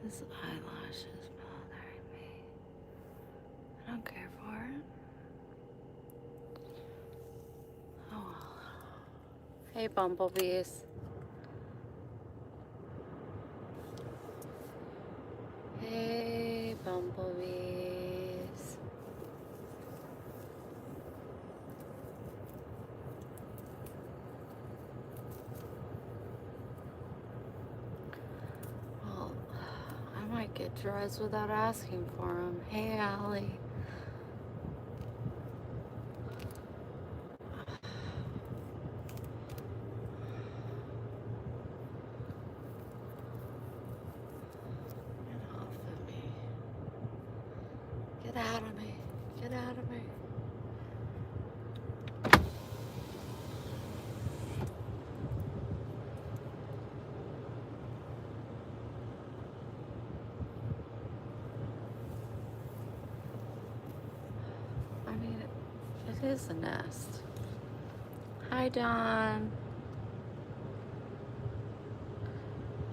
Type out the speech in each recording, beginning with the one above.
His eyelash is bothering me. I don't care for it. Oh well. Hey, bumblebees. Hey, bumblebees. Well, I might get dressed without asking for them. Hey, Allie. Get off of me. Get out of me. Get out of me. I mean, it is a nest. Hi, Dawn.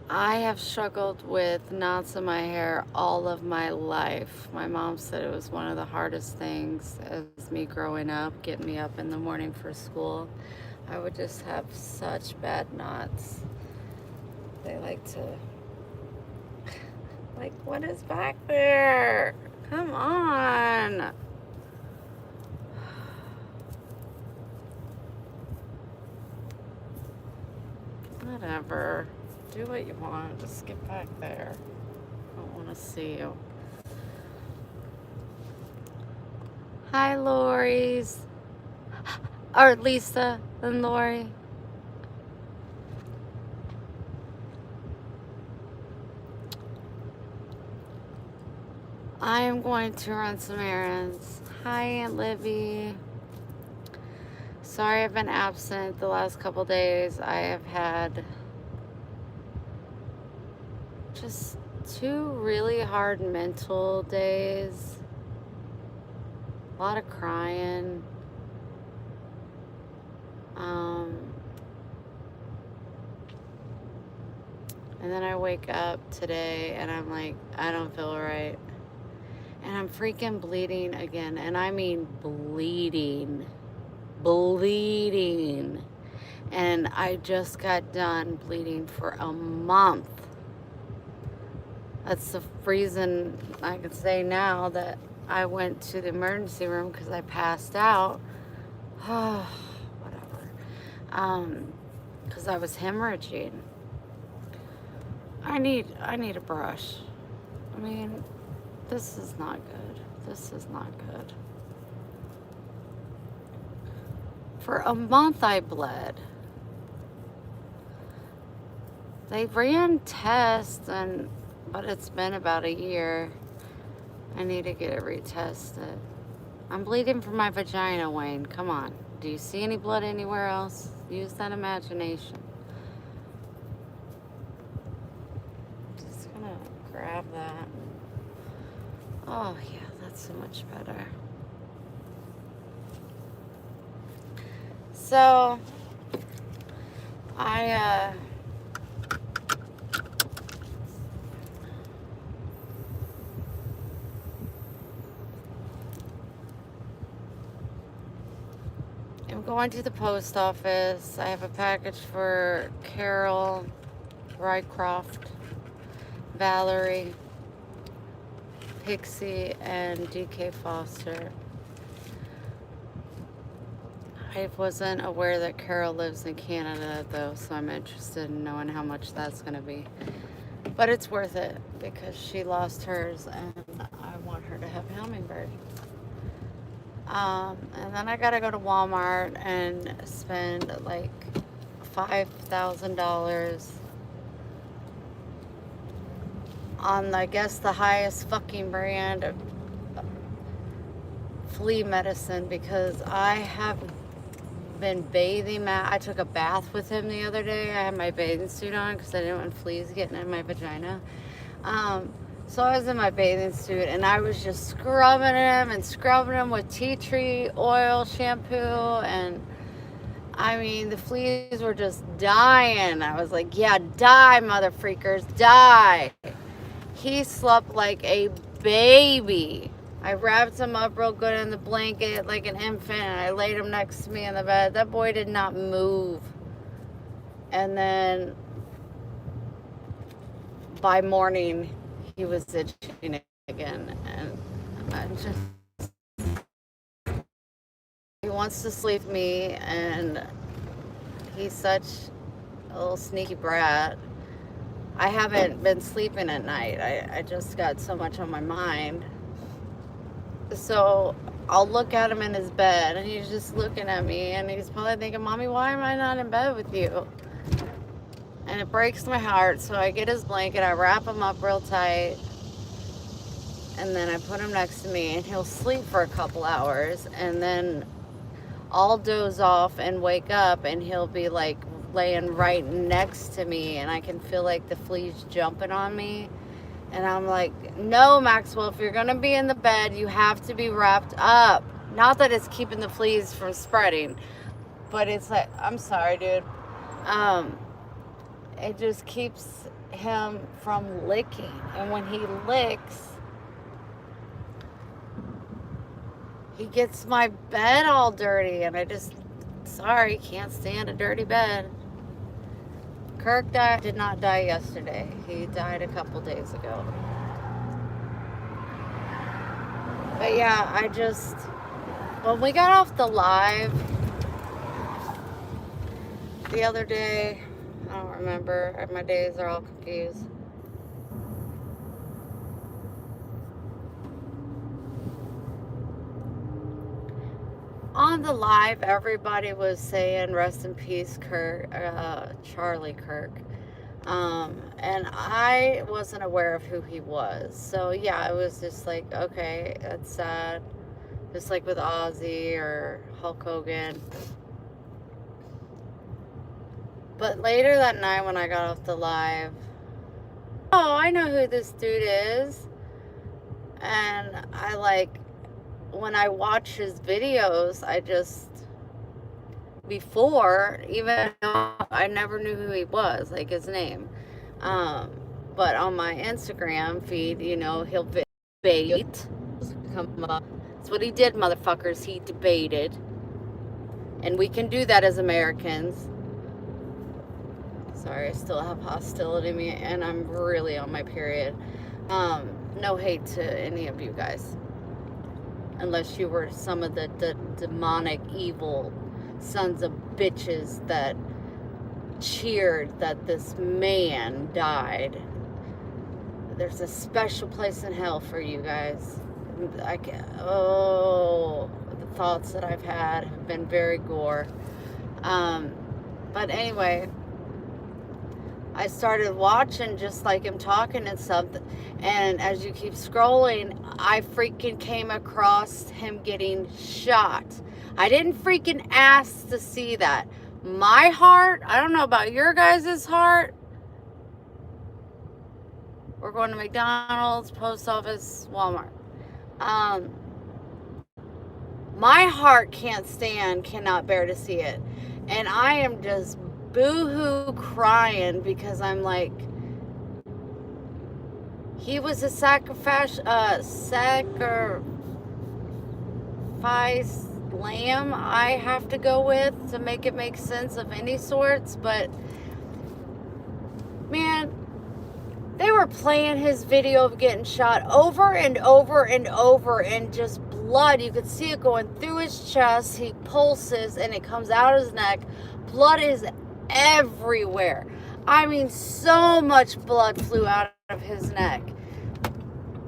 I have struggled with knots in my hair all of my life. My mom said it was one of the hardest things as me growing up, getting me up in the morning for school. I would just have such bad knots. They like to, like, what is back there? Come on. Whatever. Do what you want. Just get back there. I don't want to see you. Hi, Lori's. Or Lisa and Lori. I am going to run some errands. Hi, Aunt Libby. Sorry I've been absent the last couple days. I have had just 2 really hard mental days. A lot of crying. And then I wake up today and I'm like, I don't feel right. And I'm freaking bleeding again. And I mean bleeding. Bleeding. And I just got done bleeding for a month. That's the reason I can say now that I went to the emergency room because I passed out. Oh, whatever. Because I was hemorrhaging. I need a brush. I mean, this is not good. This is not good. For a month I bled. They ran tests but it's been about a year. I need to get it retested. I'm bleeding from my vagina, Wayne. Come on. Do you see any blood anywhere else? Use that imagination. Just gonna grab that. Oh yeah, that's so much better. So I am going to the post office. I have a package for Carol Rycroft, Valerie, Pixie, and DK Foster. I wasn't aware that Carol lives in Canada though, so I'm interested in knowing how much that's going to be. But it's worth it because she lost hers and I want her to have Hummingbird. And then I gotta go to Walmart and spend like $5,000 on, I guess, the highest fucking brand of flea medicine because I have been bathing. I took a bath with him the other day. I had my bathing suit on because I didn't want fleas getting in my vagina. So I was in my bathing suit and I was just scrubbing him with tea tree oil shampoo, and I mean the fleas were just dying. I was like, yeah, die, mother freakers, die. He slept like a baby. I wrapped him up real good in the blanket like an infant, and I laid him next to me in the bed. That boy did not move. And then by morning, he was itching again. And I just, he wants to sleep with me, and he's such a little sneaky brat. I haven't been sleeping at night. I just got so much on my mind. So I'll look at him in his bed, and he's just looking at me, and he's probably thinking, Mommy, why am I not in bed with you? And it breaks my heart. So I get his blanket, I wrap him up real tight, and then I put him next to me, and he'll sleep for a couple hours, and then I'll doze off and wake up, and he'll be like laying right next to me, and I can feel like the fleas jumping on me. And I'm like, no, Maxwell, if you're going to be in the bed, you have to be wrapped up. Not that it's keeping the fleas from spreading, but it's like, I'm sorry, dude. It just keeps him from licking. And when he licks, he gets my bed all dirty. And I just, sorry, can't stand a dirty bed. Kirk did not die yesterday. He died a couple days ago. But yeah, when we got off the live the other day, I don't remember. My days are all confused. On the live, everybody was saying rest in peace, Kirk, Charlie Kirk. And I wasn't aware of who he was. So yeah, it was just like, okay, that's sad. Just like with Ozzy or Hulk Hogan. But later that night when I got off the live, oh, I know who this dude is. And when I watch his videos, before, even though I never knew who he was, like his name. But on my Instagram feed, he'll debate. Come up. That's what he did, motherfuckers. He debated. And we can do that as Americans. Sorry, I still have hostility in me, and I'm really on my period. No hate to any of you guys. Unless you were some of the demonic, evil sons of bitches that cheered that this man died. There's a special place in hell for you guys. The thoughts that I've had have been very gore. But anyway, I started watching just like him talking and something, and as you keep scrolling, I freaking came across him getting shot. I didn't freaking ask to see that. My heart, I don't know about your guys' heart. We're going to McDonald's, post office, Walmart. My heart cannot bear to see it. And I am just boo-hoo crying because I'm like, he was a sacrifice lamb, I have to go with to make it make sense of any sorts. But man, they were playing his video of getting shot over and over and over, and just blood, you could see it going through his chest. He pulses and it comes out of his neck. Blood is everywhere. I mean, so much blood flew out of his neck.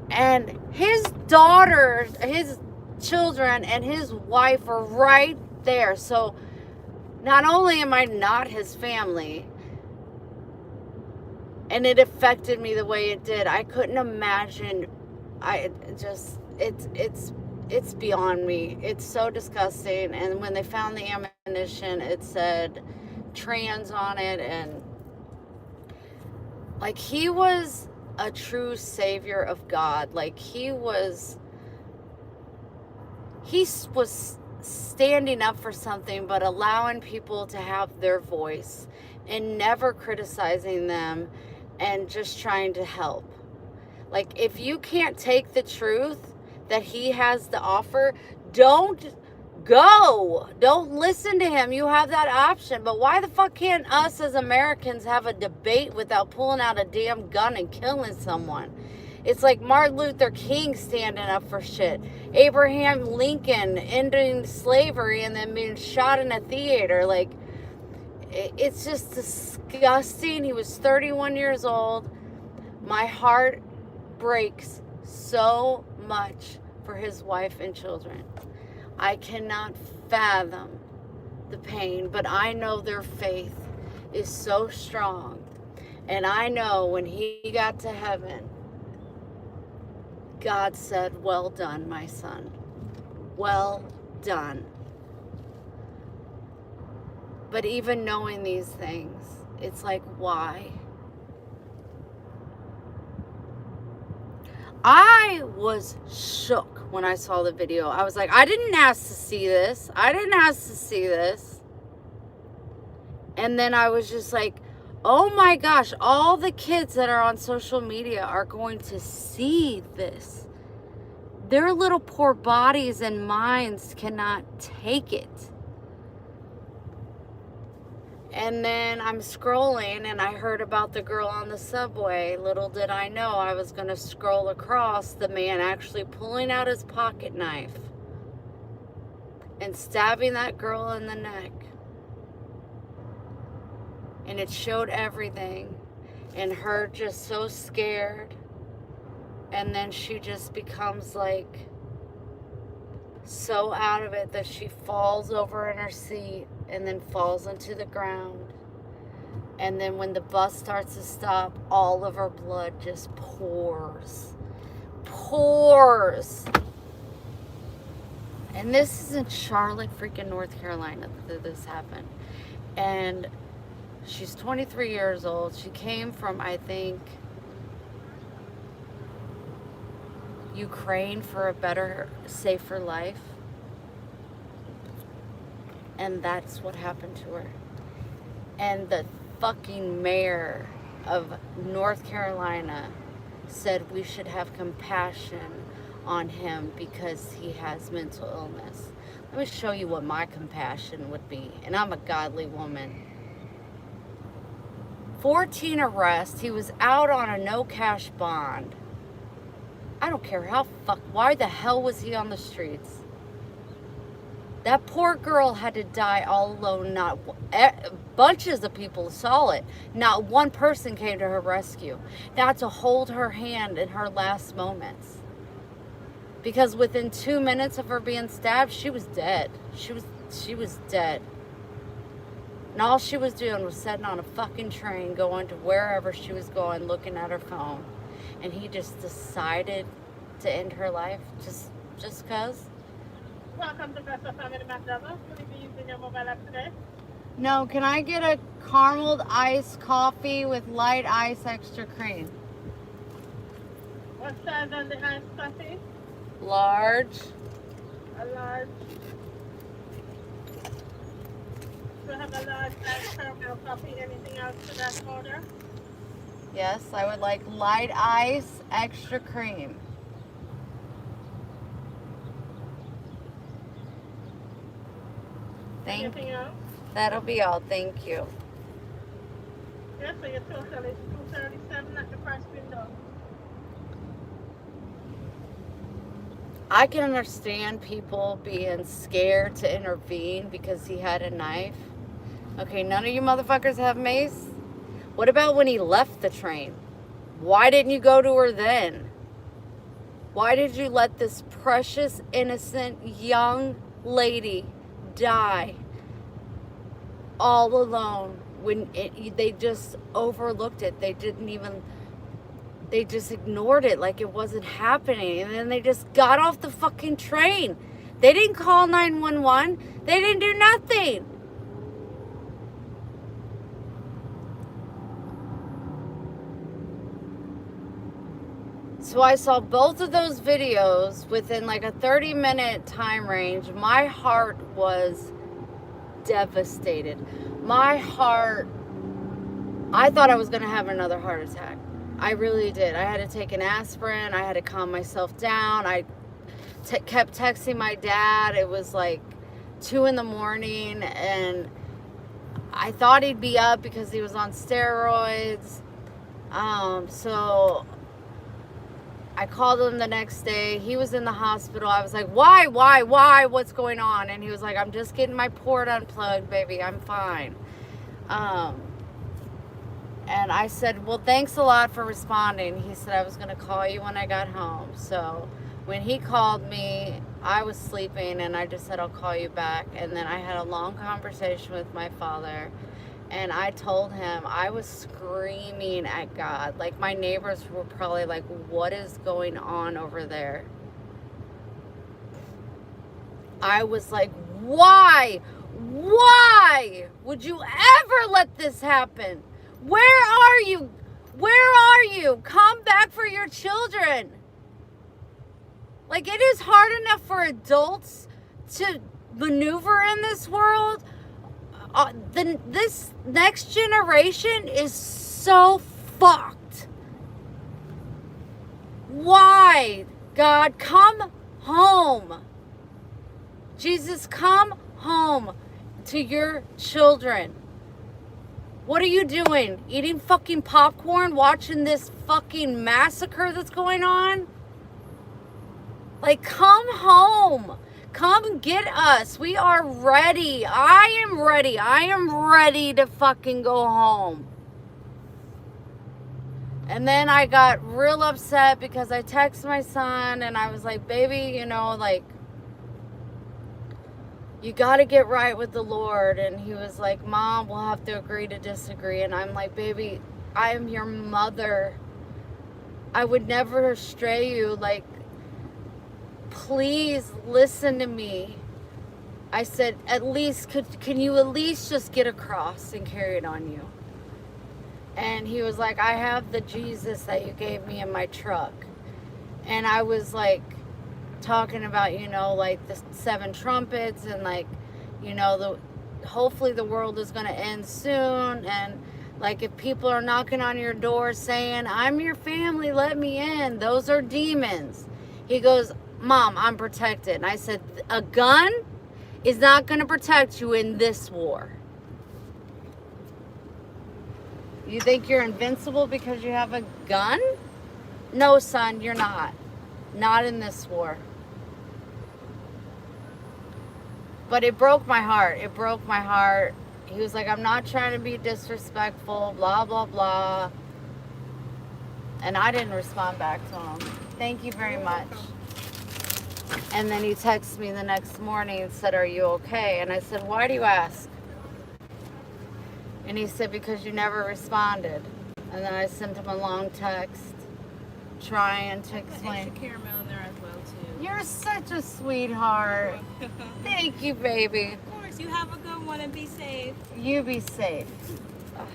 And his daughter, his children, and his wife are right there. So not only am I not his family, and it affected me the way it did, I couldn't imagine. It's beyond me. It's so disgusting. And when they found the ammunition, it said trans on it, and like, he was a true savior of God. Like, he was standing up for something, but allowing people to have their voice and never criticizing them, and just trying to help. Like, if you can't take the truth that he has to offer, don't go. Don't listen to him. You have that option. But why the fuck can't us as Americans have a debate without pulling out a damn gun and killing someone? It's like Martin Luther King standing up for shit. Abraham Lincoln ending slavery and then being shot in a theater. Like, it's just disgusting. He was 31 years old. My heart breaks so much for his wife and children. I cannot fathom the pain, but I know their faith is so strong. And I know when he got to heaven, God said, "Well done, my son. Well done." But even knowing these things, it's like, why? I was shook when I saw the video. I was like, I didn't ask to see this. I didn't ask to see this. And then I was just like, oh my gosh, all the kids that are on social media are going to see this. Their little poor bodies and minds cannot take it. And then I'm scrolling and I heard about the girl on the subway. Little did I know I was going to scroll across the man actually pulling out his pocket knife and stabbing that girl in the neck. And it showed everything. And her just so scared. And then she just becomes like so out of it that she falls over in her seat and then falls into the ground. And then when the bus starts to stop, all of her blood just pours. And this is in Charlotte, freaking North Carolina that this happened. And she's 23 years old. She came from, I think, Ukraine for a better, safer life. And that's what happened to her. And the fucking mayor of North Carolina said we should have compassion on him because he has mental illness. Let me show you what my compassion would be. And I'm a godly woman. 14 arrests. He was out on a no cash bond. I don't care why the hell was he on the streets? That poor girl had to die all alone. Bunches of people saw it. Not one person came to her rescue. Not to hold her hand in her last moments. Because within 2 minutes of her being stabbed, she was dead. She was dead. And all she was doing was sitting on a fucking train going to wherever she was going, looking at her phone. And he just decided to end her life just cause. Welcome to Best of Family McDonald's. Will you be using your mobile app today? No, can I get a carameled iced coffee with light ice extra cream? What size on the iced coffee? Large. A large. So have a large iced caramel coffee. Anything else to that order? Yes, I would like light ice extra cream. Anything else? That'll be all. Thank you. Yes, so your total is $237 at the first window. I can understand people being scared to intervene because he had a knife. Okay, none of you motherfuckers have mace? What about when he left the train? Why didn't you go to her then? Why did you let this precious, innocent, young lady die all alone when they just overlooked it? They just ignored it like it wasn't happening. And then they just got off the fucking train. They didn't call 911. They didn't do nothing. So I saw both of those videos within like a 30-minute time range. My heart was devastated. My heart, I thought I was going to have another heart attack. I really did. I had to take an aspirin. I had to calm myself down. I kept texting my dad. It was like 2 in the morning, and I thought he'd be up because he was on steroids. So I called him the next day. He was in the hospital. I was like, why? What's going on? And he was like, I'm just getting my port unplugged, baby. I'm fine. And I said, well, thanks a lot for responding. He said I was going to call you when I got home. So when he called me, I was sleeping, and I just said, I'll call you back. And then I had a long conversation with my father, and I told him I was screaming at God. Like, my neighbors were probably like, what is going on over there? I was like, why? Why would you ever let this happen? Where are you? Where are you? Come back for your children. Like, it is hard enough for adults to maneuver in this world. This next generation is so fucked. Why? God, come home. Jesus, come home to your children. What are you doing? Eating fucking popcorn? Watching this fucking massacre that's going on? Like, come home. Come get us. We are ready. I am ready. I am ready to fucking go home. And then I got real upset because I texted my son and I was like, baby, you know, like, you got to get right with the Lord. And he was like, Mom, we'll have to agree to disagree. And I'm like, baby, I am your mother. I would never stray you. Like, please listen to me. I said, at least, can you at least just get a cross and carry it on you? And he was like, I have the Jesus that you gave me in my truck. And I was like, talking about, you know, like the 7 trumpets and like, you know, hopefully the world is going to end soon. And like, if people are knocking on your door saying, I'm your family, let me in, those are demons. He goes, Mom, I'm protected. And I said, a gun is not going to protect you in this war. You think you're invincible because you have a gun? No, son, you're not. Not in this war. But it broke my heart. It broke my heart. He was like, I'm not trying to be disrespectful, blah, blah, blah. And I didn't respond back to him. Thank you very much. And then he texted me the next morning and said, are you okay? And I said, why do you ask? And he said, because you never responded. And then I sent him a long text trying to explain. Extra caramel in there as well too. You're such a sweetheart. Thank you, baby. Of course, you have a good one and be safe. You be safe. Ugh.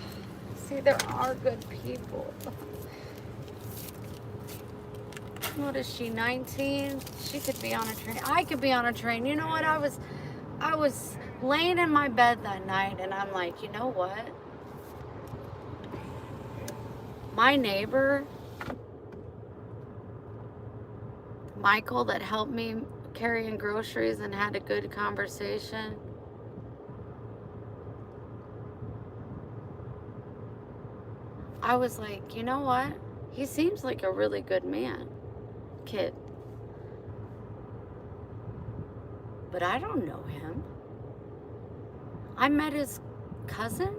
See, there are good people. What is she, 19? She could be on a train. I could be on a train. You know what? I was laying in my bed that night and I'm like, you know what? My neighbor, Michael, that helped me carrying groceries and had a good conversation. I was like, you know what? He seems like a really good kid. But I don't know him. I met his cousin,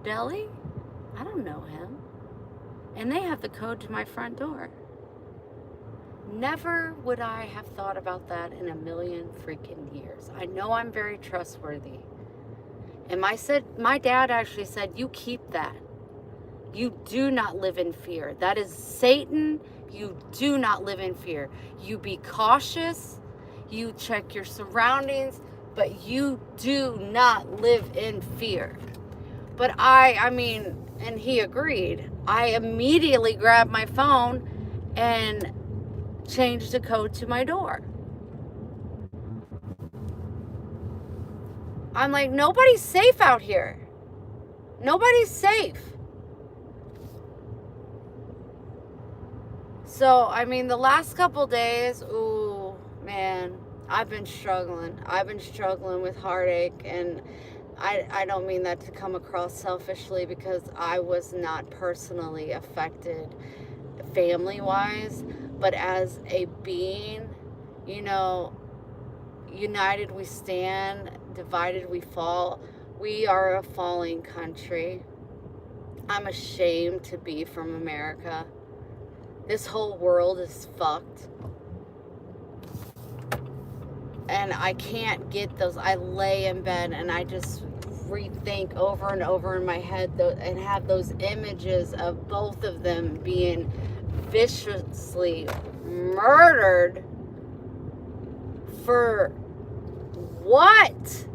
Deli. I don't know him. And they have the code to my front door. Never would I have thought about that in a million freaking years. I know I'm very trustworthy. And my dad actually said, you keep that. You do not live in fear. That is Satan. You do not live in fear. You be cautious. You check your surroundings, but you do not live in fear. But I mean, and he agreed. I immediately grabbed my phone and changed the code to my door. I'm like, nobody's safe out here. Nobody's safe. So, I mean, the last couple days, ooh, man, I've been struggling. I've been struggling with heartache, and I don't mean that to come across selfishly, because I was not personally affected family-wise, but as a being, you know, united we stand, divided we fall. We are a falling country. I'm ashamed to be from America. This whole world is fucked. And I can't get those. I lay in bed and I just rethink over and over in my head and have those images of both of them being viciously murdered for what?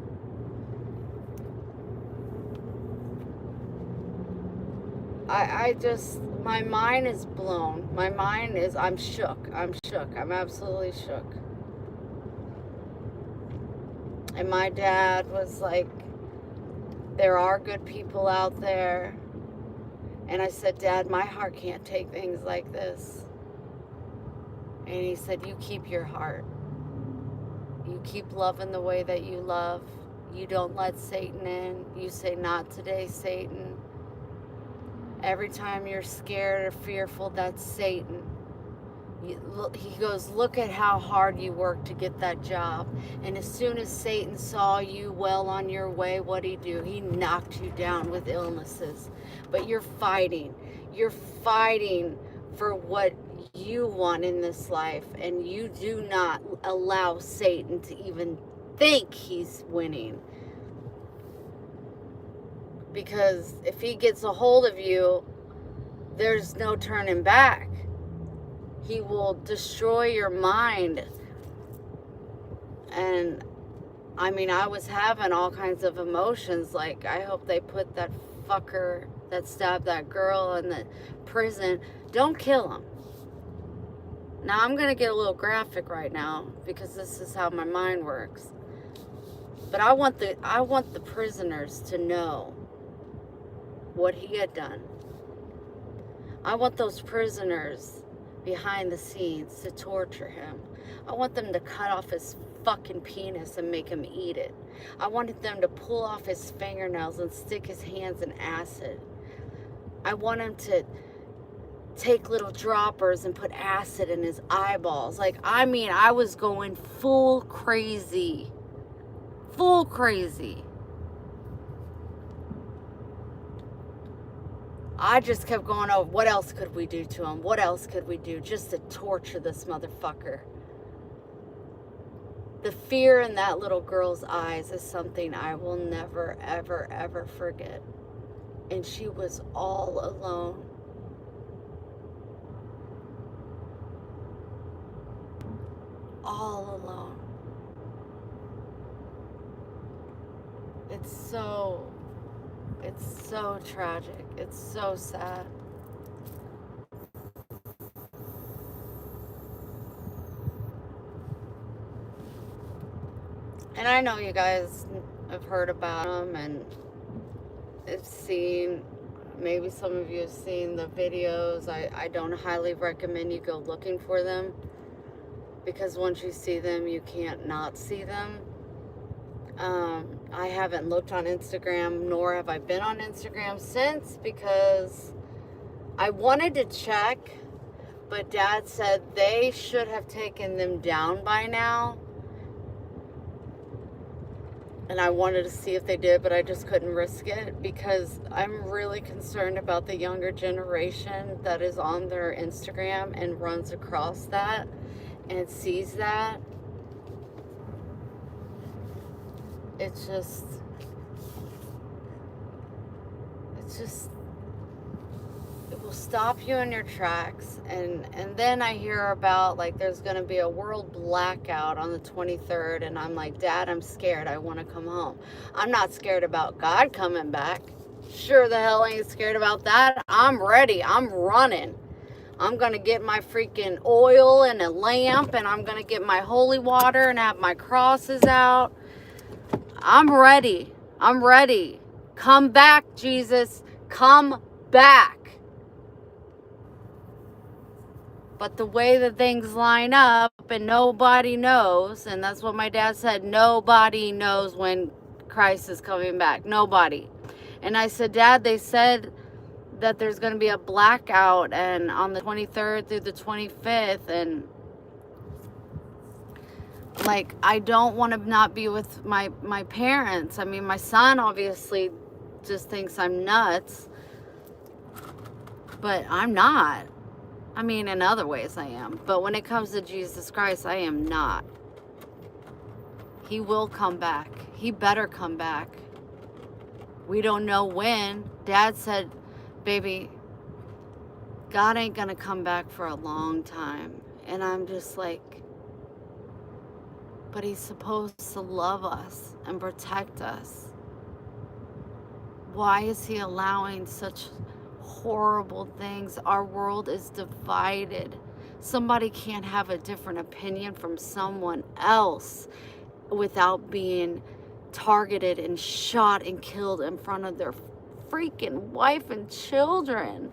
I just, my mind is blown. My mind is, I'm shook. I'm shook. I'm absolutely shook. And my dad was like, there are good people out there. And I said, Dad, my heart can't take things like this. And he said, you keep your heart. You keep loving the way that you love. You don't let Satan in. You say, not today, Satan. Every time you're scared or fearful, that's Satan. He goes, look at how hard you worked to get that job. And as soon as Satan saw you well on your way, what'd he do? He knocked you down with illnesses. But you're fighting. You're fighting for what you want in this life. And you do not allow Satan to even think he's winning. Because if he gets a hold of you, there's no turning back. He will destroy your mind. And I mean, I was having all kinds of emotions. Like, I hope they put that fucker that stabbed that girl in the prison. Don't kill him. Now, I'm going to get a little graphic right now because this is how my mind works. But I want the prisoners to know what he had done. I want those prisoners behind the scenes to torture him. I want them to cut off his fucking penis and make him eat it. I wanted them to pull off his fingernails and stick his hands in acid. I want him to take little droppers and put acid in his eyeballs. Like, I mean, I was going full crazy. Full crazy. I just kept going, oh, what else could we do to him? What else could we do just to torture this motherfucker? The fear in that little girl's eyes is something I will never, ever, ever forget. And she was all alone. All alone. It's so tragic. It's so sad. And I know you guys have heard about them and have seen, maybe some of you have seen the videos. I don't highly recommend you go looking for them, because once you see them, you can't not see them. I haven't looked on Instagram, nor have I been on Instagram since, because I wanted to check, but Dad said they should have taken them down by now. And I wanted to see if they did, but I just couldn't risk it, because I'm really concerned about the younger generation that is on their Instagram and runs across that and sees that. It's just, it will stop you in your tracks. And then I hear about, like, there's going to be a world blackout on the 23rd. And I'm like, Dad, I'm scared. I want to come home. I'm not scared about God coming back. Sure the hell ain't scared about that. I'm ready. I'm running. I'm going to get my freaking oil and a lamp. And I'm going to get my holy water and have my crosses out. I'm ready. I'm ready. Come back, Jesus. Come back. But the way that things line up and nobody knows, and that's what my dad said, nobody knows when Christ is coming back. Nobody. And I said, Dad, they said that there's going to be a blackout and on the 23rd through the 25th, and like, I don't want to not be with my parents. I mean, my son obviously just thinks I'm nuts, but I'm not. I mean, in other ways I am, but when it comes to Jesus Christ, I am not. He will come back. He better come back. We don't know when. Dad said, baby, God ain't gonna come back for a long time. And I'm just like, but he's supposed to love us and protect us. Why is he allowing such horrible things? Our world is divided. Somebody can't have a different opinion from someone else without being targeted and shot and killed in front of their freaking wife and children.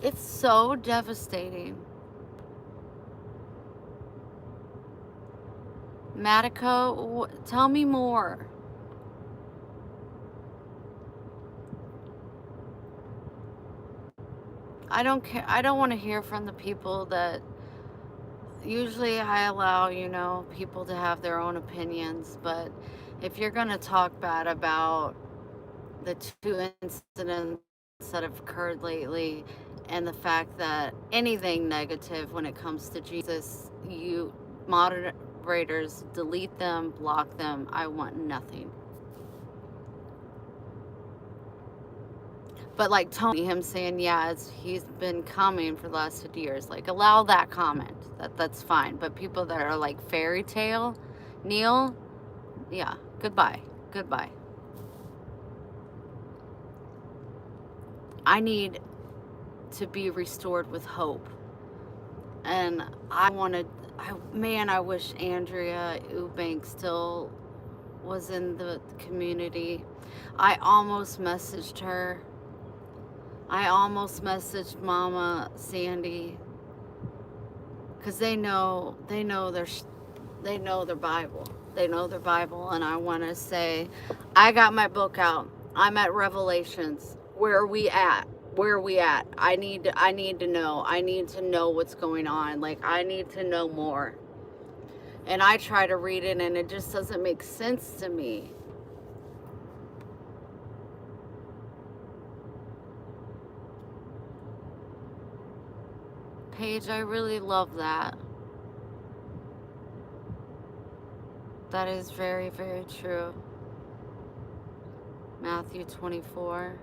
It's so devastating. Matiko, tell me more. I don't care. I don't want to hear from the people that usually I allow, people to have their own opinions. But if you're going to talk bad about the 2 incidents that have occurred lately and the fact that anything negative when it comes to Jesus, you moderators delete them, block them. I want nothing. But like Tony, him saying, yeah, he's been coming for the last 50 years. Like, allow that comment. That's fine. But people that are like fairy tale, Neil, yeah, goodbye. Goodbye. I need to be restored with hope. And I wish Andrea Eubank still was in the community. I almost messaged her. I almost messaged Mama Sandy, because they know their Bible. They know their Bible, and I want to say, I got my book out. I'm at Revelations. Where are we at? Where are we at? I need to know. I need to know what's going on. Like, I need to know more. And I try to read it, and it just doesn't make sense to me. Paige, I really love that. That is very, very true. Matthew 24.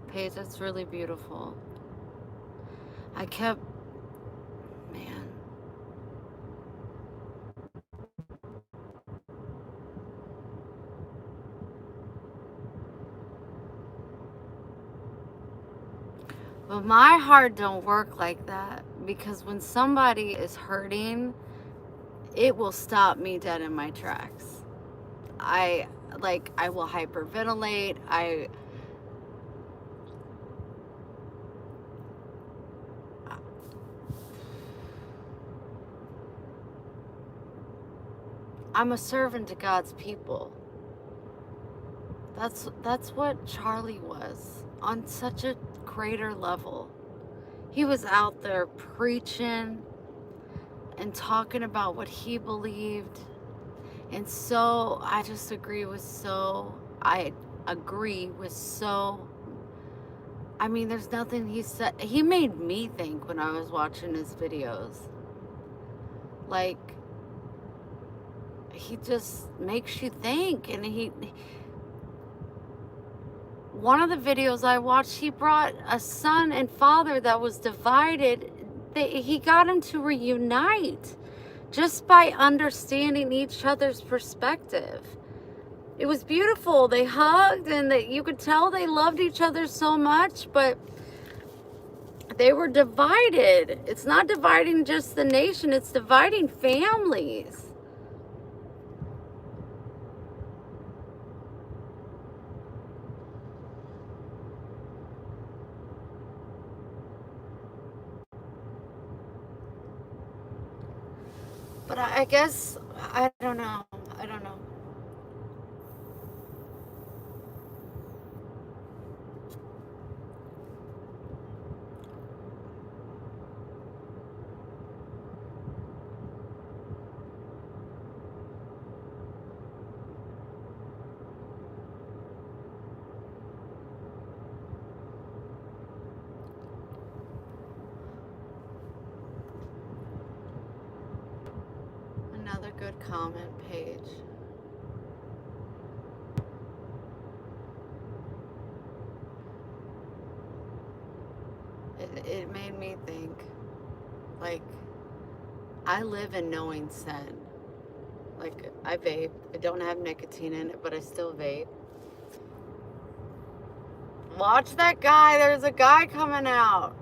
Paige, that's really beautiful. Man. But my heart don't work like that, because when somebody is hurting, it will stop me dead in my tracks. I will hyperventilate. I'm a servant to God's people. That's what Charlie was, on such a greater level. He was out there preaching and talking about what he believed. And so I agree with there's nothing he said. He made me think when I was watching his videos. Like, he just makes you think. And one of the videos I watched, he brought a son and father that was divided. He got him to reunite just by understanding each other's perspective. It was beautiful. They hugged, and you could tell they loved each other so much, but they were divided. It's not dividing just the nation, it's dividing families. But I guess, I don't know. I don't know. Another good comment page. It made me think, like, I live in knowing sin. Like, I vape. I don't have nicotine in it, but I still vape. Watch that guy. There's a guy coming out.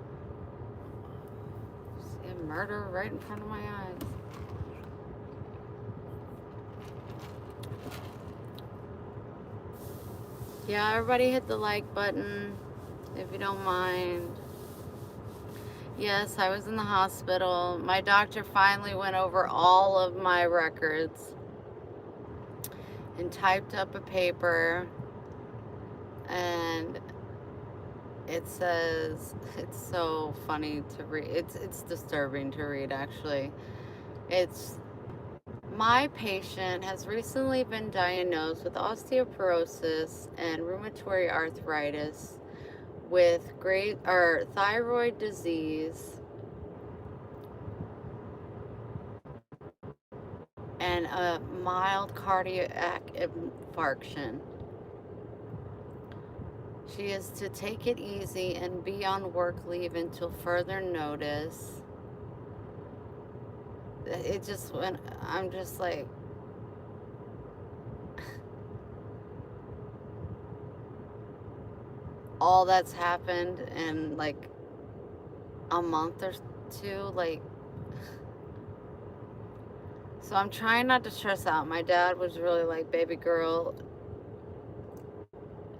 See a murder right in front of my eyes. Yeah, everybody hit the like button if you don't mind. Yes, I was in the hospital. My doctor finally went over all of my records and typed up a paper, and it says, it's so funny to read. It's disturbing to read, actually. It's, my patient has recently been diagnosed with osteoporosis and rheumatoid arthritis with thyroid disease and a mild cardiac infarction. She is to take it easy and be on work leave until further notice. It just went, I'm just like, all that's happened in like a month or two, like, so I'm trying not to stress out. My dad was really like, baby girl,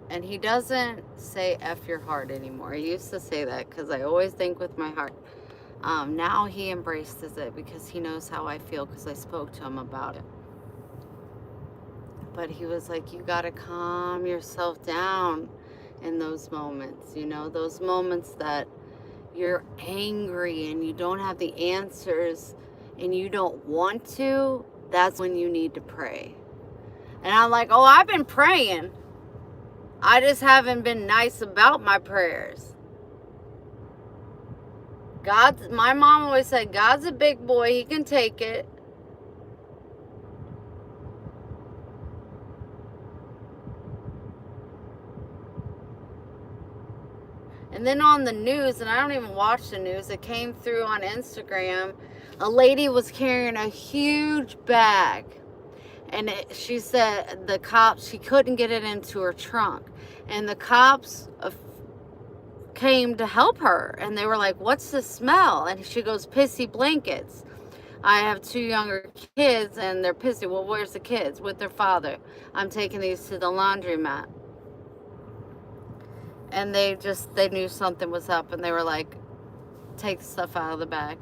and he doesn't say F your heart anymore. He used to say that because I always think with my heart. Now he embraces it because he knows how I feel because I spoke to him about it. But he was like, you gotta calm yourself down in those moments, you know, those moments that you're angry and you don't have the answers and you don't want to, that's when you need to pray. And I'm like, oh, I've been praying. I just haven't been nice about my prayers. My mom always said, God's a big boy, he can take it. And then on the news, and I don't even watch the news, it came through on Instagram, a lady was carrying a huge bag. And she said the cops, she couldn't get it into her trunk. And the cops came to help her. And they were like, what's the smell? And she goes, pissy blankets. I have 2 younger kids and they're pissy. Well, where's the kids? With their father. I'm taking these to the laundromat. And they knew something was up, and they were like, take stuff out of the bag.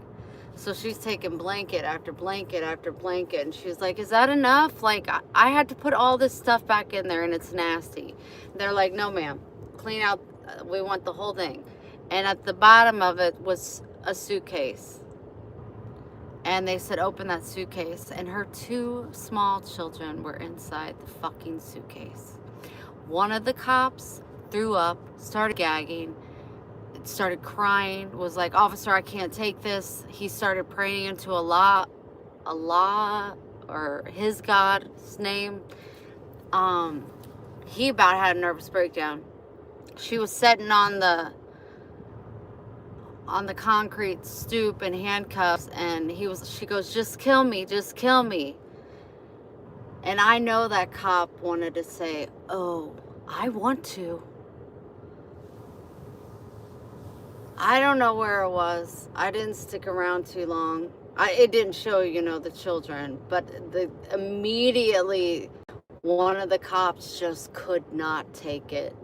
So she's taking blanket after blanket after blanket, and she's like, is that enough? Like, I had to put all this stuff back in there, and it's nasty. They're like, no, ma'am, clean out, we want the whole thing. And at the bottom of it was a suitcase. And they said, open that suitcase. And her 2 small children were inside the fucking suitcase. One of the cops threw up, started gagging, started crying, was like, officer, I can't take this. He started praying into Allah, or his God's name. He about had a nervous breakdown. She was sitting on the concrete stoop in handcuffs, and she goes, just kill me, just kill me. And I know that cop wanted to say, oh, I want to. I don't know where it was. I didn't stick around too long. It didn't show, the children, but immediately one of the cops just could not take it.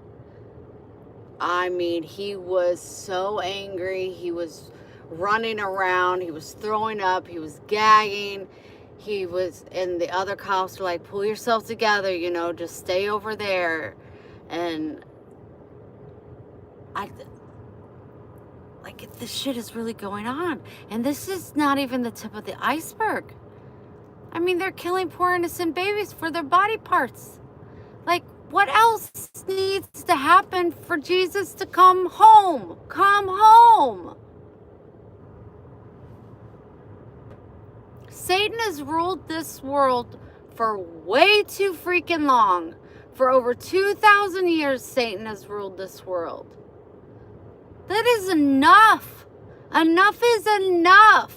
I mean, he was so angry. He was running around. He was throwing up. He was gagging. he was, and the other cops were like, pull yourself together, you know, just stay over there. And like, this shit is really going on. And this is not even the tip of the iceberg. I mean, they're killing poor innocent babies for their body parts. Like, what else needs to happen for Jesus to come home? Come home. Satan has ruled this world for way too freaking long. For over 2,000 years, Satan has ruled this world. That is enough. Enough is enough.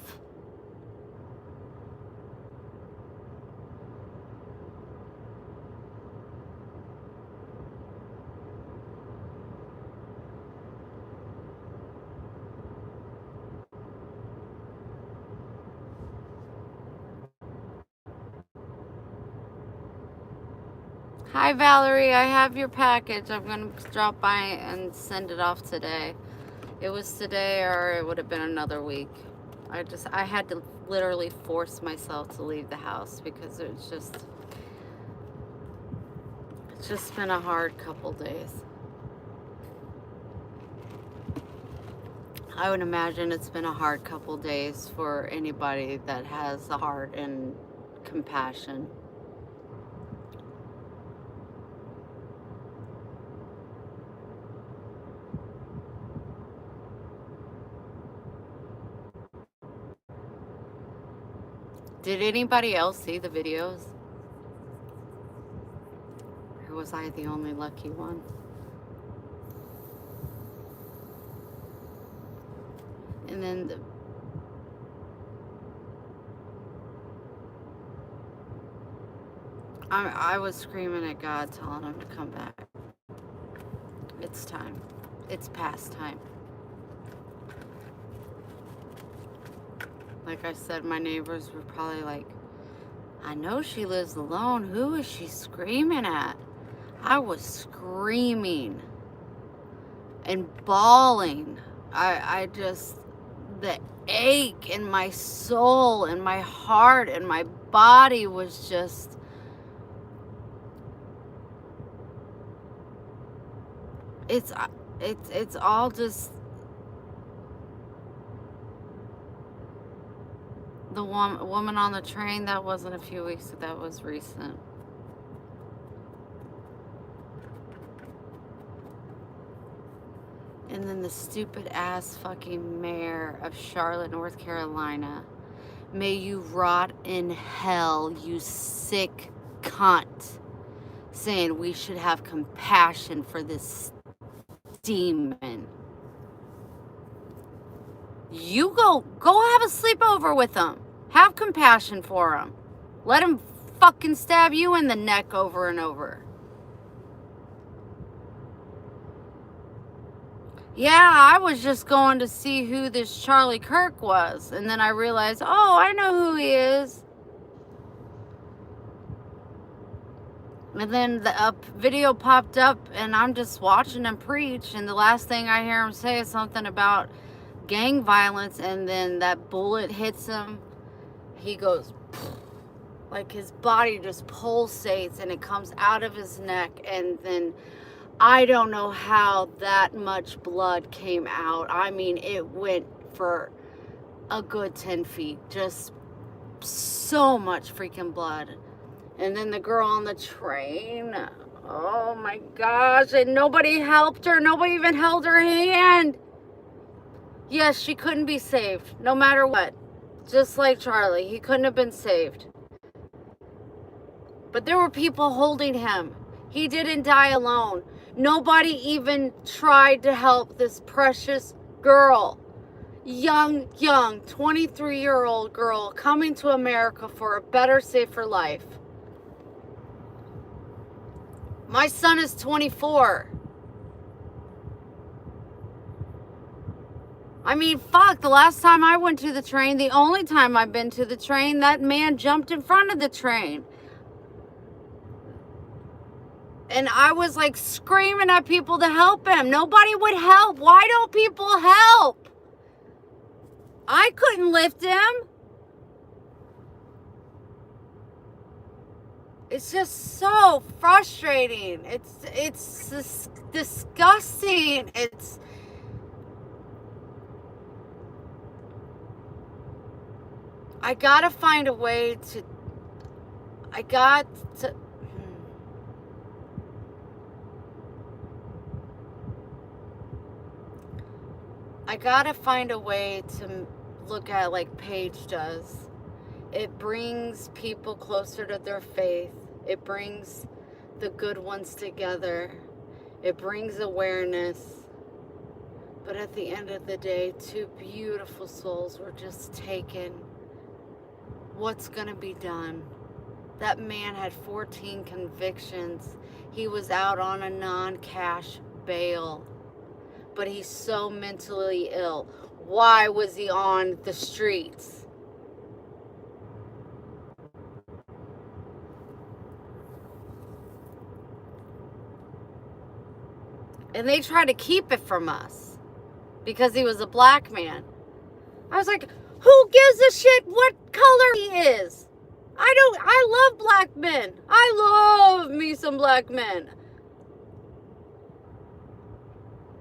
Hi Valerie, I have your package. I'm gonna drop by and send it off today. It was today or it would have been another week. I had to literally force myself to leave the house because it's just been a hard couple days. I would imagine it's been a hard couple days for anybody that has a heart and compassion. Did anybody else see the videos? Or was I the only lucky one? And then I was screaming at God, telling him to come back. It's time. It's past time. Like I said, my neighbors were probably like, I know she lives alone. Who is she screaming at? I was screaming and bawling. I just, the ache in my soul and my heart and my body was just, it's all just, the woman on the train, that wasn't a few weeks ago, that was recent. And then the stupid ass fucking mayor of Charlotte, North Carolina. May you rot in hell, you sick cunt. Saying we should have compassion for this demon. You go have a sleepover with him. Have compassion for him. Let him fucking stab you in the neck over and over. Yeah, I was just going to see who this Charlie Kirk was. And then I realized, oh, I know who he is. And then the video popped up and I'm just watching him preach. And the last thing I hear him say is something about gang violence. And then that bullet hits him. He goes, like his body just pulsates and it comes out of his neck. And then I don't know how that much blood came out. I mean, it went for a good 10 feet. Just so much freaking blood. And then the girl on the train. Oh my gosh. And nobody helped her. Nobody even held her hand. Yes, she couldn't be saved. No matter what. Just like Charlie. He couldn't have been saved. But there were people holding him. He didn't die alone. Nobody even tried to help this precious girl. Young, 23-year-old girl coming to America for a better, safer life. My son is 24. I mean, fuck, the last time I went to the train, the only time I've been to the train, that man jumped in front of the train. And I was like screaming at people to help him. Nobody would help. Why don't people help? I couldn't lift him. It's just so frustrating. It's disgusting. I gotta find a way to. I got to. I gotta find a way to look at it like Paige does. It brings people closer to their faith. It brings the good ones together. It brings awareness. But at the end of the day, two beautiful souls were just taken. What's gonna be done? That man had 14 convictions. He was out on a non-cash bail. But he's so mentally ill. Why was he on the streets? And they tried to keep it from us because he was a black man. I was like, who gives a shit what color he is? I love black men. I love me some black men.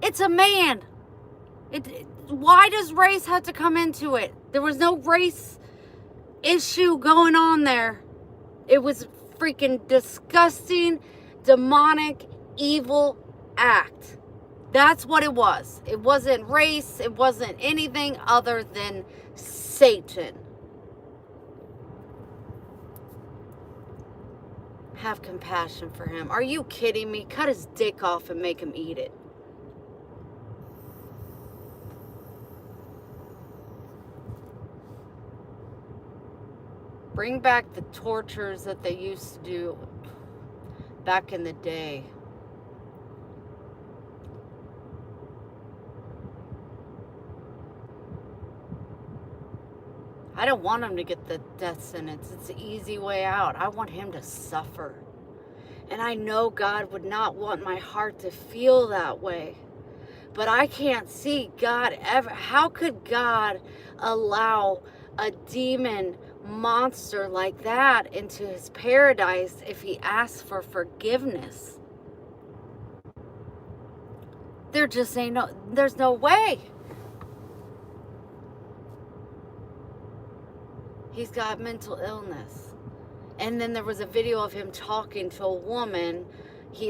It's a man. Why does race have to come into it? There was no race issue going on there. It was freaking disgusting, demonic, evil act. That's what it was. It wasn't race. It wasn't anything other than Satan. Have compassion for him. Are you kidding me? Cut his dick off and make him eat it. Bring back the tortures that they used to do back in the day. I don't want him to get the death sentence. It's the easy way out. I want him to suffer. And I know God would not want my heart to feel that way. But I can't see God ever. How could God allow a demon monster like that into his paradise if he asks for forgiveness? There just ain't there's no way. He's got mental illness. And then there was a video of him talking to a woman,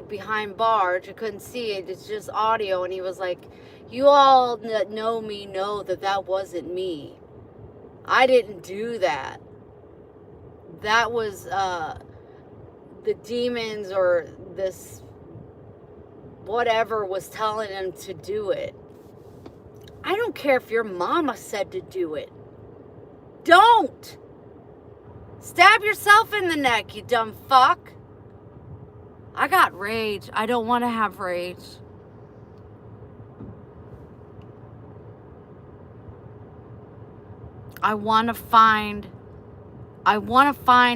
behind bars. You couldn't see it, it's just audio, and he was like, you all that know me know that wasn't me. I didn't do that. That was the demons or this whatever was telling him to do it. I don't care if your mama said to do it. Don't! Stab yourself in the neck, you dumb fuck. I got rage. I don't want to have rage. I want to find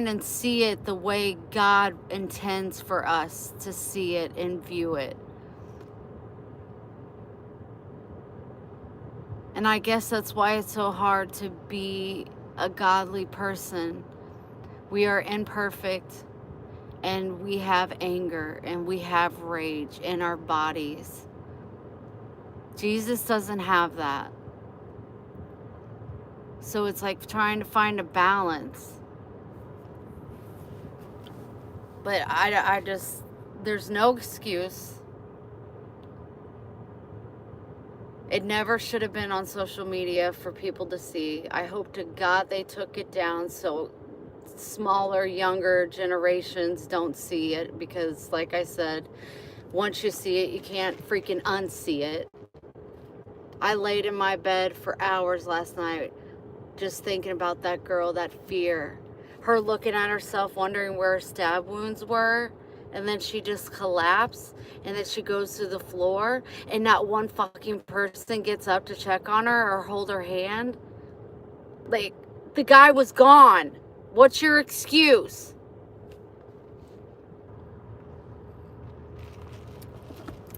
and see it the way God intends for us to see it and view it. And I guess that's why it's so hard to be a godly person. We are imperfect, and we have anger, and we have rage in our bodies. Jesus doesn't have that. So it's like trying to find a balance. But I just, there's no excuse. It never should have been on social media for people to see. I hope to God they took it down so smaller, younger generations don't see it, because like I said, once you see it, you can't freaking unsee it. I laid in my bed for hours last night just thinking about that girl, that fear. Her looking at herself, wondering where her stab wounds were, and then she just collapsed, and then she goes to the floor, and not one fucking person gets up to check on her or hold her hand. Like, the guy was gone. What's your excuse?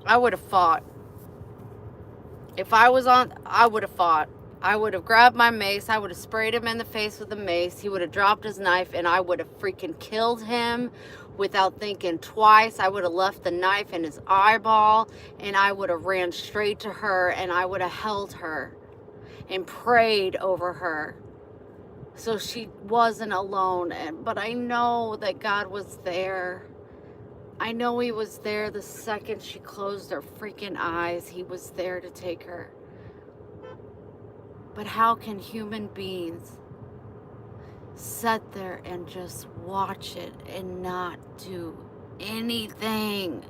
I would have fought. If I was on, I would have fought. I would have grabbed my mace. I would have sprayed him in the face with a mace. He would have dropped his knife and I would have freaking killed him without thinking twice. I would have left the knife in his eyeball and I would have ran straight to her and I would have held her and prayed over her so she wasn't alone. But I know that God was there. I know he was there the second she closed her freaking eyes. He was there to take her. But how can human beings sit there and just watch it and not do anything?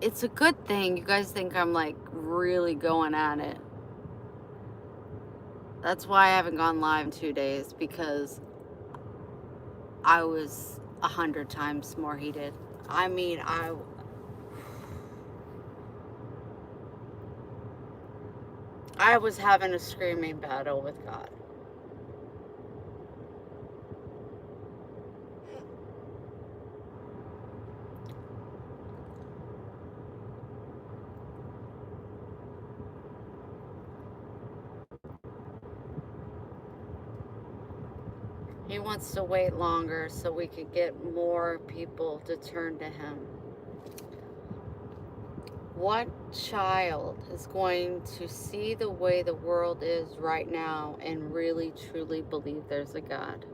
It's a good thing. You guys think I'm like really going at it. That's why I haven't gone live in 2 days, because I was 100 times more heated. I mean, I was having a screaming battle with God. He wants to wait longer so we could get more people to turn to him. What child is going to see the way the world is right now and really truly believe there's a God?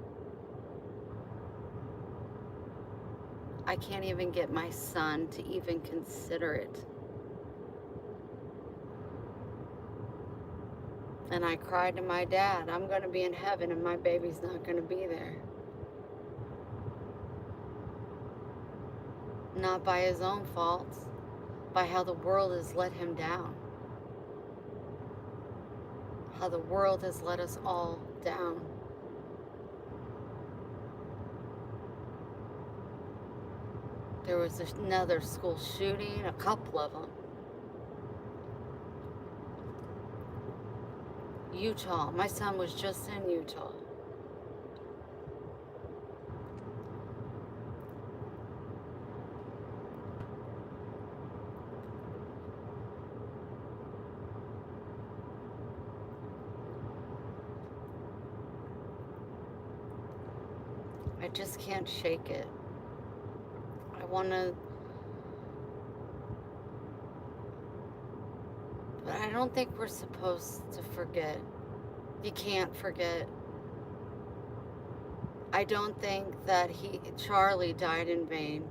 I can't even get my son to even consider it. And I cried to my dad, I'm going to be in heaven and my baby's not going to be there. Not by his own faults, by how the world has let him down. How the world has let us all down. There was another school shooting, a couple of them. Utah. My son was just in Utah. I just can't shake it. I want to... But I don't think we're supposed to forget. You can't forget. I don't think that Charlie died in vain.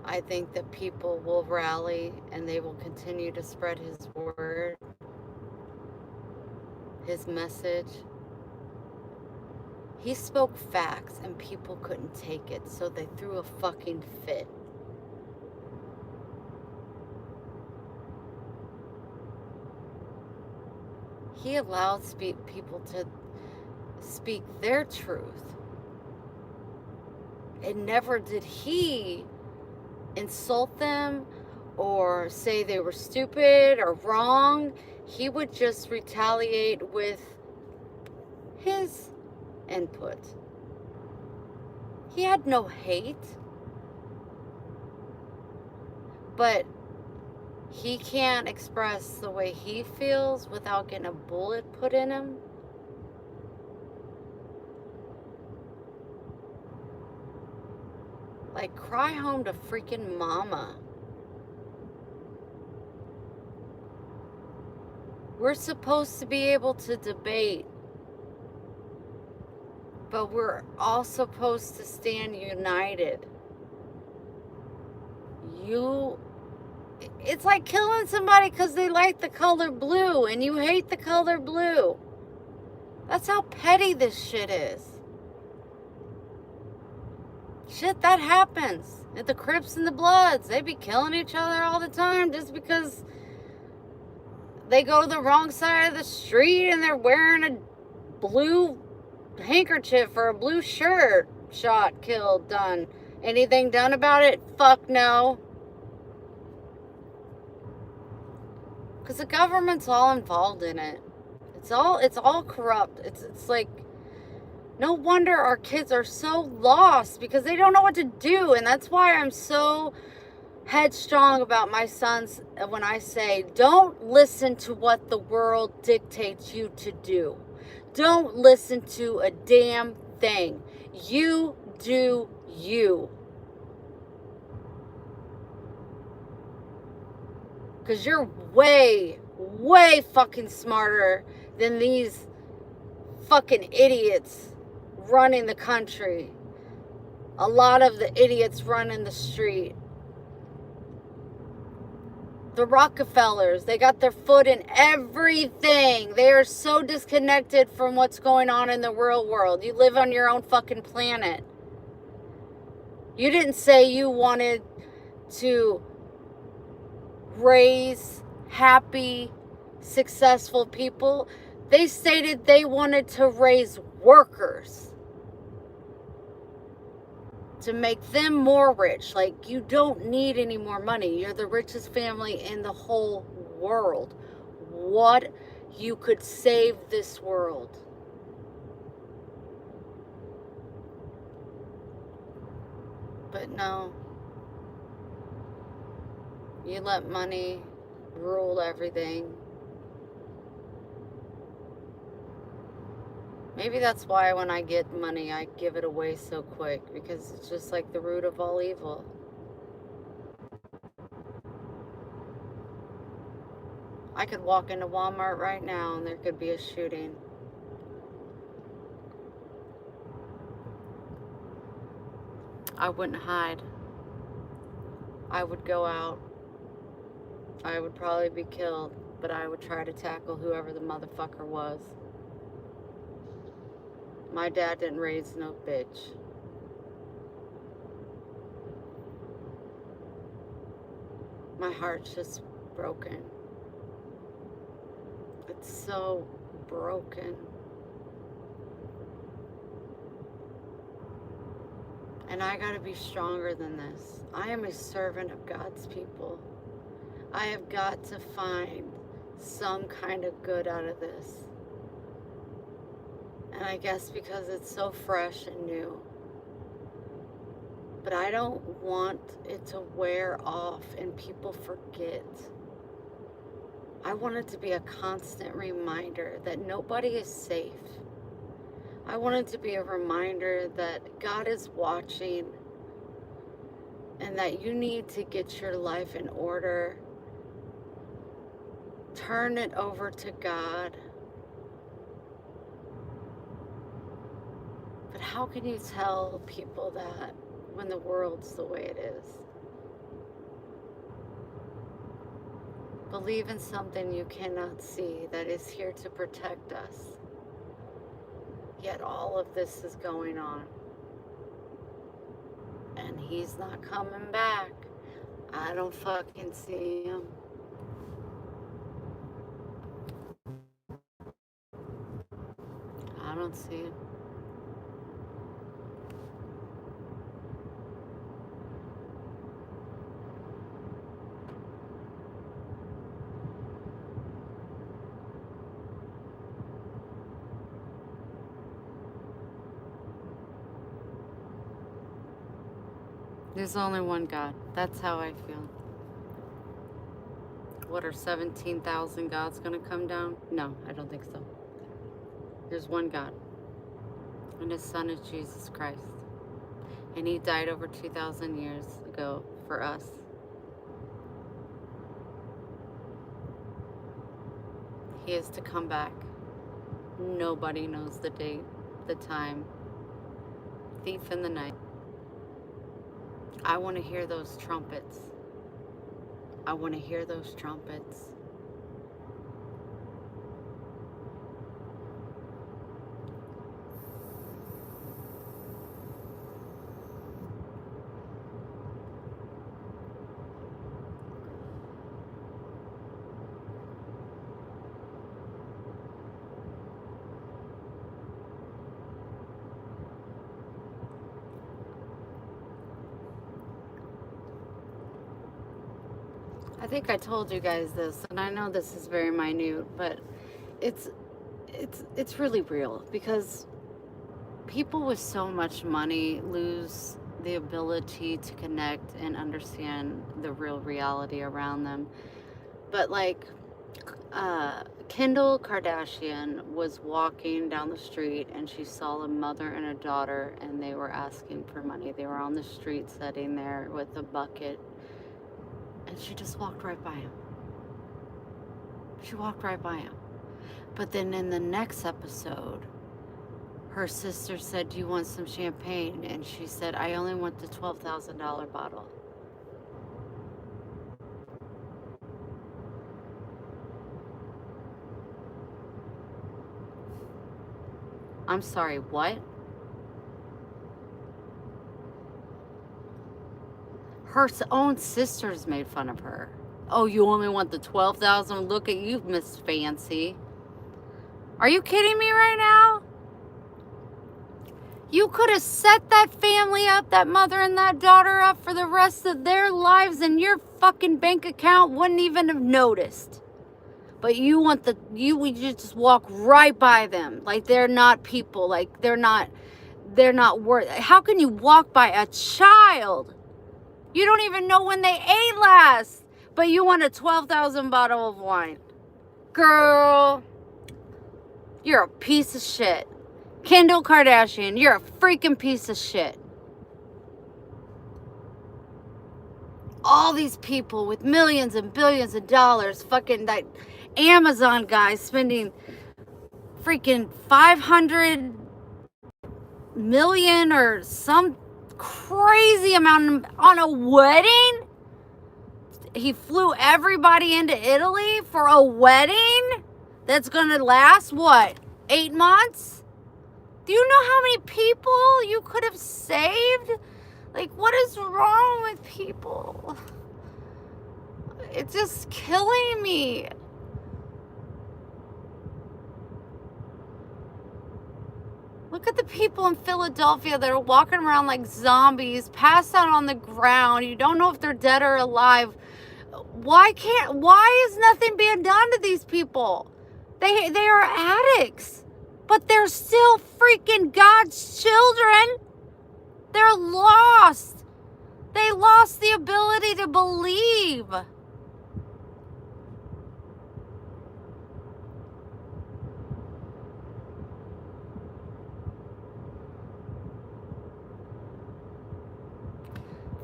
I think that people will rally and they will continue to spread his word, his message. He spoke facts and people couldn't take it, so they threw a fucking fit. He allowed people to speak their truth. And never did he insult them or say they were stupid or wrong. He would just retaliate with his input. He had no hate. But he can't express the way he feels without getting a bullet put in him. Like, cry home to freaking mama. We're supposed to be able to debate, but we're all supposed to stand united. It's like killing somebody because they like the color blue and you hate the color blue. That's how petty this shit is. Shit, that happens. At the Crips and the Bloods, they be killing each other all the time just because they go to the wrong side of the street and they're wearing a blue handkerchief or a blue shirt. Shot, killed, done. Anything done about it? Fuck no. Because the government's all involved in it. It's all corrupt. It's like, no wonder our kids are so lost because they don't know what to do. And that's why I'm so headstrong about my sons when I say, don't listen to what the world dictates you to do. Don't listen to a damn thing. You do you. Because you're way, way fucking smarter than these fucking idiots running the country. A lot of the idiots running the street. The Rockefellers, they got their foot in everything. They are so disconnected from what's going on in the real world. You live on your own fucking planet. You didn't say you wanted to raise happy, successful people. They stated they wanted to raise workers to make them more rich. Like, you don't need any more money. You're the richest family in the whole world. What you could save this world. But no. You let money rule everything. Maybe that's why when I get money, I give it away so quick, because it's just like the root of all evil. I could walk into Walmart right now and there could be a shooting. I wouldn't hide. I would go out. I would probably be killed, but I would try to tackle whoever the motherfucker was. My dad didn't raise no bitch. My heart's just broken. It's so broken. And I gotta be stronger than this. I am a servant of God's people. I have got to find some kind of good out of this. And I guess because it's so fresh and new. But I don't want it to wear off and people forget. I want it to be a constant reminder that nobody is safe. I want it to be a reminder that God is watching and that you need to get your life in order. Turn it over to God. But how can you tell people that when the world's the way it is? Believe in something you cannot see that is here to protect us. Yet all of this is going on. And he's not coming back. I don't fucking see him. I don't see him. There's only one God. That's how I feel. What, are 17,000 gods going to come down? No, I don't think so. There's one God. And his son is Jesus Christ. And he died over 2,000 years ago for us. He is to come back. Nobody knows the date, the time. Thief in the night. I want to hear those trumpets. I want to hear those trumpets. I think I told you guys this, and I know this is very minute, but it's really real, because people with so much money lose the ability to connect and understand the real reality around them. But like, Kendall Kardashian was walking down the street and she saw a mother and a daughter and they were asking for money. They were on the street sitting there with a bucket and she just walked right by him. She walked right by him. But then in the next episode, her sister said, "Do you want some champagne?" And she said, "I only want the $12,000 bottle." I'm sorry, what? Her own sisters made fun of her. Oh, you only want the 12,000? Look at you, Miss Fancy. Are you kidding me right now? You could have set that family up, that mother and that daughter up for the rest of their lives, and your fucking bank account wouldn't even have noticed. But you just walk right by them like they're not people, like they're not worth. How can you walk by a child? You don't even know when they ate last, but you want a 12,000 bottle of wine. Girl, you're a piece of shit. Kendall Kardashian, you're a freaking piece of shit. All these people with millions and billions of dollars, fucking that Amazon guy spending freaking 500 million or some crazy amount on a wedding. He flew everybody into Italy for a wedding that's gonna last what, 8 months? Do you know how many people you could have saved? Like, what is wrong with people? It's just killing me. Look at the people in Philadelphia that are walking around like zombies, passed out on the ground. You don't know if they're dead or alive. Why is nothing being done to these people? They are addicts, but they're still freaking God's children. They're lost. They lost the ability to believe.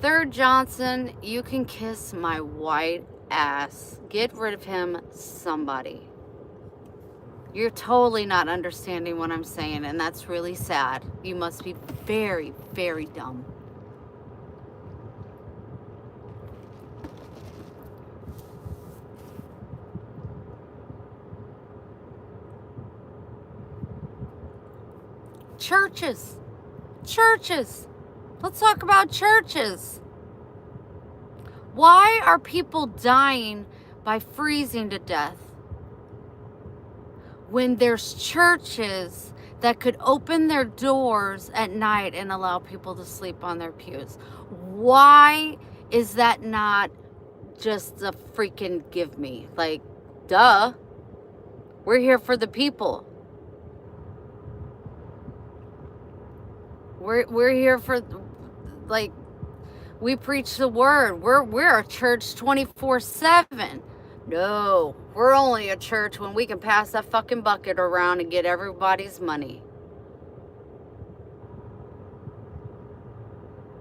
Third Johnson, you can kiss my white ass. Get rid of him, somebody. You're totally not understanding what I'm saying, and that's really sad. You must be very, very dumb. Churches. Let's talk about churches. Why are people dying by freezing to death when there's churches that could open their doors at night and allow people to sleep on their pews? Why is that not just a freaking give me? Like, duh. We're here for the people. We're here for, like, we preach the word. We're a church 24/7. No, we're only a church when we can pass that fucking bucket around and get everybody's money.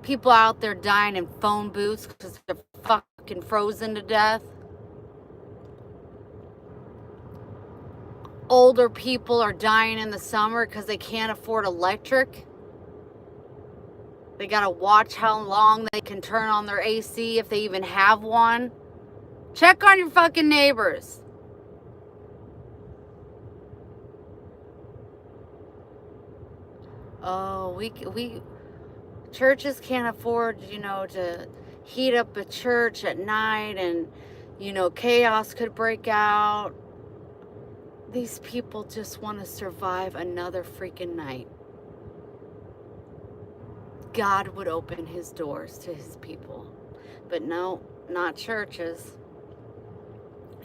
People out there dying in phone booths because they're fucking frozen to death. Older people are dying in the summer because they can't afford electric. They gotta watch how long they can turn on their AC if they even have one. Check on your fucking neighbors. Oh, we churches can't afford, to heat up a church at night, and chaos could break out. These people just want to survive another freaking night. God would open his doors to his people. But no, not churches.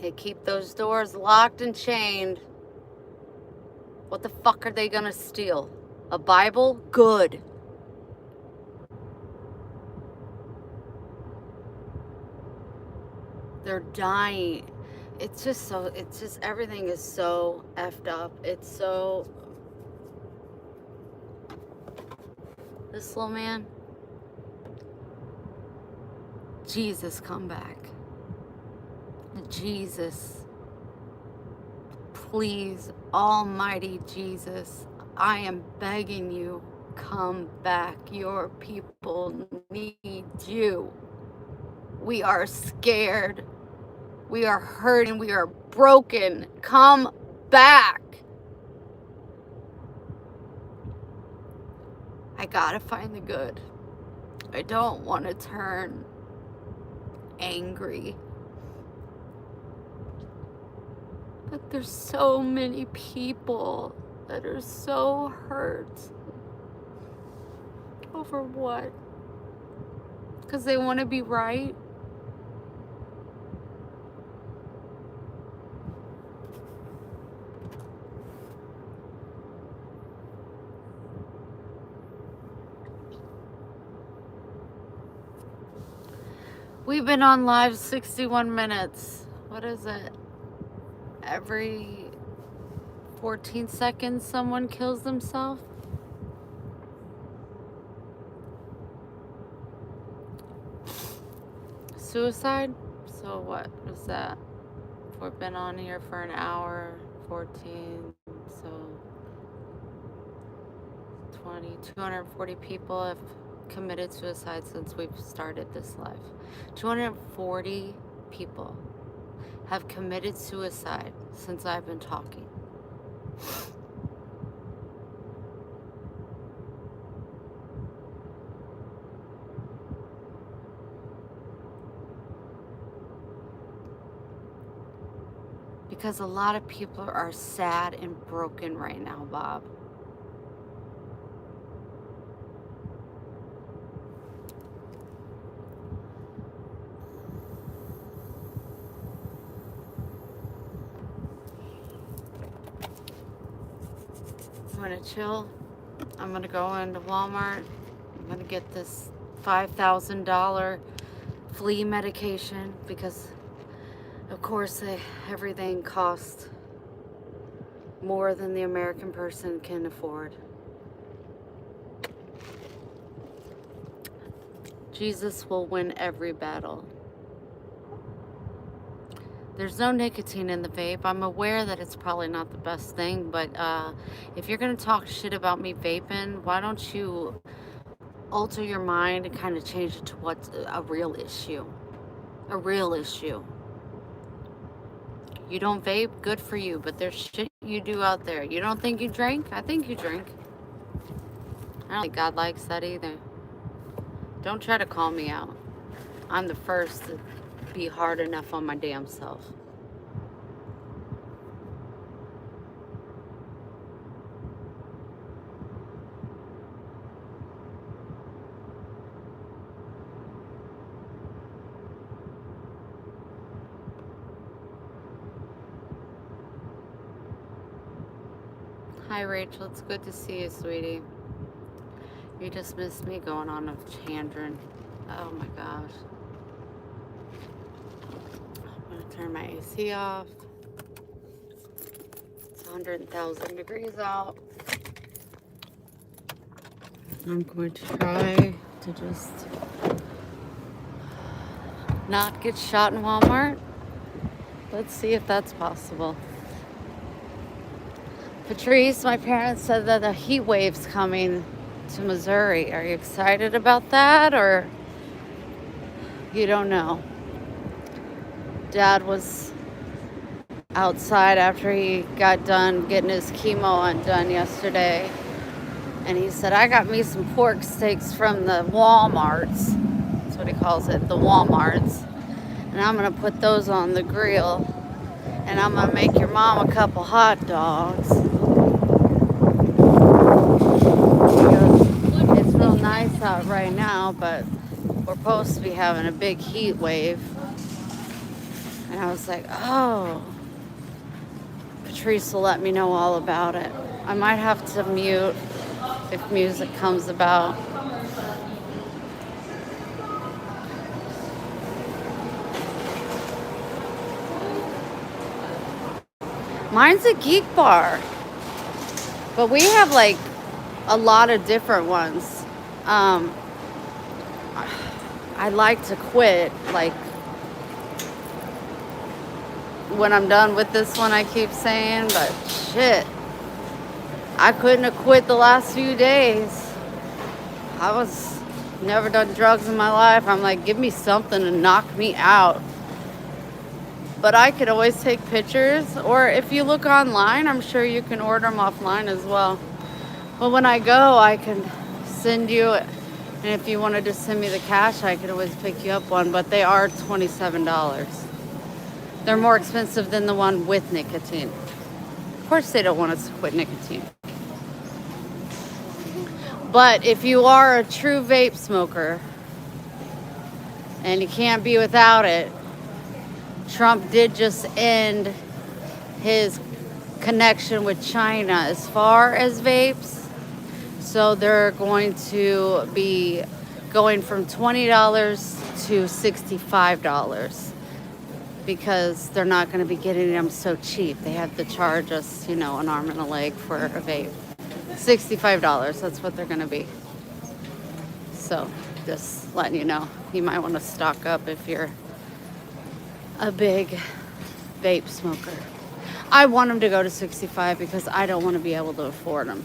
They keep those doors locked and chained. What the fuck are they gonna steal? A Bible? Good. They're dying. It's just everything is so effed up. It's so, this little man, Jesus, come back. Jesus, please, almighty Jesus, I am begging you, come back. Your people need you. We are scared. We are hurting. We are broken. Come back. I gotta find the good. I don't want to turn angry. But there's so many people that are so hurt. Over what? Because they want to be right? We've been on live 61 minutes. What is it? Every 14 seconds someone kills themselves? Suicide? So what is that? We've been on here for an hour, 14, so 20, 240 people have committed suicide since we've started this live. 240 people have committed suicide since I've been talking. Because a lot of people are sad and broken right now, Bob. I'm gonna chill. I'm gonna go into Walmart. I'm gonna get this $5,000 flea medication because, of course, everything costs more than the American person can afford. Jesus will win every battle. There's no nicotine in the vape. I'm aware that it's probably not the best thing, but if you're going to talk shit about me vaping, why don't you alter your mind and kind of change it to what's a real issue? A real issue. You don't vape, good for you, but there's shit you do out there. You don't think you drink? I think you drink. I don't think God likes that either. Don't try to call me out. I'm the first to be hard enough on my damn self. Hi Rachel, it's good to see you, sweetie. You just missed me going on a tangent. Oh my gosh. I'm gonna turn my AC off. It's 100,000 degrees out. I'm going to try to just not get shot in Walmart. Let's see if that's possible. Patrice, my parents said that a heat wave's coming to Missouri. Are you excited about that, or you don't know? Dad was outside after he got done getting his chemo undone yesterday, and he said, I got me some pork steaks from the Walmarts. That's what he calls it, the Walmarts. And I'm going to put those on the grill, and I'm going to make your mom a couple hot dogs. It's real nice out right now, but we're supposed to be having a big heat wave. And I was like, oh, Patrice will let me know all about it. I might have to mute if music comes about. Mine's a Geek Bar, but we have like a lot of different ones. Um, I like to quit, like when I'm done with this one, I keep saying, but shit, I couldn't have quit the last few days. I was never done drugs in my life. I'm like, give me something to knock me out. But I could always take pictures, or if you look online, I'm sure you can order them offline as well. But when I go, I can send you, and if you wanted to send me the cash, I could always pick you up one, but they are $27. They're more expensive than the one with nicotine. Of course, they don't want us to quit nicotine. But if you are a true vape smoker and you can't be without it, Trump did just end his connection with China as far as vapes. So they're going to be going from $20 to $65 because they're not going to be getting them so cheap. They have to charge us, an arm and a leg for a vape. $65, that's what they're going to be. So just letting you know, you might want to stock up if you're a big vape smoker. I want them to go to 65 because I don't want to be able to afford them.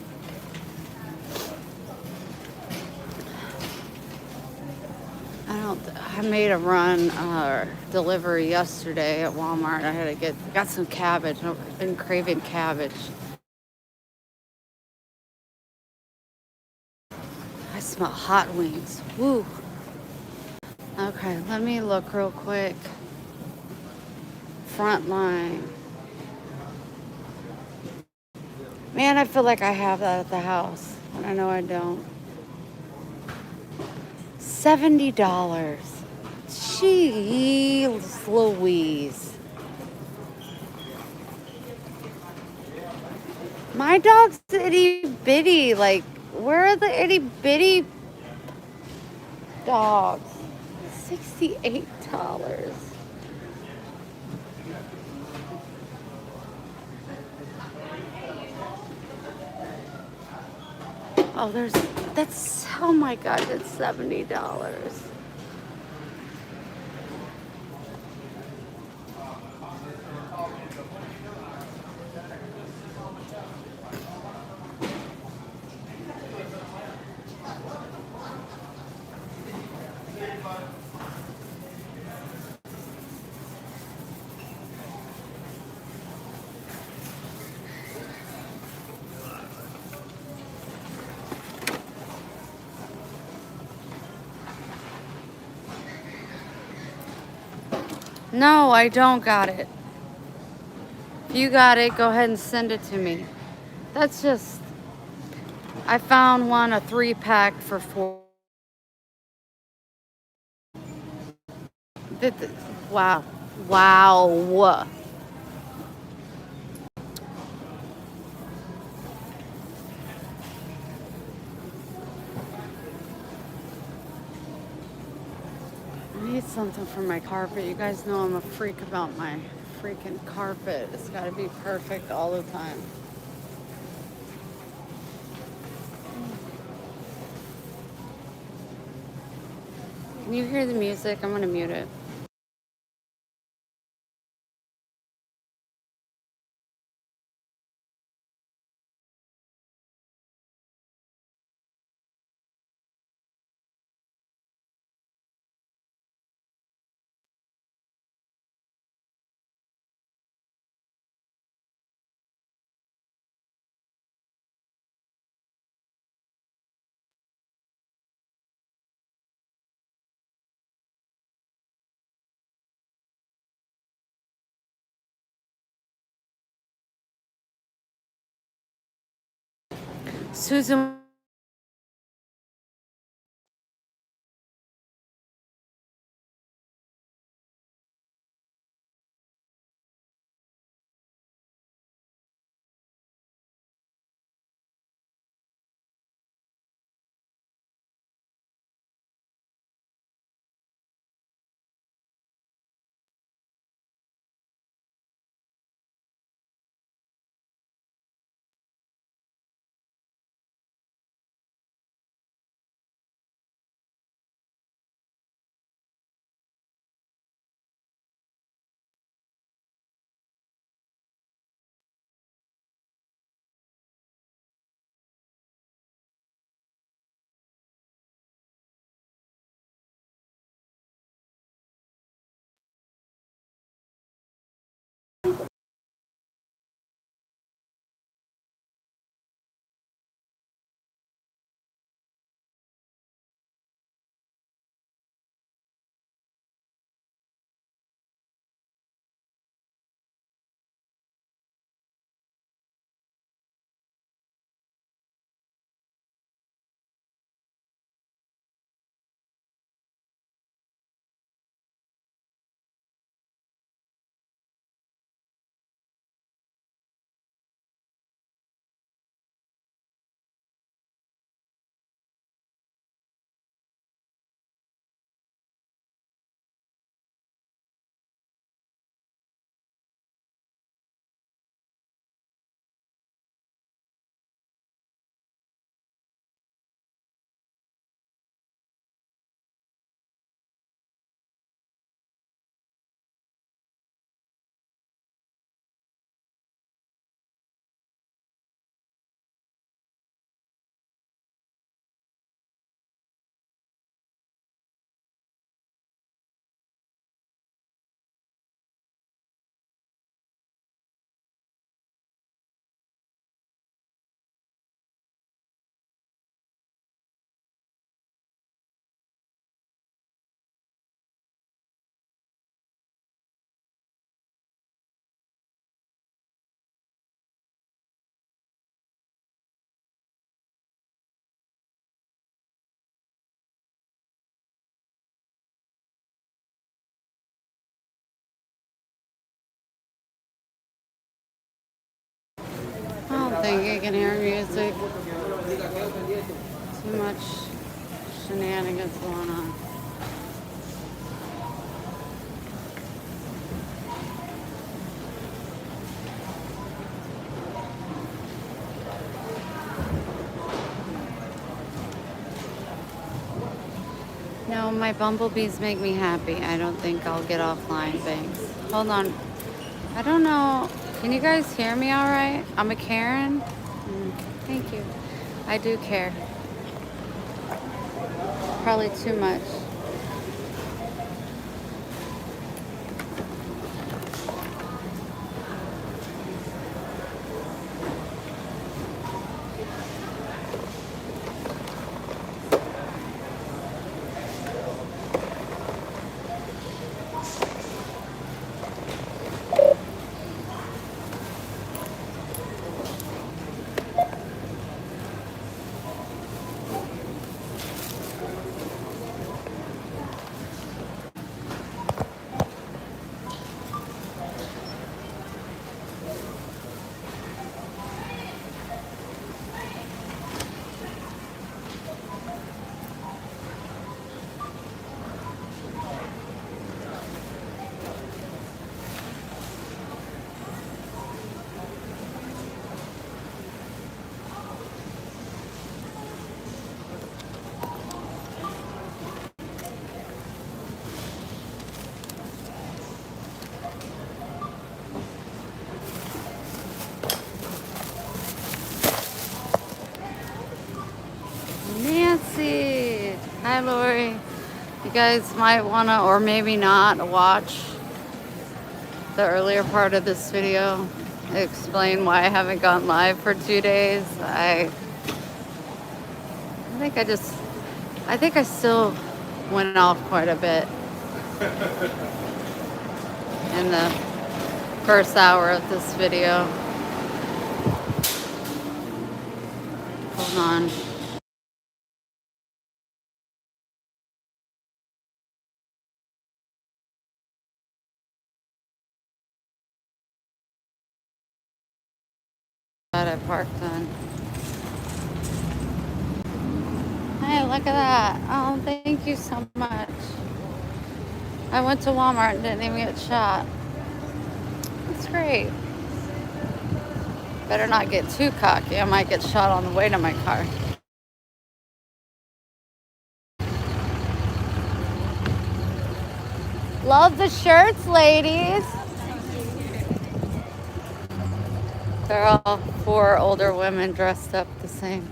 I made a run delivery yesterday at Walmart. I had to got some cabbage. I've been craving cabbage. I smell hot wings. Woo. Okay, let me look real quick. Frontline. Man, I feel like I have that at the house, but I know I don't. $70. Jeez Louise. My dog's itty bitty. Like, where are the itty bitty dogs? $68. Oh, oh my God, it's $70. No, I don't got it. If you got it, go ahead and send it to me. I found a 3-pack for $4. Wow. Wow. I need something for my carpet. You guys know I'm a freak about my freaking carpet. It's got to be perfect all the time. Can you hear the music? I'm going to mute it. Susan. think you can hear music. Too much shenanigans going on. No, my bumblebees make me happy. I don't think I'll get offline, thanks. Hold on. I don't know. Can you guys hear me all right? I'm a Karen. Thank you. I do care. Probably too much. Nancy. Hi, Lori. You guys might want to, or maybe not, watch the earlier part of this video. Explain why I haven't gone live for 2 days. I think I still went off quite a bit in the first hour of this video. Hold on. Glad I parked on. Hey, look at that. Oh, thank you so much. I went to Walmart and didn't even get shot. That's great. Better not get too cocky. I might get shot on the way to my car. Love the shirts, ladies. They're all 4 older women dressed up the same.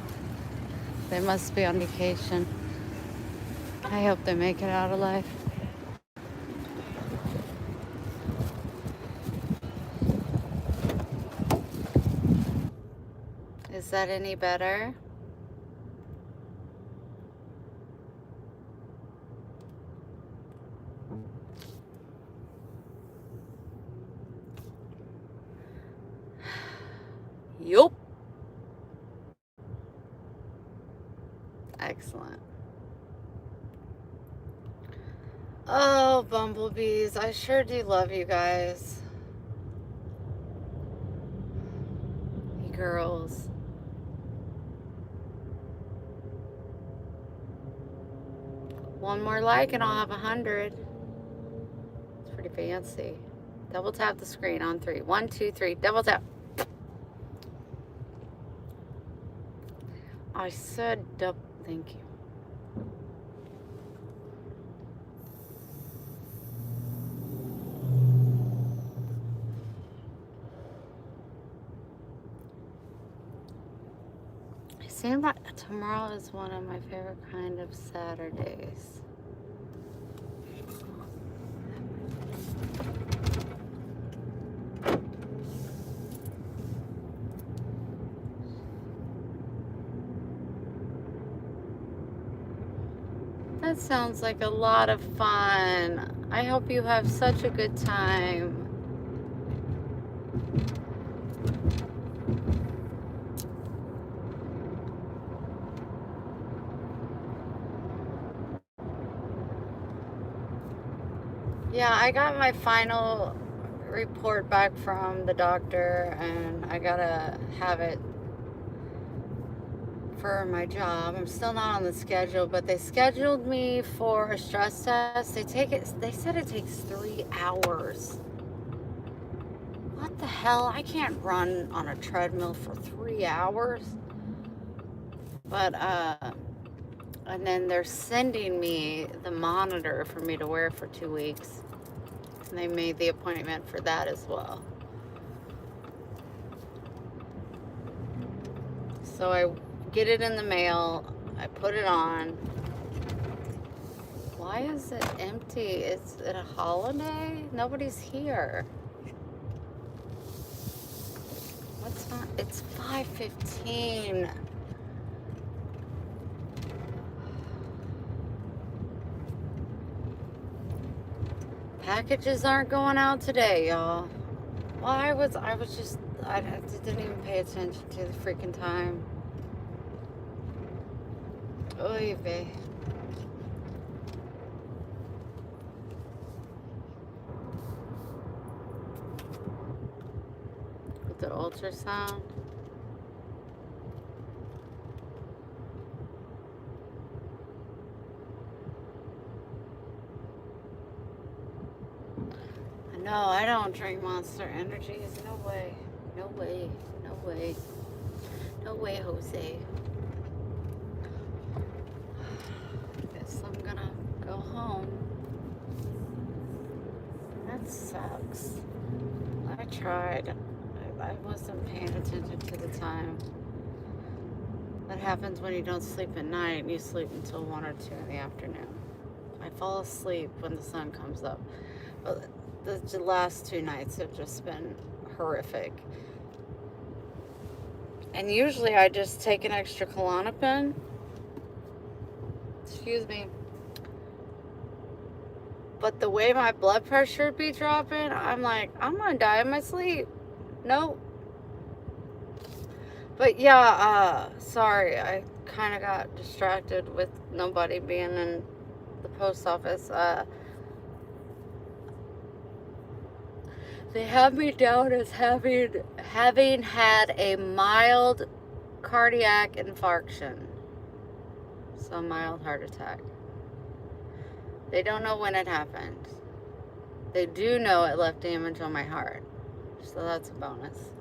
They must be on vacation. I hope they make it out alive. Is that any better? Yup. Excellent. Oh, bumblebees. I sure do love you guys. You girls. One more like and I'll have 100. It's pretty fancy. Double tap the screen on 3. 1, 2, 3. Double tap. I said double. Thank you. It seems like tomorrow is one of my favorite kind of Saturdays. That sounds like a lot of fun. I hope you have such a good time. Yeah, I got my final report back from the doctor and I gotta have it for my job. I'm still not on the schedule, but they scheduled me for a stress test. They said it takes 3 hours. What the hell? I can't run on a treadmill for 3 hours. But and then they're sending me the monitor for me to wear for 2 weeks. And they made the appointment for that as well. So I get it in the mail. I put it on. Why is it empty? Is it a holiday? Nobody's here. What's not? It's 5:15. Packages aren't going out today, y'all. Well, I didn't even pay attention to the freaking time. Oy vey. With the ultrasound. No, I don't drink Monster Energies. No way. No way. No way. No way, Jose. Guess I'm gonna go home. That sucks. I tried. I wasn't paying attention to the time. That happens when you don't sleep at night and you sleep until 1 or 2 in the afternoon. I fall asleep when the sun comes up. But the last 2 nights have just been horrific. And usually I just take an extra Klonopin. Excuse me. But the way my blood pressure be dropping, I'm like, I'm gonna die in my sleep. Nope. But yeah, sorry, I kind of got distracted with nobody being in the post office. They have me down as having had a mild cardiac infarction. So a mild heart attack. They don't know when it happened. They do know it left damage on my heart. So that's a bonus.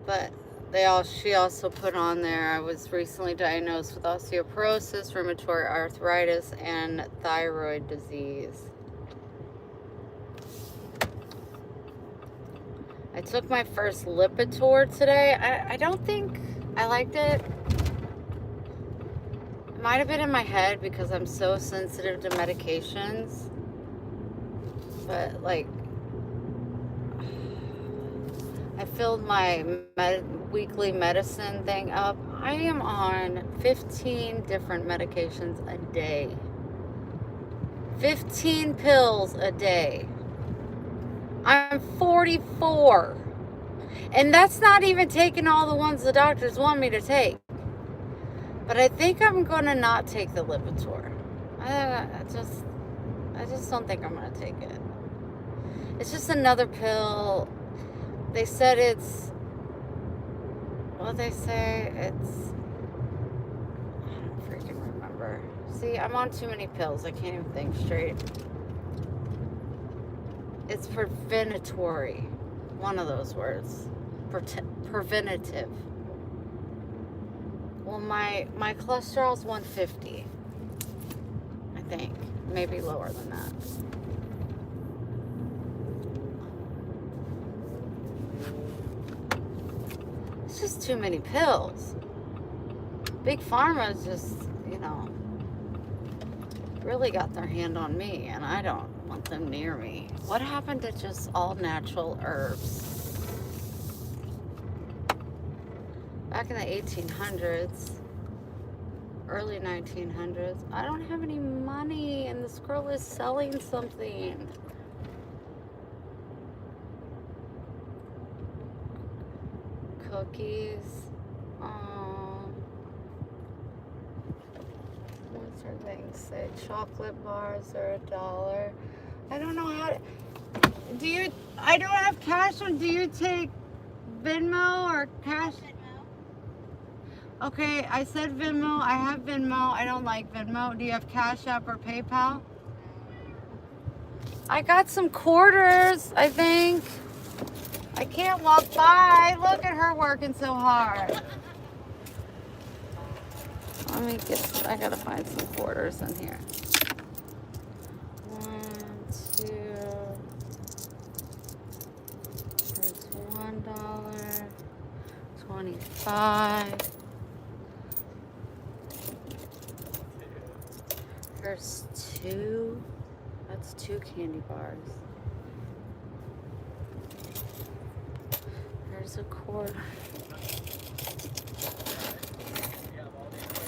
But she also put on there, I was recently diagnosed with osteoporosis, rheumatoid arthritis, and thyroid disease. I took my first Lipitor today. I don't think I liked it. It might have been in my head because I'm so sensitive to medications. But like, I filled my weekly medicine thing up. I am on 15 different medications a day. 15 pills a day. I'm 44. And that's not even taking all the ones the doctors want me to take. But I think I'm going to not take the Lipitor. I just don't think I'm going to take it. It's just another pill. They said it's, what they say, it's, I don't freaking remember. See, I'm on too many pills. I can't even think straight. It's preventatory. One of those words. Preventative. Well, my cholesterol's 150. I think. Maybe lower than that. It's just too many pills. Big Pharma's just, really got their hand on me, and I don't want them near me. What happened to just all natural herbs? Back in the 1800s, early 1900s, I don't have any money, and this girl is selling something. Cookies. What's her thing say? Chocolate bars are $1. I don't know how to. I don't have cash, or do you take Venmo or cash? Okay, I said Venmo. I have Venmo. I don't like Venmo. Do you have Cash App or PayPal? I got some quarters, I think. I can't walk by. Look at her working so hard. Let me get, I gotta find some quarters in here. 1, 2. There's $1. 25. There's 2. That's 2 candy bars. There's a quarter.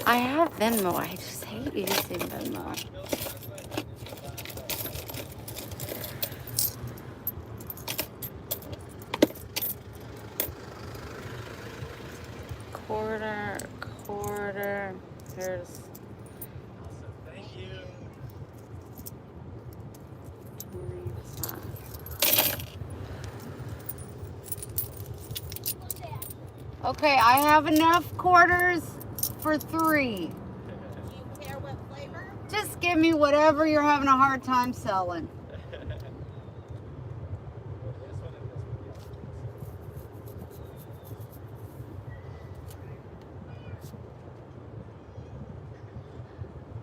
I have Venmo. I just hate using Venmo. Quarter. There's 25. Okay, I have enough quarters for 3. Do you care what flavor? Just give me whatever you're having a hard time selling.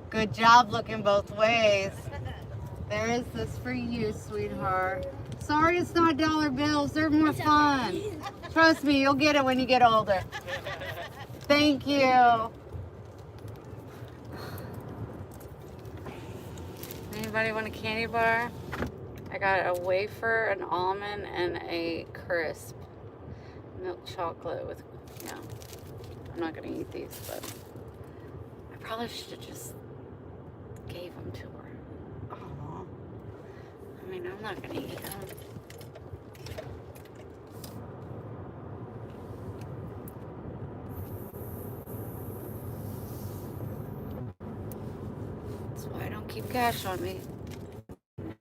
Good job looking both ways. There is this for you, sweetheart. Sorry it's not dollar bills. They're more fun. Trust me, you'll get it when you get older. Thank you. Anybody want a candy bar? I got a wafer, an almond, and a crisp. Milk chocolate with, yeah. I'm not gonna eat these, but I probably should have just gave them to her. Aw. I mean, I'm not gonna eat them. That's why I don't keep cash on me.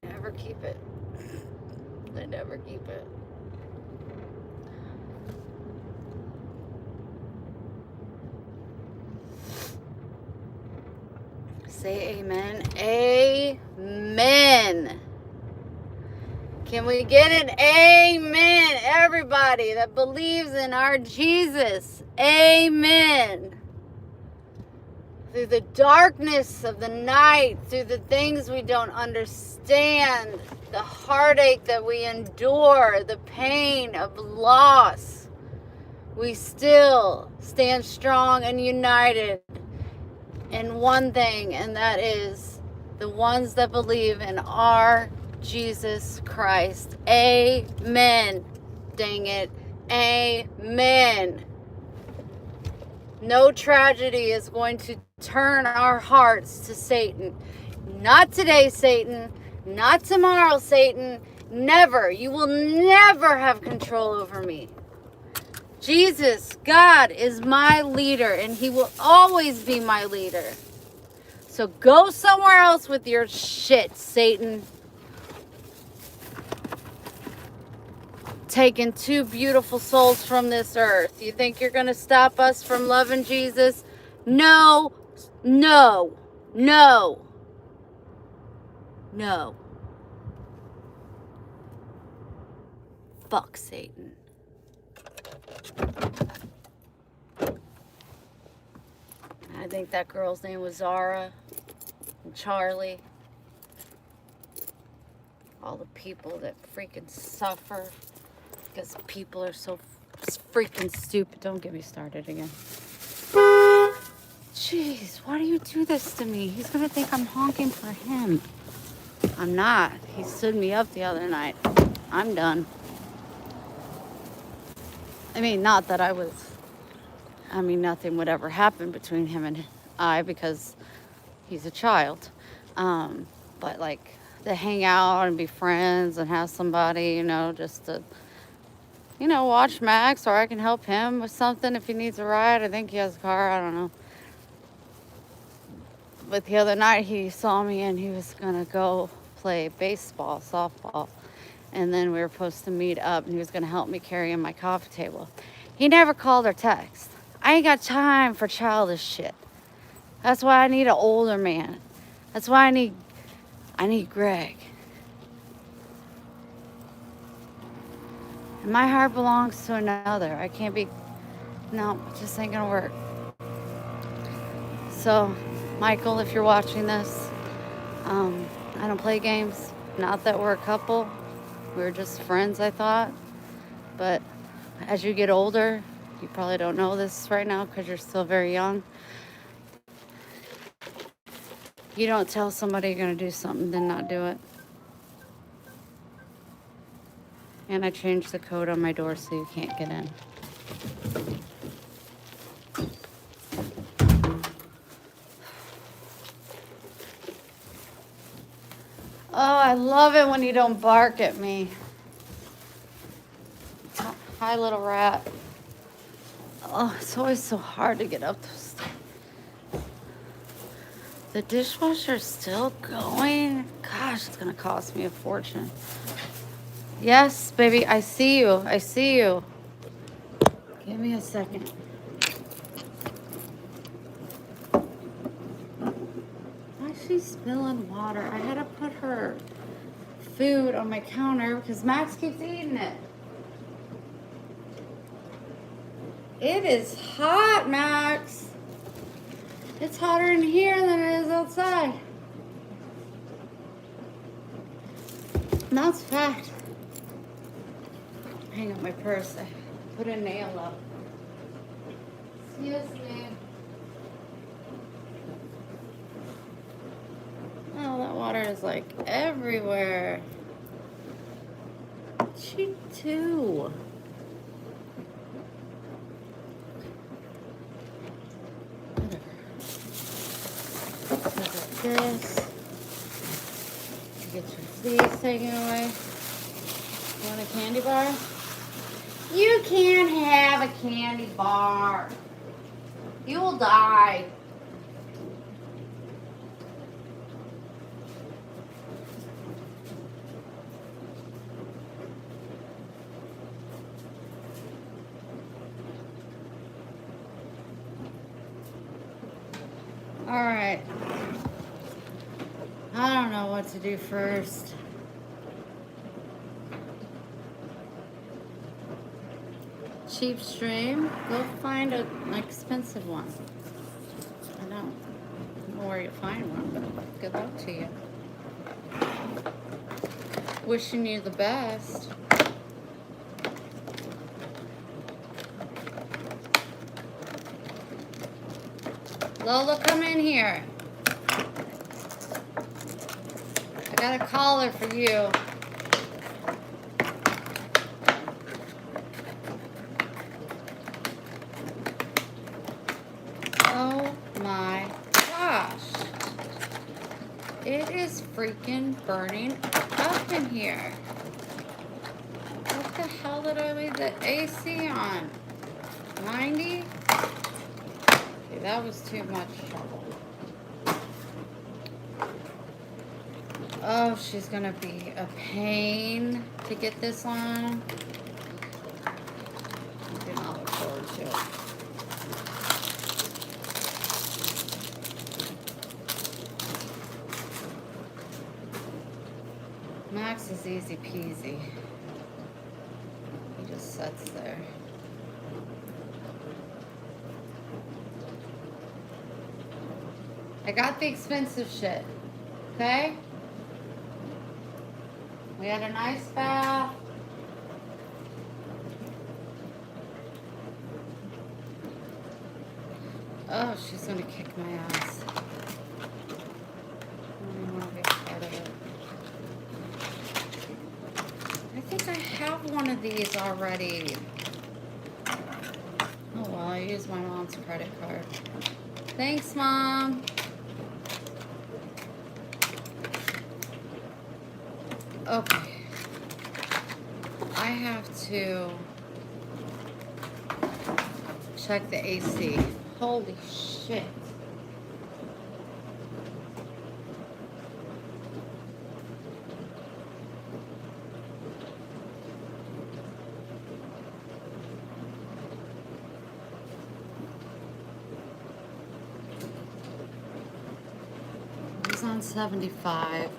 Never keep it. I never keep it. Say amen. Amen. Can we get an amen? Everybody that believes in our Jesus. Amen. Through the darkness of the night, through the things we don't understand, the heartache that we endure, the pain of loss, we still stand strong and united in one thing, and that is the ones that believe in our Jesus Christ. Amen. Dang it. Amen. No tragedy is going to turn our hearts to Satan. Not today, Satan. Not tomorrow, Satan. Never. You will never have control over me. Jesus, God, is my leader, and he will always be my leader. So go somewhere else with your shit, Satan. Taking 2 beautiful souls from this earth. You think you're going to stop us from loving Jesus? No, no, no, no. Fuck Satan. I think that girl's name was Zara and Charlie. All the people that freaking suffer because people are so freaking stupid. Don't get me started again. Jeez, why do you do this to me? He's gonna think I'm honking for him. I'm not. He stood me up the other night. I'm done. I mean, not that nothing would ever happen between him and I because he's a child. But like, to hang out and be friends and have somebody, just to, watch Max, or I can help him with something if he needs a ride. I think he has a car. I don't know. But the other night he saw me and he was going to go play baseball, softball. And then we were supposed to meet up and he was gonna help me carry in my coffee table. He never called or texted. I ain't got time for childish shit. That's why I need an older man. That's why I need Greg. And my heart belongs to another. I can't be, no, it just ain't gonna work. So, Michael, if you're watching this, I don't play games. Not that we're a couple. We're just friends, I thought. But as you get older, you probably don't know this right now because you're still very young. You don't tell somebody you're going to do something, then not do it. And I changed the code on my door so you can't get in. Oh, I love it when you don't bark at me. Hi, little rat. Oh, it's always so hard to get up those stairs. The dishwasher's still going? Gosh, it's gonna cost me a fortune. Yes, baby, I see you. I see you. Give me a second. Why is she spilling water? I had to put her food on my counter because Max keeps eating it. It is hot, Max. It's hotter in here than it is outside. And that's fact. Hang up my purse. I put a nail up. Excuse me. Oh, that water is like everywhere. She too. This. Get your fleas taken away. You want a candy bar? You can't have a candy bar. You will die. All right. I don't know what to do first. Cheap stream. Go find an expensive one. I don't know where you find one, but good luck to you. Wishing you the best. Lola, come in here. I got a collar for you. Oh my gosh. It is freaking burning up in here. What the hell did I leave the AC on? 90? Okay, that was too much trouble. Oh, she's gonna be a pain to get this on. I do not look forward to it. Max is easy peasy. He just sits there. I got the expensive shit, okay? We had a nice bath. Oh, she's gonna kick my ass. I don't even want to be a part of it. I think I have one of these already. Oh well, I used my mom's credit card. Thanks, Mom. Okay. I have to check the AC. Holy shit. $175.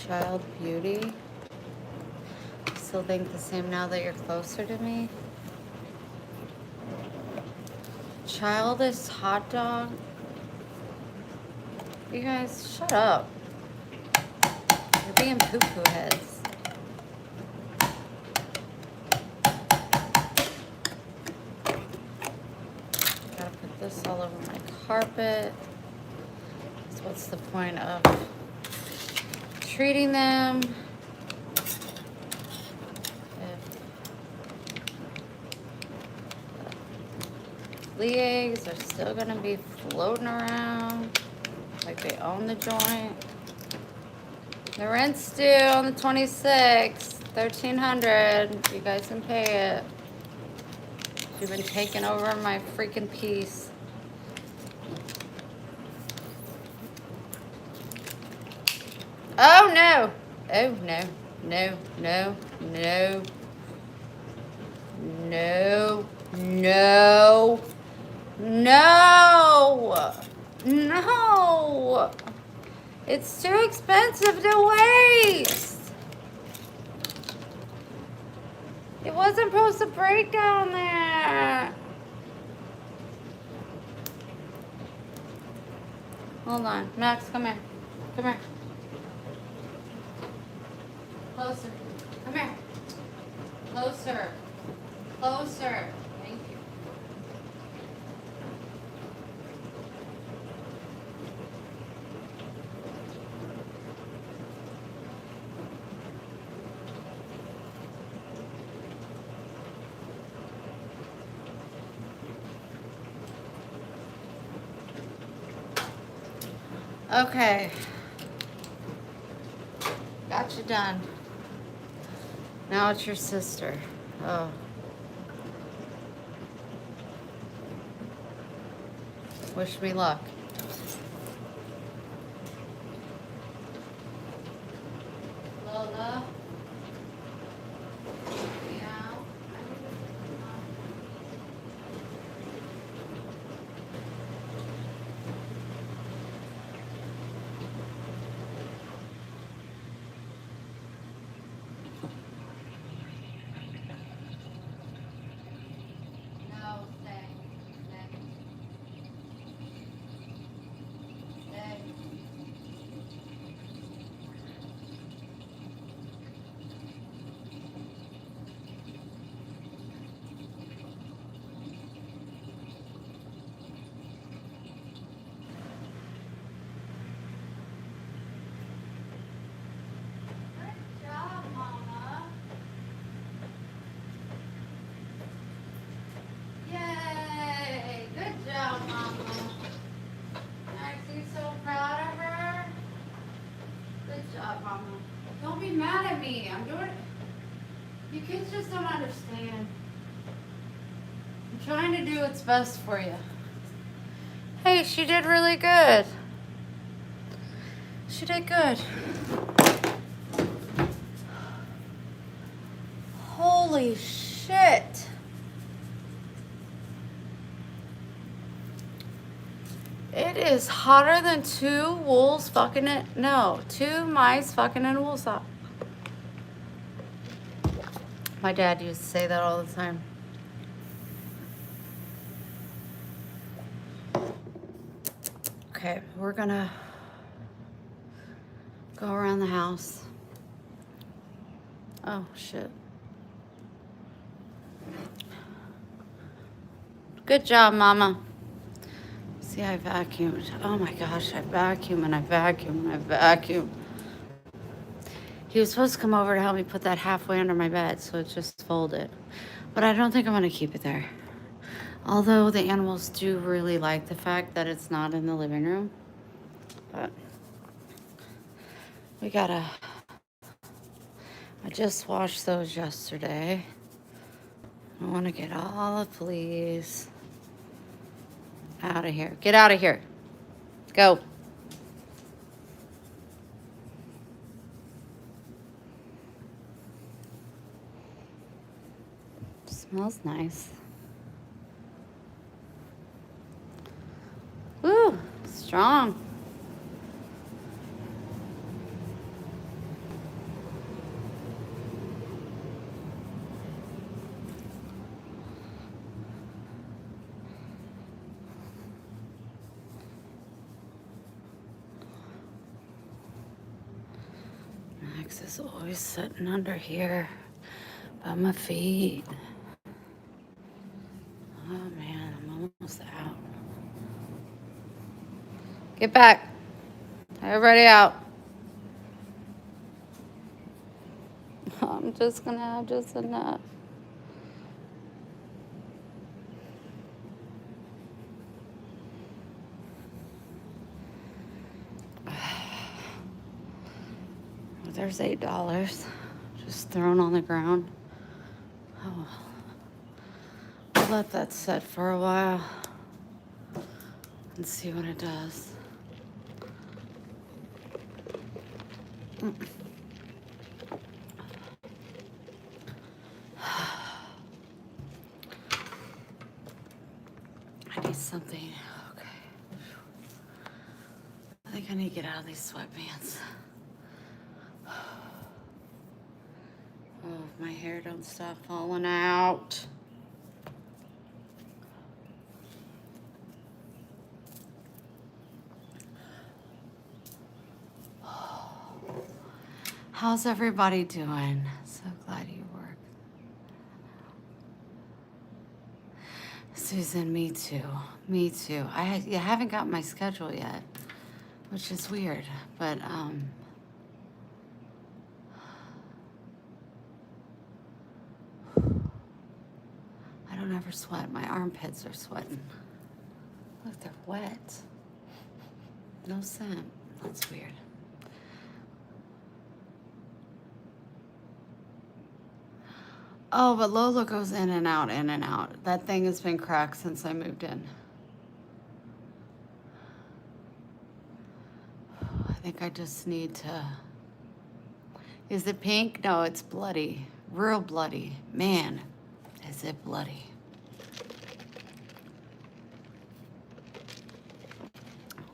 Child Beauty. Still think the same now that you're closer to me. Childish hot dog. You guys, shut up. You're being poo-poo heads. Gotta put this all over my carpet. So what's the point of treating them if the eggs are still gonna be floating around like they own the joint? The rent's due on the 26th, $1,300. You guys can pay it. You've been taking over my freaking piece. Oh no! Oh no! No! No! No! No! No! No! No! It's too expensive to waste. It wasn't supposed to break down there. Hold on. Max, come here. Come here. Closer. Come here. Closer. Closer. Thank you. Okay. Got you done. Now it's your sister. Oh. Wish me luck. Lola. Yeah. No, stay. Stay. Good job, Mama. Yay! Good job, Mama. Max, you so proud of her? Good job, Mama. Don't be mad at me. I'm doing it. You kids just don't understand. I'm trying to do what's best for you. Hey, she did really good. She did good. Holy shit. It is hotter than two wolves fucking it. No, two mice fucking in a wool sock. My dad used to say that all the time. Okay, we're gonna go around the house. Oh, shit. Good job, Mama. See, I vacuumed. Oh my gosh, I vacuum and I vacuum and I vacuum. He was supposed to come over to help me put that halfway under my bed, so it just folded. But I don't think I'm gonna keep it there. Although the animals do really like the fact that it's not in the living room. But we gotta, I just washed those yesterday. I wanna get all the fleas out of here. Get out of here. Go. Smells nice. Woo, strong. Max is always sitting under here by my feet. Oh man, I'm almost out. Get back. Everybody out. I'm just gonna have just enough. There's $8 just thrown on the ground. Oh, I'll let that set for a while and see what it does. I need something. Okay. I think I need to get out of these sweatpants. Oh, if my hair don't stop falling out. How's everybody doing? So glad you work. Susan, me too. Me too. I haven't got my schedule yet, which is weird, but I don't ever sweat. My armpits are sweating. Look, they're wet. No scent. That's weird. Oh, but Lola goes in and out, in and out. That thing has been cracked since I moved in. I think I just need to... Is it pink? No, it's bloody. Real bloody. Man, is it bloody.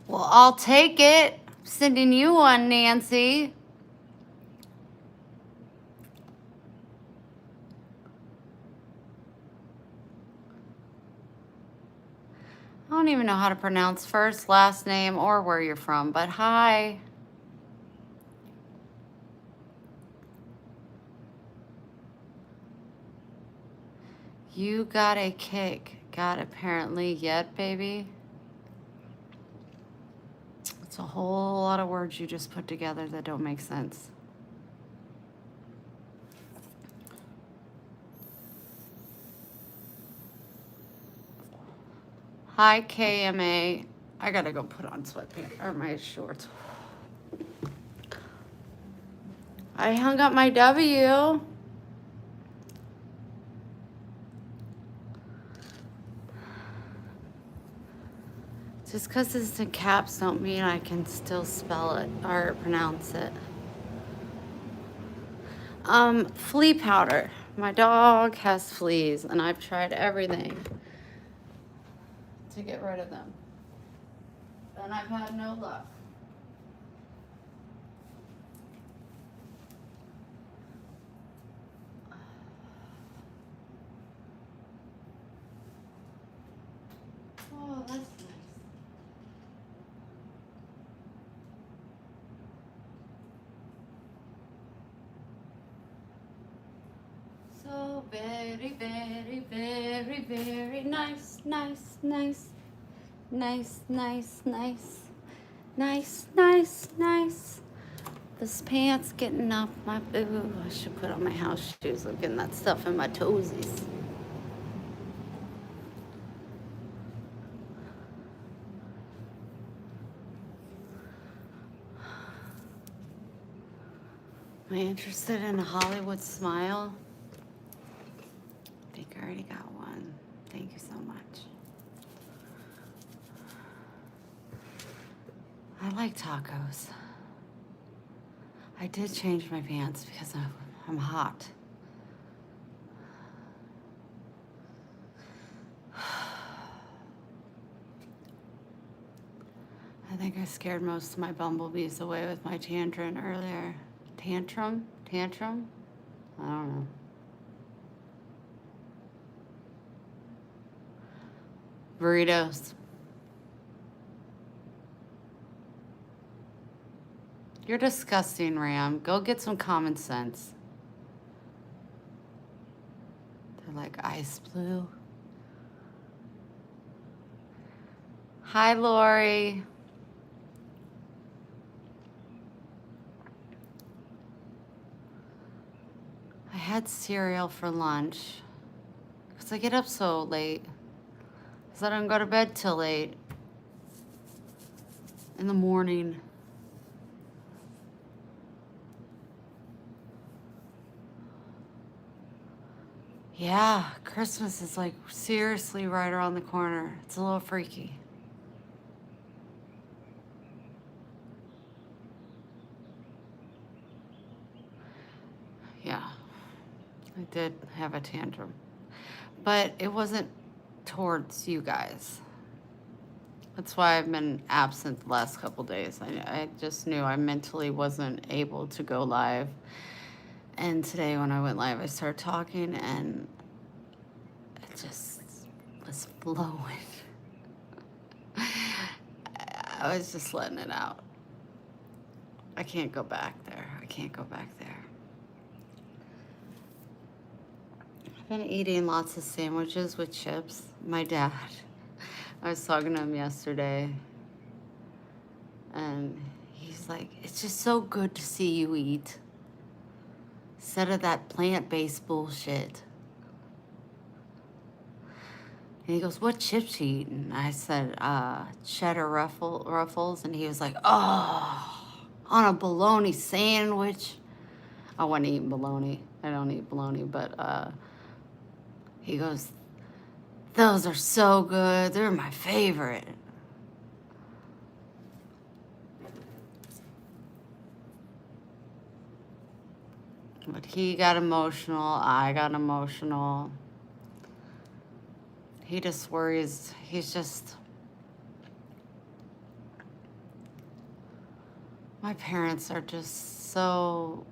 Well, I'll take it. I'm sending you one, Nancy. I don't even know how to pronounce first, last name, or where you're from, but hi. You got a kick. Got apparently yet, baby? It's a whole lot of words you just put together that don't make sense. Hi, KMA. I gotta go put on sweatpants or my shorts. I hung up my W. Just because it's in caps don't mean I can still spell it or pronounce it. Flea powder. My dog has fleas and I've tried everything to get rid of them. And I've had no luck. Oh, that's nice. So very, very, very, very nice, nice, nice, nice, nice, nice, nice, nice, nice. This pants getting up my boo. I should put on my house shoes. I'm getting that stuff in my toesies. Am I interested in a Hollywood smile? I think I already got one. Thank you so much. I like tacos. I did change my pants because I'm hot. I think I scared most of my bumblebees away with my tantrum earlier. Tantrum? Tantrum? I don't know. Burritos. You're disgusting, Ram. Go get some common sense. They're like ice blue. Hi, Lori. I had cereal for lunch because I get up so late. Because I don't go to bed till late in the morning. Yeah, Christmas is like seriously right around the corner. It's a little freaky. Yeah, I did have a tantrum. But it wasn't towards you guys. That's why I've been absent the last couple days. I just knew I mentally wasn't able to go live. And today when I went live, I started talking and it just was flowing. I was just letting it out. I can't go back there. I can't go back there. I've been eating lots of sandwiches with chips. My dad, I was talking to him yesterday, and he's like, it's just so good to see you eat instead of that plant-based bullshit. And he goes, what chips you eating? I said, cheddar ruffles. And he was like, oh, on a bologna sandwich. I wasn't eating bologna. I don't eat bologna, but he goes, those are so good. They're my favorite. But he got emotional. I got emotional. He just worries. He's just... My parents are just so...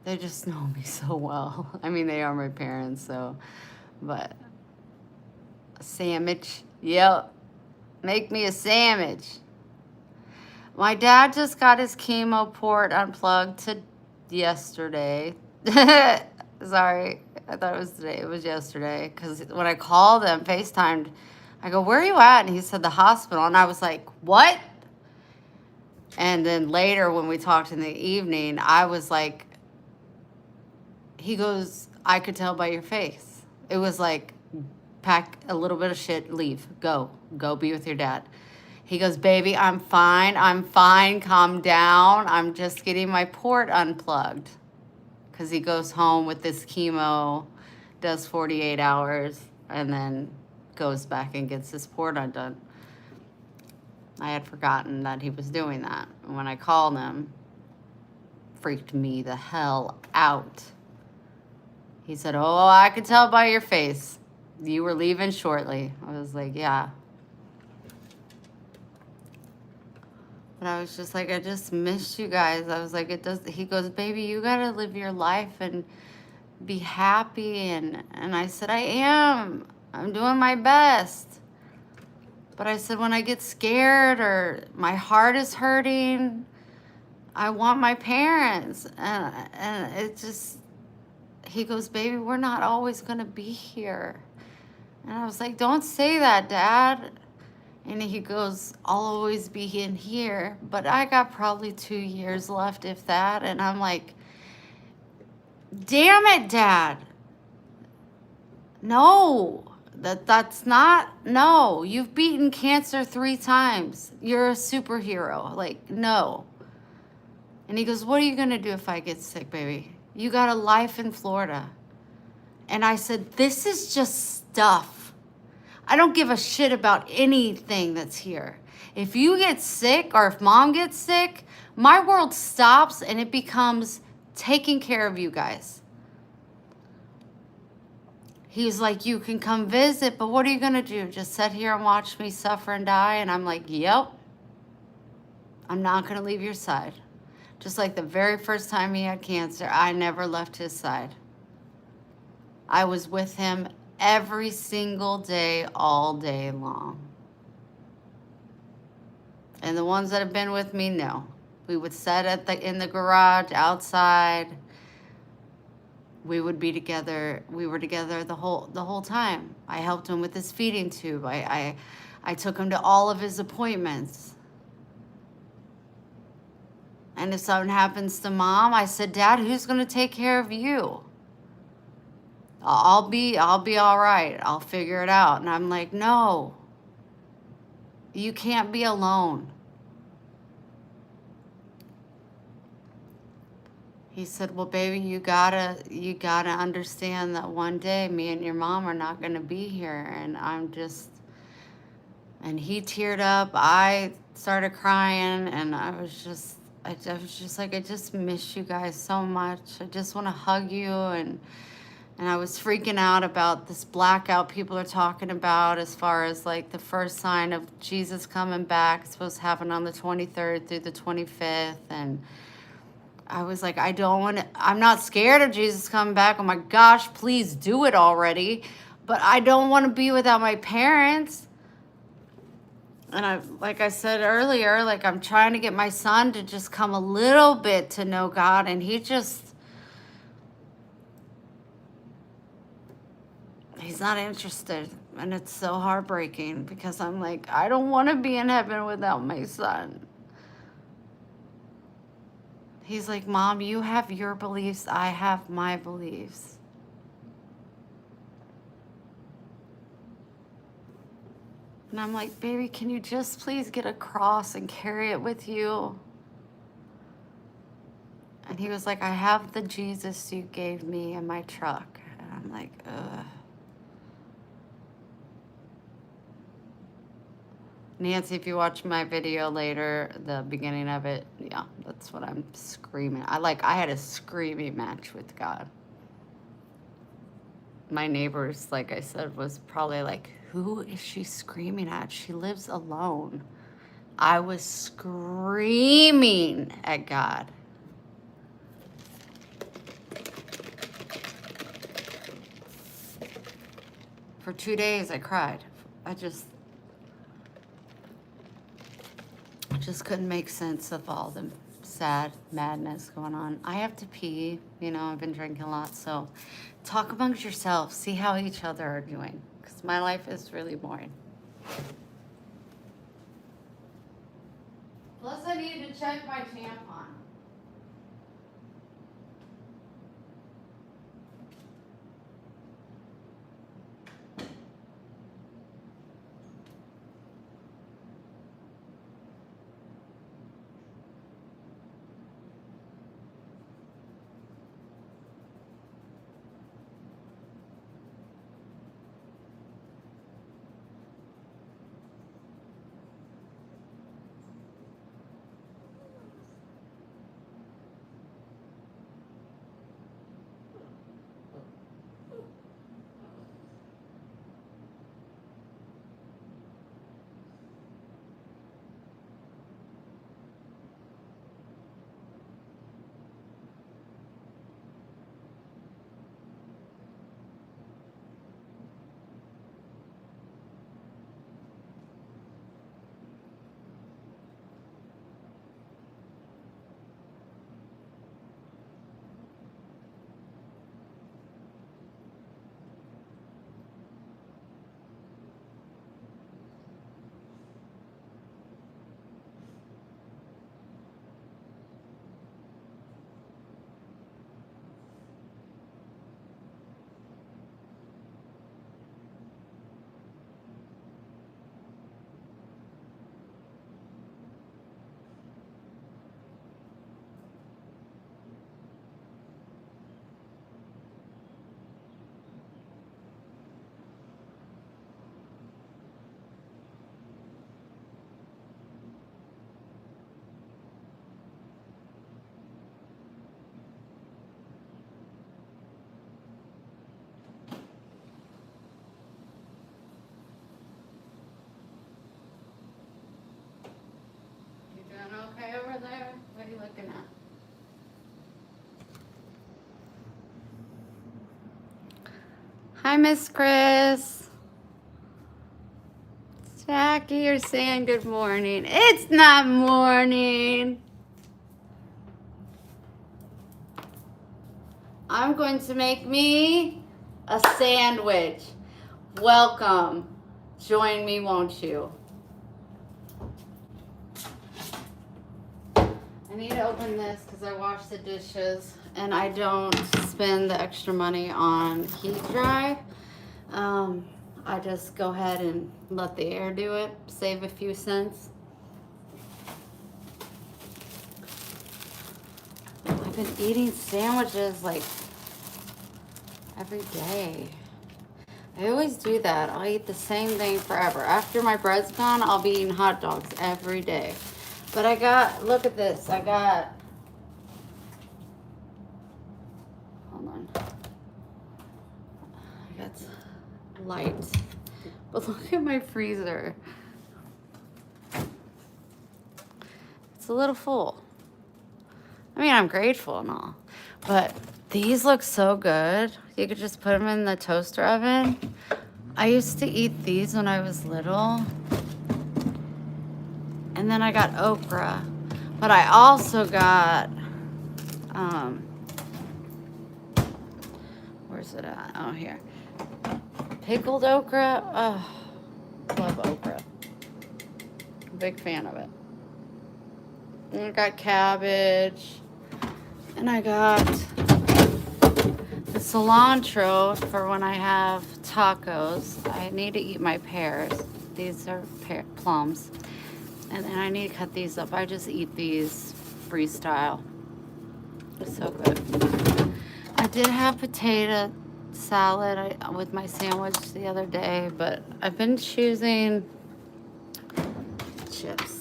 They just know me so well. I mean, they are my parents, so... But... A sandwich. Yep. Make me a sandwich. My dad just got his chemo port unplugged yesterday. Sorry, I thought it was today. It was yesterday. Because when I called him, FaceTimed, I go, where are you at? And he said, the hospital. And I was like, what? And then later when we talked in the evening, I was like, he goes, I could tell by your face. It was like, pack a little bit of shit, leave, go be with your dad. He goes, baby, I'm fine, calm down. I'm just getting my port unplugged. Because he goes home with this chemo, does 48 hours, and then goes back and gets his port undone. I had forgotten that he was doing that. And when I called him, freaked me the hell out. He said, oh, I could tell by your face. You were leaving shortly. I was like, yeah. But I was just like, I just missed you guys. I was like, he goes, baby, you got to live your life and be happy. And I said, I am. I'm doing my best. But I said, when I get scared or my heart is hurting, I want my parents. And it just, he goes, baby, we're not always going to be here. And I was like, don't say that, Dad. And he goes, I'll always be in here, but I got probably 2 years left, if that. And I'm like, damn it, Dad. No, that's not, no. You've beaten cancer 3 times. You're a superhero. Like, no. And he goes, what are you going to do if I get sick, baby? You got a life in Florida. And I said, this is just stuff. I don't give a shit about anything that's here. If you get sick or if Mom gets sick, my world stops and it becomes taking care of you guys. He's like, you can come visit, but what are you going to do? Just sit here and watch me suffer and die? And I'm like, yep. I'm not going to leave your side. Just like the very first time he had cancer, I never left his side. I was with him every single day, all day long. And the ones that have been with me know. We would sit in the garage, outside. We would be together. We were together the whole time. I helped him with his feeding tube. I took him to all of his appointments. And if something happens to Mom, I said, Dad, who's going to take care of you? I'll be all right. I'll figure it out. And I'm like, no, you can't be alone. He said, well, baby, you gotta understand that one day me and your mom are not gonna be here. And and he teared up. I started crying, and I was just like, I just miss you guys so much. I just want to hug you. And I was freaking out about this blackout people are talking about, as far as like the first sign of Jesus coming back. It's supposed to happen on the 23rd through the 25th. And I was like, I'm not scared of Jesus coming back. Oh my gosh, please do it already. But I don't want to be without my parents. And like I said earlier, like I'm trying to get my son to just come a little bit to know God. And he's not interested. And it's so heartbreaking, because I'm like, I don't want to be in heaven without my son. He's like, Mom, you have your beliefs, I have my beliefs. And I'm like, baby, can you just please get a cross and carry it with you? And he was like, I have the Jesus you gave me in my truck. And I'm like, ugh. Nancy, if you watch my video later, the beginning of it, yeah, that's what I'm screaming. I had a screaming match with God. My neighbors, like I said, was probably like, who is she screaming at? She lives alone. I was screaming at God. For 2 days, I cried. I just couldn't make sense of all the sad madness going on. I have to pee, I've been drinking a lot, so talk amongst yourselves, see how each other are doing, because my life is really boring. Plus, I need to check my tampon. looking at? Hi, Miss Chris. Jackie, you're saying good morning. It's not morning. I'm going to make me a sandwich. Welcome. Join me, won't you? I need to open this because I wash the dishes and I don't spend the extra money on heat dry. I just go ahead and let the air do it, save a few cents. I've been eating sandwiches like every day. I always do that. I'll eat the same thing forever. After my bread's gone, I'll be eating hot dogs every day. But I got, look at this. I got, hold on. I got light. But look at my freezer. It's a little full. I mean, I'm grateful and all. But these look so good. You could just put them in the toaster oven. I used to eat these when I was little. And then I got okra. But I also got, where's it at? Oh, here. Pickled okra. Oh, love okra. Big fan of it. And I got cabbage. And I got the cilantro for when I have tacos. I need to eat my pears. These are plums. And then I need to cut these up. I just eat these freestyle. It's so good. I did have potato salad with my sandwich the other day, but I've been choosing chips.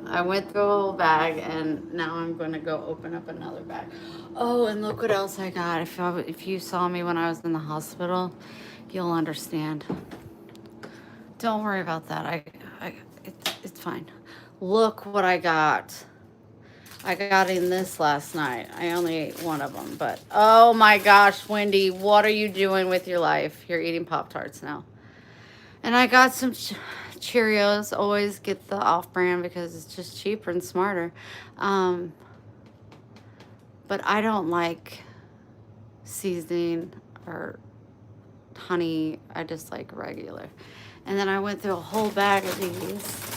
I went through a whole bag and now I'm going to go open up another bag. Oh, and look what else I got. If you saw me when I was in the hospital, you'll understand. Don't worry about that. It's fine. Look what I got. I got in this last night. I only ate one of them, but oh my gosh, Wendy, what are you doing with your life? You're eating Pop-Tarts now. And I got some Cheerios. Always get the off-brand because it's just cheaper and smarter. But I don't like seasoning or honey. I just like regular. And then I went through a whole bag of these.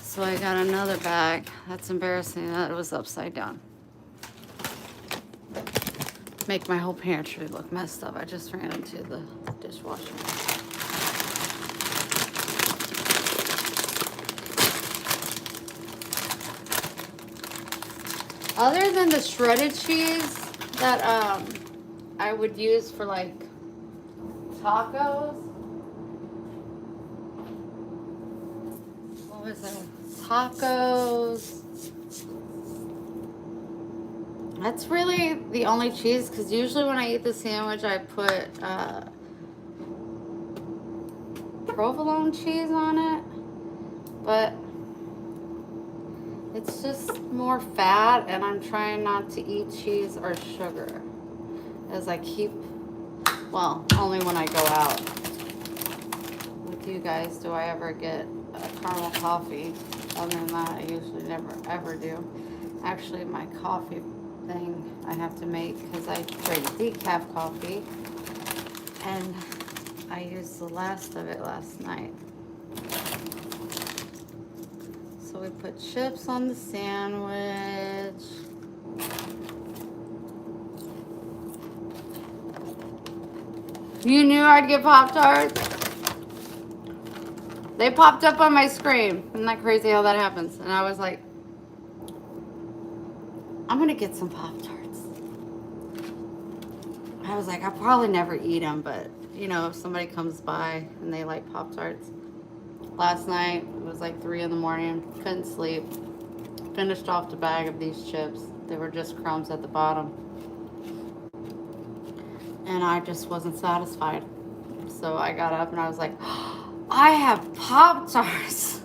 So I got another bag. That's embarrassing that it was upside down. Make my whole pantry look messed up. I just ran into the dishwasher. Other than the shredded cheese that I would use for like tacos. What was it? Tacos. That's really the only cheese because usually when I eat the sandwich I put provolone cheese on it, but it's just more fat and I'm trying not to eat cheese or sugar as I keep, well, only when I go out with you guys do I ever get a caramel coffee. Other than that, I usually never ever do. Actually, my coffee thing I have to make because I drink decaf coffee and I used the last of it last night. So we put chips on the sandwich. You knew I'd get Pop-Tarts? They popped up on my screen. Isn't that crazy how that happens? And I was like, I'm gonna get some Pop-Tarts. I was like, I probably never eat them, but you know, if somebody comes by and they like Pop-Tarts. Last night, it was like 3 in the morning, couldn't sleep. Finished off the bag of these chips. They were just crumbs at the bottom. And I just wasn't satisfied. So I got up and I was like, I have Pop-Tarts.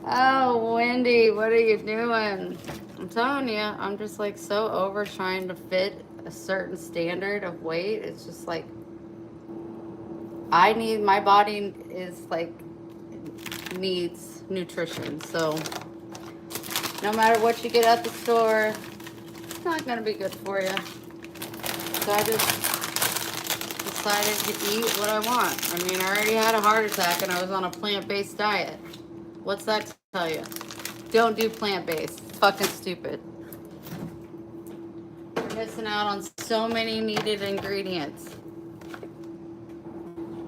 Oh, Wendy, what are you doing? I'm telling you, I'm just like so over trying to fit a certain standard of weight. It's just like my body is like needs nutrition. So no matter what you get at the store, it's not gonna be good for you. So I just decided to eat what I want. I mean, I already had a heart attack and I was on a plant-based diet. What's that tell you? Don't do plant-based. It's fucking stupid. You're missing out on so many needed ingredients.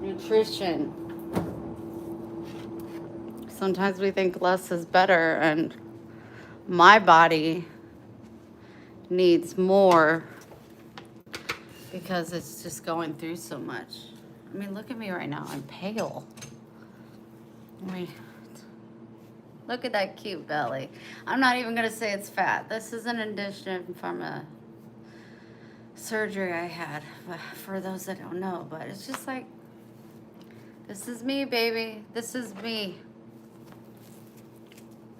Nutrition. Sometimes we think less is better, and my body needs more because it's just going through so much. I mean, look at me right now. I'm pale. I mean, look at that cute belly. I'm not even gonna say it's fat. This is an addition from a surgery I had, for those that don't know. But it's just like, this is me, baby. This is me.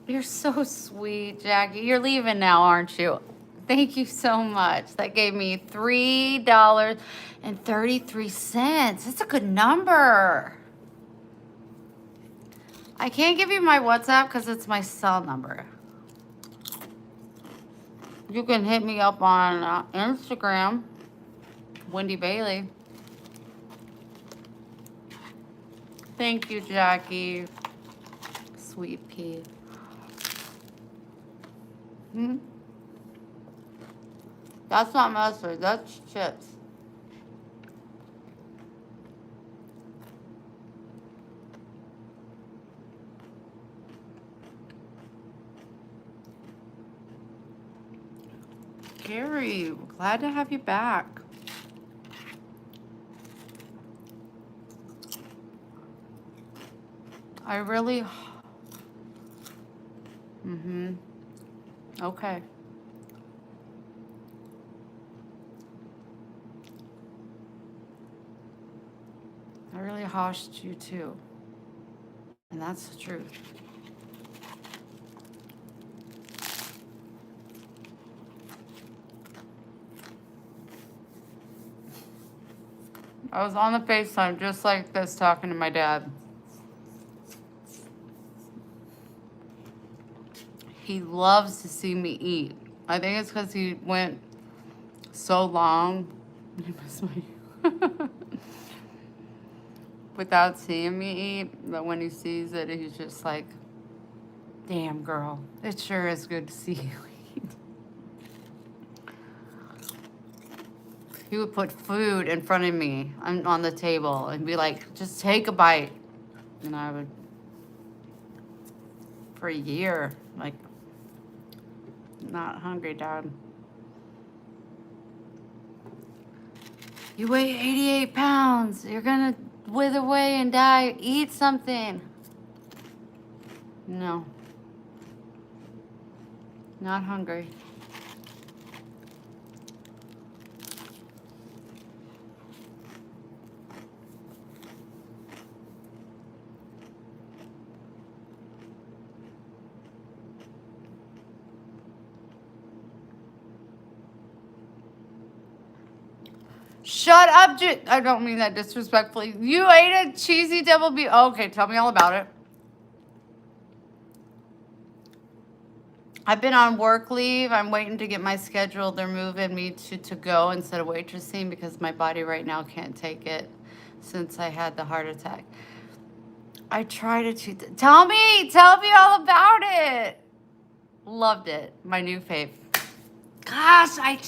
You're so sweet, Jackie. You're leaving now, aren't you? Thank you so much. That gave me $3.33. That's a good number. I can't give you my WhatsApp because it's my cell number. You can hit me up on Instagram, Wendy Bailey. Thank you, Jackie. Sweet pea. That's not mustard, that's chips. Gary, glad to have you back. I really... Okay. I really hoshed you too. And that's the truth. I was on the FaceTime just like this talking to my dad. He loves to see me eat. I think it's because he went so long without seeing me eat, but when he sees it, he's just like, damn, girl, it sure is good to see you eat. He would put food in front of me on the table and be like, just take a bite. And I would, for a year, like, not hungry, Dad. You weigh 88 pounds. You're gonna wither away and die. Eat something. No. Not hungry. Shut up, I don't mean that disrespectfully. You ate a cheesy double beef. Okay, tell me all about it. I've been on work leave. I'm waiting to get my schedule. They're moving me to go instead of waitressing because my body right now can't take it since I had the heart attack. I try to cheat. Tell me all about it. Loved it. My new fave. Gosh, I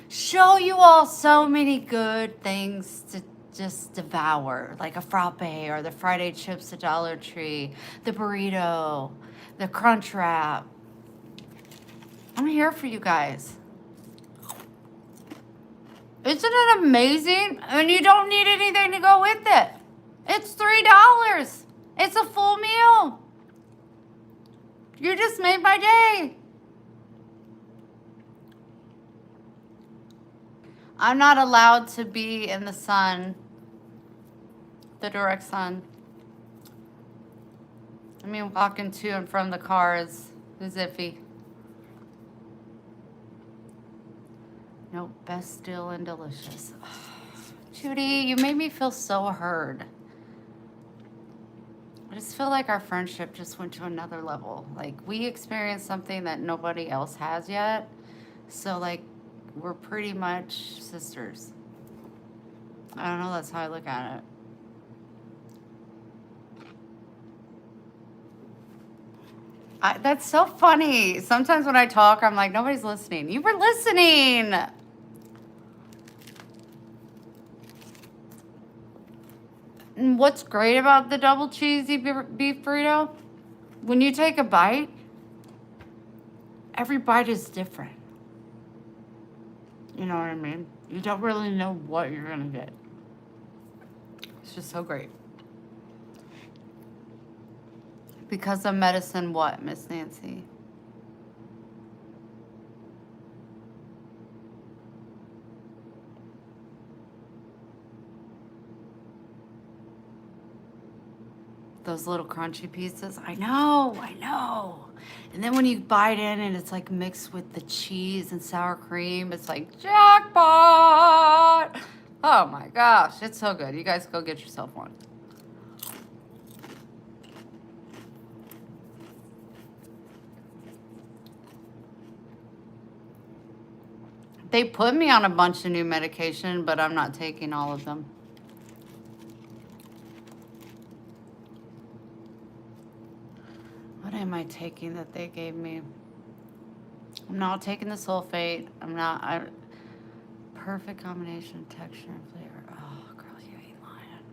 show you all so many good things to just devour, like a frappe or the Friday chips at Dollar Tree, the burrito, the crunch wrap. I'm here for you guys. Isn't it amazing? And you don't need anything to go with it. It's $3. It's a full meal. You just made my day. I'm not allowed to be in the sun, the direct sun. I mean, walking to and from the car is iffy. Nope, best still and delicious. Judy, you made me feel so heard. I just feel like our friendship just went to another level. Like, we experienced something that nobody else has yet. So, like, we're pretty much sisters. I don't know, that's how I look at it. That's so funny. Sometimes when I talk, I'm like, nobody's listening. You were listening. And what's great about the double cheesy beef burrito? When you take a bite, every bite is different. You know what I mean? You don't really know what you're going to get. It's just so great. Because of medicine, what, Miss Nancy? Those little crunchy pieces. I know. And then when you bite in and it's like mixed with the cheese and sour cream, it's like jackpot. Oh my gosh, it's so good. You guys go get yourself one. They put me on a bunch of new medication, but I'm not taking all of them. What am I taking that they gave me? I'm not taking the sulfate. Perfect combination of texture and flavor. Oh, girl, you ain't lying.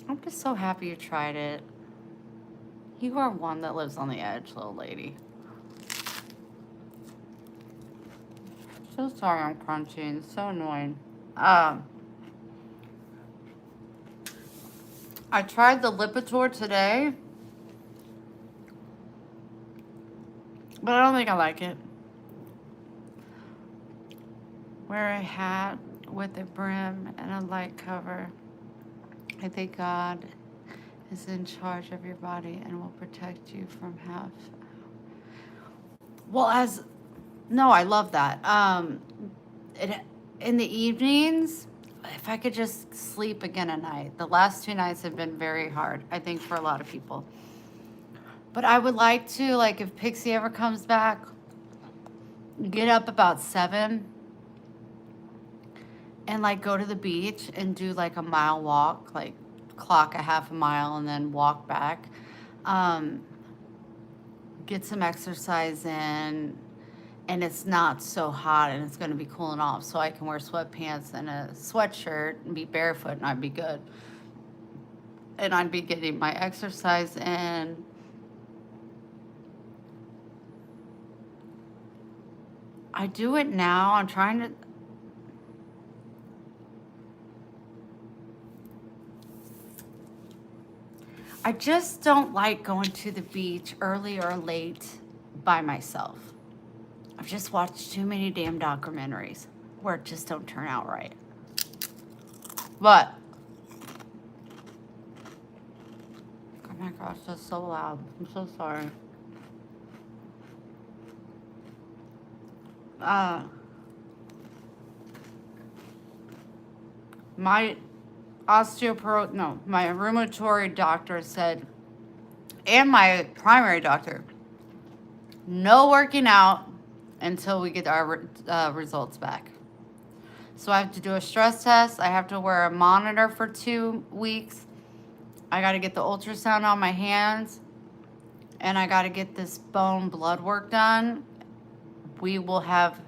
I'm just so happy you tried it. You are one that lives on the edge, little lady. So sorry I'm crunching. It's so annoying. I tried the Lipitor today, but I don't think I like it. Wear a hat with a brim and a light cover. I think God is in charge of your body and will protect you from half. Well, no, I love that. In the evenings, if I could just sleep again at night. The last 2 nights have been very hard, I think, for a lot of people. But I would like to, like, if Pixie ever comes back, get up about 7 and, like, go to the beach and do, like, a mile walk, like, clock a half a mile and then walk back. Get some exercise in. And it's not so hot and it's going to be cooling off, so I can wear sweatpants and a sweatshirt and be barefoot and I'd be good. And I'd be getting my exercise in. I do it now. I'm trying to... I just don't like going to the beach early or late by myself. I've just watched too many damn documentaries where it just don't turn out right. But, oh my gosh, that's so loud. I'm so sorry. My my rheumatoid doctor said, and my primary doctor, no working out until we get our results back. So I have to do a stress test. I have to wear a monitor for 2 weeks. I got to get the ultrasound on my hands. And I got to get this bone blood work done. We will have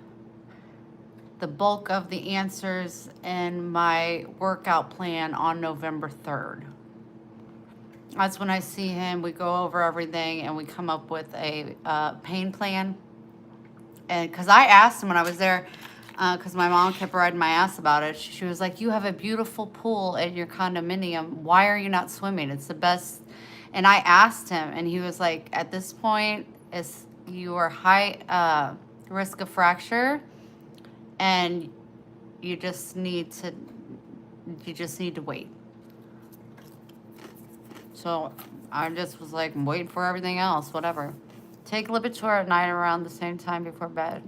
the bulk of the answers in my workout plan on November 3rd. That's when I see him. We go over everything and we come up with a pain plan. And because I asked him when I was there, because my mom kept riding my ass about it. She was like, you have a beautiful pool at your condominium. Why are you not swimming? It's the best. And I asked him, and he was like, at this point, you are high risk of fracture, and you just need to wait. So I just was like, I'm waiting for everything else, whatever. Take Lipitor at night around the same time before bed.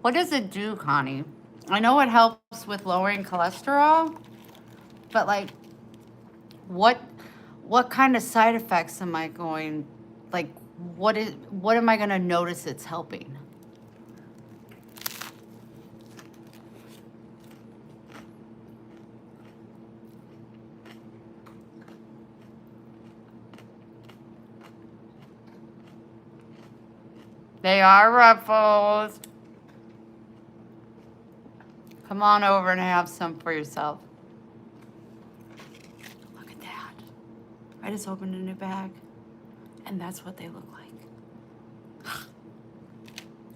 What does it do, Connie? I know it helps with lowering cholesterol, but like, what kind of side effects am I going, like, what am I going to notice it's helping? They are Ruffles. Come on over and have some for yourself. Look at that. I just opened a new bag, and that's what they look like.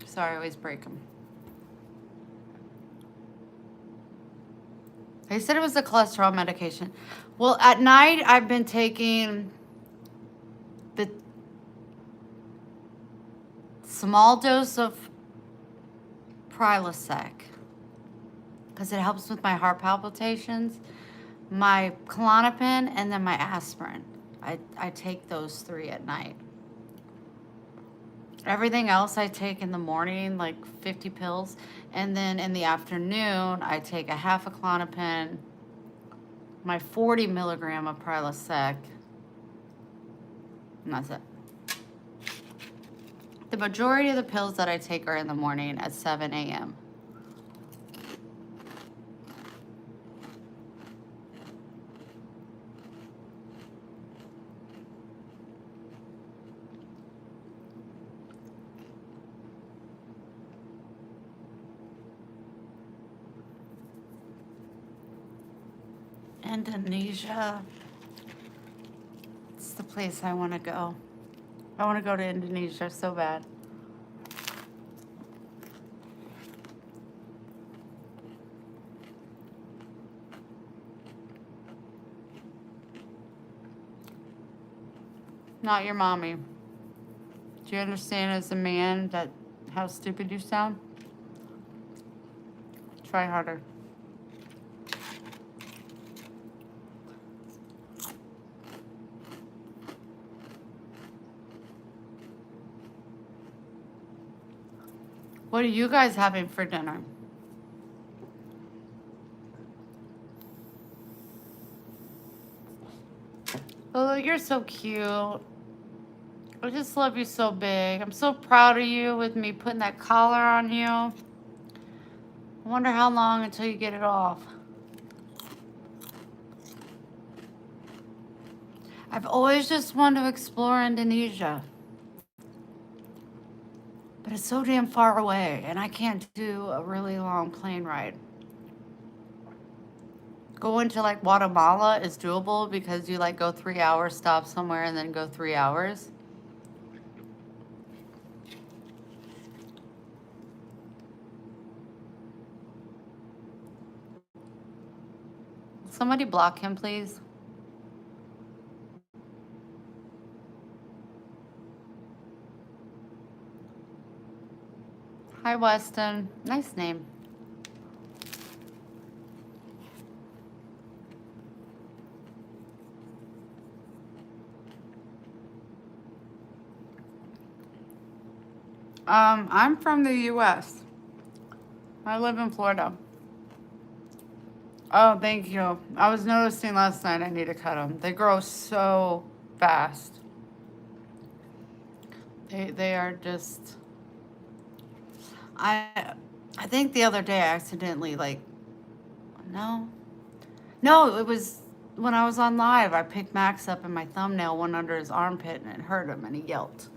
Sorry, I always break them. They said it was a cholesterol medication. Well, at night, I've been taking the small dose of Prilosec because it helps with my heart palpitations, my Klonopin, and then my aspirin. I take those 3 at night. Everything else I take in the morning, like 50 pills, and then in the afternoon, I take a half a Klonopin, my 40 milligram of Prilosec, and that's it. The majority of the pills that I take are in the morning at 7 a.m. Indonesia. It's the place I want to go. I want to go to Indonesia so bad. Not your mommy. Do you understand as a man that how stupid you sound? Try harder. What are you guys having for dinner? Oh, you're so cute. I just love you so big. I'm so proud of you with me putting that collar on you. I wonder how long until you get it off. I've always just wanted to explore Indonesia. But it's so damn far away, and I can't do a really long plane ride. Going to like Guatemala is doable because you like go 3 hours, stop somewhere, and then go 3 hours. Somebody block him, please. Hi, Weston. Nice name. I'm from the U.S. I live in Florida. Oh, thank you. I was noticing last night I need to cut them. They grow so fast. They are just... I think the other day I accidentally no, it was when I was on live. I picked Max up and my thumbnail went under his armpit and it hurt him and he yelped.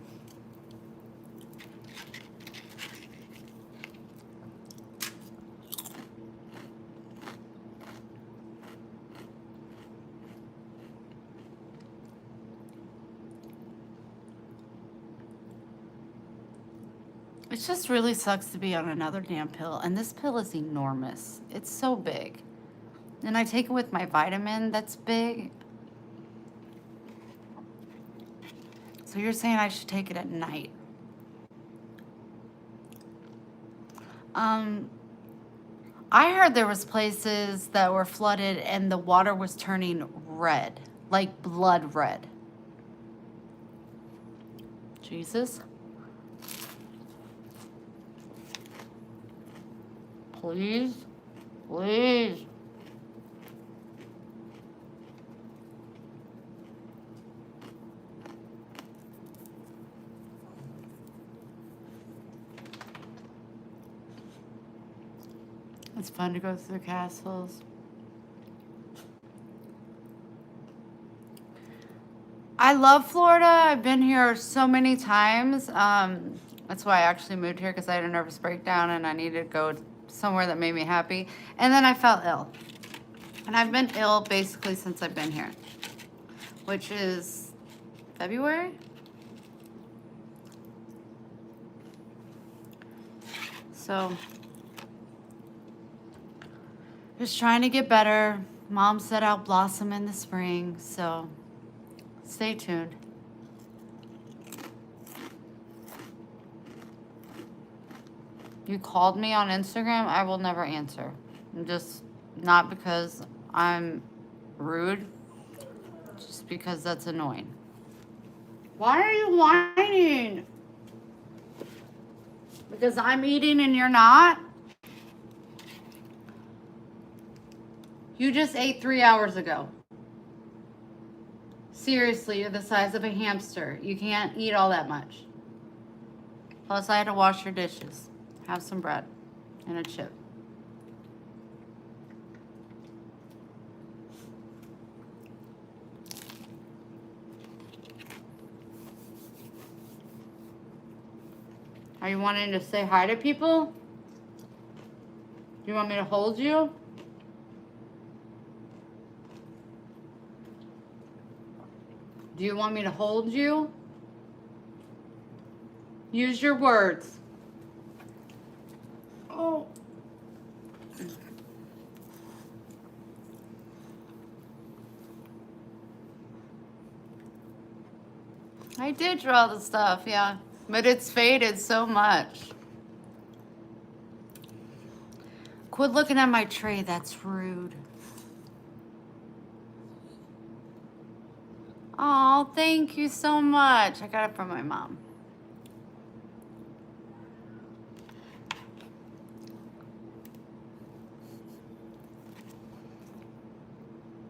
It just really sucks to be on another damn pill. And this pill is enormous. It's so big. And I take it with my vitamin that's big. So you're saying I should take it at night? I heard there was places that were flooded and the water was turning red, like blood red. Jesus. Please, please. It's fun to go through castles. I love Florida. I've been here so many times. That's why I actually moved here, because I had a nervous breakdown and I needed to go somewhere that made me happy. And then I felt ill. And I've been ill basically since I've been here, which is February. So just trying to get better. Mom said I'll blossom in the spring, so stay tuned. You called me on Instagram, I will never answer. Just not because I'm rude, just because that's annoying. Why are you whining? Because I'm eating and you're not? You just ate 3 hours ago. Seriously, you're the size of a hamster. You can't eat all that much. Plus, I had to wash your dishes. Have some bread and a chip. Are you wanting to say hi to people? Do you want me to hold you? Do you want me to hold you? Use your words. Oh. I did draw the stuff, yeah. But it's faded so much. Quit looking at my tray, that's rude. Oh, thank you so much. I got it from my mom.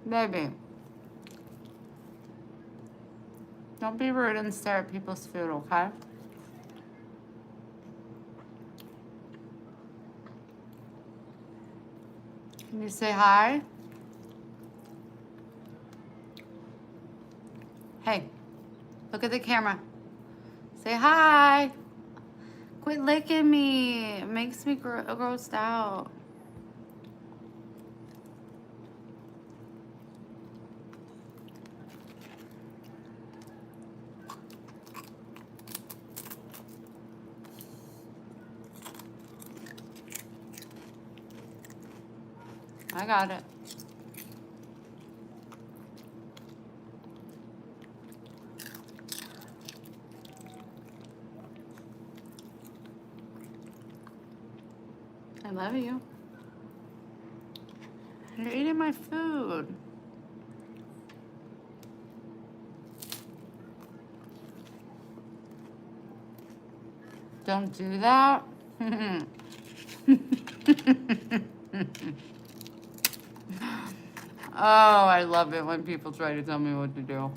Baby. Don't be rude and stare at people's food, okay? Can you say hi? Hey, look at the camera. Say hi. Quit licking me. It makes me grossed out. I got it. I love you. You're eating my food. Don't do that. Oh, I love it when people try to tell me what to do.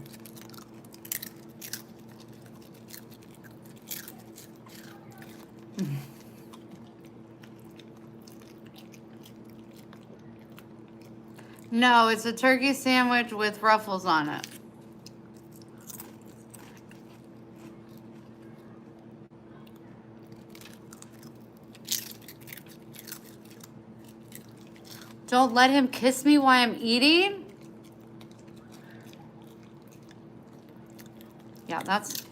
No, it's a turkey sandwich with ruffles on it. Don't let him kiss me while I'm eating? Yeah, that's...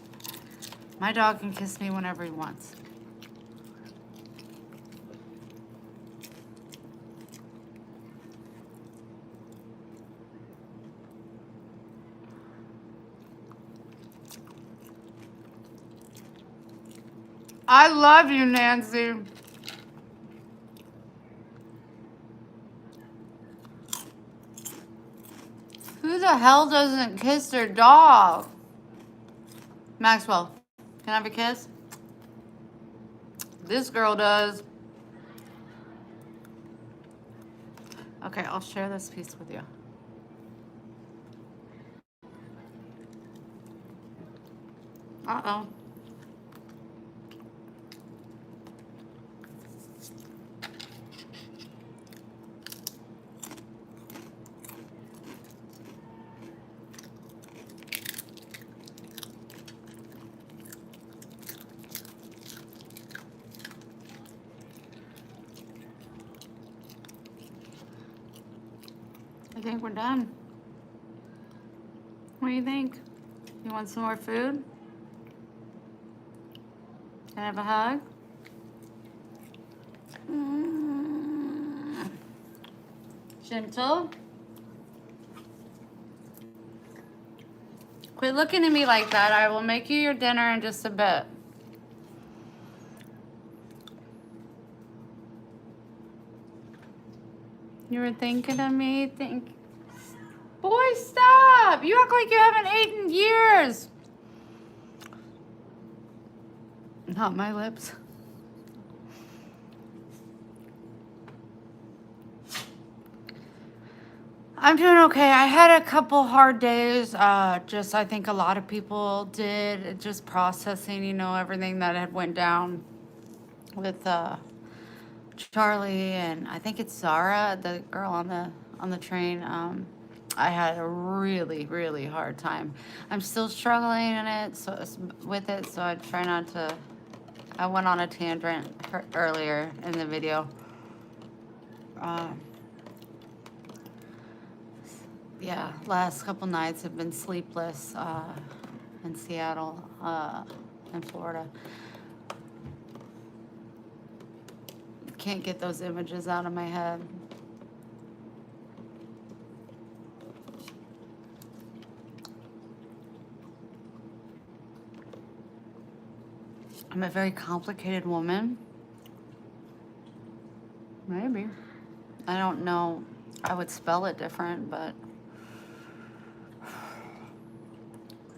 My dog can kiss me whenever he wants. I love you, Nancy. Who the hell doesn't kiss their dog? Maxwell, can I have a kiss? This girl does. Okay, I'll share this piece with you. Uh-oh. I think we're done. What do you think? You want some more food? Can I have a hug? Gentle? Quit looking at me like that. I will make you your dinner in just a bit. You were thinking of me? Boy, stop! You act like you haven't eaten in years. Not my lips. I'm doing okay. I had a couple hard days. Just I think a lot of people did. Just processing, everything that had went down with Charlie, and I think it's Zara, the girl on the train. I had a really, really hard time. I'm still struggling in it, so I try not to. I went on a tangent earlier in the video. Yeah, last couple nights have been sleepless in Seattle, in Florida. Can't get those images out of my head. I'm a very complicated woman. Maybe. I don't know. I would spell it different, but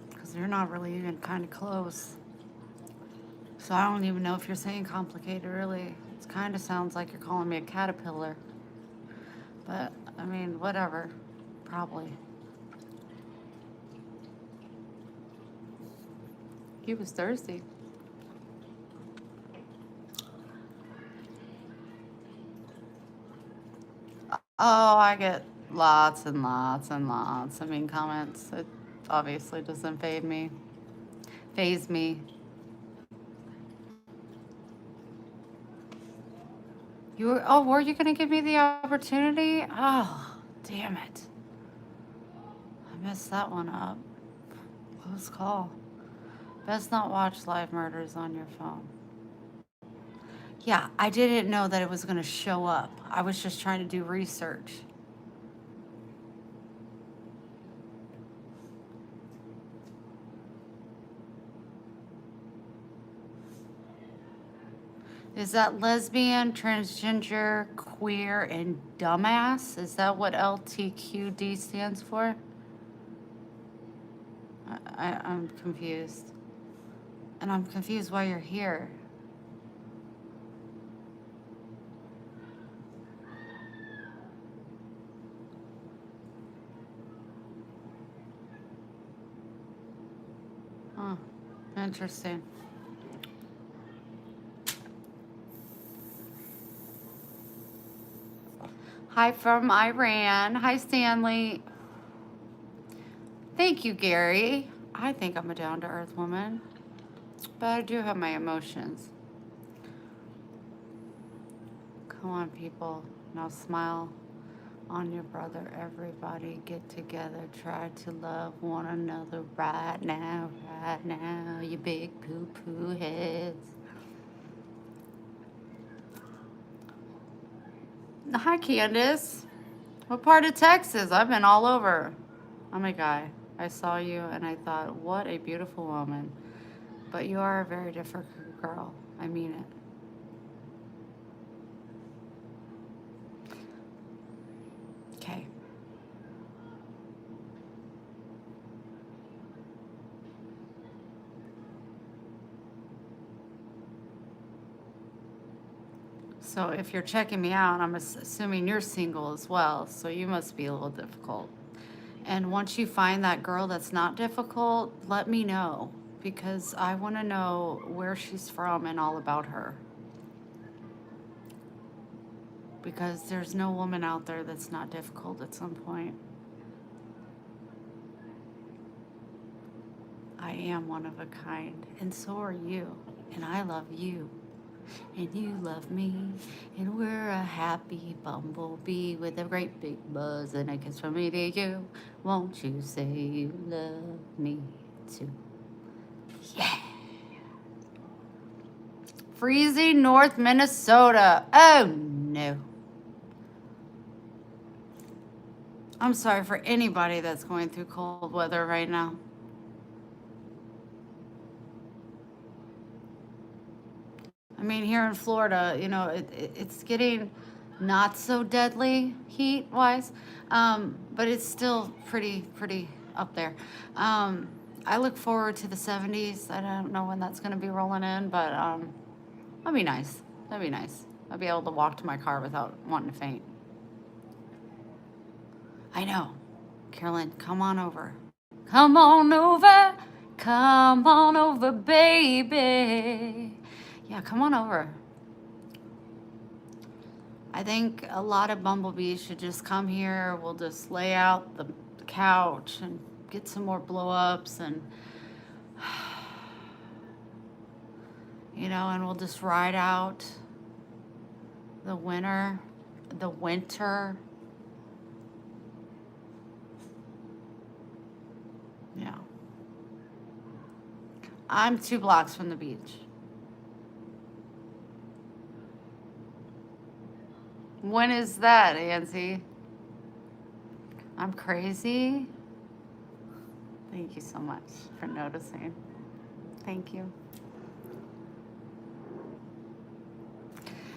because you're not really even kind of close. So I don't even know if you're saying complicated, really. It kind of sounds like you're calling me a caterpillar. But, I mean, whatever. Probably. He was thirsty. Oh, I get lots and lots and lots of mean comments. It obviously doesn't faze me. Were you gonna give me the opportunity? Oh, damn it. I messed that one up. Close call. Best not watch live murders on your phone. Yeah, I didn't know that it was gonna show up. I was just trying to do research. Is that lesbian, transgender, queer, and dumbass? Is that what LTQD stands for? I'm confused. And I'm confused why you're here. Huh. Interesting. Hi from Iran. Hi, Stanley. Thank you, Gary. I think I'm a down-to-earth woman, but I do have my emotions. Come on, people. Now smile on your brother. Everybody get together. Try to love one another right now, you big poo-poo heads. Hi, Candace. What part of Texas? I've been all over. I'm a guy. I saw you and I thought, what a beautiful woman. But you are a very different girl. I mean it. Okay. So if you're checking me out, I'm assuming you're single as well, so you must be a little difficult. And once you find that girl that's not difficult, let me know because I want to know where she's from and all about her. Because there's no woman out there that's not difficult at some point. I am one of a kind, and so are you, and I love you. And you love me, and we're a happy bumblebee with a great big buzz and a kiss from me to you. Won't you say you love me too? Yeah. Freezing North Minnesota. Oh no. I'm sorry for anybody that's going through cold weather right now. I mean, here in Florida, you know, it's getting not so deadly heat-wise, but it's still pretty up there. I look forward to the 70s. I don't know when that's going to be rolling in, but that'd be nice. That'd be nice. I'd be able to walk to my car without wanting to faint. I know. Carolyn, come on over. Come on over. Come on over, baby. Yeah, come on over. I think a lot of bumblebees should just come here. We'll just lay out the couch and get some more blow-ups and, you know, and we'll just ride out the winter. Yeah. I'm 2 blocks from the beach. When is that, Nancy? I'm crazy? Thank you so much for noticing. Thank you.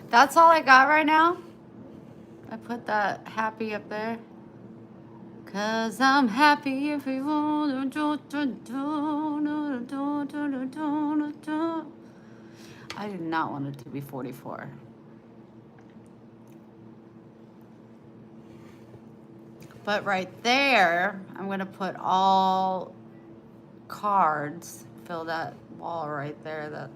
That's all I got right now. I put that happy up there. 'Cause I'm happy if you want to. I do not want it to be 44. But right there, I'm going to put all cards. Fill that wall right there.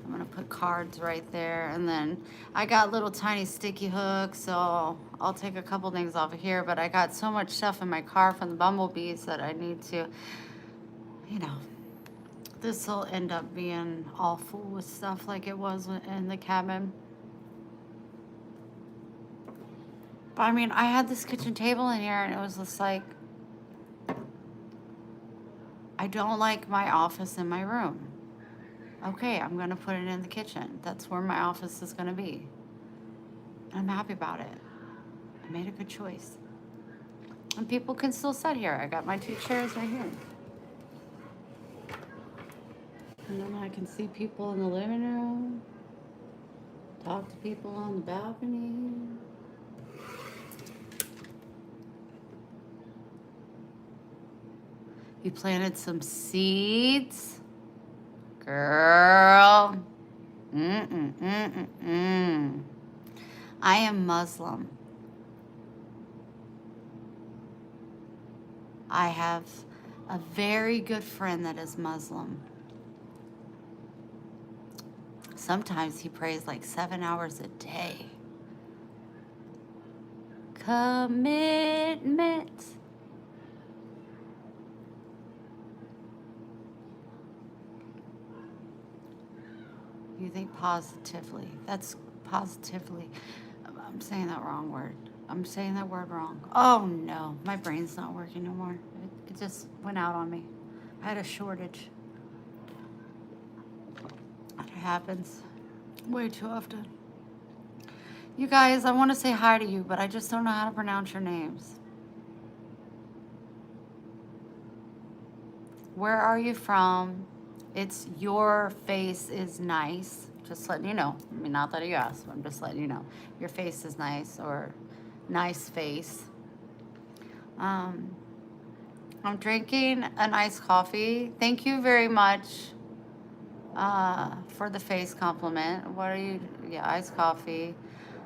I'm going to put cards right there. And then I got little tiny sticky hooks, so I'll take a couple things off of here. But I got so much stuff in my car from the bumblebees that I need to, you know, this will end up being all full with stuff like it was in the cabin. But I mean, I had this kitchen table in here and it was just like, I don't like my office in my room. Okay, I'm going to put it in the kitchen. That's where my office is going to be. I'm happy about it. I made a good choice. And people can still sit here. I got my 2 chairs right here. And then I can see people in the living room. Talk to people on the balcony. You planted some seeds? Girl. I am Muslim. I have a very good friend that is Muslim. Sometimes he prays like 7 hours a day. Commitment. You think positively. That's positively. I'm saying that wrong word. I'm saying that word wrong. Oh no, my brain's not working no more. It just went out on me. I had a shortage. It happens way too often. You guys, I want to say hi to you, but I just don't know how to pronounce your names. Where are you from? It's your face is nice. Just letting you know. I mean, not that you asked, but I'm just letting you know. Your face is nice, or nice face. I'm drinking a nice coffee. Thank you very much for the face compliment. What are you Yeah, iced coffee.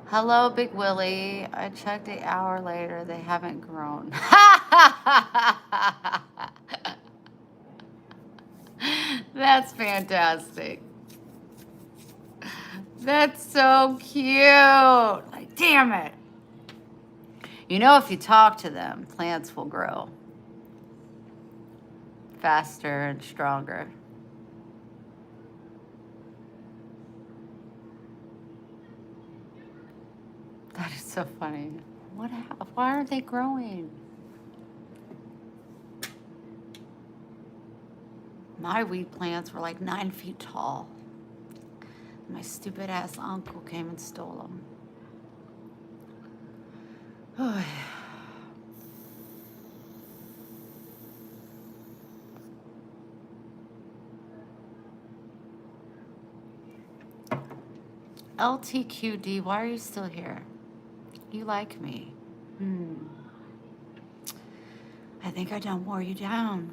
Hello, Big Willie. I checked an hour later. They haven't grown. That's fantastic. That's so cute. Like, damn it. You know, if you talk to them, plants will grow faster and stronger. That is so funny. Why aren't they growing? My weed plants were like 9 feet tall. My stupid ass uncle came and stole them. LTQD, why are you still here? You like me. I think I done wore you down.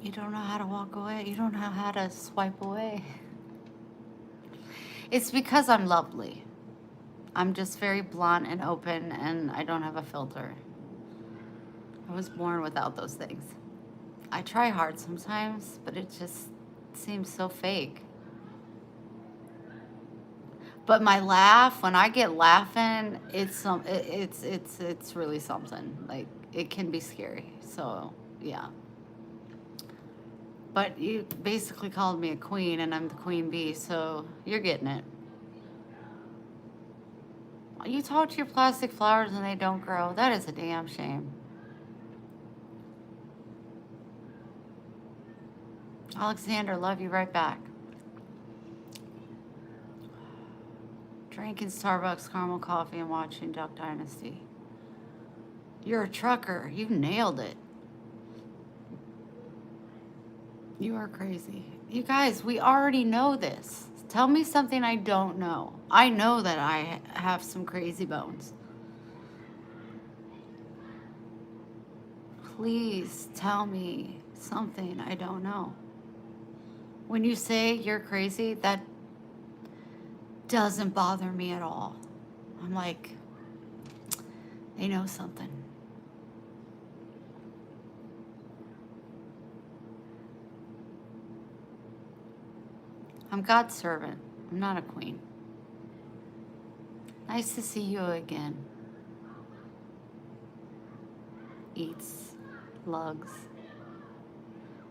You don't know how to walk away. You don't know how to swipe away. It's because I'm lovely. I'm just very blunt and open, and I don't have a filter. I was born without those things. I try hard sometimes, but it just seems so fake. But my laugh, when I get laughing, it's really something. Like, it can be scary. So, yeah. But you basically called me a queen, and I'm the queen bee, so you're getting it. You talk to your plastic flowers and they don't grow. That is a damn shame. Alexander, love you right back. Drinking Starbucks caramel coffee and watching Duck Dynasty. You're a trucker. You nailed it. You are crazy. You guys, we already know this. Tell me something I don't know. I know that I have some crazy bones. Please tell me something I don't know. When you say you're crazy, that doesn't bother me at all. I'm like, they know something. I'm God's servant. I'm not a queen. Nice to see you again. Eats, lugs.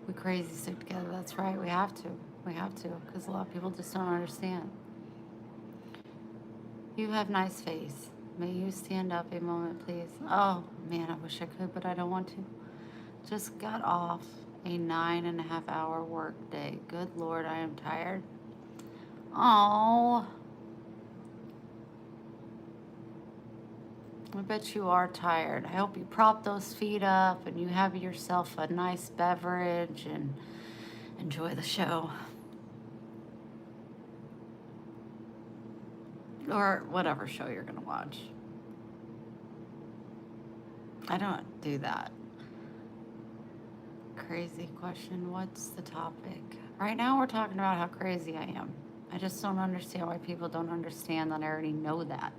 We crazy stick together. That's right. We have to. We have to, because a lot of people just don't understand. You have nice face. May you stand up a moment, please. Oh, man, I wish I could, but I don't want to. Just got off a 9.5-hour work day. Good Lord, I am tired. Oh. I bet you are tired. I hope you prop those feet up and you have yourself a nice beverage and enjoy the show. Or whatever show you're going to watch. I don't do that. Crazy question. What's the topic? Right now we're talking about how crazy I am. I just don't understand why people don't understand that I already know that.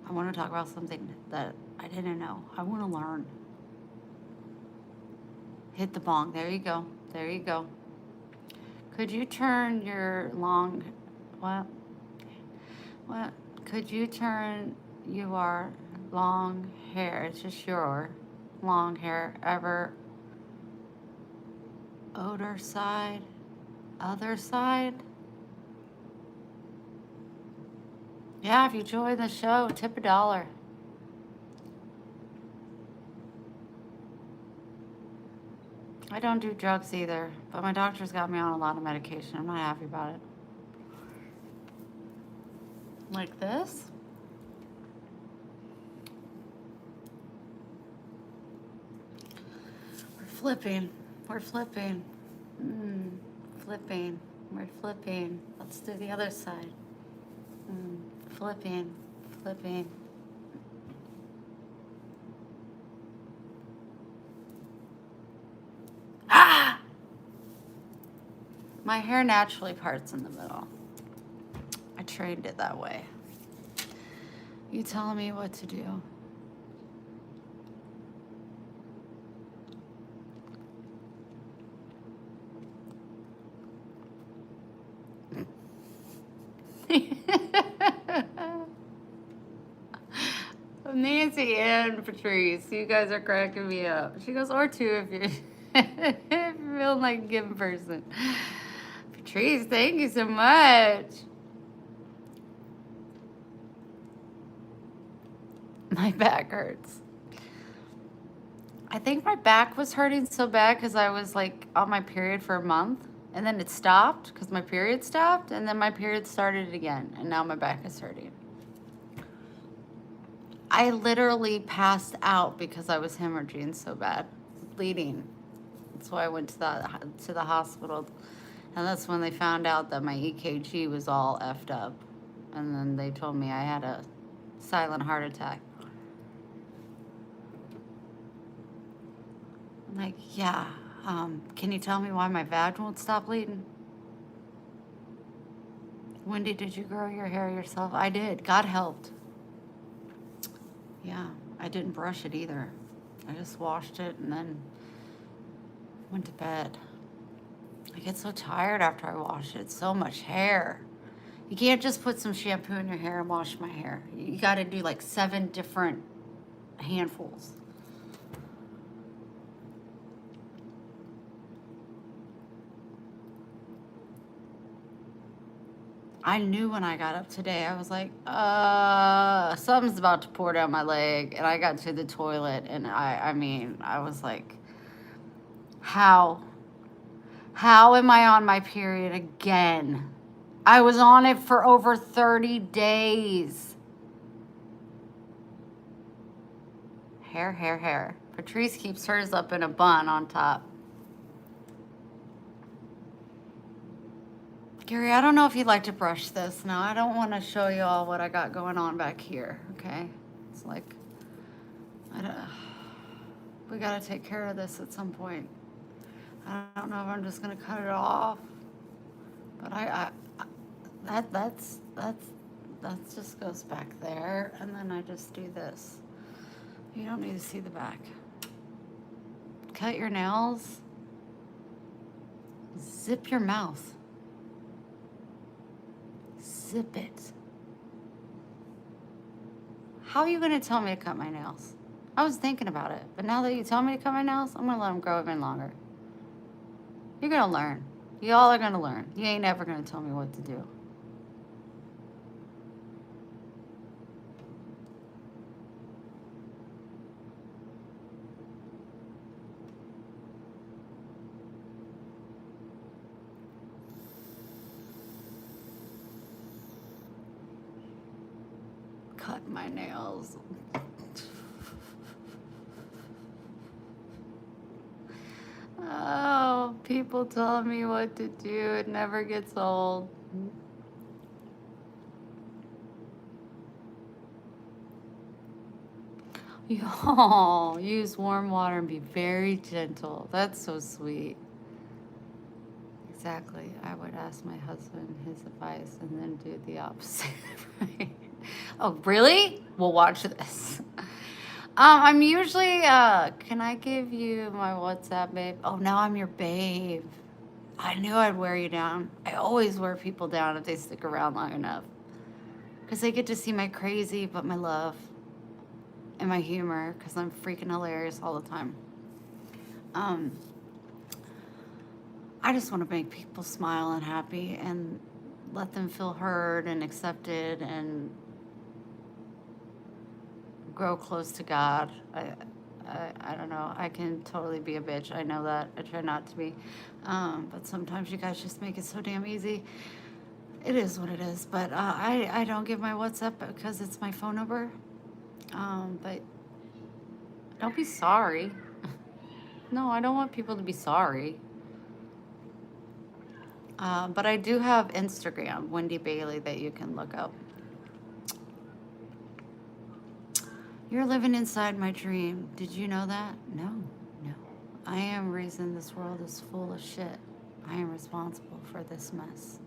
I want to talk about something that I didn't know. I want to learn. Hit the bong. There you go. There you go. Could you turn your long... What? What? Could you turn your long hair? It's just your long hair ever... Other side? Other side? Yeah, if you join the show, tip $1. I don't do drugs either, but my doctor's got me on a lot of medication. I'm not happy about it. Like this? We're flipping. We're flipping. Flipping. We're flipping. Let's do the other side. Flipping. Flipping. Ah! My hair naturally parts in the middle. I trained it that way. You telling me what to do? Nancy and Patrice, you guys are cracking me up. She goes, or two if you if you're feeling like a given person. Patrice, thank you so much. My back hurts. I think my back was hurting so bad because I was like on my period for a month, and then it stopped because my period stopped, and then my period started again, and now my back is hurting. I literally passed out because I was hemorrhaging so bad, bleeding. That's why I went to the hospital, and that's when they found out that my EKG was all effed up, and then they told me I had a silent heart attack. I'm like, yeah, can you tell me why my vag won't stop bleeding? Wendy, did you grow your hair yourself? I did. God helped. Yeah, I didn't brush it either. I just washed it and then went to bed. I get so tired after I wash it. It's so much hair. You can't just put some shampoo in your hair and wash my hair. You got to do like 7 different handfuls. I knew when I got up today, I was like, something's about to pour down my leg. And I got to the toilet, and I mean, I was like, how am I on my period again? I was on it for over 30 days. Hair. Patrice keeps hers up in a bun on top. Gary, I don't know if you'd like to brush this. Now, I don't want to show you all what I got going on back here, okay? It's like, we got to take care of this at some point. I don't know if I'm just going to cut it off, but that just goes back there, and then I just do this. You don't need to see the back. Cut your nails. Zip your mouth. Zip it. How are you going to tell me to cut my nails? I was thinking about it, but now that you tell me to cut my nails, I'm going to let them grow even longer. You're going to learn. Y'all are going to learn. You ain't ever going to tell me what to do. Cut my nails. Oh, people telling me what to do. It never gets old. Oh, use warm water and be very gentle. That's so sweet. Exactly. I would ask my husband his advice and then do the opposite. Right? Oh, really? Well, watch this. I'm usually, can I give you my WhatsApp, babe? Oh, now I'm your babe. I knew I'd wear you down. I always wear people down if they stick around long enough. Because they get to see my crazy, but my love and my humor, because I'm freaking hilarious all the time. I just want to make people smile and happy and let them feel heard and accepted and grow close to God. I don't know. I can totally be a bitch. I know that. I try not to be. But sometimes you guys just make it so damn easy. It is what it is. But I don't give my WhatsApp because it's my phone number. But don't be sorry. No, I don't want people to be sorry. But I do have Instagram, Wendy Bailey, that you can look up. You're living inside my dream. Did you know that? No. I am reason this world is full of shit. I am responsible for this mess.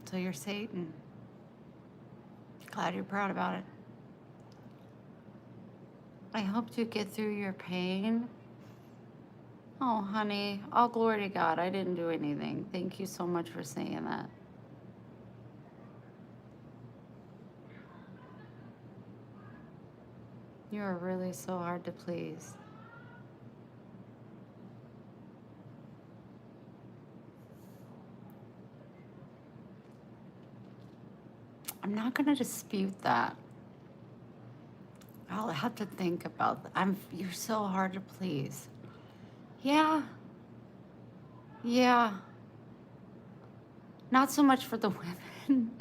So you're Satan. Glad you're proud about it. I hope you get through your pain. Oh, honey, all glory to God. I didn't do anything. Thank you so much for saying that. You are really so hard to please. I'm not going to dispute that. I'll have to think about that. You're so hard to please. Yeah. Yeah. Not so much for the women.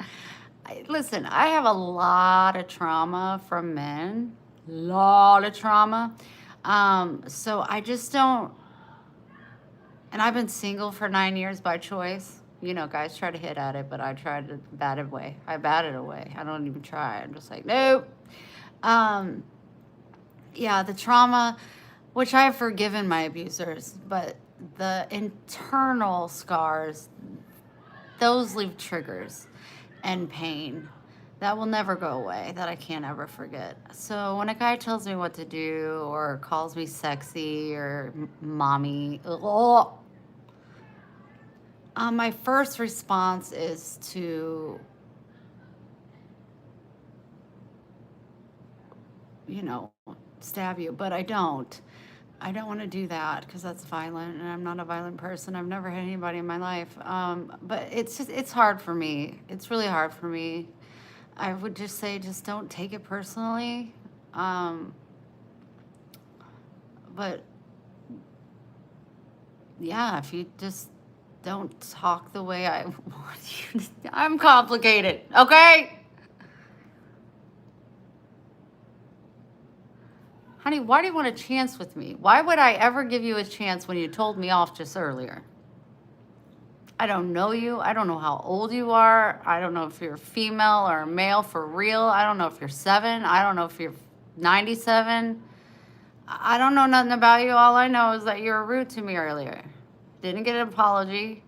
Listen, I have a lot of trauma from men. Lot of trauma. So I just don't, and I've been single for 9 years by choice. You know, guys try to hit at it, but I try to bat it away. I bat it away. I don't even try. I'm just like, nope. Yeah, the trauma, which I have forgiven my abusers, but the internal scars, those leave triggers and pain that will never go away, that I can't ever forget. So when a guy tells me what to do or calls me sexy or mommy, my first response is to, stab you, but I don't. I don't want to do that because that's violent, and I'm not a violent person. I've never hit anybody in my life. But it's hard for me. It's really hard for me. I would just say, just don't take it personally. But yeah, if you just don't talk the way I want you to, I'm complicated, okay? Honey, why do you want a chance with me? Why would I ever give you a chance when you told me off just earlier? I don't know you. I don't know how old you are. I don't know if you're female or male for real. I don't know if you're 7. I don't know if you're 97. I don't know nothing about you. All I know is that you were rude to me earlier. Didn't get an apology.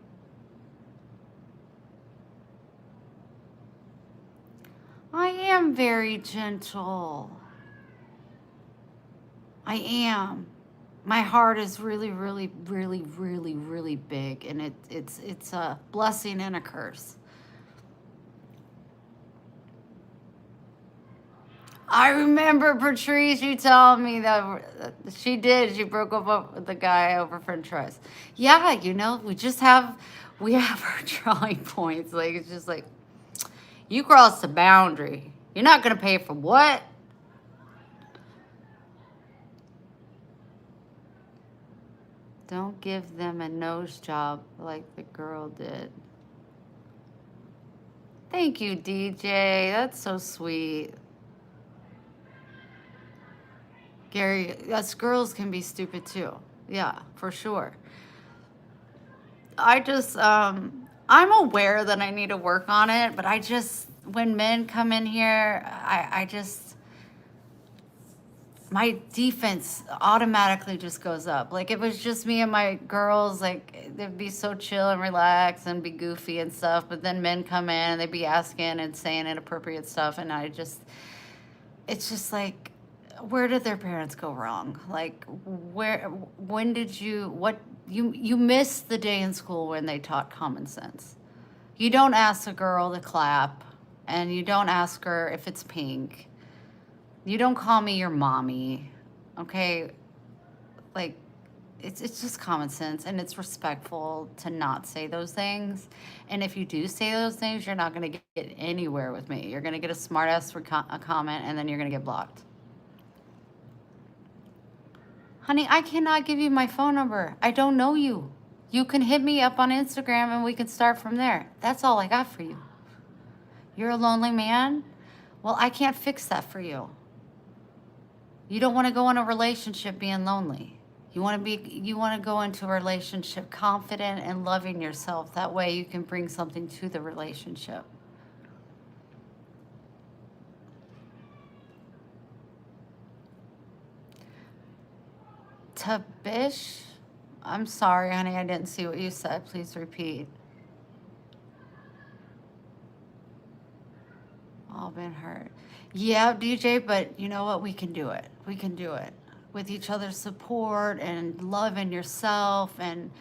I am very gentle. I am. My heart is really, really, really, really, really big, and it's a blessing and a curse. I remember Patrice, you telling me that she did. She broke up with the guy over French fries. Yeah, we have our drawing points. Like, it's just like, you crossed the boundary. You're not gonna pay for what? Don't give them a nose job like the girl did. Thank you, DJ. That's so sweet. Gary, us girls can be stupid too. Yeah, for sure. I'm aware that I need to work on it, but when men come in here, my defense automatically just goes up. Like, if it was just me and my girls, like, they'd be so chill and relaxed and be goofy and stuff. But then men come in and they'd be asking and saying inappropriate stuff. And it's just like, where did their parents go wrong? Like, you missed the day in school when they taught common sense. You don't ask a girl to clap, and you don't ask her if it's pink. You don't call me your mommy, okay? Like, it's just common sense, and it's respectful to not say those things. And if you do say those things, you're not going to get anywhere with me. You're going to get a smart-ass comment, and then you're going to get blocked. Honey, I cannot give you my phone number. I don't know you. You can hit me up on Instagram, and we can start from there. That's all I got for you. You're a lonely man? Well, I can't fix that for you. You don't want to go in a relationship being lonely. You want to go into a relationship confident and loving yourself. That way you can bring something to the relationship. Tabish? I'm sorry, honey, I didn't see what you said. Please repeat. all been hurt. Yeah, DJ, but you know what? We can do it. We can do it with each other's support and loving yourself and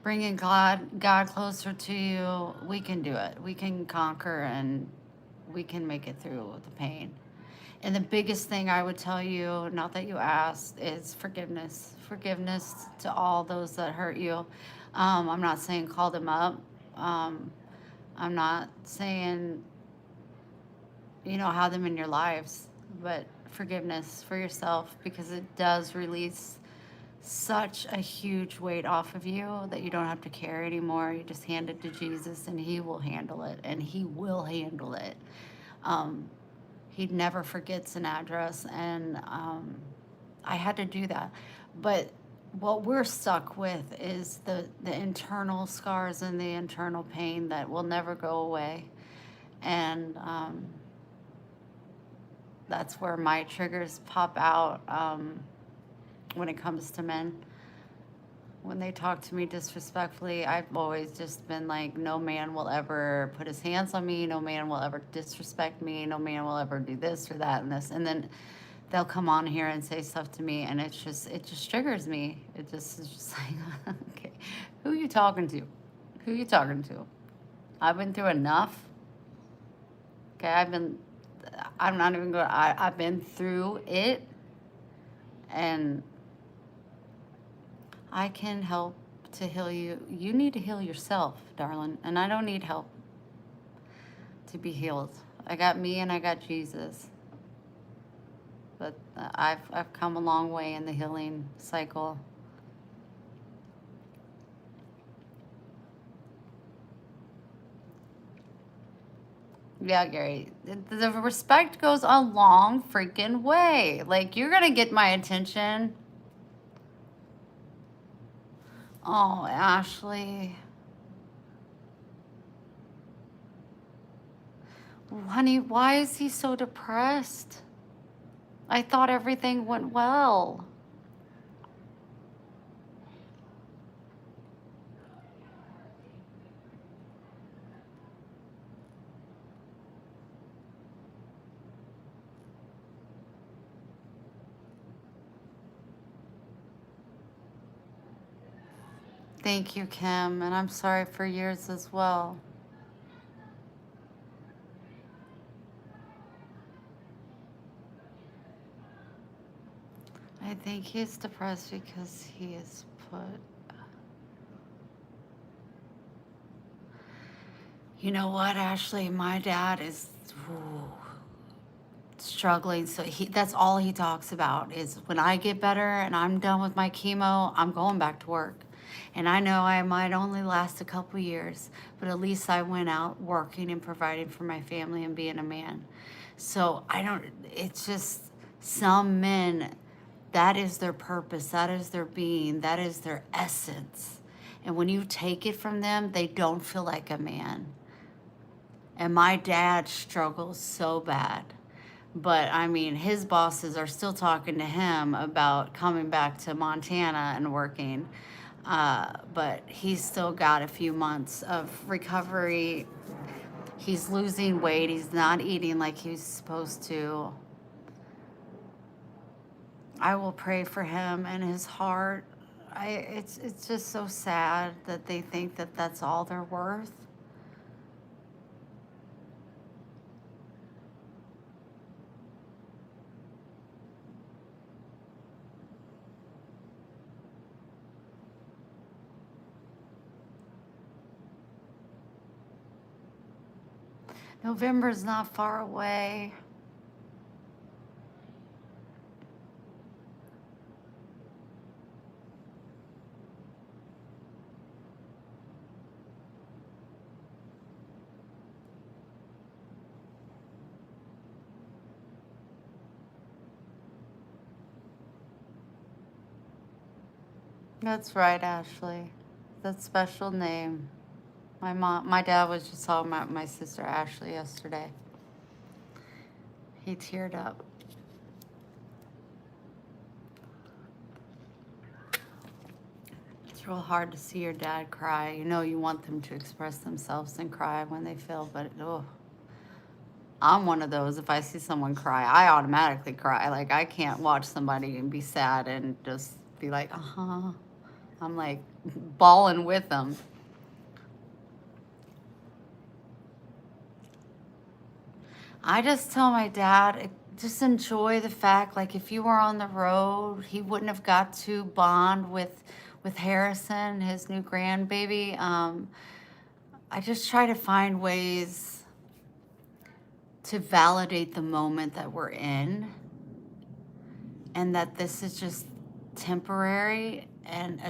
bringing God closer to you. We can do it. We can conquer and we can make it through the pain. And the biggest thing I would tell you, not that you asked, is forgiveness. Forgiveness to all those that hurt you. I'm not saying call them up. I'm not saying, have them in your lives, but forgiveness for yourself, because it does release such a huge weight off of you that you don't have to carry anymore. You just hand it to Jesus and he will handle it, and he will handle it. He never forgets an address, and I had to do that. But what we're stuck with is the internal scars and the internal pain that will never go away. And that's where my triggers pop out when it comes to men. When they talk to me disrespectfully, I've always just been like, no man will ever put his hands on me. No man will ever disrespect me. No man will ever do this or that and this. And then they'll come on here and say stuff to me, and it just triggers me. It just is just like, okay, who are you talking to? Who are you talking to? I've been through enough. Okay, I'm not even going, I've been through it, and I can help to heal you. You need to heal yourself, darling, and I don't need help to be healed. I got me and I got Jesus. But I've come a long way in the healing cycle. Yeah, Gary, the respect goes a long freaking way. Like, you're gonna get my attention. Oh, Ashley. Honey, why is he so depressed? I thought everything went well. Thank you, Kim, and I'm sorry for yours as well. I think he's depressed because he is put. You know what, Ashley? My dad is struggling. So that's all he talks about is, when I get better and I'm done with my chemo, I'm going back to work. And I know I might only last a couple years, but at least I went out working and providing for my family and being a man. So it's just some men, that is their purpose, that is their being, that is their essence. And when you take it from them, they don't feel like a man. And my dad struggles so bad. But I mean, his bosses are still talking to him about coming back to Montana and working. But he's still got a few months of recovery. He's losing weight. He's not eating like he's supposed to. I will pray for him and his heart. It's just so sad that they think that that's all they're worth. November's not far away. That's right, Ashley. That special name. My dad was just talking about my sister Ashley yesterday. He teared up. It's real hard to see your dad cry. You want them to express themselves and cry when they feel, but I'm one of those. If I see someone cry, I automatically cry. Like, I can't watch somebody and be sad and just be like, uh-huh. I'm like bawling with them. I just tell my dad, just enjoy the fact, like, if you were on the road, he wouldn't have got to bond with Harrison, his new grandbaby. I just try to find ways to validate the moment that we're in, and that this is just temporary, and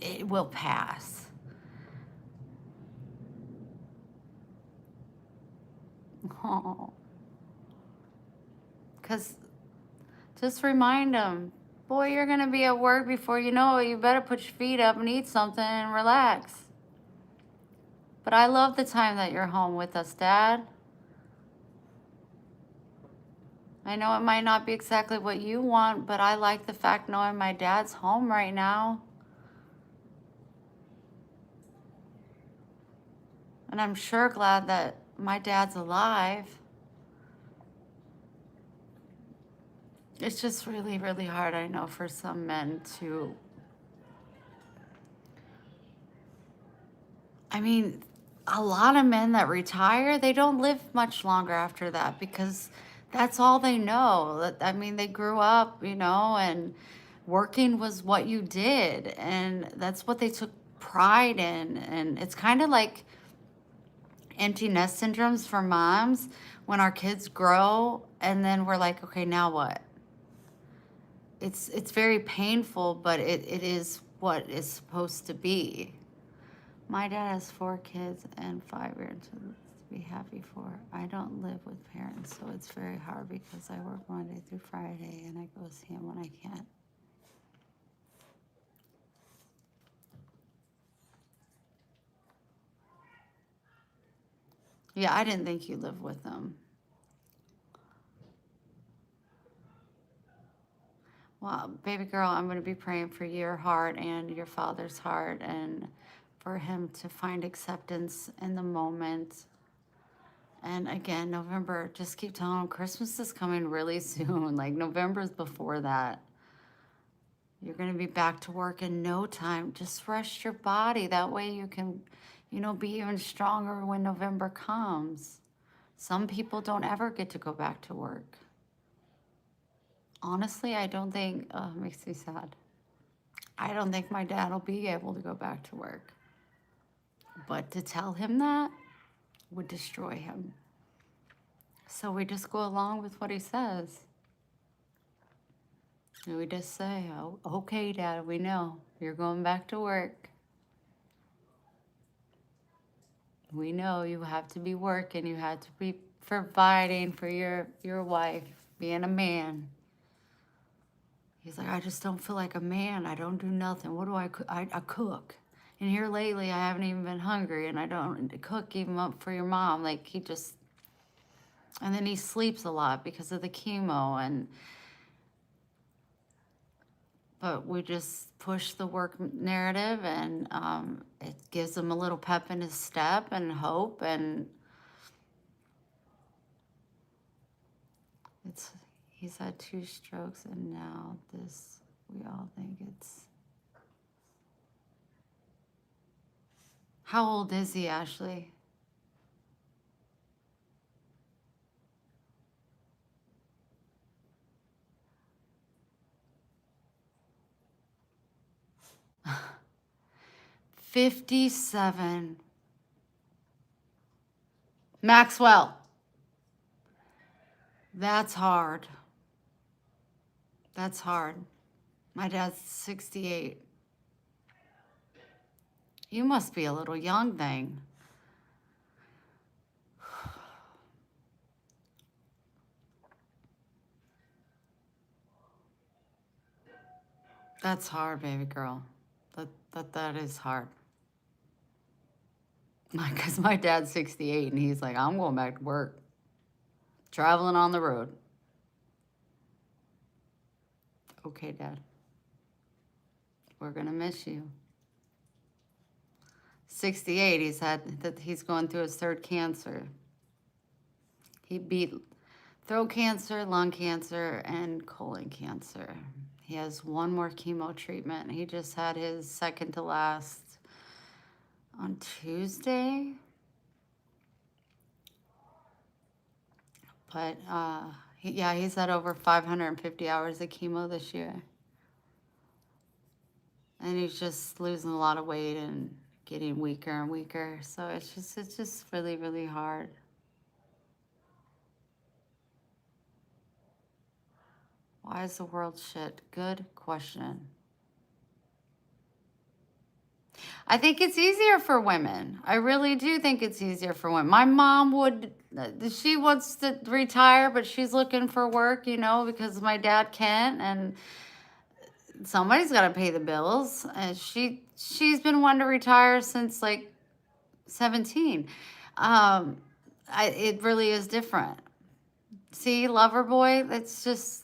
it will pass. Oh, because just remind them, boy, you're going to be at work before you know it. You better put your feet up and eat something and relax. But I love the time that you're home with us, Dad. I know it might not be exactly what you want, but I like the fact knowing my dad's home right now. And I'm sure glad that my dad's alive. It's just really, really hard, I know, for some men to... I mean, a lot of men that retire, they don't live much longer after that because that's all they know. I mean, they grew up, you know, and working was what you did, and that's what they took pride in. And it's kind of like empty nest syndromes for moms when our kids grow and then we're like, okay, now what? It's very painful, but it is what is supposed to be. My dad has 4 kids and 5 grandchildren to be happy for. I don't live with parents, so it's very hard because I work Monday through Friday and I go see him when I can. Yeah, I didn't think you lived with them. Well, baby girl, I'm going to be praying for your heart and your father's heart and for him to find acceptance in the moment. And again, November, just keep telling him Christmas is coming really soon. Like, November's before that. You're going to be back to work in no time. Just rest your body. That way you can, you know, be even stronger when November comes. Some people don't ever get to go back to work. Honestly, I don't think, it makes me sad. I don't think my dad will be able to go back to work. But to tell him that would destroy him. So we just go along with what he says. And we just say, oh, okay, Dad, we know. You're going back to work. We know you have to be working. You have to be providing for your wife, being a man. He's like, I just don't feel like a man. I don't do nothing. What do I cook? I cook. And here lately, I haven't even been hungry, and I don't cook even up for your mom. Like, he just... And then he sleeps a lot because of the chemo, and... But we just push the work narrative, and it gives him a little pep in his step and hope, and he's had 2 strokes, and now this, we all think it's... How old is he, Ashley? $57. Maxwell. That's hard. That's hard. My dad's 68. You must be a little young thing. That's hard, baby girl. That is hard. Because my dad's 68 and he's like, I'm going back to work. Traveling on the road. Okay, Dad. We're gonna miss you. 68, he's going through his 3rd cancer. He beat throat cancer, lung cancer, and colon cancer. He has one more chemo treatment. He just had his second to last on Tuesday. But he's had over 550 hours of chemo this year. And he's just losing a lot of weight and getting weaker and weaker. So it's just really, really hard. Why is the world shit? Good question. I think it's easier for women. I really do think it's easier for women. My mom she wants to retire, but she's looking for work, because my dad can't, and somebody's got to pay the bills. And she's been wanting to retire since like 17. It really is different. See, lover boy, that's just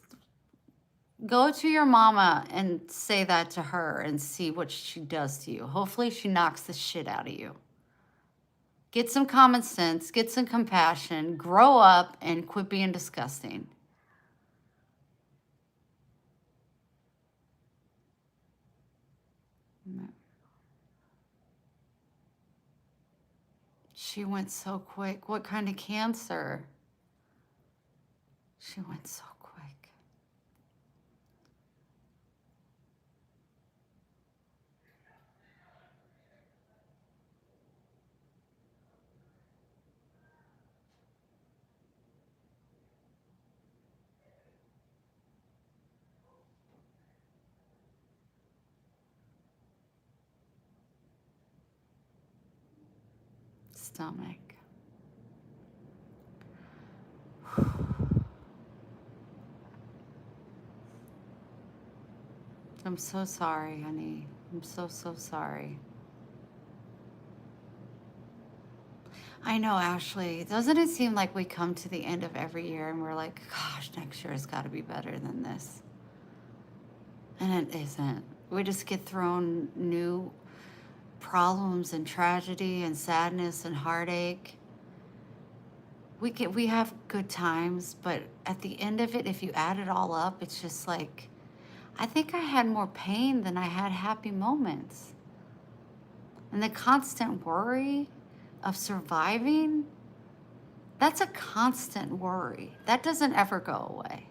go to your mama and say that to her and see what she does to you. Hopefully she knocks the shit out of you. Get some common sense, get some compassion, grow up, and quit being disgusting. She went so quick. What kind of cancer? She went so quick. Stomach. I'm so sorry, honey. I'm so, so sorry. I know, Ashley. Doesn't it seem like we come to the end of every year and we're like, gosh, next year has got to be better than this? And it isn't. We just get thrown new problems and tragedy and sadness and heartache. We have good times, but at the end of it, if you add it all up, it's just like, I think I had more pain than I had happy moments. And the constant worry of surviving, that's a constant worry. That doesn't ever go away.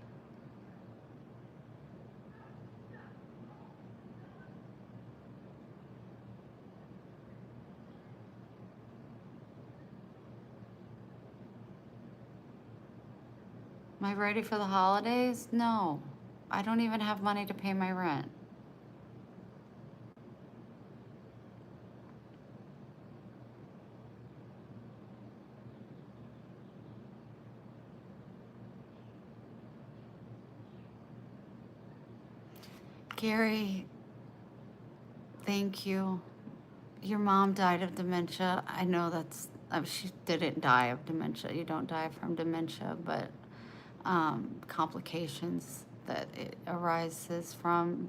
Am I ready for the holidays? No. I don't even have money to pay my rent. Gary, thank you. Your mom died of dementia. I know she didn't die of dementia. You don't die from dementia, but complications that it arises from.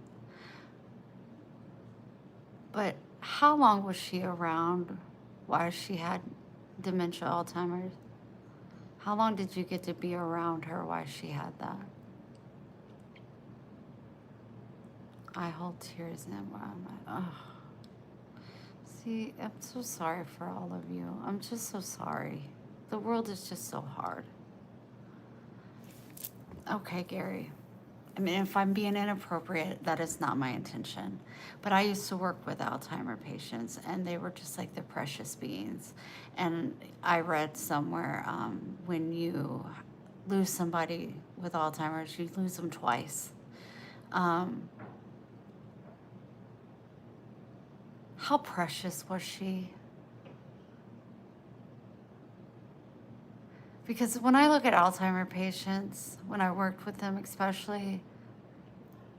But how long was she around while she had dementia, Alzheimer's? How long did you get to be around her while she had that? I hold tears in where I'm at. Oh. See, I'm so sorry for all of you. I'm just so sorry. The world is just so hard. Okay, Gary. I mean, if I'm being inappropriate, that is not my intention. But I used to work with Alzheimer patients, and they were just like the precious beings. And I read somewhere when you lose somebody with Alzheimer's, you lose them twice. How precious was she? Because when I look at Alzheimer patients, when I worked with them especially,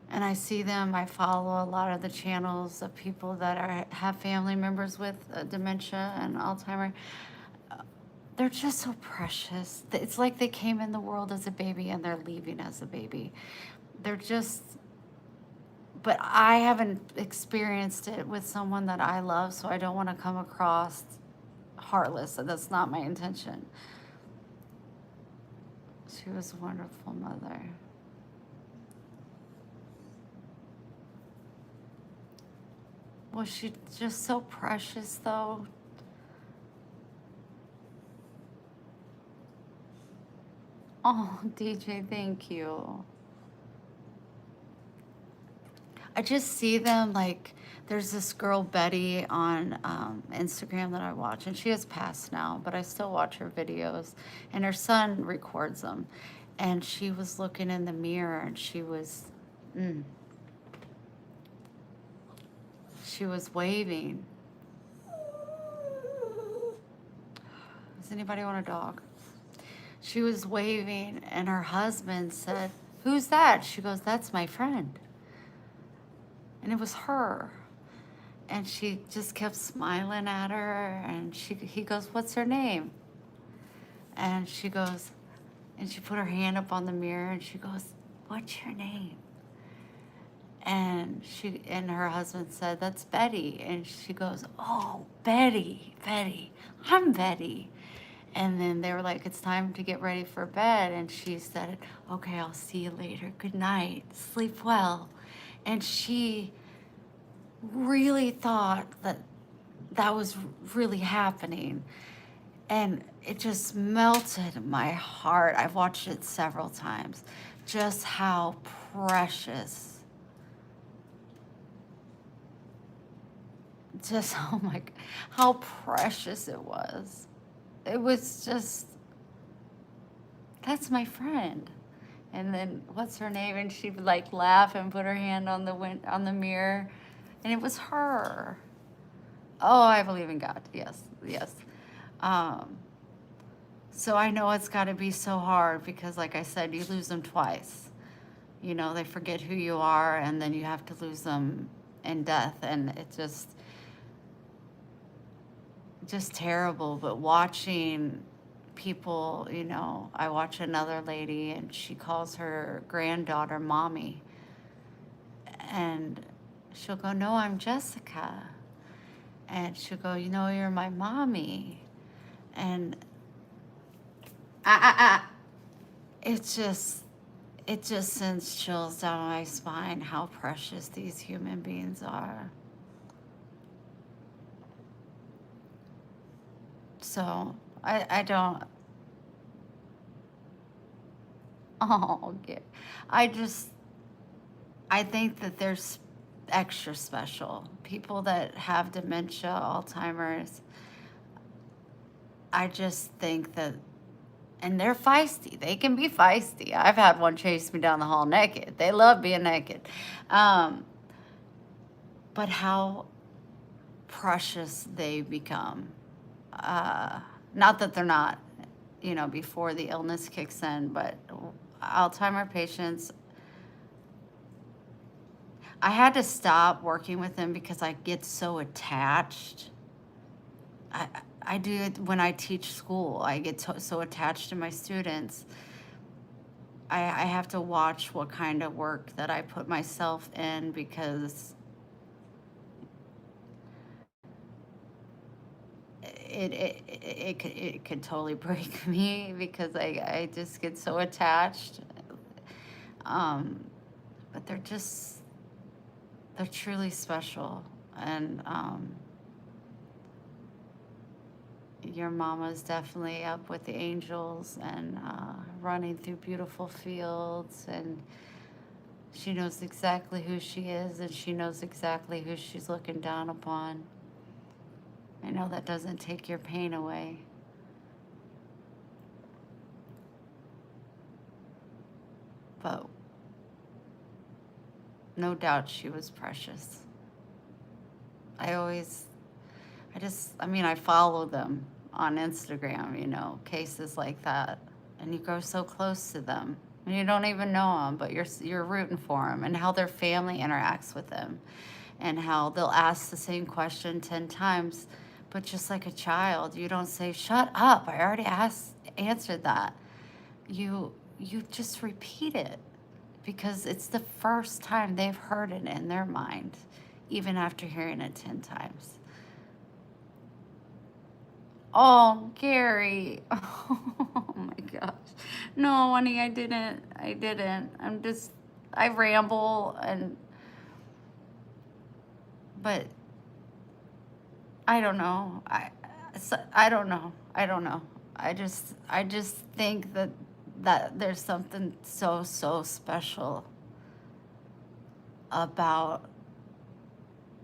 and I see them, I follow a lot of the channels of people that have family members with dementia and Alzheimer. They're just so precious. It's like they came in the world as a baby and they're leaving as a baby. They're just, but I haven't experienced it with someone that I love, so I don't want to come across heartless. That's not my intention. She was a wonderful mother. Was she just so precious, though? Oh, DJ, thank you. I just see them like there's this girl Betty on Instagram that I watch, and she has passed now, but I still watch her videos, and her son records them. And she was looking in the mirror, and mm, she was waving. Does anybody want a dog? She was waving, and her husband said, "Who's that?" She goes, "That's my friend." And it was her. And she just kept smiling at her, and he goes, "What's her name?" And she goes, and she put her hand up on the mirror, and she goes, "What's your name?" And her husband said, "That's Betty." And she goes, "Oh, Betty, I'm Betty." And then they were like, "It's time to get ready for bed." And she said, "Okay, I'll see you later. Good night. Sleep well." And she really thought that that was really happening. And it just melted my heart. I've watched it several times. Just how precious. Just, oh my, how precious it was. It was just, that's my friend. And then what's her name? And she'd like laugh and put her hand on the mirror, and it was her. Oh, I believe in God. Yes, yes. So I know it's got to be so hard because, like I said, you lose them twice. You know, they forget who you are, and then you have to lose them in death, and it just terrible. But watching people, you know, I watch another lady, and she calls her granddaughter mommy, and she'll go, "No, I'm Jessica." And she'll go, "You know, you're my mommy." And it just sends chills down my spine how precious these human beings are. So I don't, oh, I think that there's extra special. People that have dementia, Alzheimer's, I just think that, and they're feisty. They can be feisty. I've had one chase me down the hall naked. They love being naked. But how precious they become. Not that they're not, you know, before the illness kicks in, but Alzheimer patients, I had to stop working with them because I get so attached. I do it when I teach school. I get so attached to my students. I have to watch what kind of work that I put myself in because it could totally break me because I just get so attached. But they're truly special. And your mama's definitely up with the angels and running through beautiful fields, and she knows exactly who she is, and she knows exactly who she's looking down upon. I know that doesn't take your pain away. But no doubt she was precious. I follow them on Instagram, you know, cases like that. And you go so close to them. And you don't even know them, but you're rooting for them, and how their family interacts with them, and how they'll ask the same question 10 times, but just like a child, you don't say, "Shut up, I already answered that." You just repeat it because it's the first time they've heard it in their mind, even after hearing it 10 times. Oh, Gary. Oh my gosh. No, honey, I didn't. I ramble but I don't know. I don't know. I don't know. I just think that there's something so special about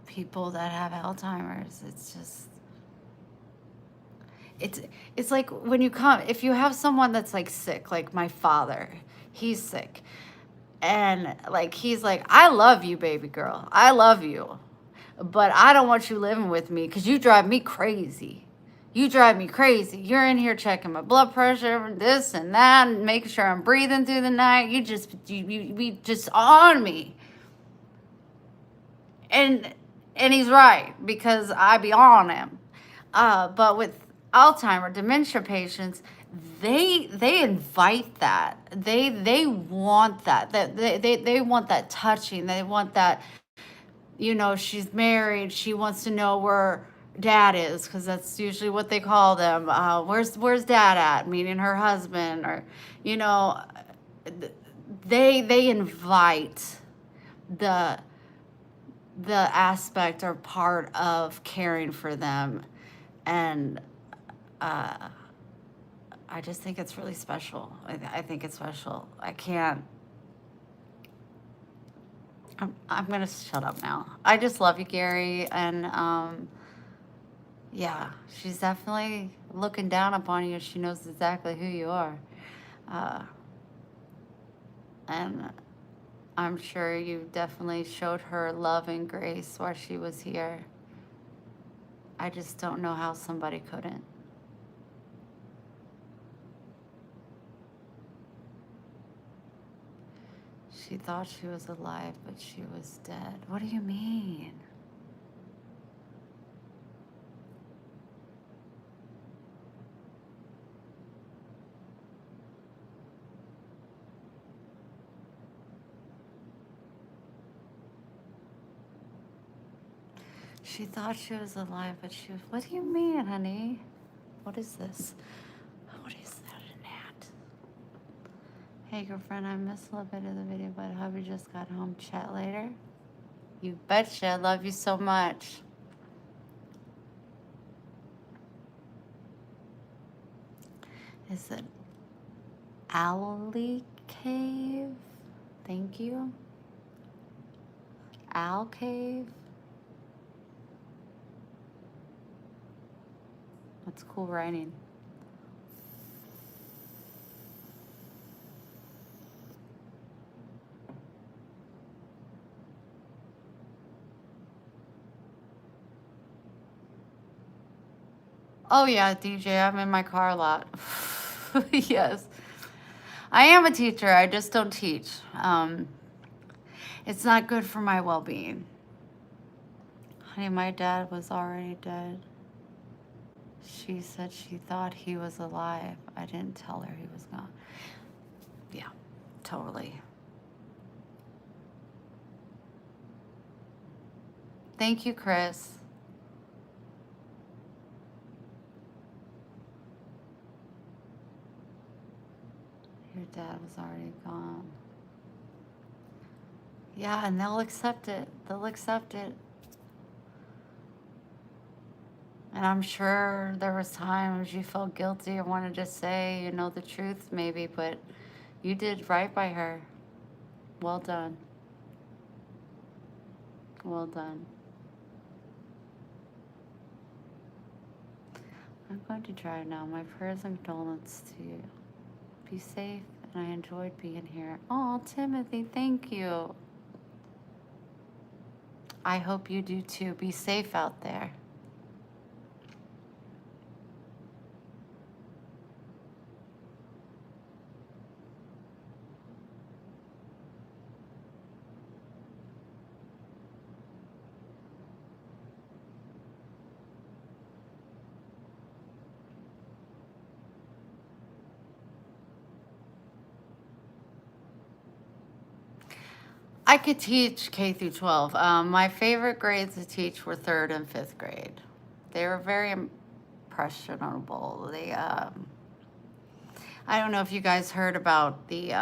people that have Alzheimer's. It's just it's like when you come, if you have someone that's like sick, like my father, he's sick. And like he's like, I love you, baby girl. I love you. But I don't want you living with me because you drive me crazy. You drive me crazy. You're in here checking my blood pressure, this and that, and making sure I'm breathing through the night. You just on me. And he's right because I be on him. But with Alzheimer, dementia patients, they invite that. They want that. They want that touching. They want that. You know, she's married. She wants to know where dad is because that's usually what they call them. Where's dad at? Meaning her husband, or you know, they invite the aspect or part of caring for them, and I just think it's really special. I think it's special. I can't. I'm gonna shut up now. I just love you, Gary, and yeah, she's definitely looking down upon you. She knows exactly who you are, and I'm sure you definitely showed her love and grace while she was here. I just don't know how somebody couldn't. She thought she was alive, but she was dead. What do you mean? She thought she was alive, but she was. What do you mean, honey? What is this? What is that, an ant? Hey, girlfriend, I missed a little bit of the video, but hubby just got home. Chat later. You betcha. I love you so much. Is it Alley Cave? Thank you. Owl Cave? That's cool writing. Oh yeah, DJ, I'm in my car a lot. Yes. I am a teacher, I just don't teach. It's not good for my well-being. Honey, my dad was already dead. She said she thought he was alive. I didn't tell her he was gone. Yeah, totally. Thank you, Chris. Your dad was already gone. Yeah, and they'll accept it. They'll accept it. And I'm sure there was times you felt guilty or wanted to say, you know, the truth maybe, but you did right by her. Well done. Well done. I'm going to drive now. My prayers and condolences to you. Be safe, and I enjoyed being here. Oh, Timothy, thank you. I hope you do too. Be safe out there. I could teach K through 12. My favorite grades to teach were 3rd and 5th grade. They were very impressionable. I don't know if you guys heard about the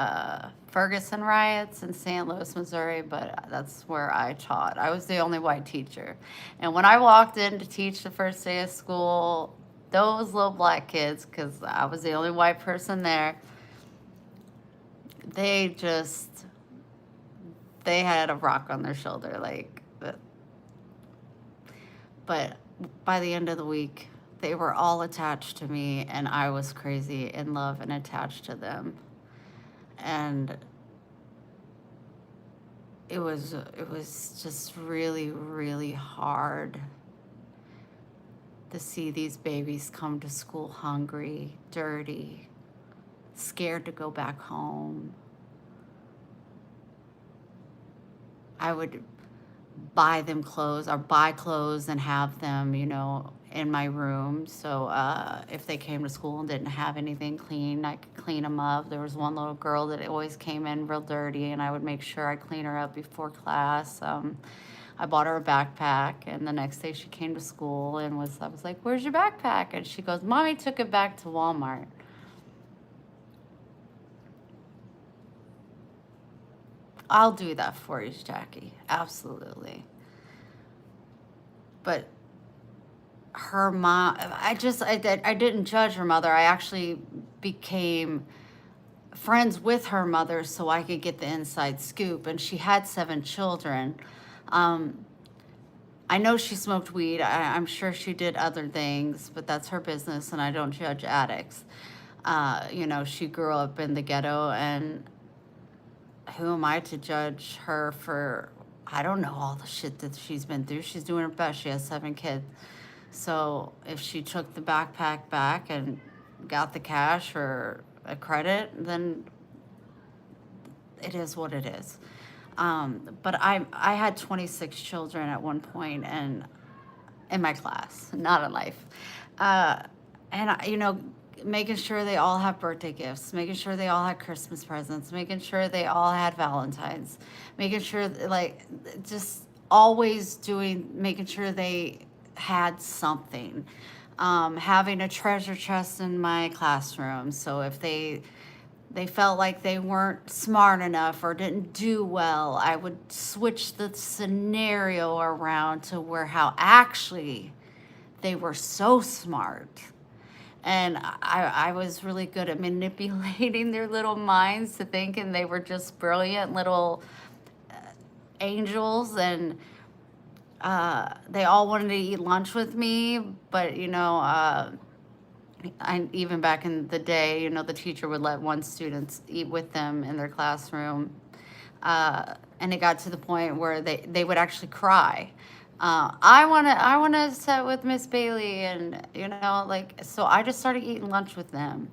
Ferguson riots in St. Louis, Missouri, but that's where I taught. I was the only white teacher. And when I walked in to teach the first day of school, those little black kids, because I was the only white person there, they just, they had a rock on their shoulder. Like, but by the end of the week, they were all attached to me, and I was crazy in love and attached to them. And it was just really, really hard to see these babies come to school hungry, dirty, scared to go back home. I would buy them clothes or buy clothes and have them, you know, in my room. So if they came to school and didn't have anything clean, I could clean them up. There was one little girl that always came in real dirty, and I would make sure I clean her up before class. I bought her a backpack, and the next day she came to school and I was like, "Where's your backpack?" And she goes, "Mommy took it back to Walmart." I'll do that for you, Jackie. Absolutely. But her mom, I didn't judge her mother. I actually became friends with her mother so I could get the inside scoop. And she had 7 children. I know she smoked weed. I'm sure she did other things, but that's her business, and I don't judge addicts. You know, she grew up in the ghetto, and who am I to judge her for, I don't know all the shit that she's been through. She's doing her best. She has 7 kids. So if she took the backpack back and got the cash or a credit, then it is what it is. But I had 26 children at one point, and in my class, not in life. You know, making sure they all have birthday gifts, making sure they all had Christmas presents, making sure they all had Valentine's, making sure, like, just always making sure they had something. Having a treasure chest in my classroom, so if they felt like they weren't smart enough or didn't do well, I would switch the scenario around to how actually they were so smart. And I was really good at manipulating their little minds to thinking they were just brilliant little angels. And they all wanted to eat lunch with me. But, you know, even back in the day, you know, the teacher would let one student eat with them in their classroom. And it got to the point where they would actually cry. I wanna sit with Miss Bailey, and you know, like, so I just started eating lunch with them.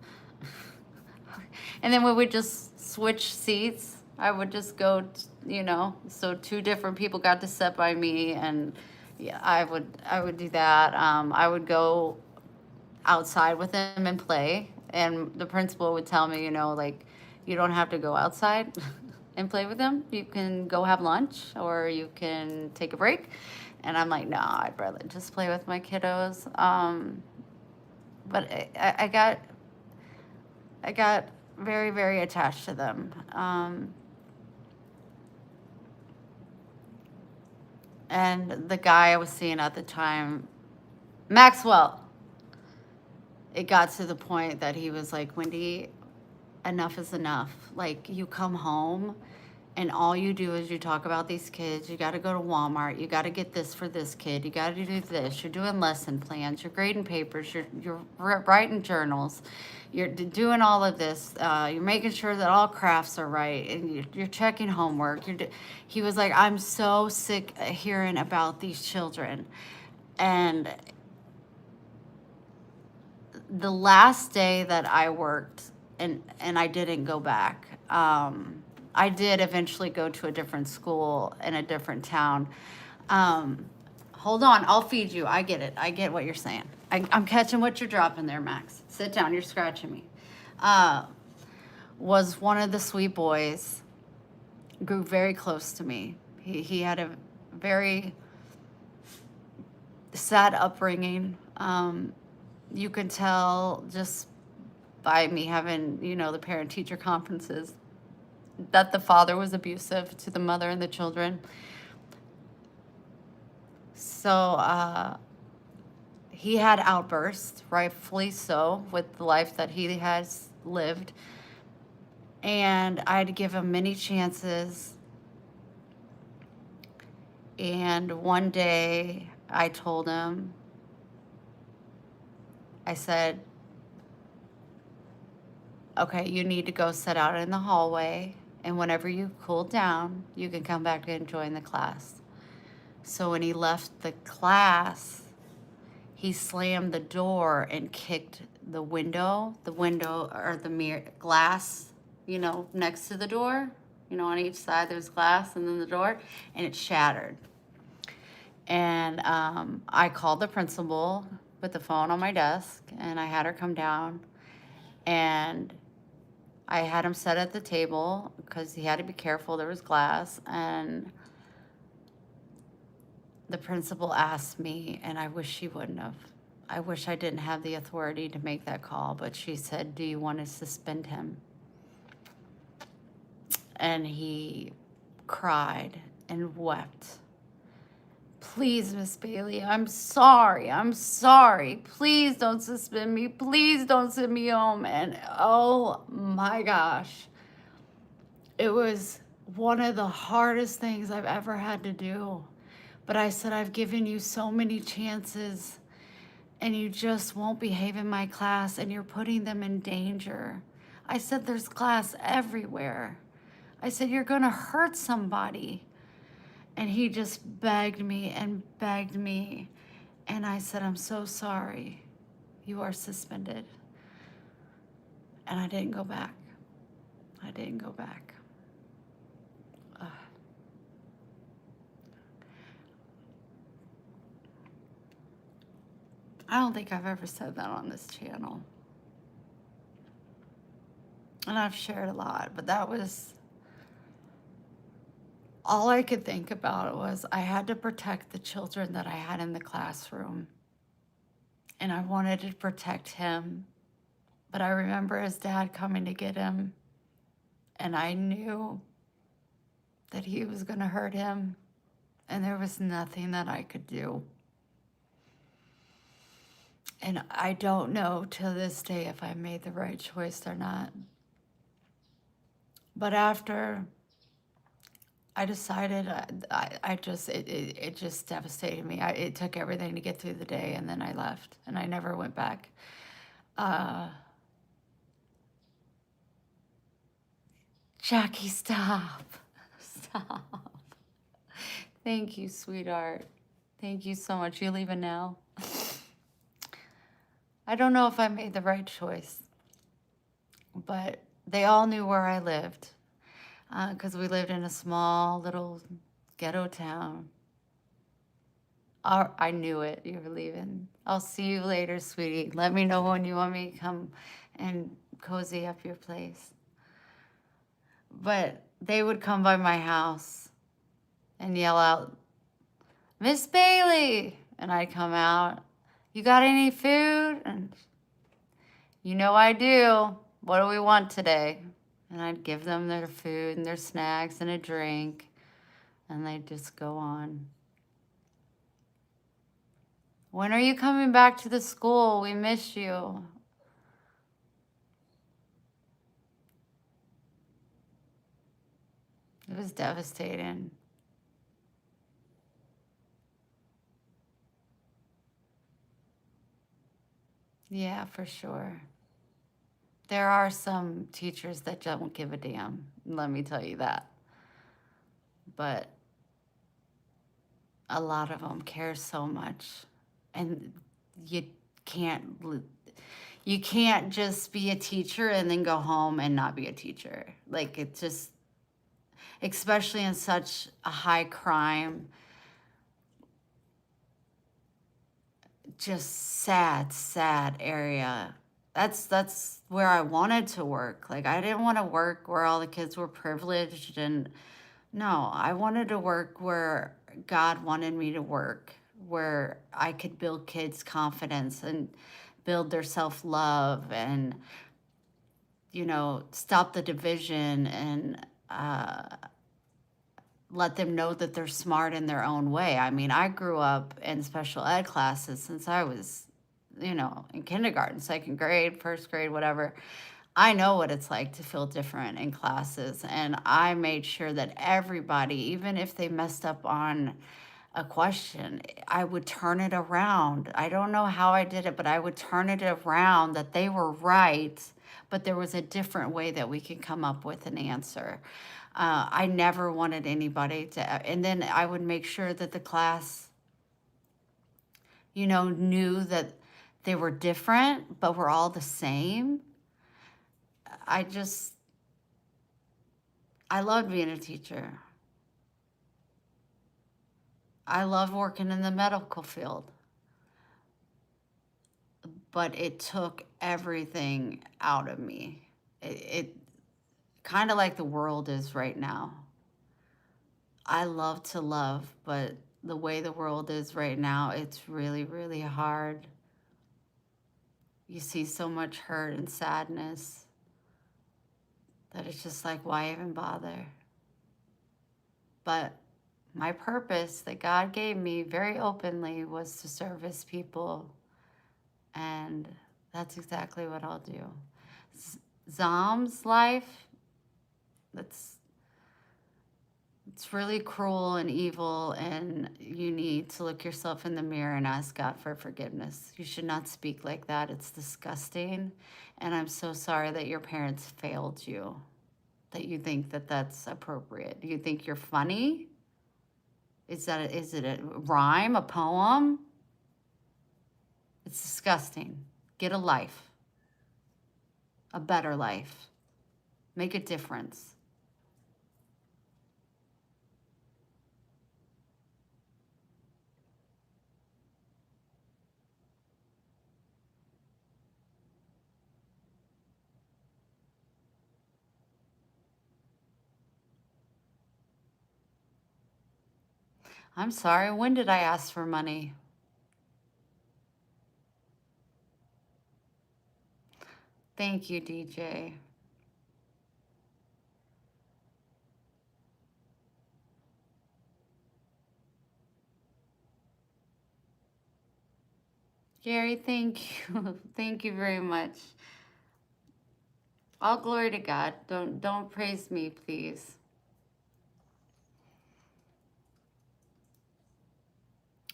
And then we would just switch seats. I would just go, you know, so 2 different people got to sit by me, and yeah, I would do that. I would go outside with them and play, and the principal would tell me, you know, like, you don't have to go outside and play with them. You can go have lunch, or you can take a break. And I'm like, no, I'd rather just play with my kiddos. But I got very, very attached to them. And the guy I was seeing at the time, Maxwell, it got to the point that he was like, Wendy, enough is enough. Like, you come home and all you do is you talk about these kids. You got to go to Walmart. You got to get this for this kid. You got to do this. You're doing lesson plans. You're grading papers. You're writing journals. You're doing all of this. You're making sure that all crafts are right, and you're checking homework. He was like, I'm so sick of hearing about these children. And the last day that I worked, and I didn't go back. I did eventually go to a different school in a different town. Hold on, I'll feed you. I get it. I get what you're saying. I'm catching what you're dropping there, Max. Sit down. You're scratching me. Was one of the sweet boys. Grew very close to me. He had a very sad upbringing. You could tell just by me having, the parent-teacher conferences, that the father was abusive to the mother and the children. So he had outbursts, rightfully so, with the life that he has lived. And I had to give him many chances. And one day I told him, I said, okay, you need to go sit out in the hallway, and whenever you cool down, you can come back and join the class. So when he left the class, he slammed the door and kicked the window or the mirror glass, next to the door. On each side there's glass and then the door, and it shattered. And I called the principal with the phone on my desk, and I had her come down, and I had him sit at the table because he had to be careful. There was glass, and the principal asked me, and I wish she wouldn't have. I wish I didn't have the authority to make that call, but she said, do you want to suspend him? And he cried and wept. Please, Miss Bailey, I'm sorry. Please don't suspend me. Please don't send me home. And oh my gosh, it was one of the hardest things I've ever had to do. But I said, I've given you so many chances, and you just won't behave in my class, and you're putting them in danger. I said, there's glass everywhere. I said, you're gonna hurt somebody. And he just begged me and begged me. And I said, I'm so sorry. You are suspended. And I didn't go back. Ugh. I don't think I've ever said that on this channel. And I've shared a lot, but that was all I could think about. Was I had to protect the children that I had in the classroom. And I wanted to protect him. But I remember his dad coming to get him. And I knew that he was going to hurt him. And there was nothing that I could do. And I don't know to this day if I made the right choice or not. But after I decided, it just devastated me. It took everything to get through the day, and then I left, and I never went back. Jackie, stop. Stop. Thank you, sweetheart. Thank you so much. You leaving now? I don't know if I made the right choice, but they all knew where I lived. Because we lived in a small little ghetto town. I knew it. You were leaving. I'll see you later, sweetie. Let me know when you want me to come and cozy up your place. But they would come by my house and yell out, Miss Bailey! And I'd come out, you got any food? And I do. What do we want today? And I'd give them their food and their snacks and a drink, and they'd just go on. When are you coming back to the school? We miss you. It was devastating. Yeah, for sure. There are some teachers that don't give a damn, let me tell you that. But a lot of them care so much, and you can't just be a teacher and then go home and not be a teacher. Like, it just, especially in such a high crime, just sad area. That's where I wanted to work. Like, I didn't want to work where all the kids were privileged, and no, I wanted to work where God wanted me to work, where I could build kids' confidence and build their self-love and stop the division and let them know that they're smart in their own way. I mean, I grew up in special ed classes since I was, in kindergarten, second grade, first grade, whatever. I know what it's like to feel different in classes. And I made sure that everybody, even if they messed up on a question, I would turn it around. I don't know how I did it, but I would turn it around that they were right, but there was a different way that we could come up with an answer. I never wanted anybody to, and then I would make sure that the class, knew that they were different, but we're all the same. I loved being a teacher. I love working in the medical field. But it took everything out of me. It kind of like the world is right now. I love to love, but the way the world is right now, it's really, really hard. You see so much hurt and sadness that it's just like, why even bother? But my purpose that God gave me very openly was to service people. And that's exactly what I'll do. Zam's life, it's really cruel and evil, and you need to look yourself in the mirror and ask God for forgiveness. You should not speak like that. It's disgusting. And I'm so sorry that your parents failed you, that you think that that's appropriate. You think you're funny? Is it a rhyme, a poem? It's disgusting. Get a life, a better life. Make a difference. I'm sorry, when did I ask for money? Thank you, DJ. Gary, thank you. Thank you very much. All glory to God. Don't praise me, please.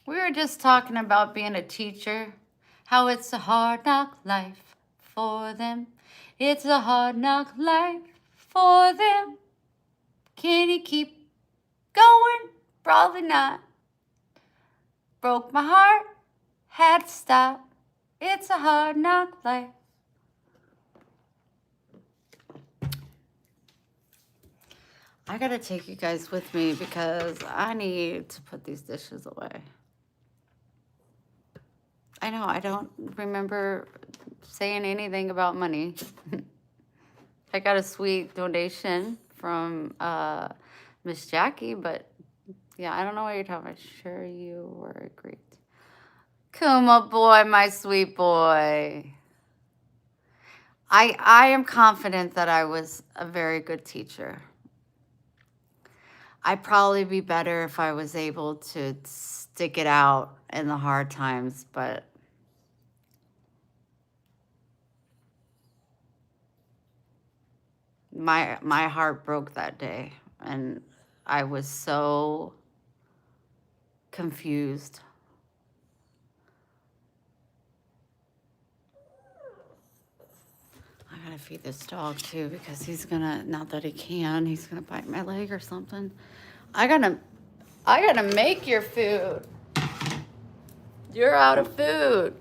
We were just talking about being a teacher, how it's a hard knock life for them. It's a hard knock life for them. Can you keep going? Probably not. Broke my heart, had to stop. It's a hard knock life. I gotta take you guys with me because I need to put these dishes away. I know, I don't remember saying anything about money. I got a sweet donation from Miss Jackie, but yeah, I don't know what you're talking about. Sure, you were great. Kuma boy, my sweet boy. I am confident that I was a very good teacher. I'd probably be better if I was able to stick it out in the hard times, but my heart broke that day, and I was so confused. I gotta feed this dog too because he's gonna, not that he can, he's gonna bite my leg or something. I gotta make your food. You're out of food.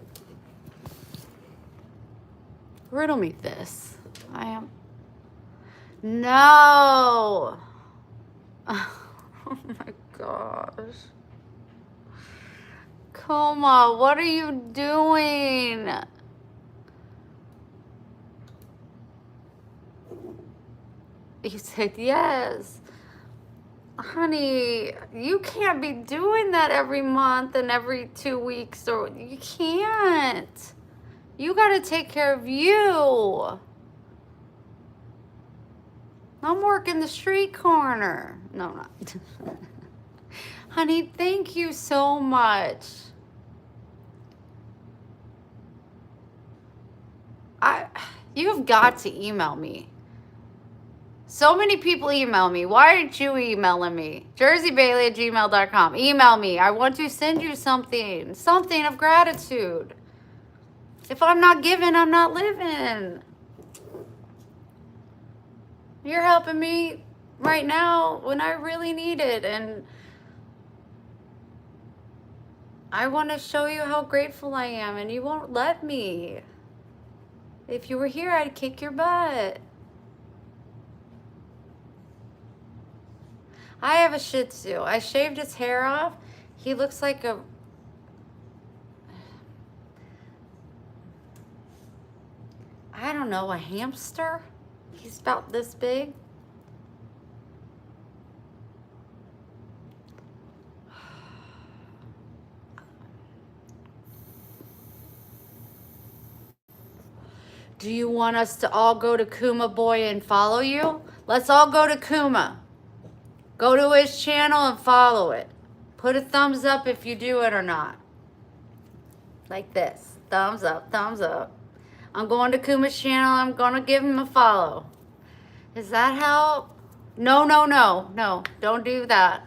Riddle me this. I am. No. Oh my gosh. Coma, what are you doing? You said yes. Honey, you can't be doing that every month and every 2 weeks, or you can't. You gotta take care of you. I'm working the street corner. No, I'm not. Honey, thank you so much. You've got to email me. So many people email me. Why aren't you emailing me? JerseyBailey@gmail.com. Email me. I want to send you something. Something of gratitude. If I'm not giving, I'm not living. You're helping me right now when I really need it. And I want to show you how grateful I am. And you won't let me. If you were here, I'd kick your butt. I have a Shih Tzu. I shaved his hair off. He looks like a... I don't know, a hamster? He's about this big. Do you want us to all go to Kuma Boy and follow you? Let's all go to Kuma. Go to his channel and follow it. Put a thumbs up if you do it or not. Like this. Thumbs up, thumbs up. I'm going to Kuma's channel. I'm going to give him a follow. Does that help? No, no, no. No, don't do that.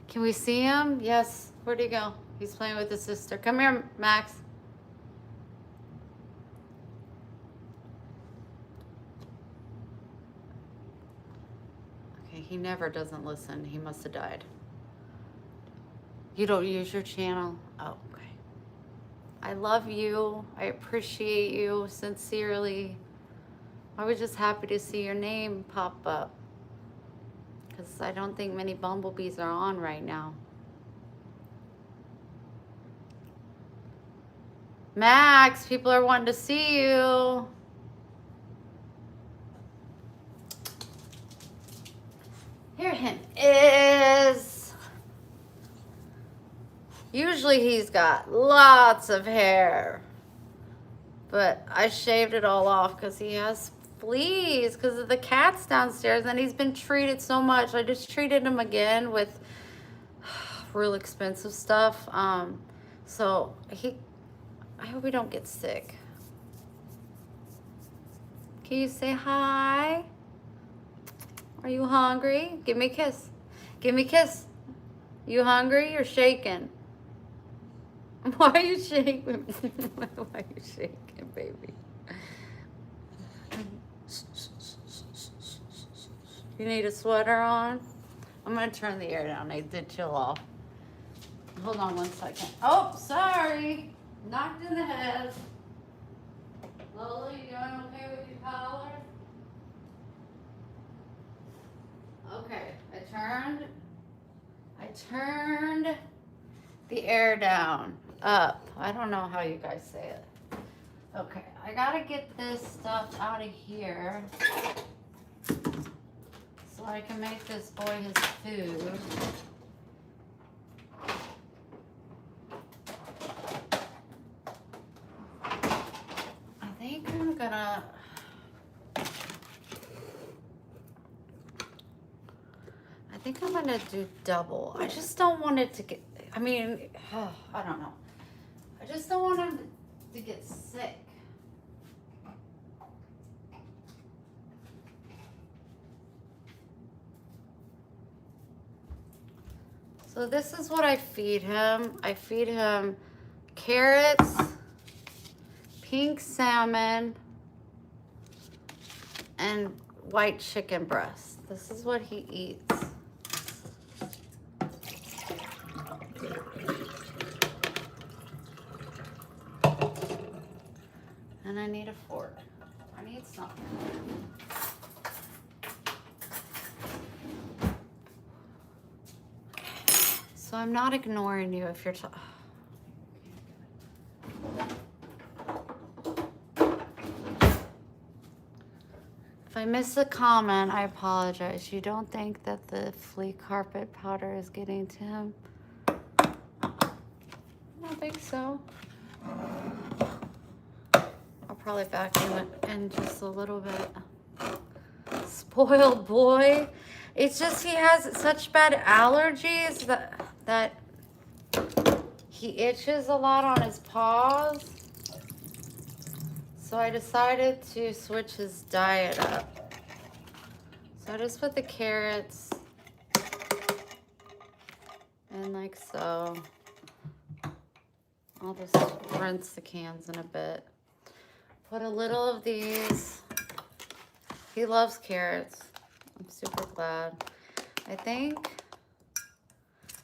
Can we see him? Yes. Where'd he go? He's playing with his sister. Come here, Max. Okay, he never doesn't listen. He must have died. You don't use your channel? Oh, okay. I love you. I appreciate you sincerely. I was just happy to see your name pop up. Because I don't think many bumblebees are on right now. Max, people are wanting to see you. Here him is. Usually he's got lots of hair. But I shaved it all off because he has fleas because of the cats downstairs. And he's been treated so much. I just treated him again with real expensive stuff. So I hope he don't get sick. Can you say hi? Are you hungry? Give me a kiss. Give me a kiss. You hungry? You're shaking. Why are you shaking? Why are you shaking, baby? You need a sweater on? I'm going to turn the air down. I did chill off. Hold on 1 second. Oh, sorry. Knocked in the head. Lola, you doing okay with your collar? Okay, I turned the air down, up. I don't know how you guys say it. Okay, I gotta get this stuff out of here so I can make this boy his food. I think I'm gonna... I think I'm gonna do double. I just don't want it to get, I mean, I don't know. I just don't want him to get sick. So this is what I feed him. I feed him carrots, pink salmon, and white chicken breast. This is what he eats. And I need a fork. I need something. So I'm not ignoring you if you're If I miss a comment, I apologize. You don't think that the flea carpet powder is getting to him? I don't think so. I'll probably vacuum it in just a little bit. Spoiled boy. It's just he has such bad allergies that he itches a lot on his paws. So I decided to switch his diet up. So I just put the carrots in like so. I'll just rinse the cans in a bit. Put a little of these. He loves carrots. I'm super glad. I think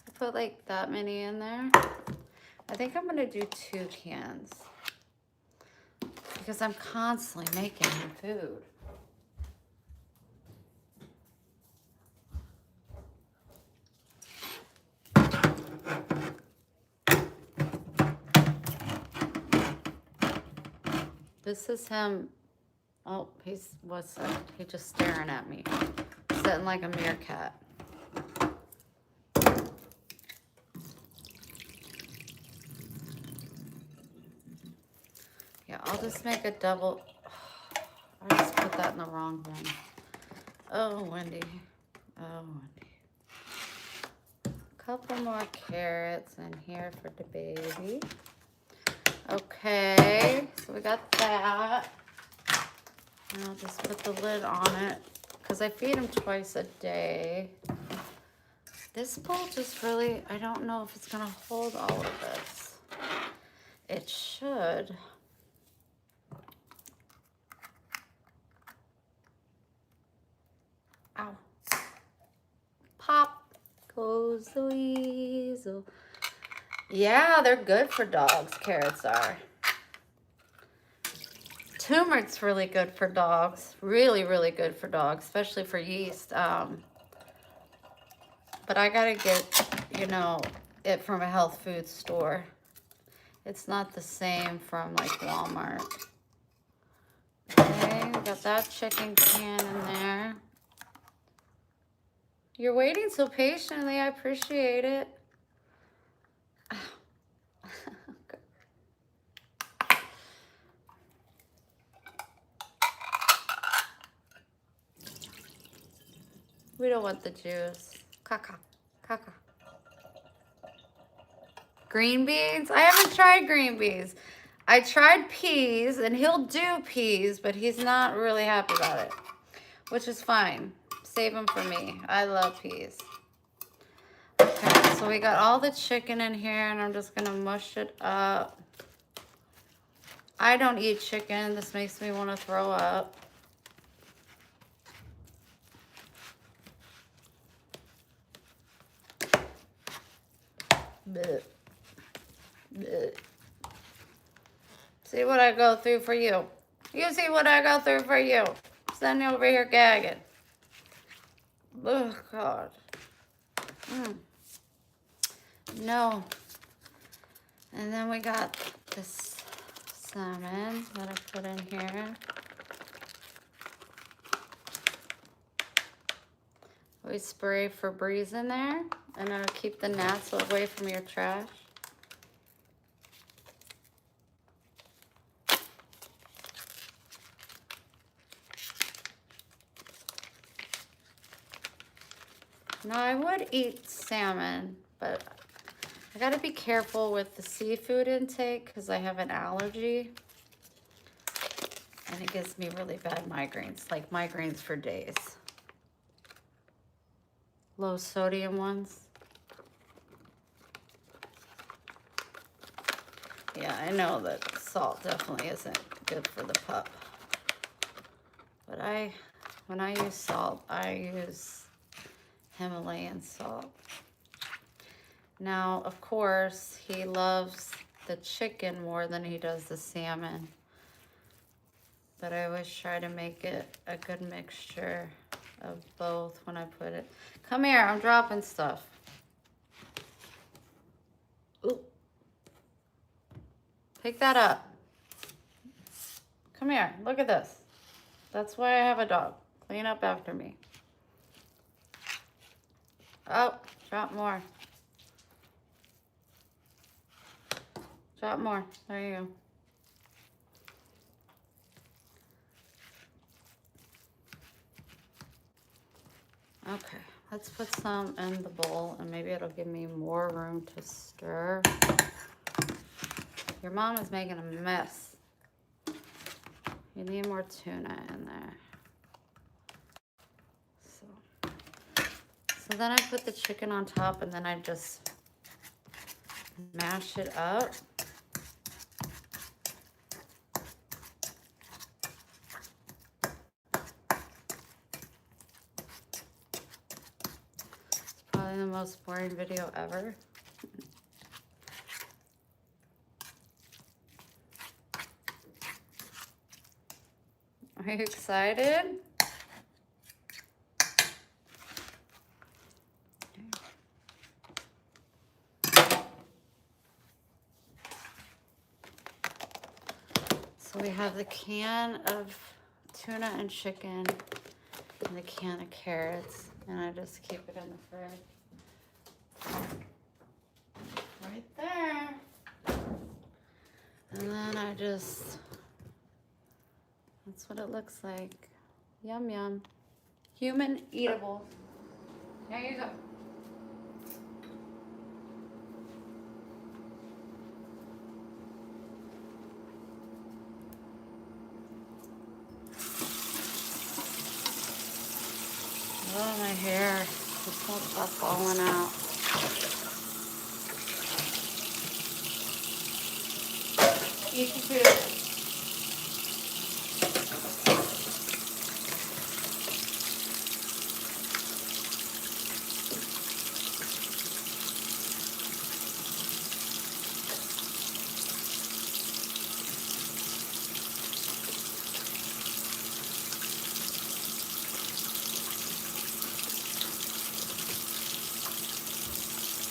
I put like that many in there. I think I'm gonna do 2 cans because I'm constantly making him food. This is him. Oh, what's that? He's just staring at me. Sitting like a meerkat. Yeah, I'll just make a double. I just put that in the wrong one. Oh, Wendy. Oh, Wendy. Couple more carrots in here for the baby. Okay, so we got that. And I'll just put the lid on it because I feed him twice a day. This bowl just really, I don't know if it's gonna hold all of this. It should. Ow. Pop goes the weasel. Yeah, they're good for dogs, carrots are. Turmeric's really good for dogs. Really, really good for dogs, especially for yeast. But I gotta get, you know, it from a health food store. It's not the same from like Walmart. Okay, we got that chicken can in there. You're waiting so patiently. I appreciate it. We don't want the juice. Caca. Caca. Green beans? I haven't tried green beans. I tried peas, and he'll do peas, but he's not really happy about it, which is fine. Save them for me. I love peas. Okay, so we got all the chicken in here, and I'm just going to mush it up. I don't eat chicken. This makes me want to throw up. Blech. Blech. See what I go through for you. You see what I go through for you. Standing over here gagging. Oh, God. No. And then we got this salmon that I put in here. We spray Febreze in there, and it'll keep the gnats away from your trash. Now, I would eat salmon, but I gotta be careful with the seafood intake because I have an allergy. And it gives me really bad migraines, like migraines for days. Low sodium ones. Yeah, I know that salt definitely isn't good for the pup. But when I use salt, I use Himalayan salt. Now, of course, he loves the chicken more than he does the salmon. But I always try to make it a good mixture of both when I put it. Come here, I'm dropping stuff. Ooh. Pick that up. Come here, look at this. That's why I have a dog. Clean up after me. Oh, drop more. Drop more. There you go. Okay, let's put some in the bowl and maybe it'll give me more room to stir. Your mom is making a mess. You need more tuna in there. So then I put the chicken on top and then I just mash it up. It's probably the most boring video ever. Are you excited? So we have the can of tuna and chicken and the can of carrots, and I just keep it in the fridge. Right there. And then I just, that's what it looks like. Yum, yum. Human eatable. There you go. Oh, my hair. It's all stuff falling out. Eat the food.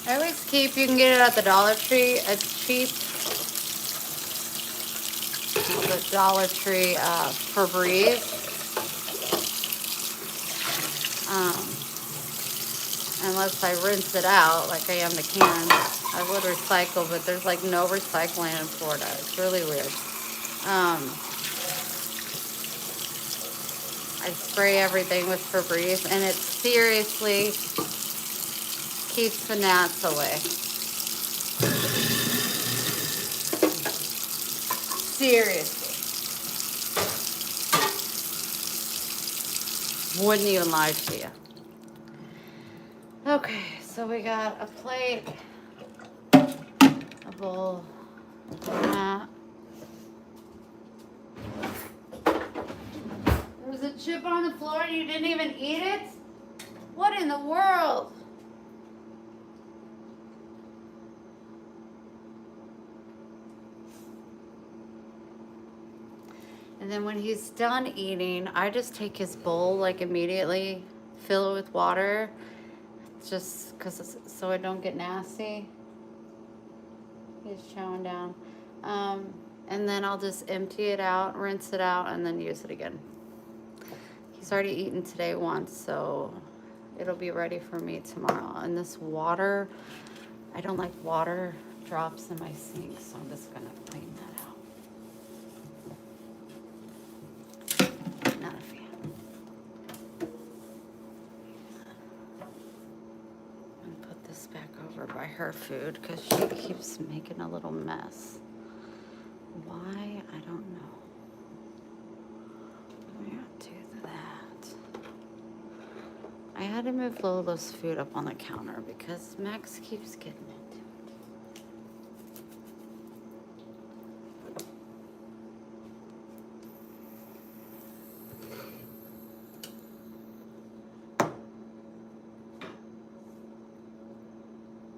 I always keep, you can get it at the Dollar Tree. It's cheap. The Dollar Tree Febreze. Unless I rinse it out like I am the can. I would recycle, but there's like no recycling in Florida. It's really weird. I spray everything with Febreze and it seriously keeps the gnats away. Seriously. Wouldn't even lie to you. Okay, so we got a plate, a bowl, that. There was a chip on the floor and you didn't even eat it? What in the world? And then when he's done eating, I just take his bowl like immediately, fill it with water, just because so I don't get nasty. He's chowing down. And then I'll just empty it out, rinse it out, and then use it again. He's already eaten today once, so it'll be ready for me tomorrow. And this water, I don't like water drops in my sink, so I'm just gonna clean that out. Not a fan. And put this back over by her food because she keeps making a little mess. Why? I don't know. Let me do that. I had to move Lola's food up on the counter because Max keeps getting it.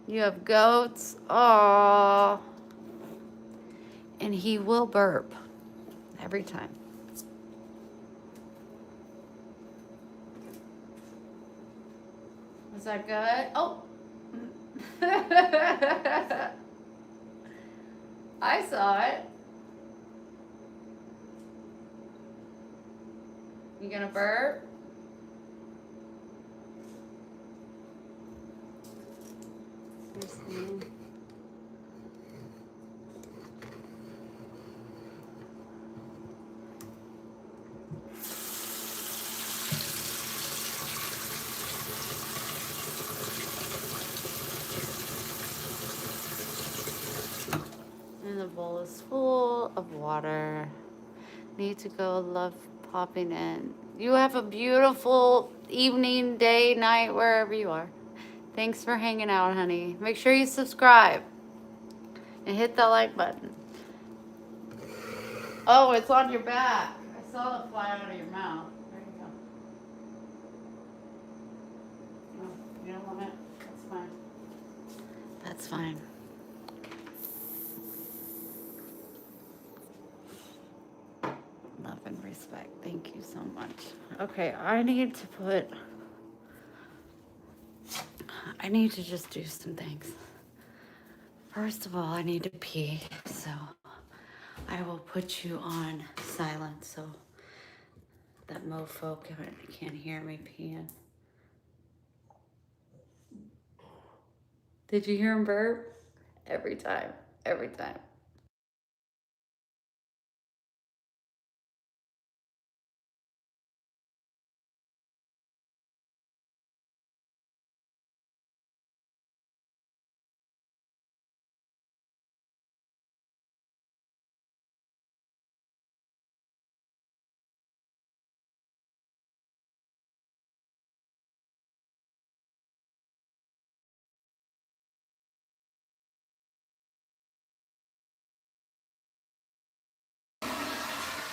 You have goats. Oh. And he will burp every time. Is that good? Oh. I saw it. You gonna burp? Seriously. is full of water. Need to go, love popping in. You have a beautiful evening, day, night, wherever you are. Thanks for hanging out, honey. Make sure you subscribe and hit that like button. Oh, it's on your back. I saw it fly out of your mouth. There you go. Oh, you don't want it? That's fine. That's fine. Love and respect. Thank you so much. Okay, I need to just do some things. First of all, I need to pee, so I will put you on silent so that mofo can't hear me peeing. Did you hear him burp? Every time. Every time.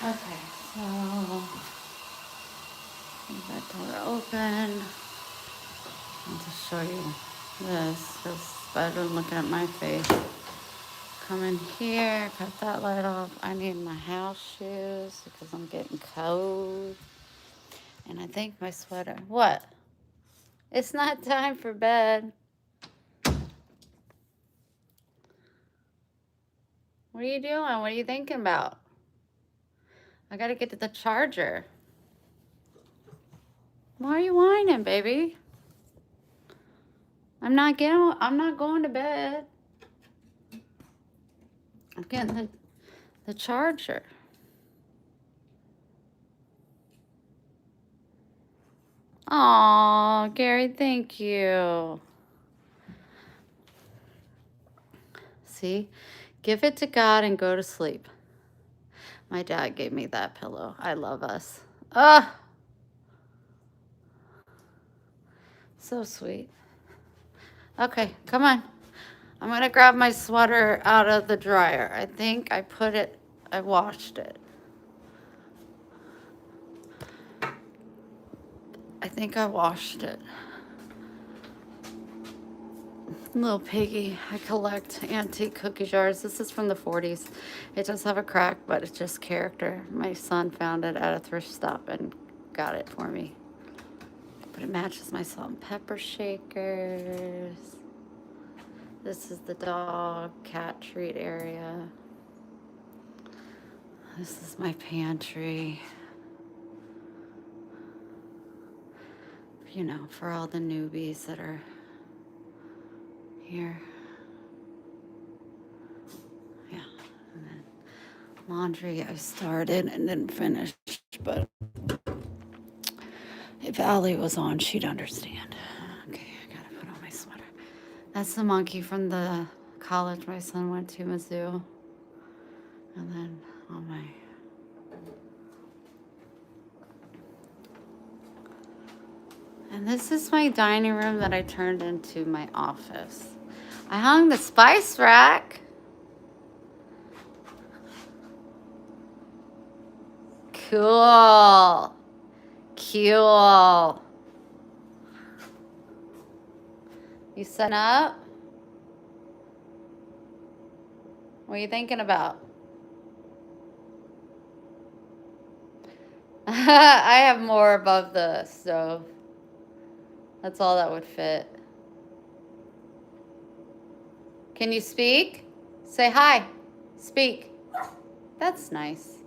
Okay, so leave that door open. I'll just show you this. This better than looking at my face. Come in here, cut that light off. I need my house shoes because I'm getting cold. And I think my sweater. What? It's not time for bed. What are you doing? What are you thinking about? I gotta get to the charger. Why are you whining, baby? I'm not going to bed. I'm getting the charger. Aw, Gary, thank you. See? Give it to God and go to sleep. My dad gave me that pillow. I love us. Ah! So sweet. Okay, come on. I'm gonna grab my sweater out of the dryer. I think I washed it. I think I washed it. Little piggy. I collect antique cookie jars. This is from the 40s. It does have a crack, but it's just character. My son found it at a thrift stop and got it for me. But it matches my salt and pepper shakers. This is the dog cat treat area. This is my pantry. You know, for all the newbies that are here. Yeah. And then laundry I started and didn't finish, but if Allie was on, she'd understand. Okay, I gotta put on my sweater. That's the monkey from the college my son went to, Mizzou. And then on my... And this is my dining room that I turned into my office. I hung the spice rack. Cool. Cool. You set up? What are you thinking about? I have more above the stove. That's all that would fit. Can you speak? Say hi. Speak. That's nice.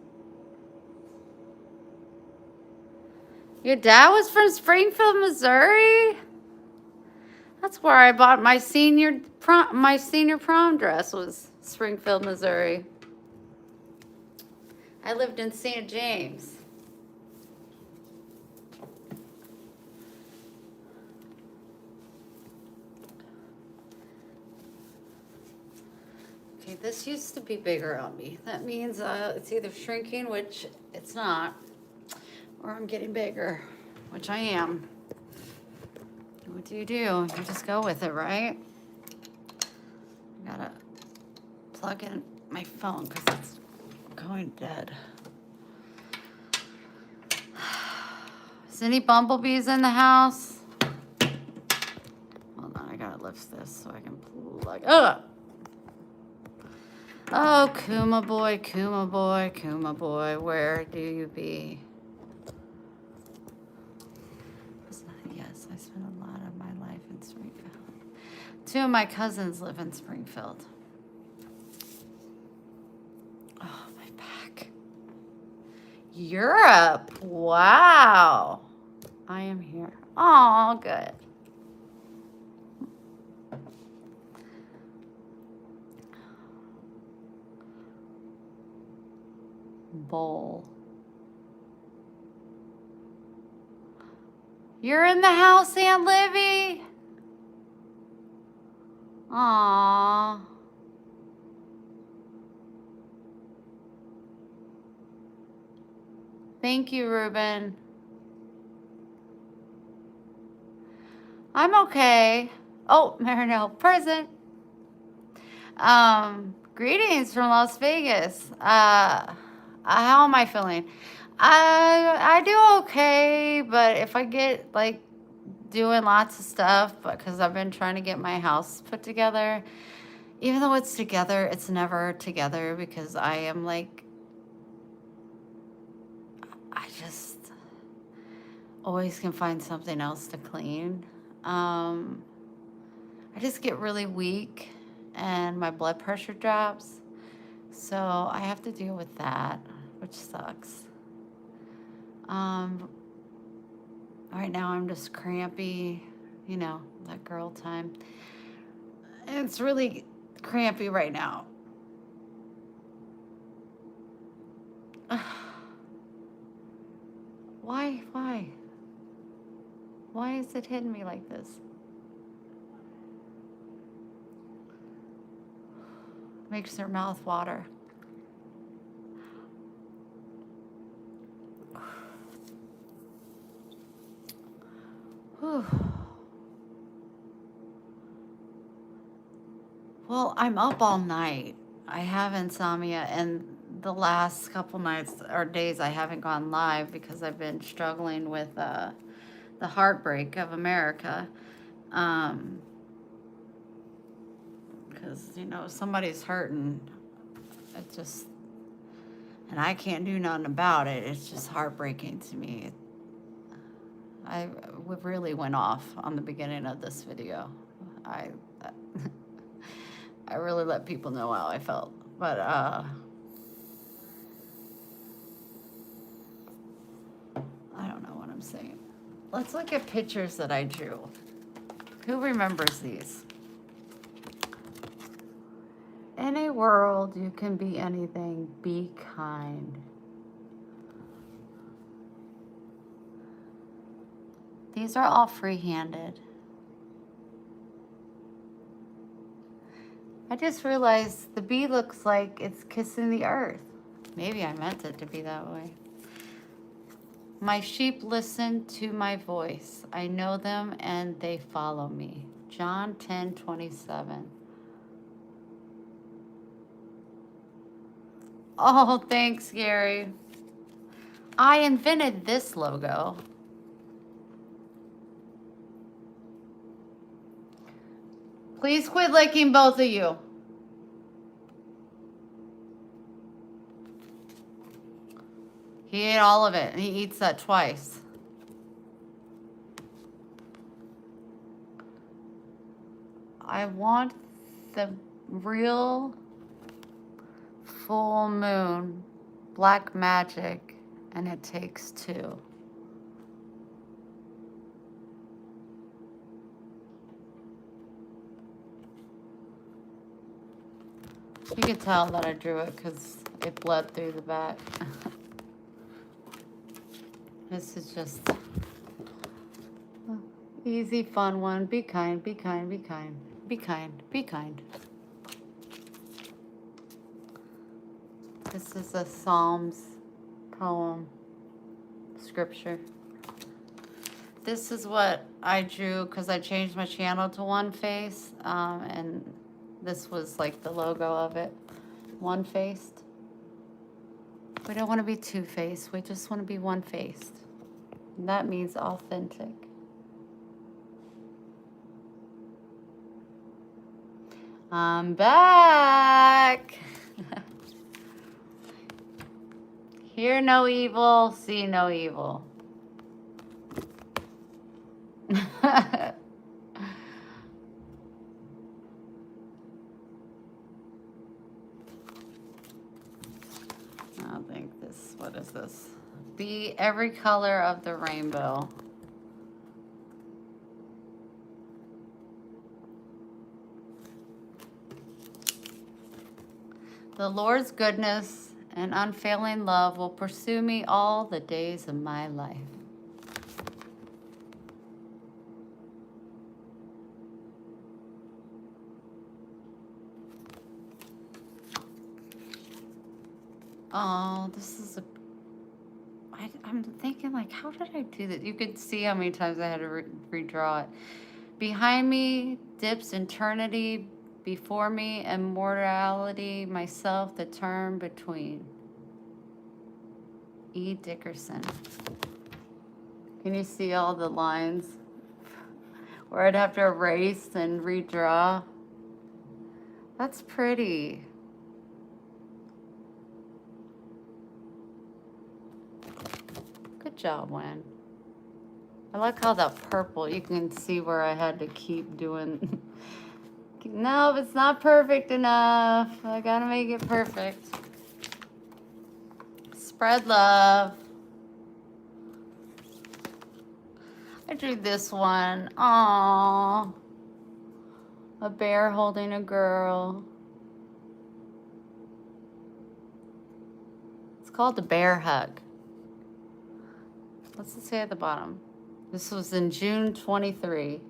Your dad was from Springfield, Missouri? That's where I bought my senior prom dress, was Springfield, Missouri. I lived in St. James. Okay, this used to be bigger on me. That means it's either shrinking, which it's not, or I'm getting bigger, which I am. What do? You just go with it, right? I gotta plug in my phone because it's going dead. Is any bumblebees in the house? Hold on, I gotta lift this so I can plug. Ugh! Oh, Kuma boy, Kuma boy, Kuma boy, where do you be? Yes, I spent a lot of my life in Springfield. 2 of my cousins live in Springfield. Oh, my back. Europe. Wow. I am here. Oh, good. Bowl. You're in the house, Aunt Livy? Aww. Thank you, Ruben. I'm okay. Oh, Marinelle, present. Greetings from Las Vegas. How am I feeling? I do okay, but if I get like doing lots of stuff, because I've been trying to get my house put together, even though it's together, it's never together because I am like, I just always can find something else to clean. I just get really weak and my blood pressure drops. So I have to deal with that, which sucks. Right now I'm just crampy, you know, that girl time. It's really crampy right now. Why? Why is it hitting me like this? Makes their mouth water. Whew. Well, I'm up all night. I have insomnia, and the last couple nights or days I haven't gone live because I've been struggling with the heartbreak of America. Because, you know, somebody's hurting. It just, and I can't do nothing about it. It's just heartbreaking to me. I really went off on the beginning of this video. I really let people know how I felt. But, I don't know what I'm saying. Let's look at pictures that I drew. Who remembers these? In a world, you can be anything. Be kind. These are all free-handed. I just realized the bee looks like it's kissing the earth. Maybe I meant it to be that way. My sheep listen to my voice. I know them and they follow me. John 10:27. Oh, thanks, Gary. I invented this logo. Please quit licking, both of you. He ate all of it, and he eats that twice. I want the real full moon, black magic, and it takes 2. You can tell that I drew it because it bled through the back. This is just easy, fun one. Be kind, be kind, be kind. Be kind, be kind. This is a Psalms poem, scripture. This is what I drew because I changed my channel to One Face, and this was like the logo of it, one-faced. We don't want to be two-faced. We just want to be one-faced. And that means authentic. I'm back. Hear no evil, see no evil. I think this, what is this? Be every color of the rainbow. The Lord's goodness and unfailing love will pursue me all the days of my life. Oh, this is a... I'm thinking, like, how did I do that? You could see how many times I had to redraw it. Behind me dips eternity, before me immortality, myself the term between. E. Dickerson. Can you see all the lines where I'd have to erase and redraw? That's pretty. Good job, Wen. I like how that purple, you can see where I had to keep doing. No, it's not perfect enough. I gotta make it perfect. Spread love. I drew this one. Aww. A bear holding a girl. It's called the bear hug. What's it say at the bottom? This was in June 23.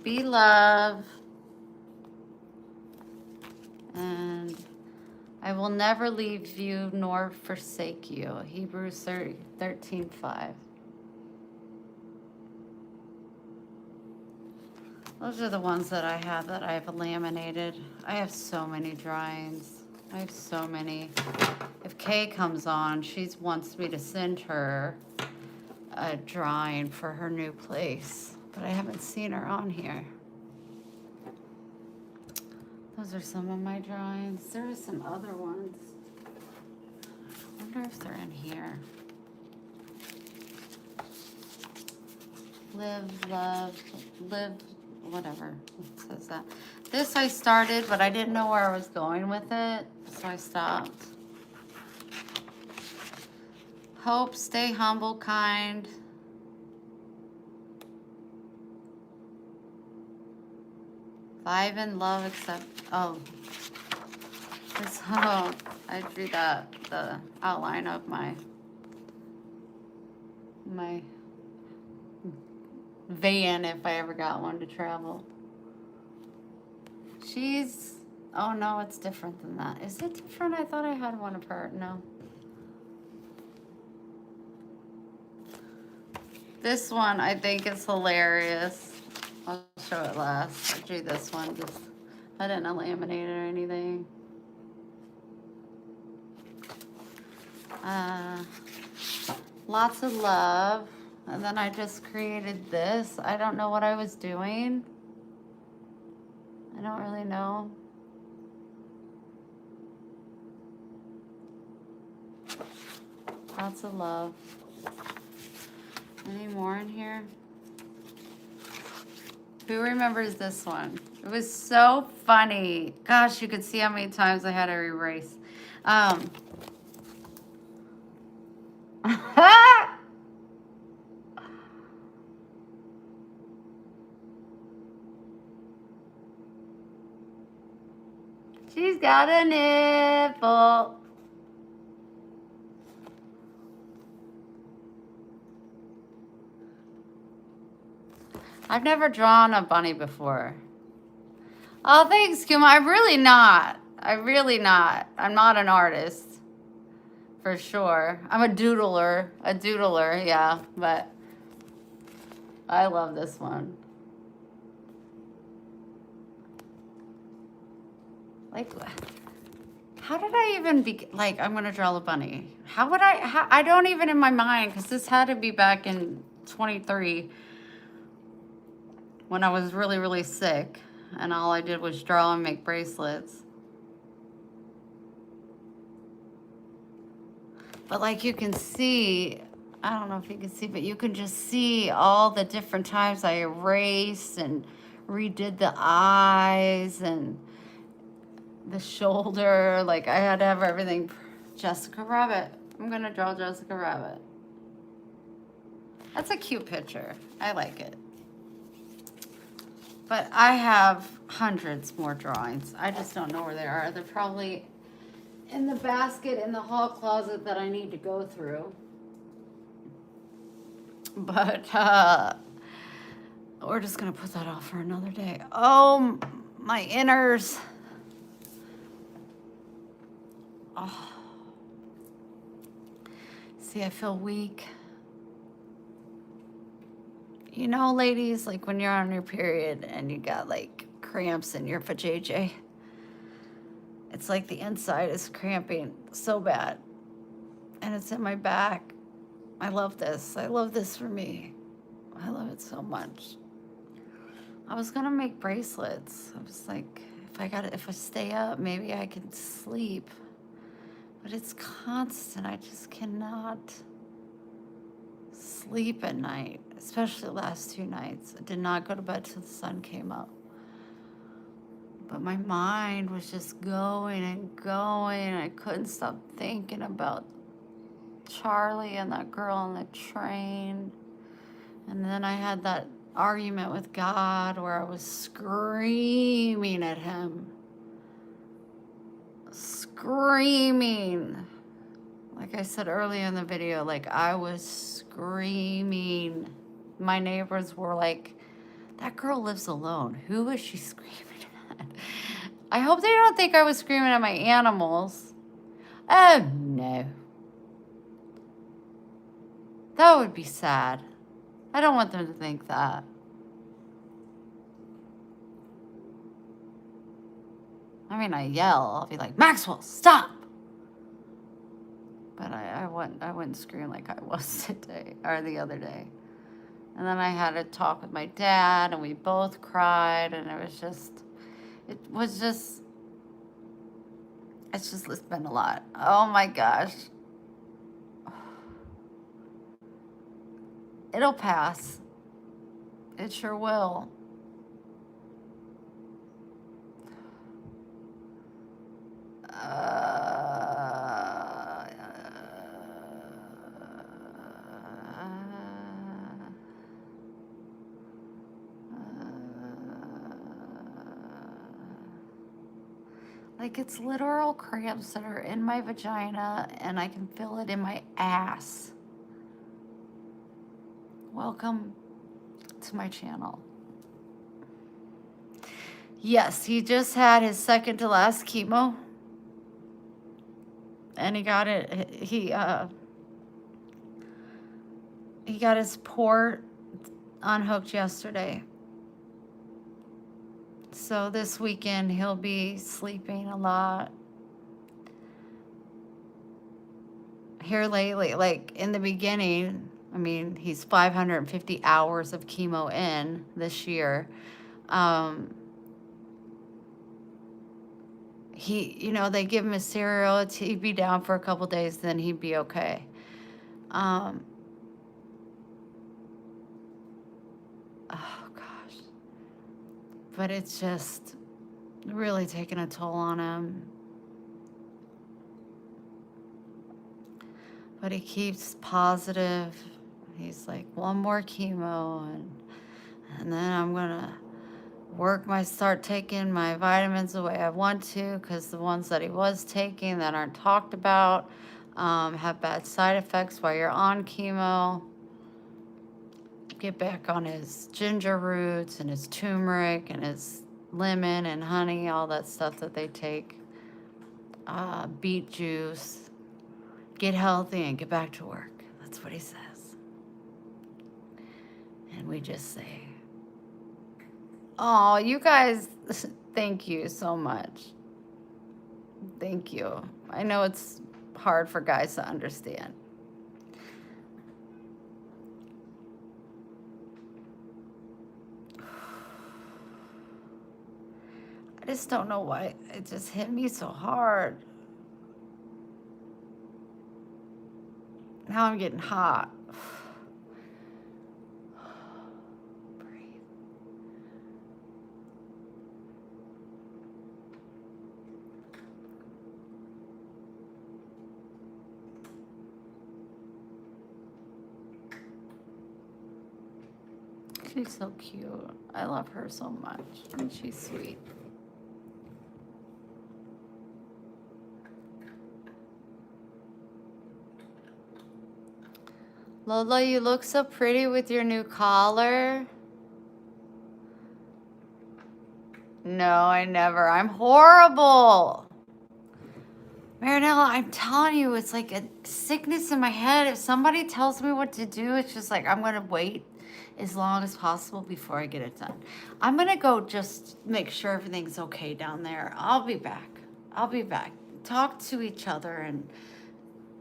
Be love. And I will never leave you nor forsake you. Hebrews 13:5. Those are the ones that I have that I've laminated. I have so many drawings. I have so many. If Kay comes on, she wants me to send her a drawing for her new place, but I haven't seen her on here. Those are some of my drawings. There are some other ones. I wonder if they're in here. Live, love, live, whatever it says that. This I started, but I didn't know where I was going with it, so I stopped. Hope, stay humble, kind. Live in love, accept. Oh, this. Oh, I drew that. The outline of my van if I ever got one to travel. She's. Oh no, it's different than that. Is it different? I thought I had one of her. No. This one I think is hilarious. I'll show it last. I drew this one. Just I didn't laminate it or anything. Lots of love. And then I just created this. I don't know what I was doing. I don't really know. Lots of love. Any more in here? Who remembers this one? It was so funny. Gosh, you could see how many times I had to erase. She's got a nipple. I've never drawn a bunny before. Oh, thanks, Kuma. I'm really not. I'm not an artist, for sure. I'm a doodler, yeah, but I love this one. Like, how did I even be, like, I'm gonna draw the bunny. How would I don't even in my mind, because this had to be back in 23 when I was really, really sick, and all I did was draw and make bracelets. But like you can see, I don't know if you can see, but you can just see all the different times I erased and redid the eyes and the shoulder. Like I had to have everything. Jessica Rabbit. I'm gonna draw Jessica Rabbit. That's a cute picture. I like it. But I have hundreds more drawings. I just don't know where they are. They're probably in the basket in the hall closet that I need to go through. But we're just gonna put that off for another day. Oh, my inners. Oh. See, I feel weak. You know, ladies, like when you're on your period and you got like cramps in your vajayjay. It's like the inside is cramping so bad. And it's in my back. I love this. I love this for me. I love it so much. I was gonna make bracelets. I was like, if I stay up, maybe I can sleep. But it's constant. I just cannot sleep at night, especially the last 2 nights. I did not go to bed till the sun came up. But my mind was just going and going. I couldn't stop thinking about Charlie and that girl on the train. And then I had that argument with God where I was screaming at him. Screaming. Like I said earlier in the video, like I was screaming. My neighbors were like, that girl lives alone. Who is she screaming at? I hope they don't think I was screaming at my animals. Oh no. That would be sad. I don't want them to think that. I mean, I yell. I'll be like, Maxwell, stop! But I wouldn't scream like I was today, or the other day. And then I had a talk with my dad, and we both cried, and it's been a lot. Oh my gosh. It'll pass. It sure will. Like it's literal cramps that are in my vagina and I can feel it in my ass. Welcome to my channel. Yes, he just had his second to last chemo. And he got his port unhooked yesterday. So this weekend he'll be sleeping a lot. Here lately, like in the beginning, I mean, he's 550 hours of chemo in this year. They give him a cereal. He'd be down for a couple days, then he'd be okay. Oh gosh. But it's just really taking a toll on him. But he keeps positive. He's like, one more chemo, and then I'm gonna start taking my vitamins the way I want to, because the ones that he was taking that aren't talked about have bad side effects while you're on chemo. get back on his ginger roots and his turmeric and his lemon and honey, all that stuff that they take. Beet juice. Get healthy and get back to work. That's what he says. And we just say, oh, you guys, thank you so much. Thank you. I know it's hard for guys to understand. I just don't know why it just hit me so hard. Now I'm getting hot. Breathe. She's so cute. I love her so much. And she's sweet. Lola, you look so pretty with your new collar. No, I never. I'm horrible. Marinella, I'm telling you, it's like a sickness in my head. If somebody tells me what to do, it's just like I'm going to wait as long as possible before I get it done. I'm going to go just make sure everything's okay down there. I'll be back. I'll be back. Talk to each other and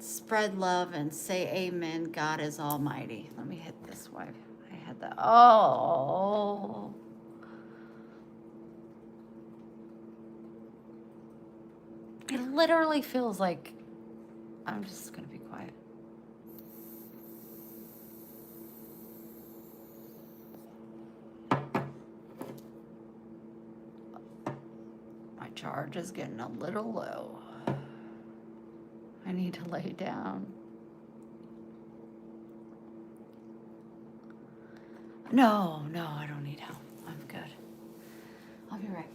spread love and say amen. God is almighty. Let me hit this one. I had that. Oh. It literally feels like I'm just going to be quiet. My charge is getting a little low. I need to lay down. No, I don't need help. I'm good. I'll be right back.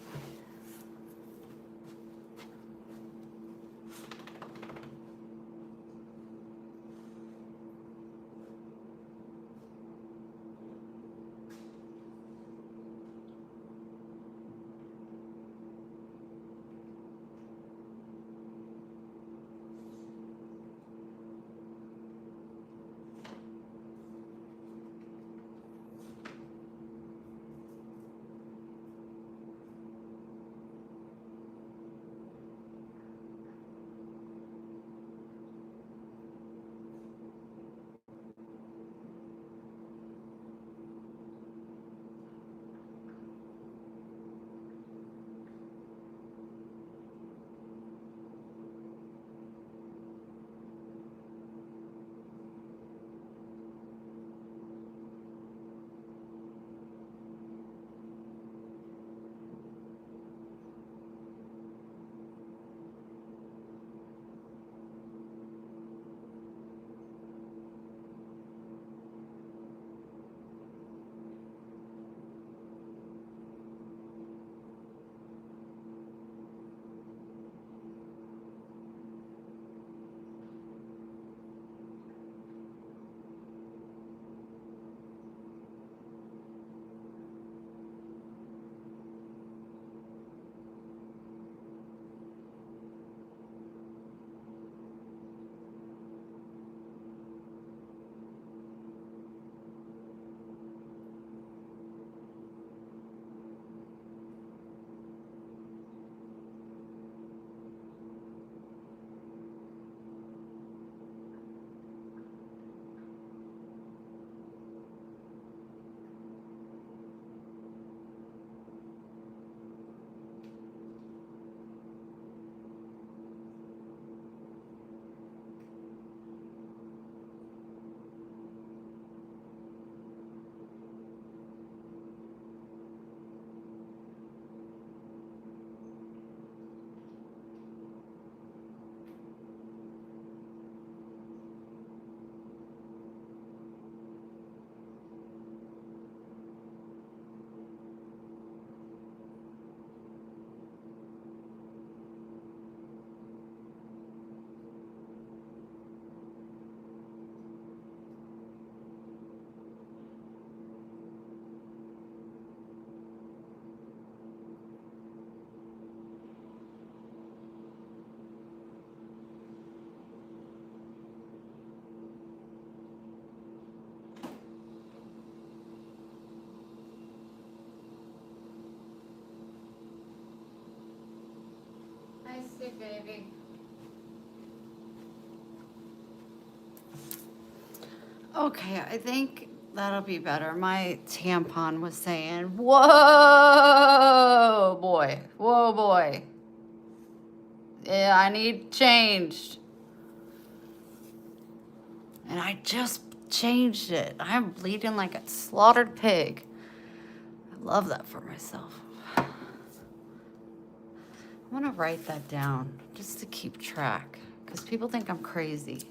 baby. Okay, I think that'll be better. My tampon was saying, whoa, boy. Whoa, boy. Yeah, I need changed. And I just changed it. I'm bleeding like a slaughtered pig. I love that for myself. I'm gonna write that down just to keep track because people think I'm crazy.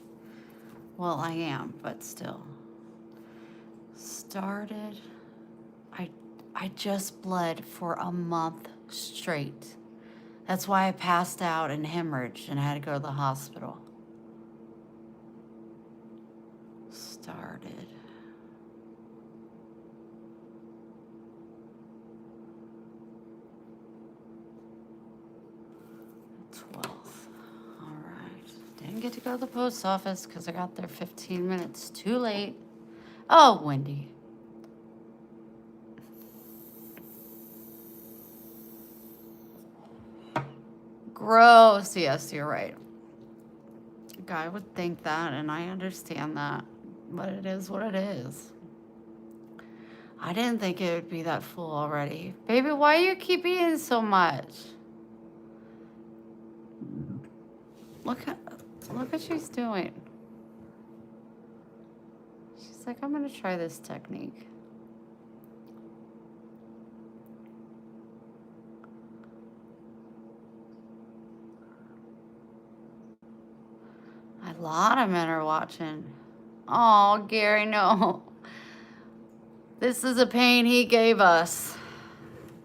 Well, I am, but still. Started. I just bled for a month straight. That's why I passed out and hemorrhaged and had to go to the hospital. Started. The 12th. All right. Didn't get to go to the post office because I got there 15 minutes too late. Oh, Wendy. Gross. Yes, you're right. A guy would think that, and I understand that. But it is what it is. I didn't think it would be that full already. Baby, why you keep eating so much? Look what she's doing. She's like, I'm gonna try this technique. A lot of men are watching. Oh, Gary, no. This is a pain he gave us.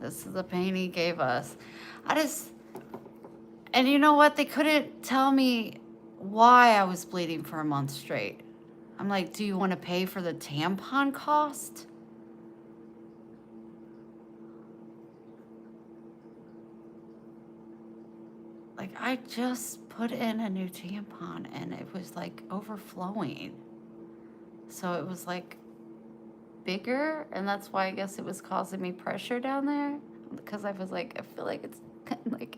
This is the pain he gave us. And you know what? They couldn't tell me why I was bleeding for a month straight. I'm like, do you want to pay for the tampon cost? Like, I just put in a new tampon and it was like overflowing. So it was like bigger, and that's why I guess it was causing me pressure down there. Because I was like, I feel like it's like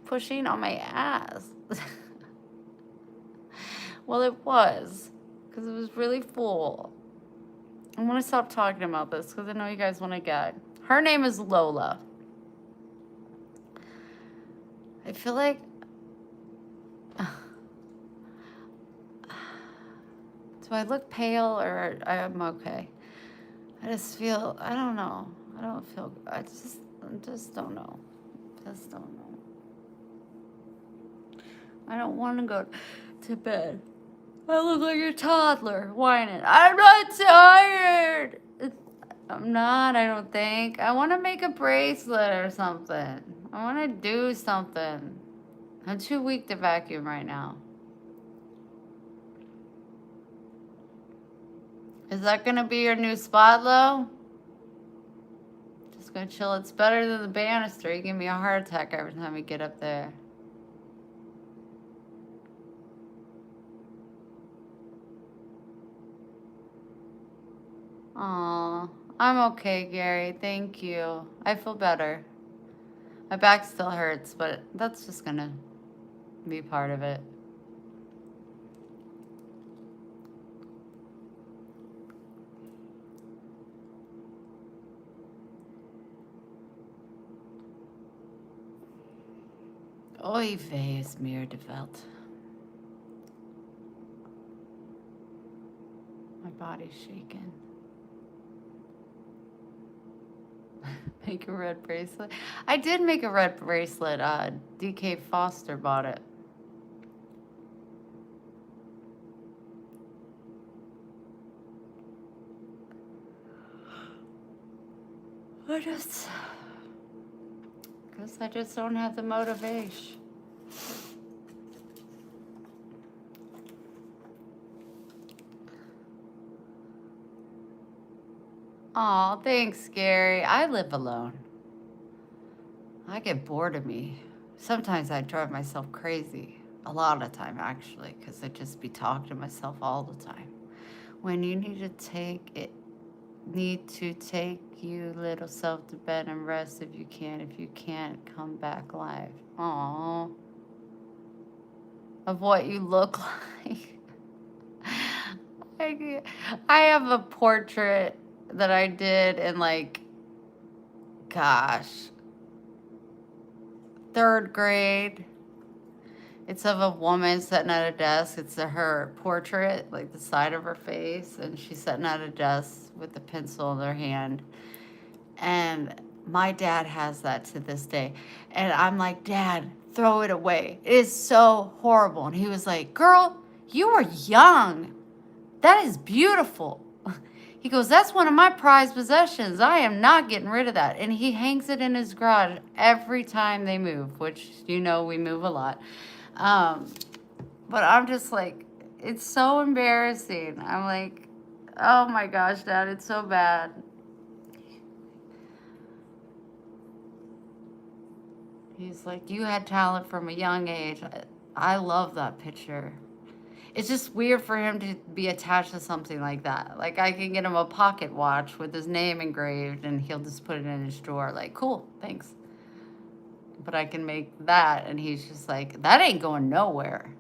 pushing on my ass. Well, it was, because it was really full. I'm going to stop talking about this because I know you guys want to get. Her name is Lola. I feel like. Do I look pale or I'm okay? I just feel, I don't know. I don't feel, I just don't know. Just don't know. I don't want to go to bed. I look like a toddler whining. I'm not tired. I'm not, I don't think. I want to make a bracelet or something. I want to do something. I'm too weak to vacuum right now. Is that going to be your new spot, Lo? Just going to chill. It's better than the banister. You give me a heart attack every time you get up there. Aw, I'm okay, Gary. Thank you. I feel better. My back still hurts, but that's just gonna be part of it. Oy vey is meer de Welt. My body's shaking. Make a red bracelet. I did make a red bracelet. DK Foster bought it. Guess I just don't have the motivation. Aw, thanks, Gary. I live alone. I get bored of me. Sometimes I drive myself crazy. A lot of the time, actually, because I just be talking to myself all the time. When you need to take you little self to bed and rest if you can. If you can't, come back live. Aw. of what you look like. I have a portrait that I did in like, gosh, third grade. It's of a woman sitting at a desk. It's her portrait, like the side of her face, and she's sitting at a desk with a pencil in her hand. And my dad has that to this day. And I'm like, Dad, throw it away. It is so horrible. And he was like, girl, you were young. That is beautiful. He goes, that's one of my prized possessions. I am not getting rid of that. And he hangs it in his garage every time they move, which, you know, we move a lot. But I'm just like, it's so embarrassing. I'm like, oh my gosh, Dad, it's so bad. He's like, you had talent from a young age. I love that picture. It's just weird for him to be attached to something like that. Like, I can get him a pocket watch with his name engraved, and he'll just put it in his drawer. Like, cool, thanks. But I can make that, and he's just like, that ain't going nowhere.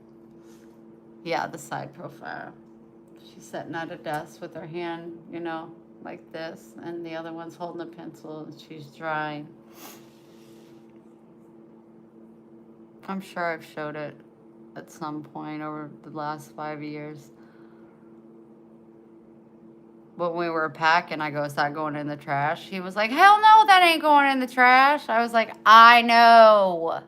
Yeah, the side profile. She's sitting at a desk with her hand, you know, like this, and the other one's holding a pencil, and she's drawing. I'm sure I've showed it at some point over the last 5 years. But when we were packing, I go, is that going in the trash? He was like, hell no, that ain't going in the trash. I was like, I know.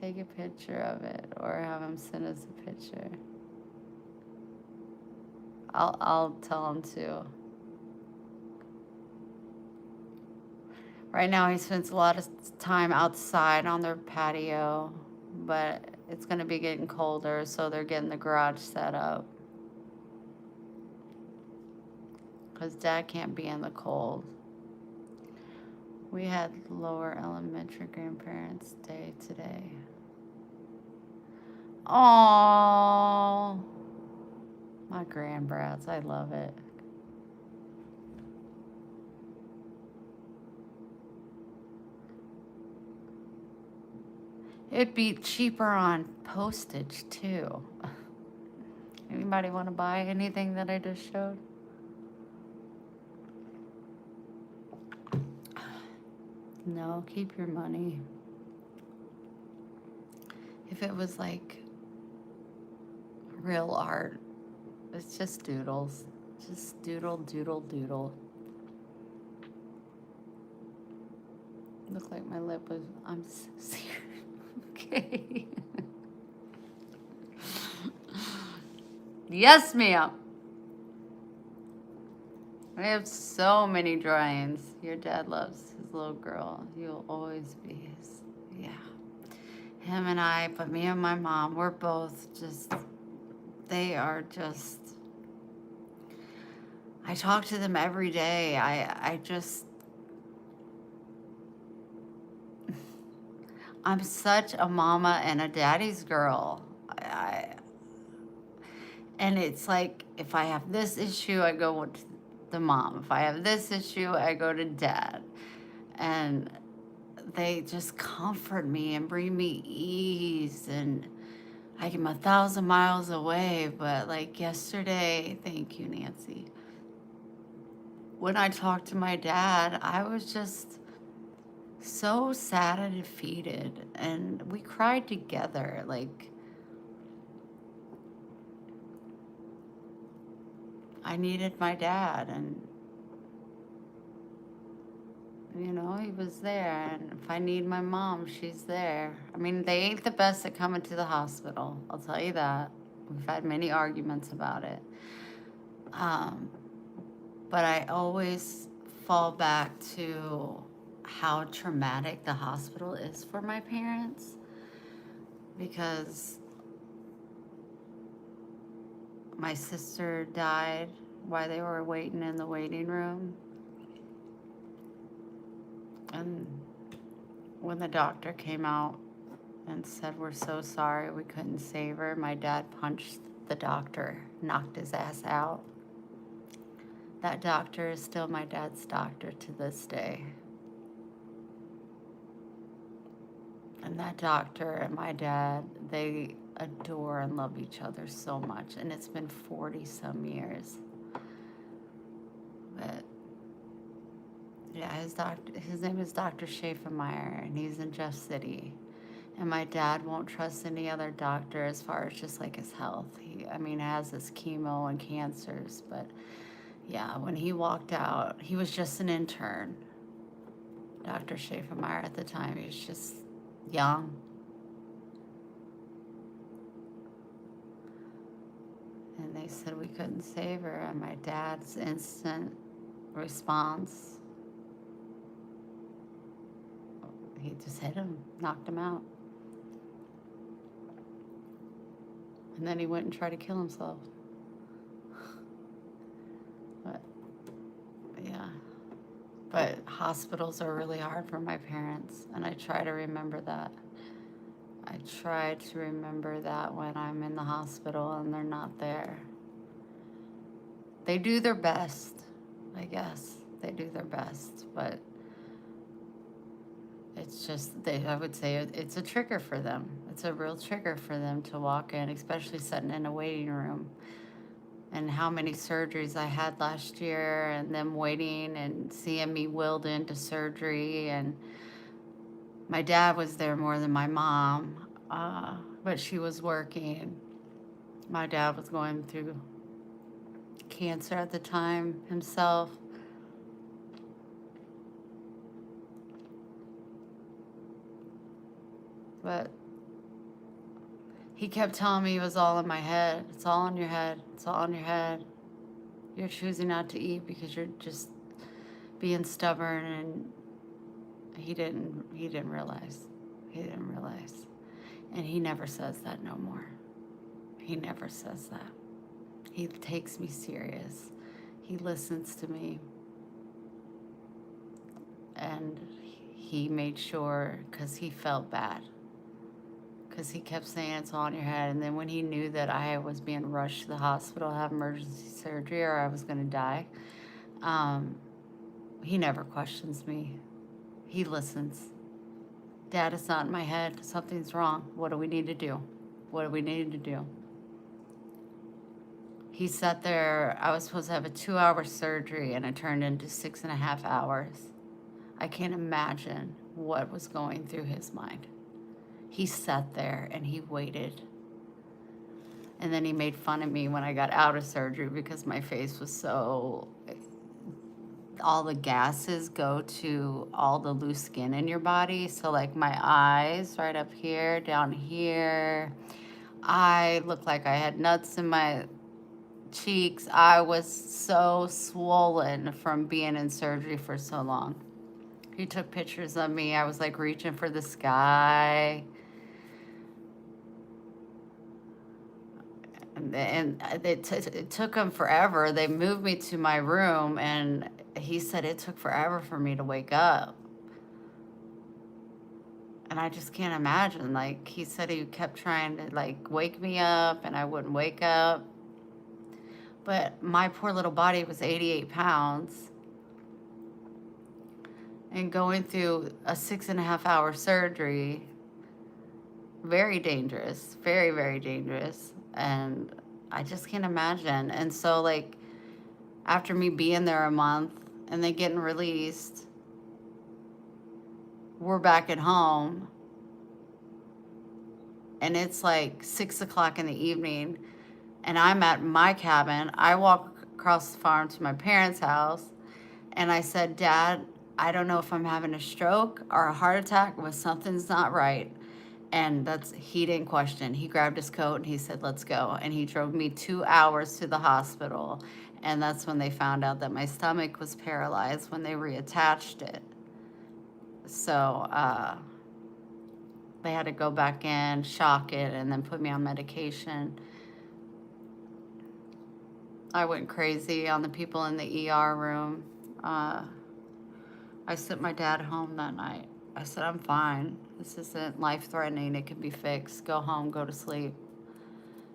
Take a picture of it or have him send us a picture. I'll tell him to. Right now, he spends a lot of time outside on their patio, but it's going to be getting colder, so they're getting the garage set up. Because Dad can't be in the cold. We had Lower Elementary Grandparents' Day today. Oh, my grandbrats, I love it. It'd be cheaper on postage, too. Anybody want to buy anything that I just showed? No, keep your money. If it was like real art, it's just doodles. Just doodle, doodle, doodle. Looked like my lip was, I'm so serious. Okay. Yes, ma'am. I have so many drawings. Your dad loves his little girl. You'll always be his. Yeah. Him and I, but me and my mom, we're both just, they are just, I talk to them every day. I just, I'm such a mama and a daddy's girl. And it's like, if I have this issue, I go to the mom. If I have this issue, I go to Dad. And they just comfort me and bring me ease. And I am 1,000 miles away. But like yesterday, thank you, Nancy. When I talked to my dad, I was just so sad and defeated, and we cried together. Like, I needed my dad, and you know, he was there. And if I need my mom, she's there. I mean, they ain't the best at coming to the hospital, I'll tell you that. We've had many arguments about it, but I always fall back to how traumatic the hospital is for my parents, because my sister died while they were waiting in the waiting room. And when the doctor came out and said, we're so sorry we couldn't save her, my dad punched the doctor, knocked his ass out. That doctor is still my dad's doctor to this day. And that doctor and my dad, they adore and love each other so much. And it's been 40 some years. But yeah, his name is Dr. Schaefermeyer, and he's in Jeff City. And my dad won't trust any other doctor as far as just like his health. I mean, has his chemo and cancers, but yeah, when he walked out, he was just an intern. Dr. Schaefermeyer at the time, he was just young. And they said we couldn't save her, and my dad's instant response, he just hit him, knocked him out. And then he went and tried to kill himself. But, yeah. But hospitals are really hard for my parents, and I try to remember that. I try to remember that when I'm in the hospital and they're not there. They do their best, I guess. They do their best, but it's just, I would say it's a trigger for them. It's a real trigger for them to walk in, especially sitting in a waiting room. And how many surgeries I had last year, and them waiting and seeing me willed into surgery. And my dad was there more than my mom, but she was working. My dad was going through cancer at the time himself. But he kept telling me it was all in my head. It's all in your head. It's all in your head. You're choosing not to eat because you're just being stubborn. And he didn't realize. He didn't realize. And he never says that no more. He never says that. He takes me serious. He listens to me. And he made sure, because he felt bad. Because he kept saying it's all in your head. And then when he knew that I was being rushed to the hospital to have emergency surgery or I was going to die, he never questions me. He listens. Dad, it's not in my head. Something's wrong. What do we need to do? What do we need to do? He sat there. I was supposed to have a 2-hour surgery, and it turned into 6.5 hours. I can't imagine what was going through his mind. He sat there and he waited. And then he made fun of me when I got out of surgery because my face was so... all the gases go to all the loose skin in your body. So like my eyes right up here, down here. I looked like I had nuts in my cheeks. I was so swollen from being in surgery for so long. He took pictures of me. I was like reaching for the sky. And it took him forever. They moved me to my room, and he said it took forever for me to wake up. And I just can't imagine. Like, he said he kept trying to, like, wake me up, and I wouldn't wake up. But my poor little body was 88 pounds. And going through a 6.5-hour surgery, very dangerous, very, very dangerous. And I just can't imagine. And so, like, after me being there a month and then getting released, we're back at home. And it's like 6 o'clock in the evening. And I'm at my cabin. I walk across the farm to my parents' house. And I said, Dad, I don't know if I'm having a stroke or a heart attack, but something's not right. And he didn't question. He grabbed his coat and he said, let's go. And he drove me 2 hours to the hospital. And that's when they found out that my stomach was paralyzed when they reattached it. So they had to go back in, shock it, and then put me on medication. I went crazy on the people in the ER room. I sent my dad home that night. I said, I'm fine. This isn't life-threatening. It can be fixed. Go home, go to sleep.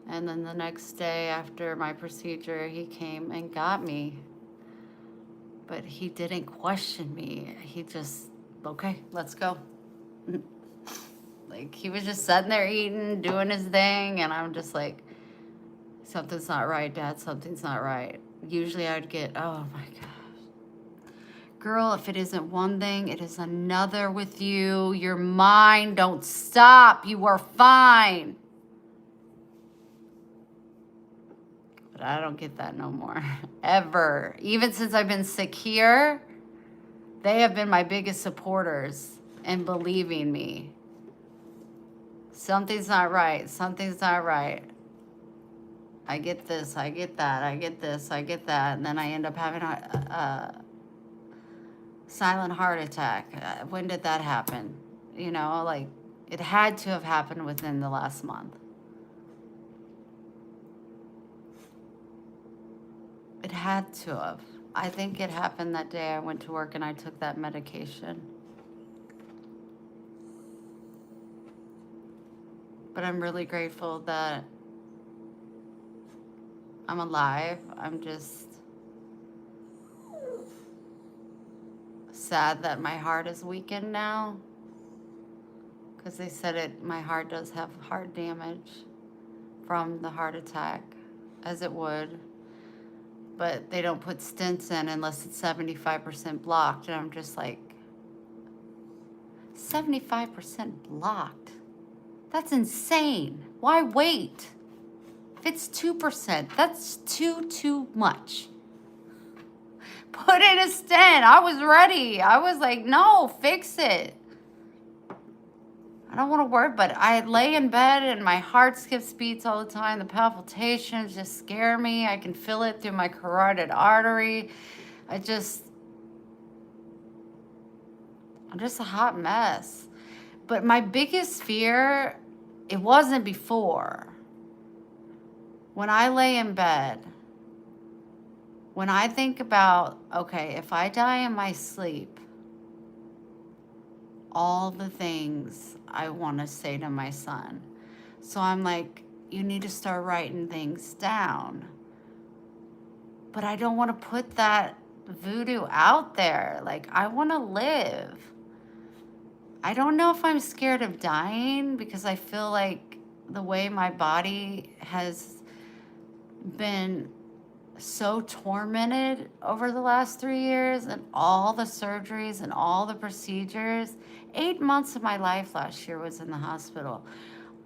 And then the next day after my procedure, he came and got me. But he didn't question me. He just, okay, let's go. Like, he was just sitting there eating, doing his thing, and I'm just like, something's not right, Dad, something's not right. Usually I'd get, oh my gosh. Girl, if it isn't one thing, it is another with you. Your mind, don't stop. You are fine. But I don't get that no more, ever. Even since I've been sick here, they have been my biggest supporters in believing me. Something's not right. Something's not right. I get this. I get that. I get this. I get that. And then I end up having a silent heart attack. When did that happen? You know, like, it had to have happened within the last month. It had to have. I think it happened that day I went to work and I took that medication. But I'm really grateful that I'm alive. I'm just sad that my heart is weakened now. Because they said my heart does have heart damage from the heart attack, as it would. But they don't put stents in unless it's 75% blocked. And I'm just like, 75% blocked? That's insane. Why wait? If it's 2%, that's too much. Put in a stent. I was ready. I was like, no, fix it. I don't want to worry, but I lay in bed and my heart skips beats all the time. The palpitations just scare me. I can feel it through my carotid artery. I'm just a hot mess. But my biggest fear, it wasn't before. When I lay in bed, when I think about, okay, if I die in my sleep, all the things I want to say to my son. So I'm like, you need to start writing things down. But I don't want to put that voodoo out there. Like, I want to live. I don't know if I'm scared of dying because I feel like the way my body has been so tormented over the last 3 years and all the surgeries and all the procedures. 8 months of my life last year was in the hospital.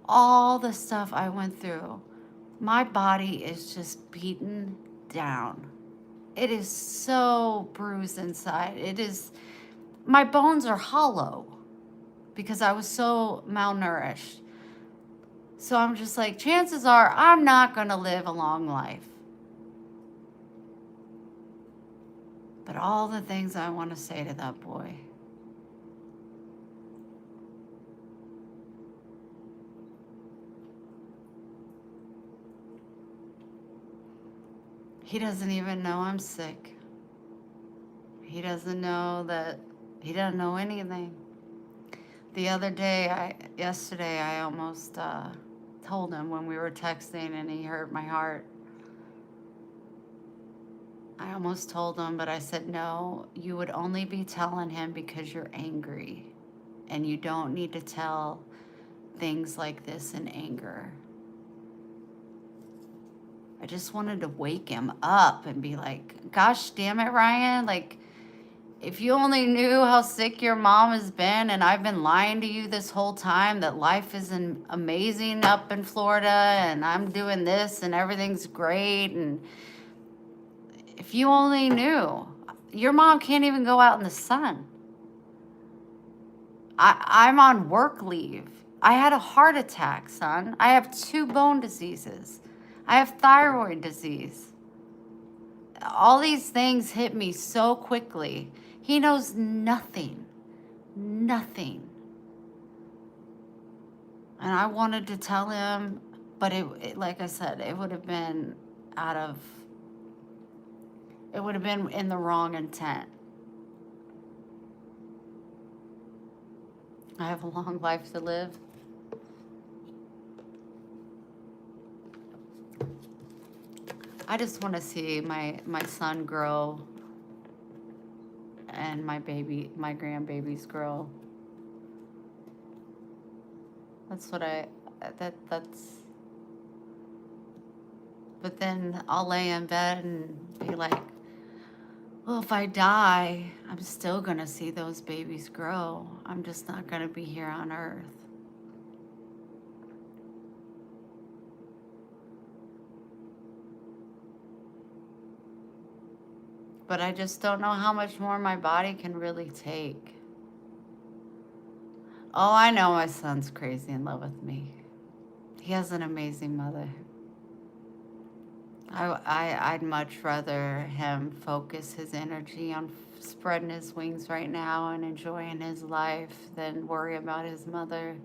All the stuff I went through, my body is just beaten down. It is so bruised inside. My bones are hollow because I was so malnourished. So I'm just like, chances are I'm not going to live a long life. But all the things I want to say to that boy. He doesn't even know I'm sick. He doesn't know anything. The other day, yesterday, I almost told him when we were texting and he hurt my heart. I almost told him, but I said, no, you would only be telling him because you're angry. And you don't need to tell things like this in anger. I just wanted to wake him up and be like, gosh damn it, Ryan. Like, if you only knew how sick your mom has been, and I've been lying to you this whole time that life is amazing up in Florida and I'm doing this and everything's great. And if you only knew, your mom can't even go out in the sun. I'm on work leave. I had a heart attack, son. I have 2 bone diseases. I have thyroid disease. All these things hit me so quickly. He knows nothing. Nothing. And I wanted to tell him, but it like I said, it would have been in the wrong intent. I have a long life to live. I just want to see my son grow and my grandbabies grow. That's what that's. But then I'll lay in bed and be like, well, if I die, I'm still gonna see those babies grow. I'm just not gonna be here on earth. But I just don't know how much more my body can really take. Oh, I know my son's crazy in love with me. He has an amazing mother. I'd much rather him focus his energy on spreading his wings right now and enjoying his life than worry about his mother.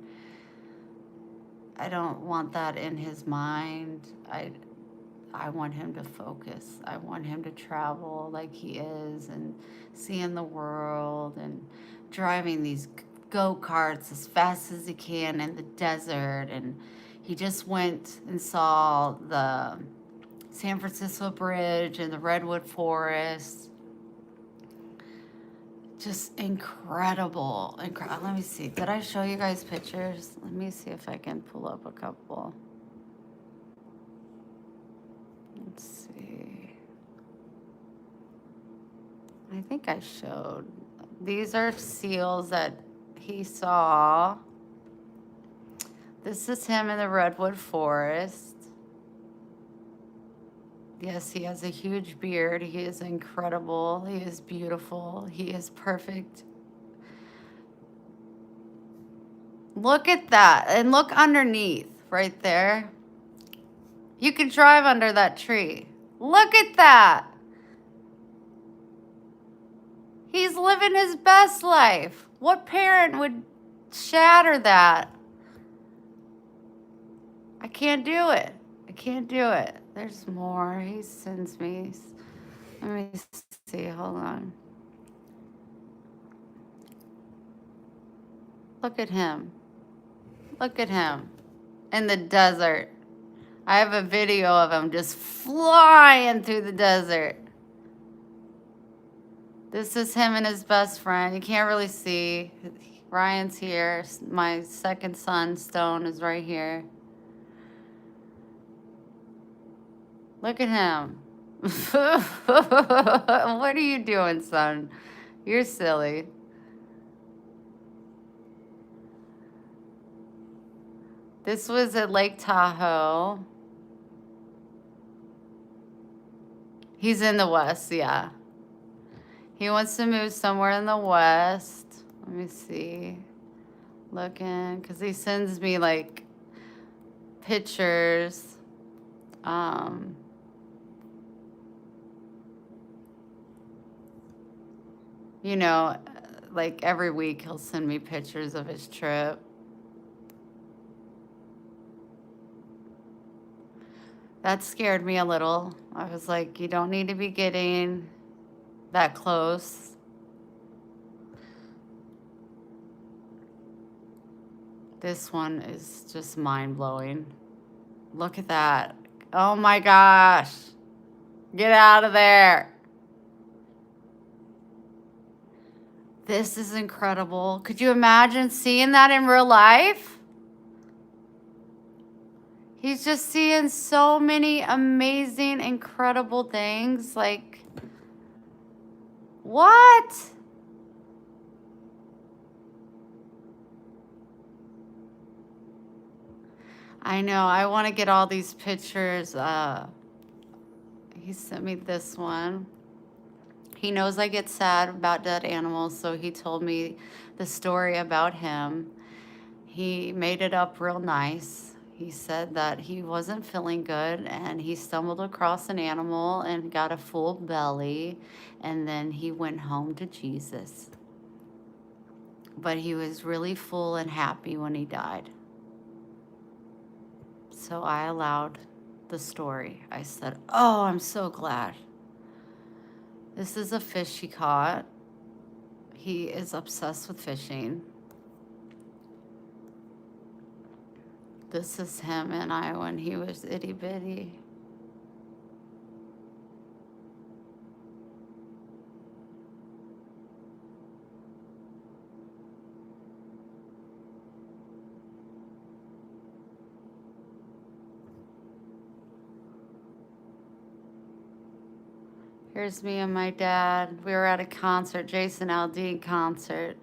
I don't want that in his mind. I want him to focus. I want him to travel like he is and seeing the world and driving these go-karts as fast as he can in the desert. And he just went and saw the San Francisco Bridge and the Redwood Forest. Just incredible. Let me see. Did I show you guys pictures? Let me see if I can pull up a couple. Let's see. I think I showed. These are seals that he saw. This is him in the Redwood Forest. Yes, he has a huge beard. He is incredible. He is beautiful. He is perfect. Look at that. And look underneath right there. You can drive under that tree. Look at that. He's living his best life. What parent would shatter that? I can't do it. I can't do it. There's more. He sends me. Let me see. Hold on. Look at him. Look at him in the desert. I have a video of him just flying through the desert. This is him and his best friend. You can't really see. Ryan's here. My second son, Stone, is right here. Look at him. What are you doing, son? You're silly. This was at Lake Tahoe. He's in the West, yeah. He wants to move somewhere in the West. Let me see. Looking, because he sends me like pictures. You know, like every week he'll send me pictures of his trip. That scared me a little. I was like, you don't need to be getting that close. This one is just mind-blowing. Look at that. Oh my gosh. Get out of there. This is incredible. Could you imagine seeing that in real life? He's just seeing so many amazing, incredible things. Like, what? I know. I want to get all these pictures. He sent me this one. He knows I get sad about dead animals, so he told me the story about him. He made it up real nice. He said that he wasn't feeling good and he stumbled across an animal and got a full belly, and then he went home to Jesus. But he was really full and happy when he died. So I allowed the story. I said, oh, I'm so glad. This is a fish he caught. He is obsessed with fishing. This is him and I when he was itty bitty. Here's me and my dad. We were at a concert, Jason Aldean concert,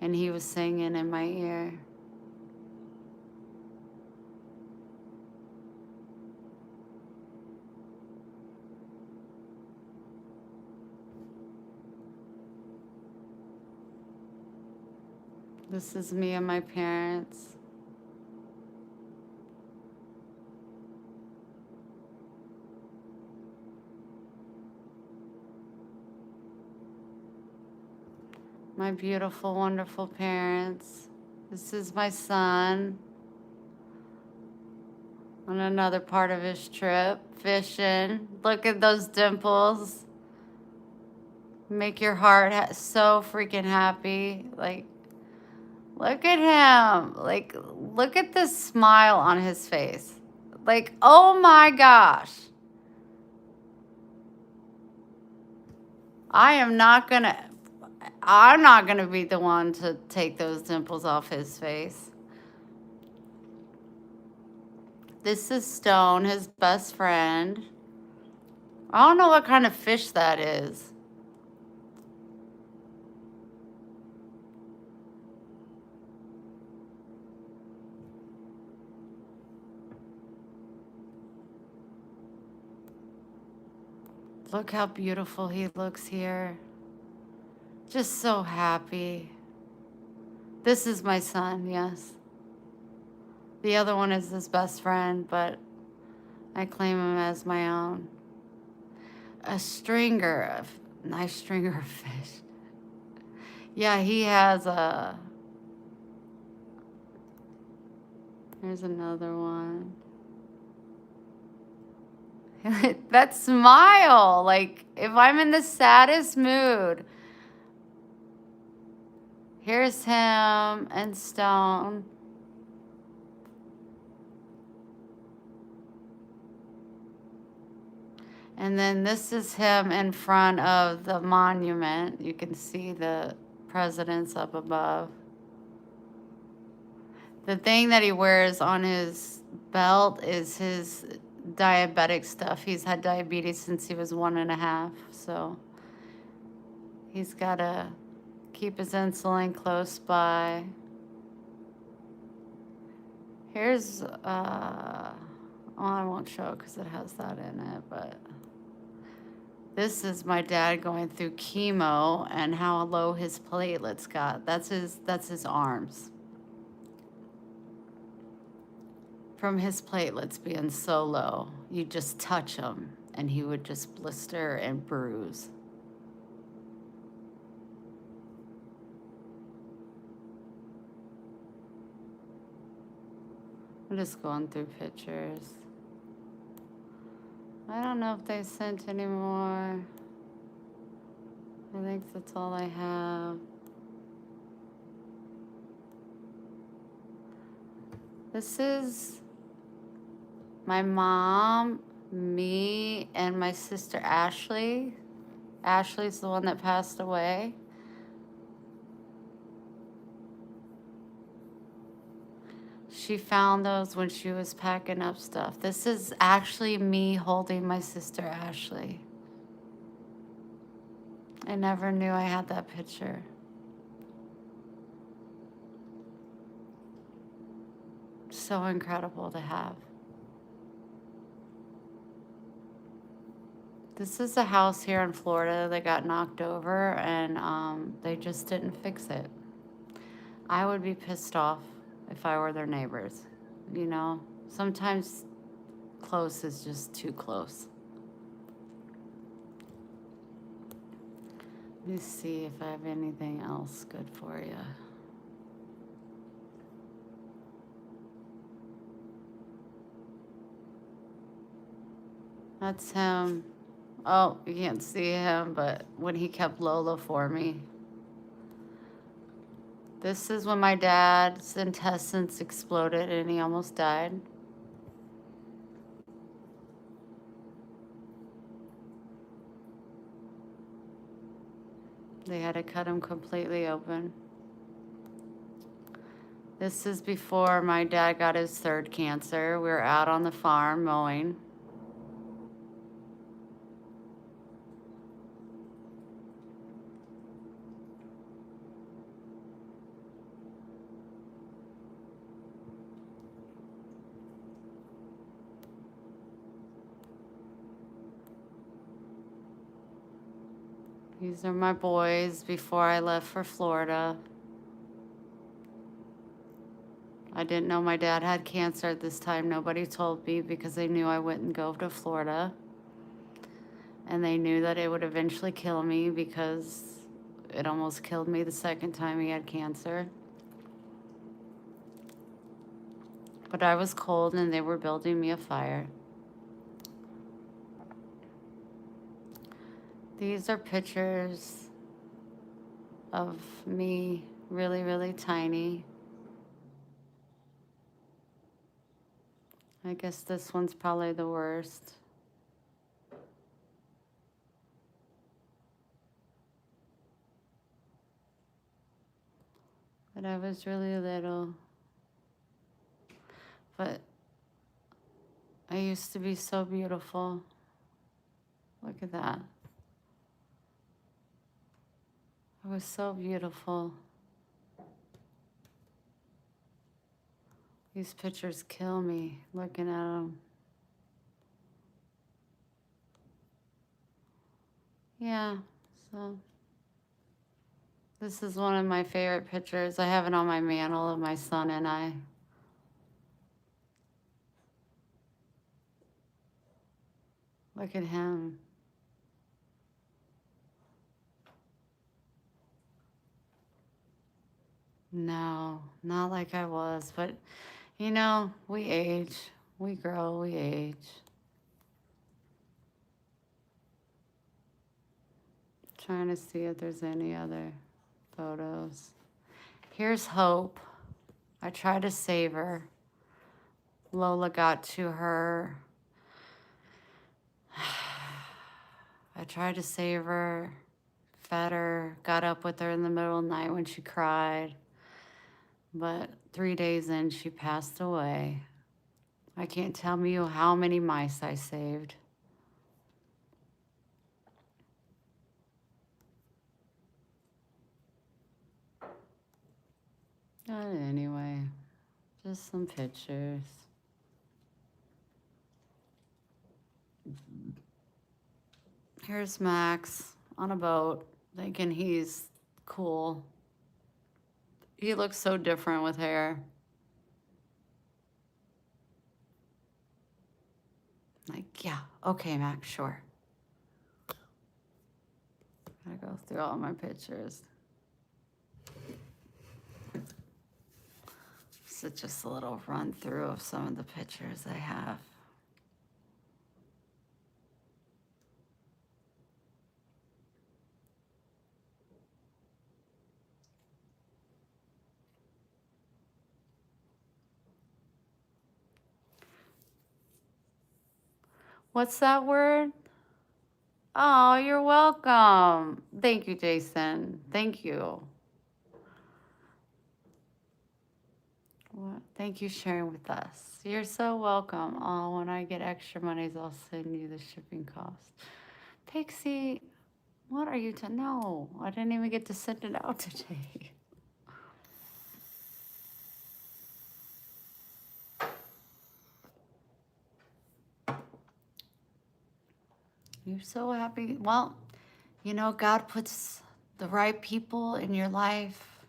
and he was singing in my ear. This is me and my parents. My beautiful, wonderful parents. This is my son on another part of his trip, fishing. Look at those dimples. Make your heart so freaking happy. Like, look at him. Like, look at this smile on his face. Like, oh my gosh. I'm not gonna be the one to take those dimples off his face. This is Stone, his best friend. I don't know what kind of fish that is. Look how beautiful he looks here. Just so happy. This is my son, yes. The other one is his best friend, but I claim him as my own. Nice stringer of fish. Yeah, he has a... Here's another one. That smile, like if I'm in the saddest mood. Here's him and Stone. And then this is him in front of the monument. You can see the presidents up above. The thing that he wears on his belt is his diabetic stuff. He's had diabetes since he was 1.5, so he's got to keep his insulin close by. Here's, I won't show it because it has that in it, but this is my dad going through chemo and how low his platelets got. That's his arms. From his platelets being so low, you just touch him and he would just blister and bruise. I'm just going through pictures. I don't know if they sent any more. I think that's all I have. This is my mom, me, and my sister Ashley. Ashley's the one that passed away. She found those when she was packing up stuff. This is actually me holding my sister Ashley. I never knew I had that picture. So incredible to have. This is a house here in Florida that got knocked over and they just didn't fix it. I would be pissed off if I were their neighbors. You know, sometimes close is just too close. Let me see if I have anything else good for you. That's him. Oh, you can't see him, but when he kept Lola for me. This is when my dad's intestines exploded and he almost died. They had to cut him completely open. This is before my dad got his third cancer. We were out on the farm mowing. These are my boys before I left for Florida. I didn't know my dad had cancer at this time. Nobody told me because they knew I wouldn't go to Florida. And they knew that it would eventually kill me because it almost killed me the second time he had cancer. But I was cold and they were building me a fire. These are pictures of me really, really tiny. I guess this one's probably the worst. But I was really little. But I used to be so beautiful. Look at that. I was so beautiful. These pictures kill me looking at them. Yeah, so this is one of my favorite pictures. I have it on my mantle of my son and I. Look at him. No, not like I was, but you know, we age, we grow, we age. Trying to see if there's any other photos. Here's Hope. I tried to save her. Lola got to her. I tried to save her, fed her, got up with her in the middle of the night when she cried. But 3 days in, she passed away. I can't tell you how many mice I saved. But anyway, just some pictures. Here's Max on a boat, thinking he's cool. He looks so different with hair. Like, yeah, okay, Max, sure. Gotta go through all my pictures. So just a little run through of some of the pictures I have. What's that word? Oh, you're welcome. Thank you, Jason. Thank you. Well, thank you sharing with us. You're so welcome. Oh, when I get extra monies, I'll send you the shipping cost. Pixie, what are you to know? I didn't even get to send it out today. You're so happy. Well, you know, God puts the right people in your life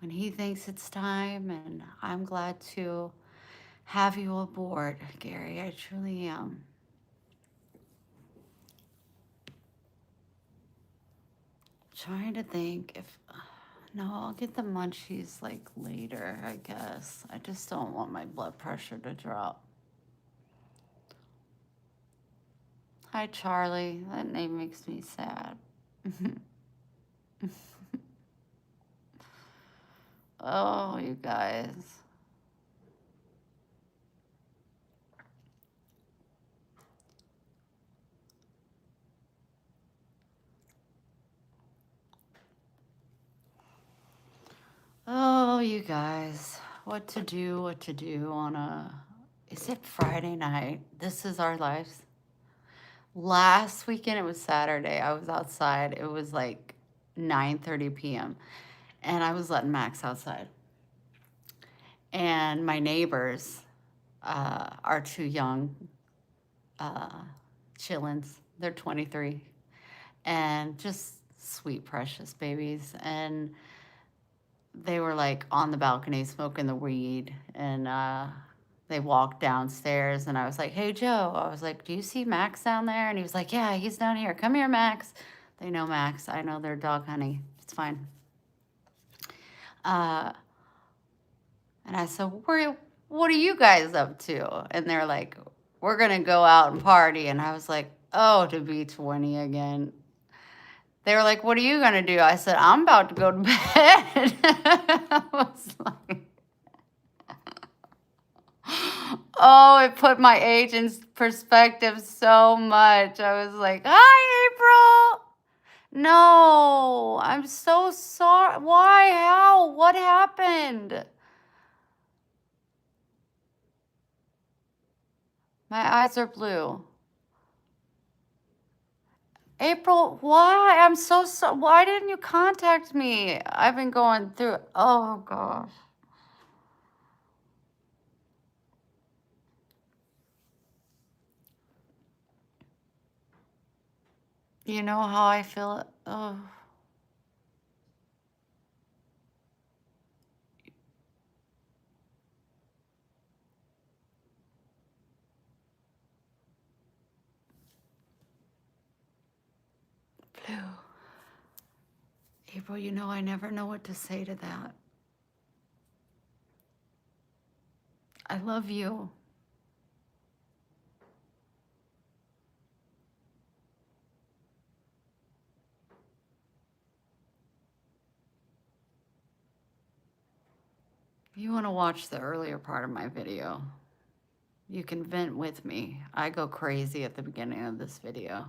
when he thinks it's time, and I'm glad to have you aboard, Gary. I truly am. Trying to think if, no, I'll get the munchies like later, I guess. I just don't want my blood pressure to drop. Hi, Charlie. That name makes me sad. Oh, you guys. Oh, you guys. What to do on a, is it Friday night? This is our lives. Last weekend, it was Saturday. I was outside. It was like 9:30 p.m. And I was letting Max outside. And my neighbors are two young chillins. They're 23. and just sweet, precious babies. And they were like on the balcony smoking the weed, and they walked downstairs, and I was like, "Hey, Joe," I was like, "Do you see Max down there?" And he was like, "Yeah, he's down here. Come here, Max." They know Max. I know their dog, Honey. It's fine. And I said, what are you guys up to? And they're like, we're going to go out and party. And I was like, oh, to be 20 again. They were like, what are you going to do? I said, I'm about to go to bed. I was like, oh, it put my age in perspective so much. I was like, hi, April. No, I'm so sorry. Why? How? What happened? My eyes are blue. April, why? I'm so sorry. Why didn't you contact me? I've been going through. Oh, gosh. You know how I feel? Oh. Blue. April, you know I never know what to say to that. I love you. If you want to watch the earlier part of my video, you can vent with me. I go crazy at the beginning of this video,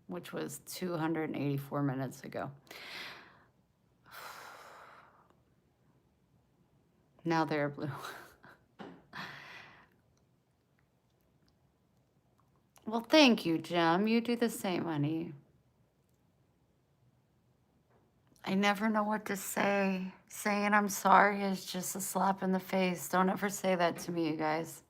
which was 284 minutes ago. Now they're blue. Well, thank you, Jim. You do the same, honey. I never know what to say. Saying I'm sorry is just a slap in the face. Don't ever say that to me, you guys.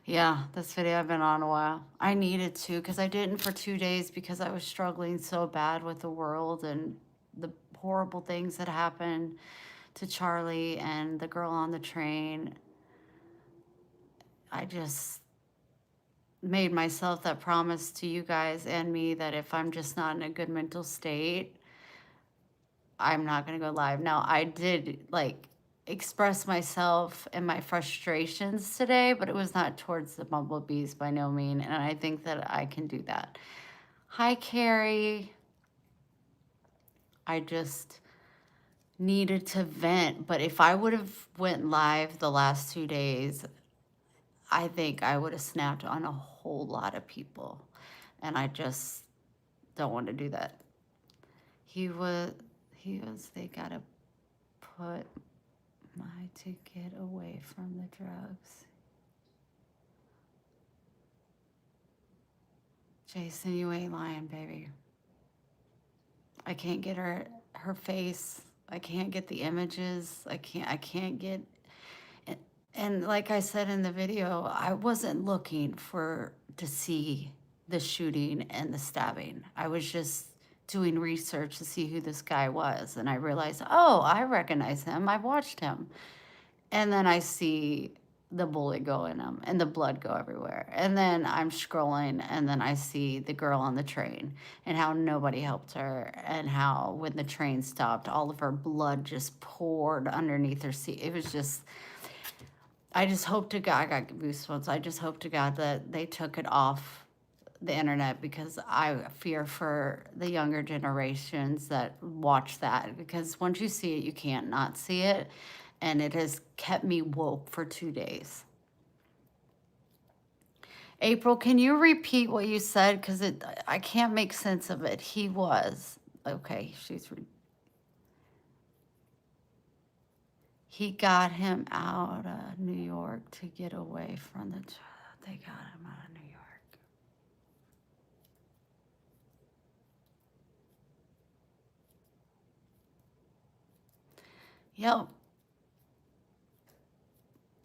Yeah, this video I've been on a while. I needed to because I didn't for 2 days because I was struggling so bad with the world and the horrible things that happened to Charlie and the girl on the train. I just made myself that promise to you guys and me that if I'm just not in a good mental state, I'm not going to go live. Now, I did like express myself and my frustrations today, but it was not towards the bumblebees by no mean. And I think that I can do that. Hi, Carrie. I just needed to vent. But if I would have went live the last 2 days, I think I would have snapped on a whole lot of people. And I just don't want to do that. They gotta put to get away from the drugs. Jason, you ain't lying, baby. I can't get her face. I can't get the images. I can't get, and like I said in the video, I wasn't looking to see the shooting and the stabbing. I was just doing research to see who this guy was. And I realized, oh, I recognize him. I've watched him. And then I see the bullet go in him and the blood go everywhere. And then I'm scrolling and then I see the girl on the train and how nobody helped her and how when the train stopped, all of her blood just poured underneath her seat. It was just, I just hope to God, I got goosebumps. I just hope to God that they took it off the internet because I fear for the younger generations that watch that, because once you see it, you can't not see it. And it has kept me woke for 2 days. April, can you repeat what you said? Because I can't make sense of it. He was. Okay, he got him out of New York to get away from the, they got him out of New York. Yep.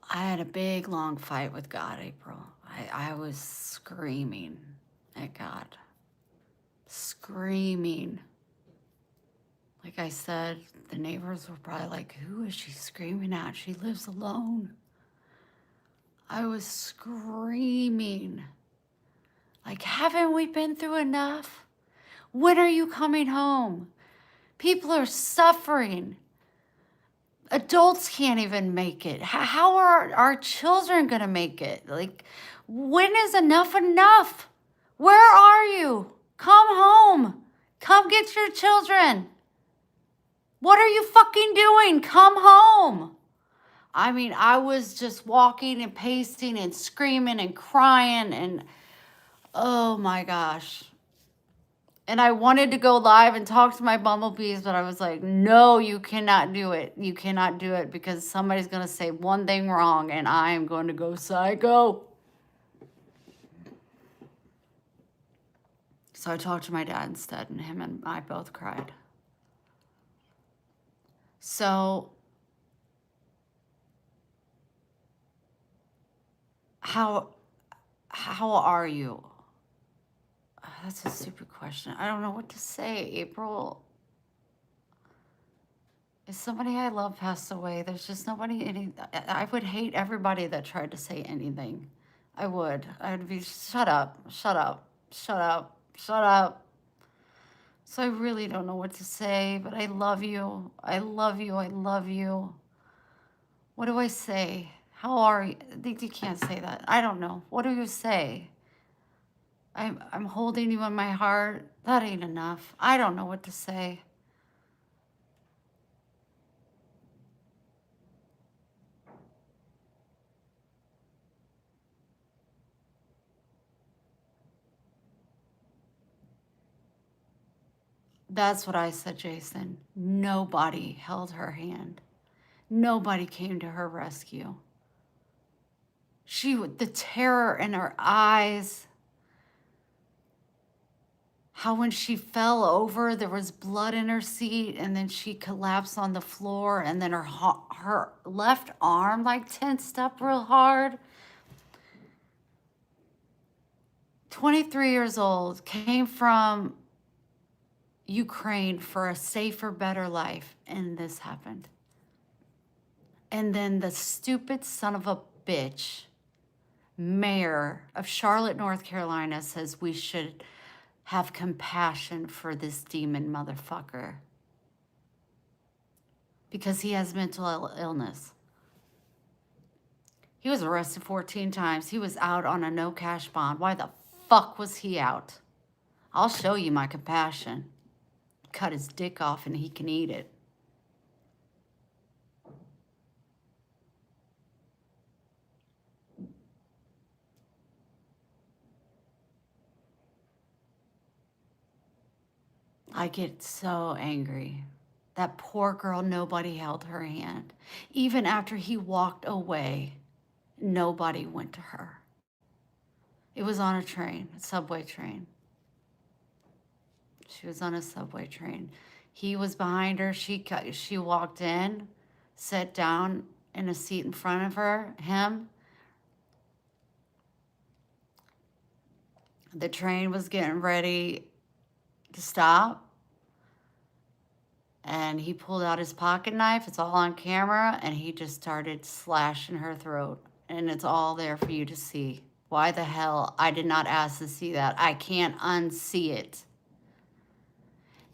I had a big, long fight with God, April. I was screaming at God. screaming. Like I said, the neighbors were probably like, who is she screaming at? She lives alone. I was screaming. Like, haven't we been through enough? When are you coming home? People are suffering. Adults can't even make it. How are our children going to make it? Like, when is enough enough? Where are you? Come home. Come get your children. What are you fucking doing? Come home. I mean, I was just walking and pacing and screaming and crying and oh my gosh. And I wanted to go live and talk to my bumblebees, but I was like, no, you cannot do it. You cannot do it because somebody's going to say one thing wrong and I am going to go psycho. So I talked to my dad instead, and him and I both cried. So how are you? That's a stupid question. I don't know what to say. April, if somebody I love passed away, there's just nobody, I would hate everybody that tried to say anything. I would. I'd be, shut up, shut up, shut up, shut up. So I really don't know what to say, but I love you. I love you. I love you. What do I say? How are you? You can't say that. I don't know. What do you say? I'm holding you in my heart. That ain't enough. I don't know what to say. That's what I said, Jason. Nobody held her hand. Nobody came to her rescue. The terror in her eyes. How when she fell over, there was blood in her seat, and then she collapsed on the floor, and then her left arm like tensed up real hard. 23 years old, came from Ukraine for a safer, better life, and this happened. And then the stupid son of a bitch, mayor of Charlotte, North Carolina, says we should have compassion for this demon motherfucker because he has mental illness. He was arrested 14 times. He was out on a no cash bond. Why the fuck was he out? I'll show you my compassion. Cut his dick off and he can eat it. I get so angry. That poor girl, nobody held her hand. Even after he walked away, nobody went to her. It was on a train, a subway train. She was on a subway train. He was behind her. She walked in, sat down in a seat in front of him. The train was getting ready to stop. And he pulled out his pocket knife. It's all on camera. And he just started slashing her throat. And it's all there for you to see. Why the hell? I did not ask to see that. I can't unsee it.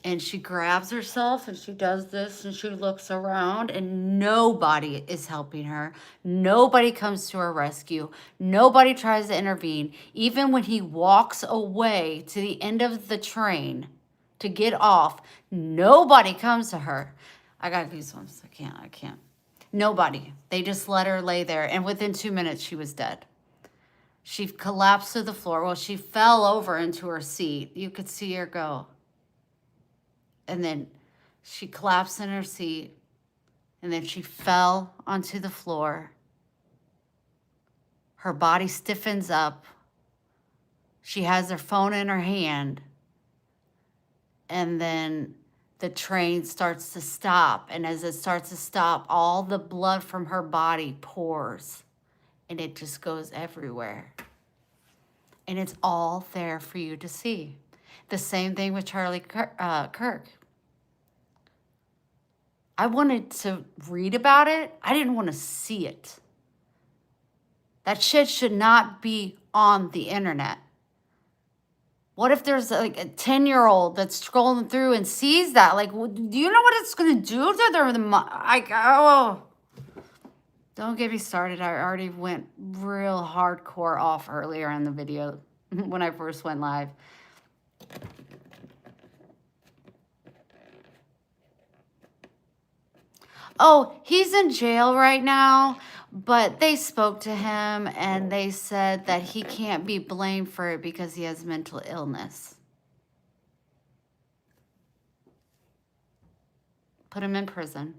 And she grabs herself and she does this and she looks around and nobody is helping her. Nobody comes to her rescue. Nobody tries to intervene. Even when he walks away to the end of the train to get off, nobody comes to her. I got goosebumps. I can't. Nobody. They just let her lay there. And within 2 minutes, she was dead. She collapsed to the floor. Well, she fell over into her seat. You could see her go. And then she collapsed in her seat. And then she fell onto the floor. Her body stiffens up. She has her phone in her hand. And then the train starts to stop. And as it starts to stop, all the blood from her body pours. And it just goes everywhere. And it's all there for you to see. The same thing with Charlie Kirk. I wanted to read about it. I didn't want to see it. That shit should not be on the internet. What if there's like a 10-year-old that's scrolling through and sees that? Like, do you know what it's going to do to their oh. Don't get me started. I already went real hardcore off earlier in the video when I first went live. Oh, he's in jail right now, but they spoke to him and they said that he can't be blamed for it because he has mental illness. Put him in prison.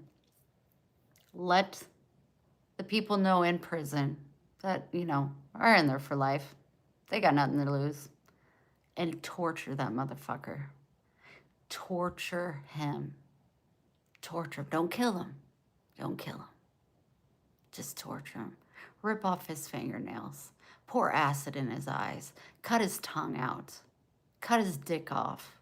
Let the people know in prison that, you know, are in there for life. They got nothing to lose. And torture that motherfucker. Torture him. Torture him. Don't kill him. Don't kill him. Just torture him. Rip off his fingernails. Pour acid in his eyes. Cut his tongue out. Cut his dick off.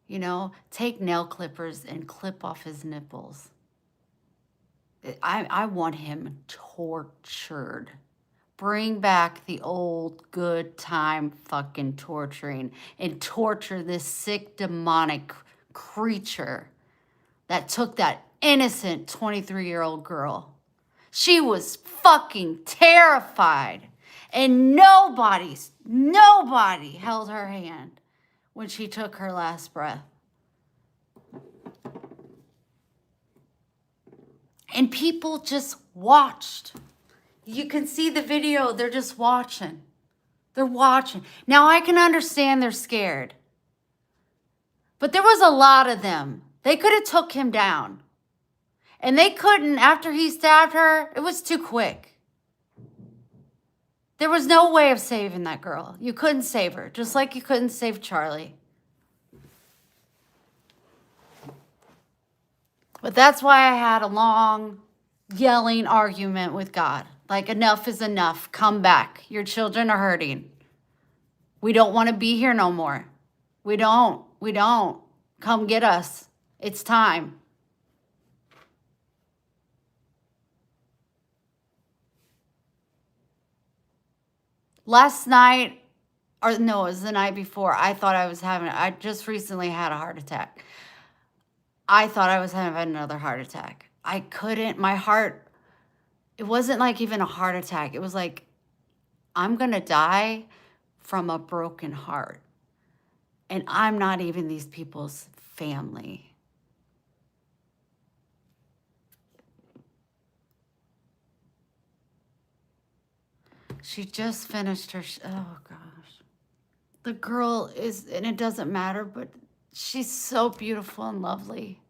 You know, take nail clippers and clip off his nipples. I want him tortured. Bring back the old good time fucking torturing and torture this sick demonic creature that took that innocent 23-year-old girl. She was fucking terrified. And nobody held her hand when she took her last breath. And people just watched. You can see the video, they're just watching. They're watching. Now I can understand they're scared. But there was a lot of them. They could have took him down. And they couldn't after he stabbed her. It was too quick. There was no way of saving that girl. You couldn't save her, just like you couldn't save Charlie. But that's why I had a long yelling argument with God. Like, enough is enough. Come back. Your children are hurting. We don't want to be here no more. We don't. Come get us. It's time. Last night, or no, it was the night before, I just recently had a heart attack. I thought I was having another heart attack. I couldn't, my heart, it wasn't like even a heart attack. It was like, I'm going to die from a broken heart. And I'm not even these people's family. She just finished her, oh gosh. The girl is, and it doesn't matter, but she's so beautiful and lovely.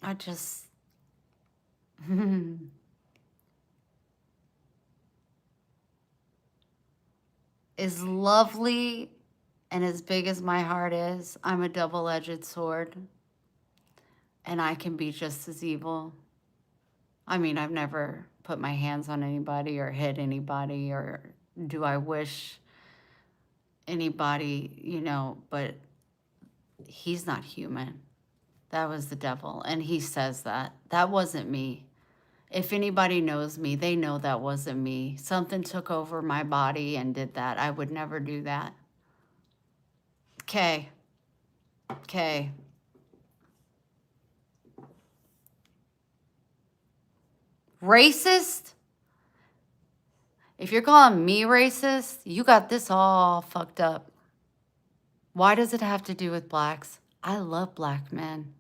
I just, as lovely and as big as my heart is, I'm a double-edged sword. And I can be just as evil. I mean, I've never put my hands on anybody or hit anybody, or do I wish anybody, you know, but he's not human. That was the devil. And he says that. That wasn't me. If anybody knows me, they know that wasn't me. Something took over my body and did that. I would never do that. Okay. Racist? If you're calling me racist, you got this all fucked up. Why does it have to do with blacks? I love black men.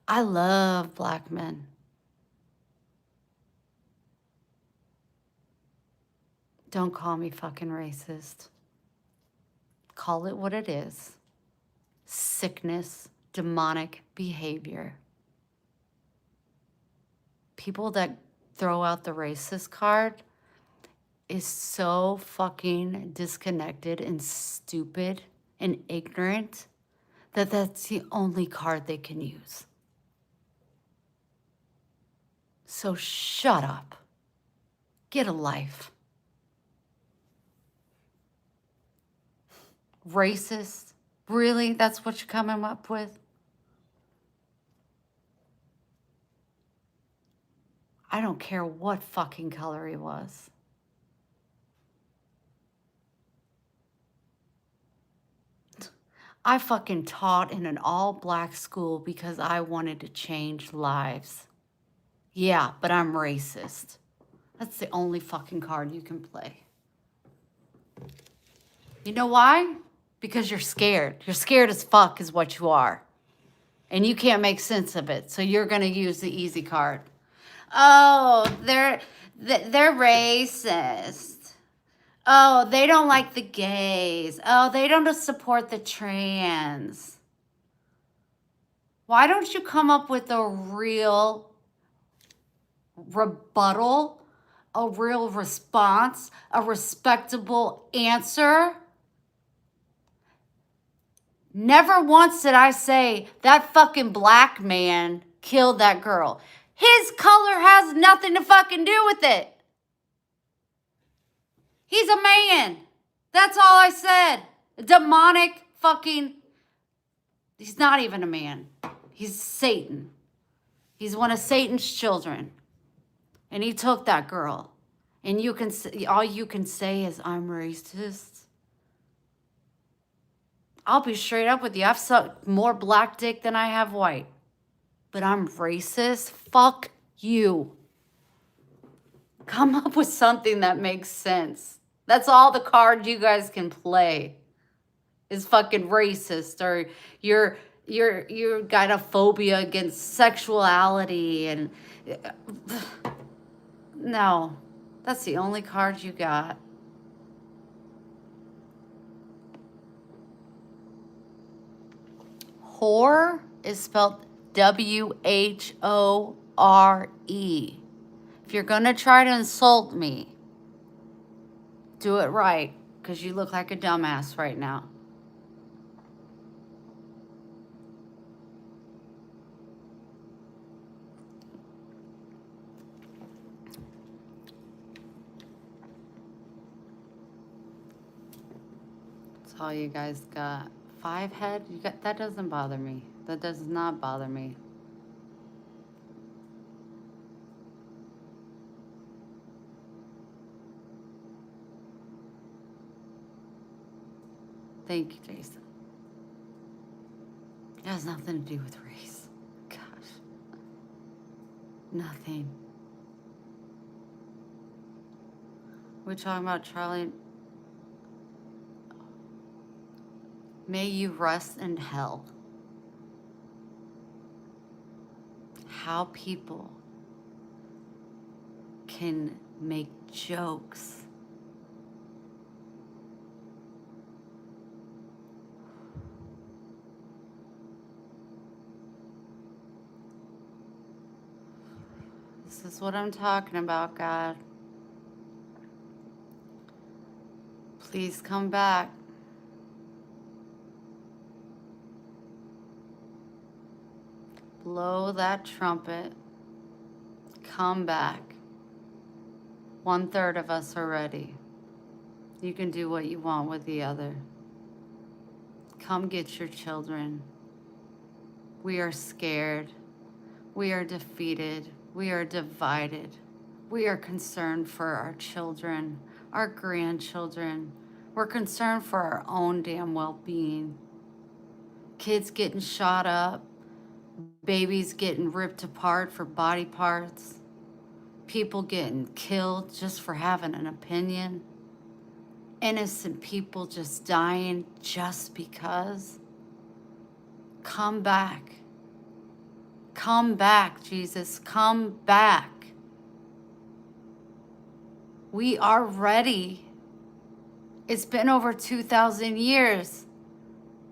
I love black men. Don't call me fucking racist. Call it what it is. Sickness, demonic behavior. People that throw out the racist card is so fucking disconnected and stupid and ignorant that that's the only card they can use. So shut up. Get a life. Racist? Really? That's what you're coming up with? I don't care what fucking color he was. I fucking taught in an all-black school because I wanted to change lives. Yeah, but I'm racist. That's the only fucking card you can play. You know why? Because you're scared. You're scared as fuck is what you are. And you can't make sense of it. So you're going to use the easy card. Oh, they're racist. Oh, they don't like the gays. Oh, they don't support the trans. Why don't you come up with a real rebuttal, a real response, a respectable answer? Never once did I say that fucking black man killed that girl. His color has nothing to fucking do with it. He's a man. That's all I said. A demonic fucking... He's not even a man. He's Satan. He's one of Satan's children. And he took that girl. And you can say, all you can say is, I'm racist. I'll be straight up with you. I've sucked more black dick than I have white. But I'm racist? Fuck you. Come up with something that makes sense. That's all the card you guys can play. Is fucking racist, or you're got a phobia against sexuality, and no, that's the only card you got. Whore is spelled W-H-O-R-E. If you're gonna try to insult me, do it right, because you look like a dumbass right now. That's all you guys got. 5 head? You got, that doesn't bother me. That does not bother me. Thank you, Jason. It has nothing to do with race. Gosh. Nothing. We're talking about Charlie. May you rest in hell. How people can make jokes This is what I'm talking about, God. Please come back. Blow that trumpet. Come back. 1/3 of us are ready. You can do what you want with the other. Come get your children. We are scared. We are defeated. We are divided. We are concerned for our children, our grandchildren. We're concerned for our own damn well-being. Kids getting shot up. Babies getting ripped apart for body parts. People getting killed just for having an opinion. Innocent people just dying just because. Come back. Come back, Jesus. Come back. We are ready. It's been over 2,000 years.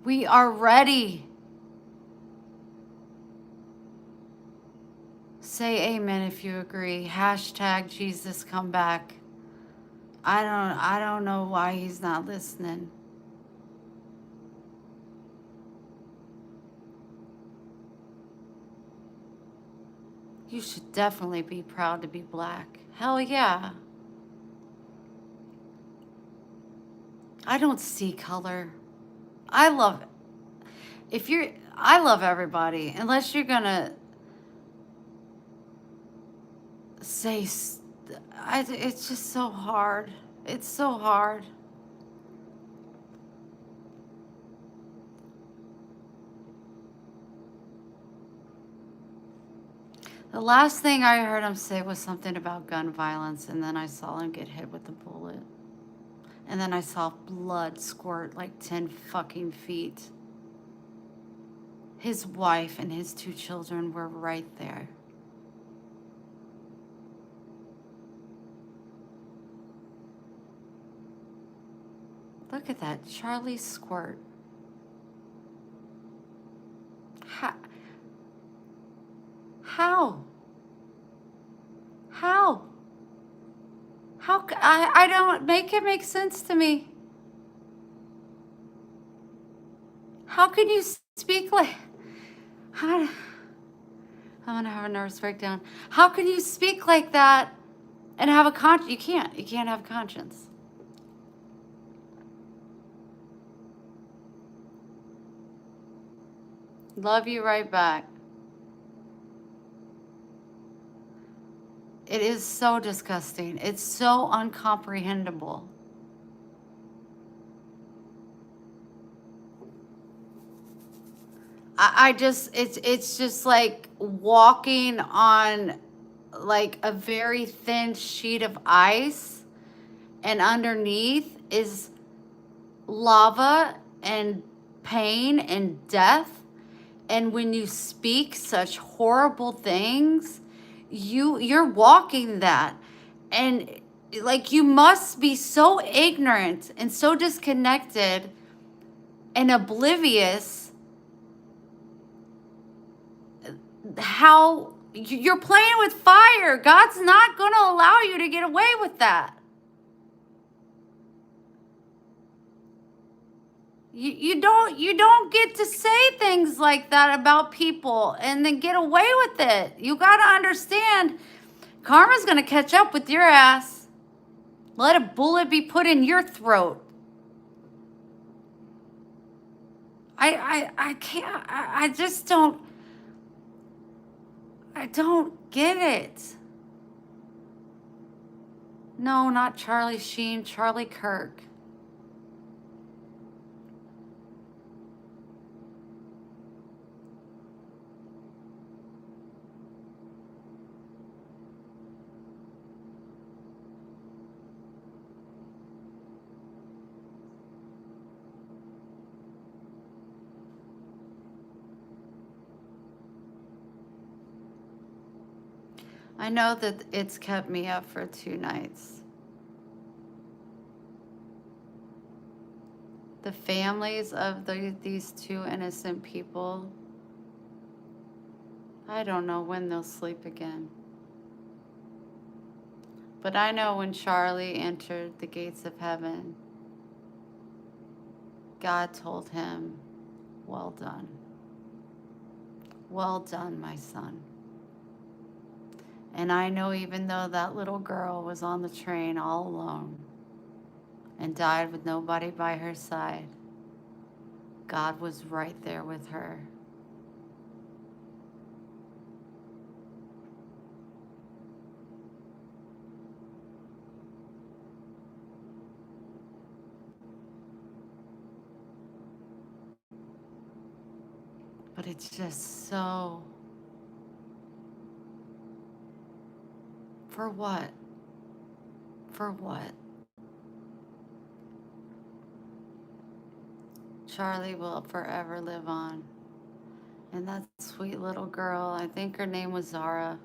We are ready. Say amen if you agree. Hashtag Jesus come back. I don't know why he's not listening. You should definitely be proud to be black. Hell yeah. I don't see color. I love I love everybody, unless you're gonna say, it's just so hard. It's so hard. The last thing I heard him say was something about gun violence, and then I saw him get hit with a bullet. And then I saw blood squirt like 10 fucking feet. His wife and his 2 children were right there. Look at that, Charlie squirt. How? How? How? I don't make it make sense to me. How can you speak like, I'm gonna have a nervous breakdown. How can you speak like that and have a conscience? You can't have a conscience. Love you right back. It is so disgusting. It's so uncomprehendable. I just, it's just like walking on like a very thin sheet of ice, and underneath is lava and pain and death. And when you speak such horrible things, you're walking that. And like, you must be so ignorant and so disconnected and oblivious how you're playing with fire. God's not going to allow you to get away with that. You don't get to say things like that about people and then get away with it. You got to understand, karma's going to catch up with your ass. Let a bullet be put in your throat. I can't, I just don't, I don't get it. No, not Charlie Sheen, Charlie Kirk. I know that it's kept me up for 2 nights. The families of these 2 innocent people, I don't know when they'll sleep again. But I know when Charlie entered the gates of heaven, God told him, well done. Well done, my son. And I know even though that little girl was on the train all alone and died with nobody by her side, God was right there with her. But it's just so... For what? For what? Charlie will forever live on. And that sweet little girl, I think her name was Zara.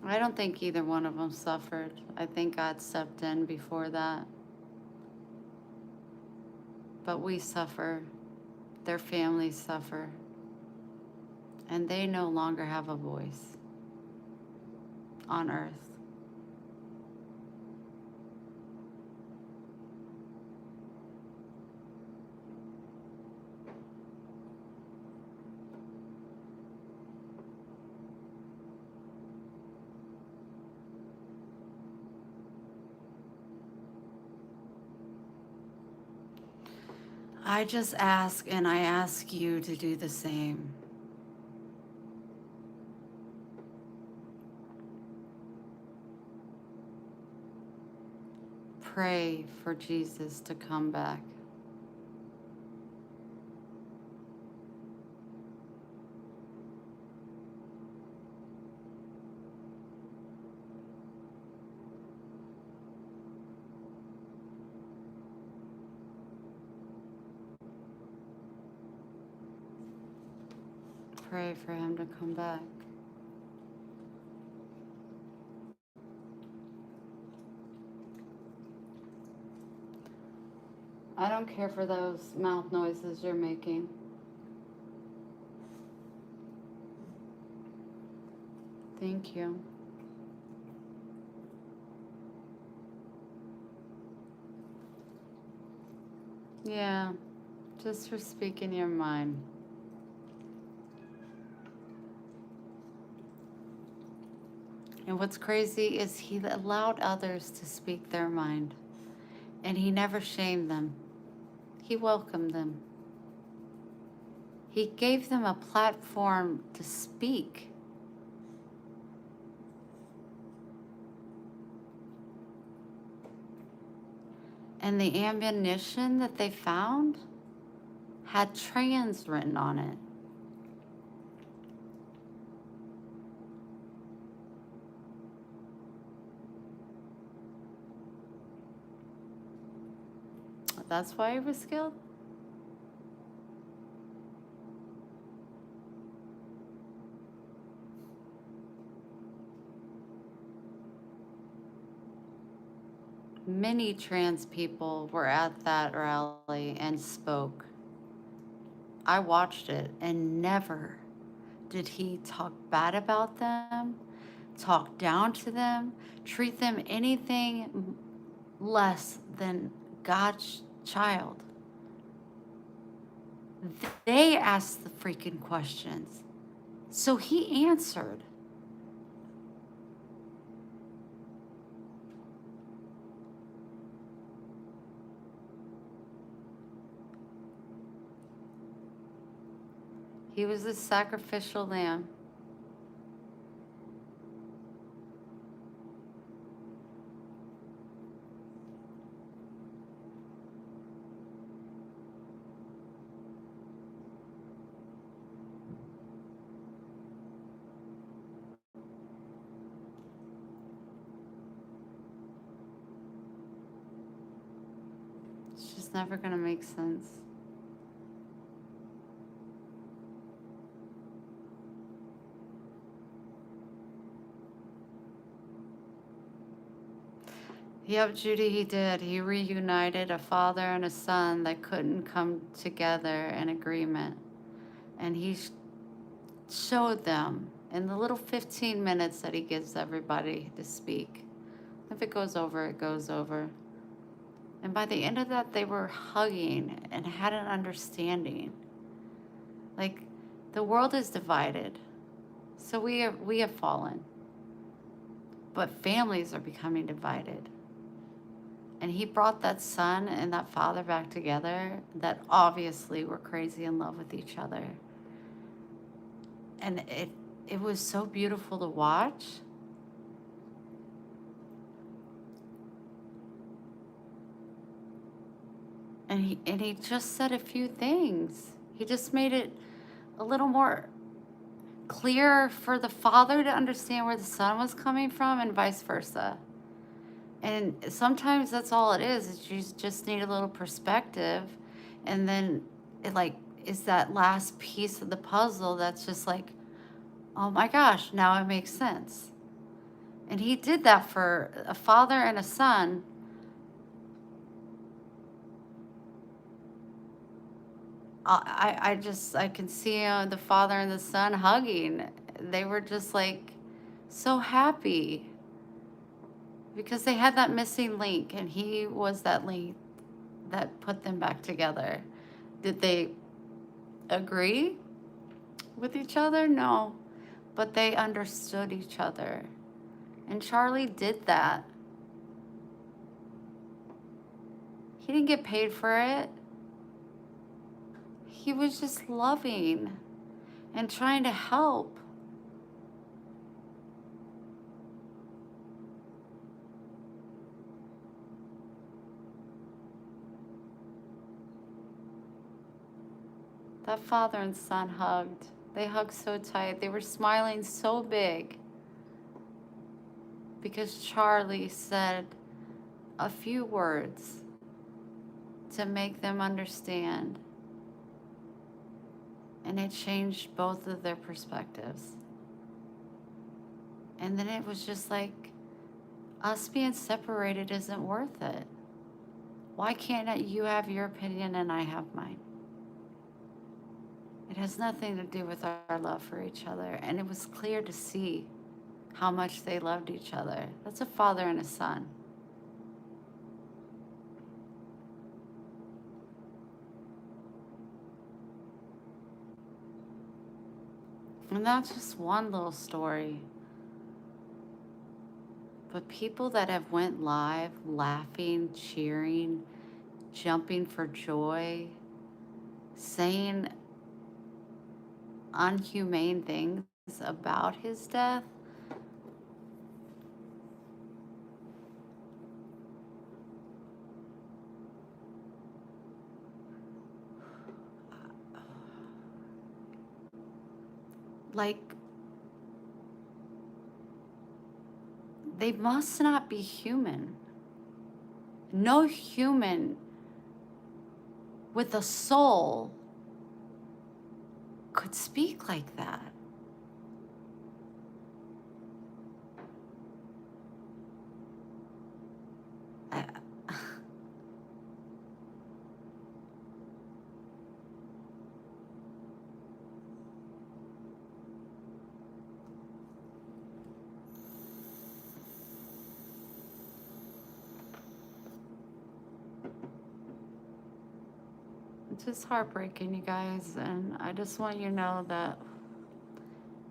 I don't think either one of them suffered. I think God stepped in before that. But we suffer. Their families suffer. and they no longer have a voice on earth. I just ask, and I ask you to do the same. Pray for Jesus to come back. Pray for him to come back. I don't care for those mouth noises you're making. Thank you. Yeah, just for speaking your mind. And what's crazy is he allowed others to speak their mind, and he never shamed them. He welcomed them. He gave them a platform to speak. And the ammunition that they found had trans written on it. That's why he was killed? Many trans people were at that rally and spoke. I watched it, and never did he talk bad about them, talk down to them, treat them anything less than God's child. They asked the freaking questions, so he answered. He was the sacrificial lamb. It's just never going to make sense. Yep, Judy, he did. He reunited a father and a son that couldn't come together in agreement. And he showed them in the little 15 minutes that he gives everybody to speak. If it goes over, it goes over. And by the end of that, they were hugging and had an understanding. Like, the world is divided. So we have fallen. But families are becoming divided. And he brought that son and that father back together that obviously were crazy in love with each other. And it was so beautiful to watch. And he just said a few things. He just made it a little more clear for the father to understand where the son was coming from and vice versa. And sometimes that's all it is you just need a little perspective. And then it is that last piece of the puzzle that's just like, oh my gosh, now it makes sense. And he did that for a father and a son. I can see the father and the son hugging. They were just like so happy because they had that missing link, and he was that link that put them back together. Did they agree with each other? No, but they understood each other. And Charlie did that. He didn't get paid for it. He was just loving and trying to help. That father and son hugged. They hugged so tight. They were smiling so big because Charlie said a few words to make them understand. And it changed both of their perspectives. And then it was just like, us being separated isn't worth it. Why can't you have your opinion and I have mine? It has nothing to do with our love for each other. And it was clear to see how much they loved each other. That's a father and a son. And that's just one little story. But people that have went live laughing, cheering, jumping for joy, saying unhumane things about his death, like, they must not be human. No human with a soul could speak like that. I- It's just heartbreaking, you guys, and I just want you to know that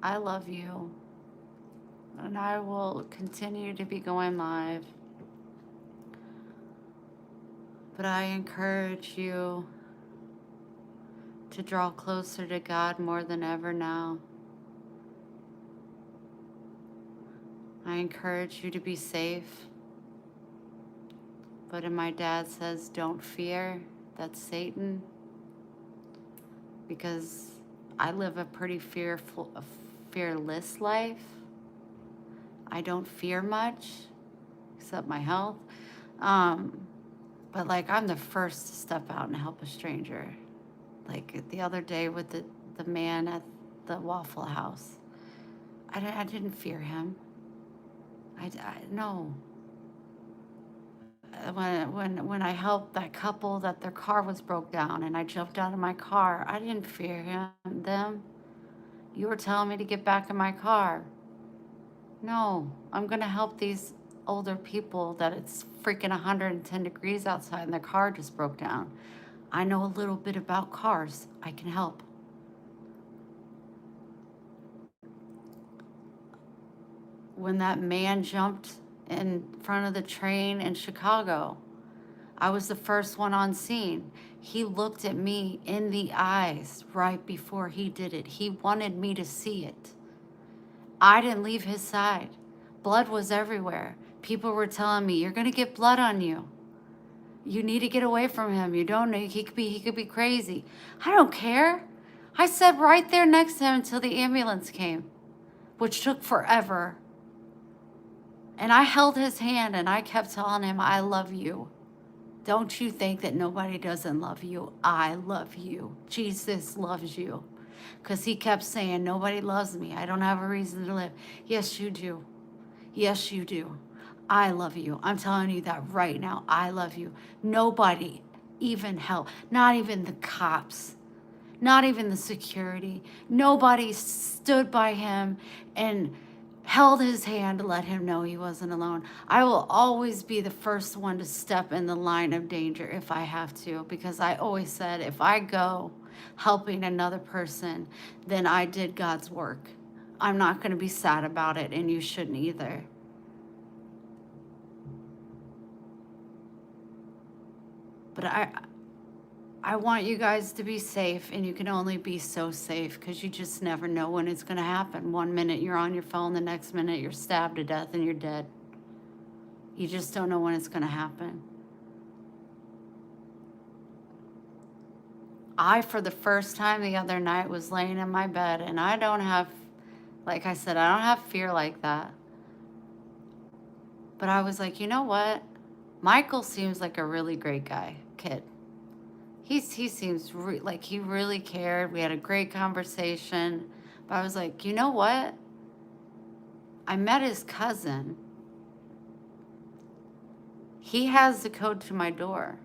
I love you, and I will continue to be going live. But I encourage you to draw closer to God more than ever now. I encourage you to be safe. But if my dad says, don't fear, that's Satan. Because I live a pretty fearless life. I don't fear much, except my health. But like, I'm the first to step out and help a stranger. Like the other day with the man at the Waffle House. I didn't fear him. No. When I helped that couple that their car was broke down and I jumped out of my car, I didn't fear them. You were telling me to get back in my car. No, I'm gonna help these older people that it's freaking 110 degrees outside and their car just broke down. I know a little bit about cars. I can help. When that man jumped in front of the train in Chicago, I was the first one on scene. He looked at me in the eyes right before he did it. He wanted me to see it. I didn't leave his side. Blood was everywhere. People were telling me, you're gonna get blood on you. You need to get away from him. You don't know, he could be crazy. I don't care. I sat right there next to him until the ambulance came, which took forever. And I held his hand and I kept telling him, I love you. Don't you think that nobody doesn't love you? I love you. Jesus loves you. Because he kept saying, nobody loves me. I don't have a reason to live. Yes, you do. Yes, you do. I love you. I'm telling you that right now. I love you. Nobody, even hell, not even the cops, Not even the security. Nobody stood by him and held his hand to let him know he wasn't alone. I will always be the first one to step in the line of danger if I have to, because I always said if I go helping another person, then I did God's work. I'm not going to be sad about it, and you shouldn't either. But I want you guys to be safe, and you can only be so safe because you just never know when it's going to happen. One minute you're on your phone, the next minute you're stabbed to death and you're dead. You just don't know when it's going to happen. I, for the first time the other night, was laying in my bed, and I don't have, like I said, I don't have fear like that. But I was like, you know what? Michael seems like a really great kid. He seems like he really cared. We had a great conversation. But I was like, you know what? I met his cousin. He has the code to my door.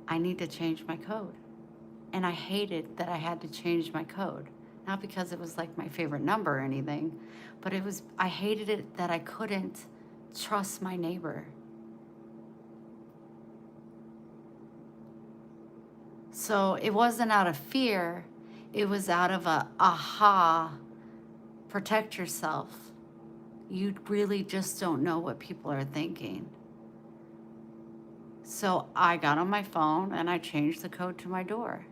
I need to change my code. And I hated that I had to change my code. Not because it was like my favorite number or anything, but I hated it that I couldn't trust my neighbor. So it wasn't out of fear, it was out of protect yourself. You really just don't know what people are thinking. So I got on my phone and I changed the code to my door.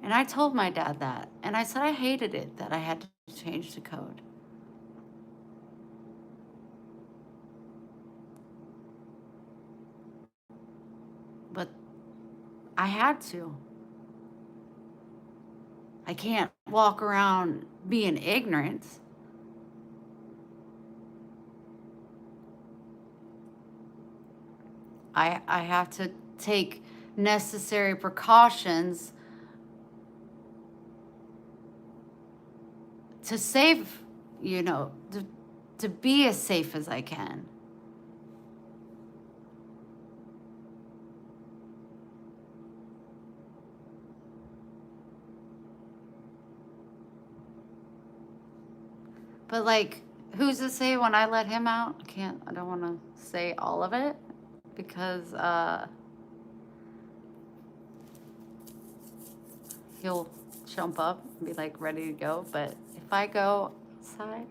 And I told my dad that. And I said I hated it that I had to change the code. But I had to. I can't walk around being ignorant. I have to take necessary precautions to save, to be as safe as I can. But like, who's to say when I let him out? I don't want to say all of it because he'll jump up and be like ready to go. But if I go outside,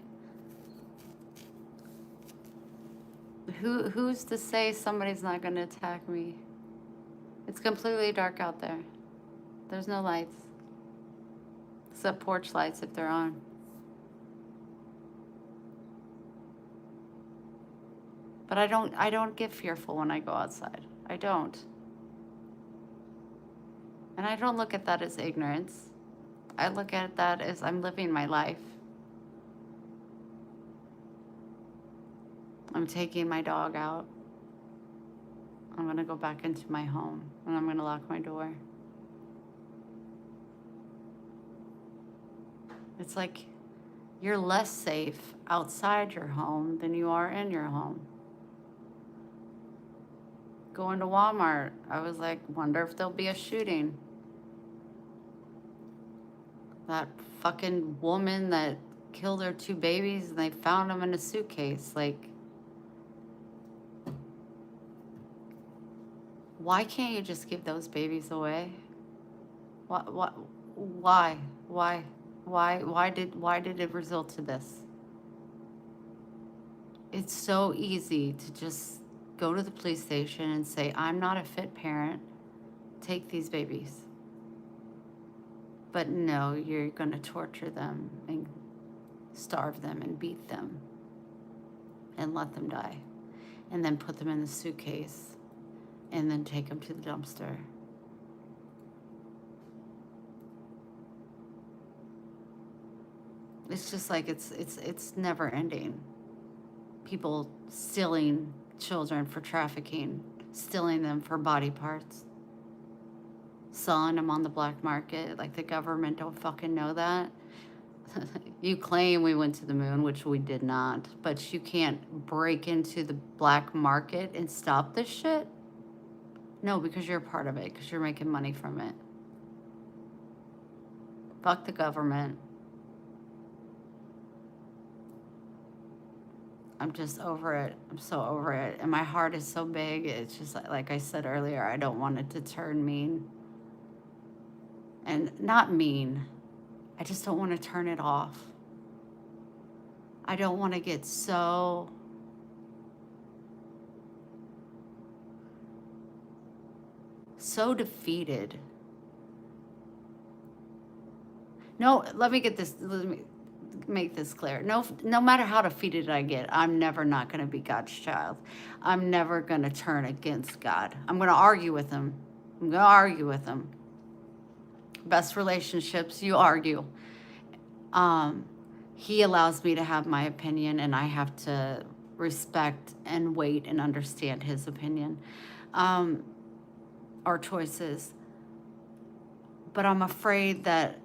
who's to say somebody's not going to attack me? It's completely dark out there. There's no lights. Except porch lights if they're on. But I don't get fearful when I go outside. I don't. And I don't look at that as ignorance. I look at that as I'm living my life. I'm taking my dog out. I'm going to go back into my home and I'm going to lock my door. It's like you're less safe outside your home than you are in your home. Going to Walmart, I was like, wonder if there'll be a shooting. That fucking woman that killed her 2 babies and they found them in a suitcase. Like, why can't you just give those babies away? Why did it result to this? It's so easy to just go to the police station and say, I'm not a fit parent, take these babies. But no, you're going to torture them and starve them and beat them and let them die. And then put them in the suitcase and then take them to the dumpster. It's just like it's never ending. People stealing children for trafficking, stealing them for body parts, selling them on the black market. Like the government don't fucking know that. You claim we went to the moon, which we did not, but you can't break into the black market and stop this shit. No, because you're a part of it, because you're making money from it. Fuck the government. I'm just over it. I'm so over it. And my heart is so big. It's just like I said earlier, I don't want it to turn mean. And not mean. I just don't want to turn it off. I don't want to get so defeated. No, let me make this clear. No matter how defeated I get, I'm never not going to be God's child. I'm never going to turn against God. I'm going to argue with him. Best relationships, you argue. He allows me to have my opinion, and I have to respect and wait and understand his opinion, or choices. But I'm afraid that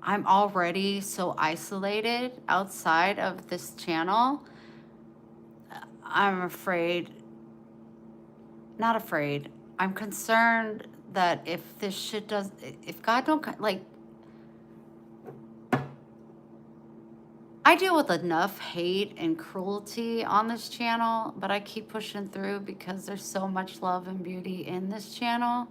I'm already so isolated outside of this channel. I'm afraid, not afraid, I'm concerned that if this shit does, if God don't, like, I deal with enough hate and cruelty on this channel, but I keep pushing through because there's so much love and beauty in this channel.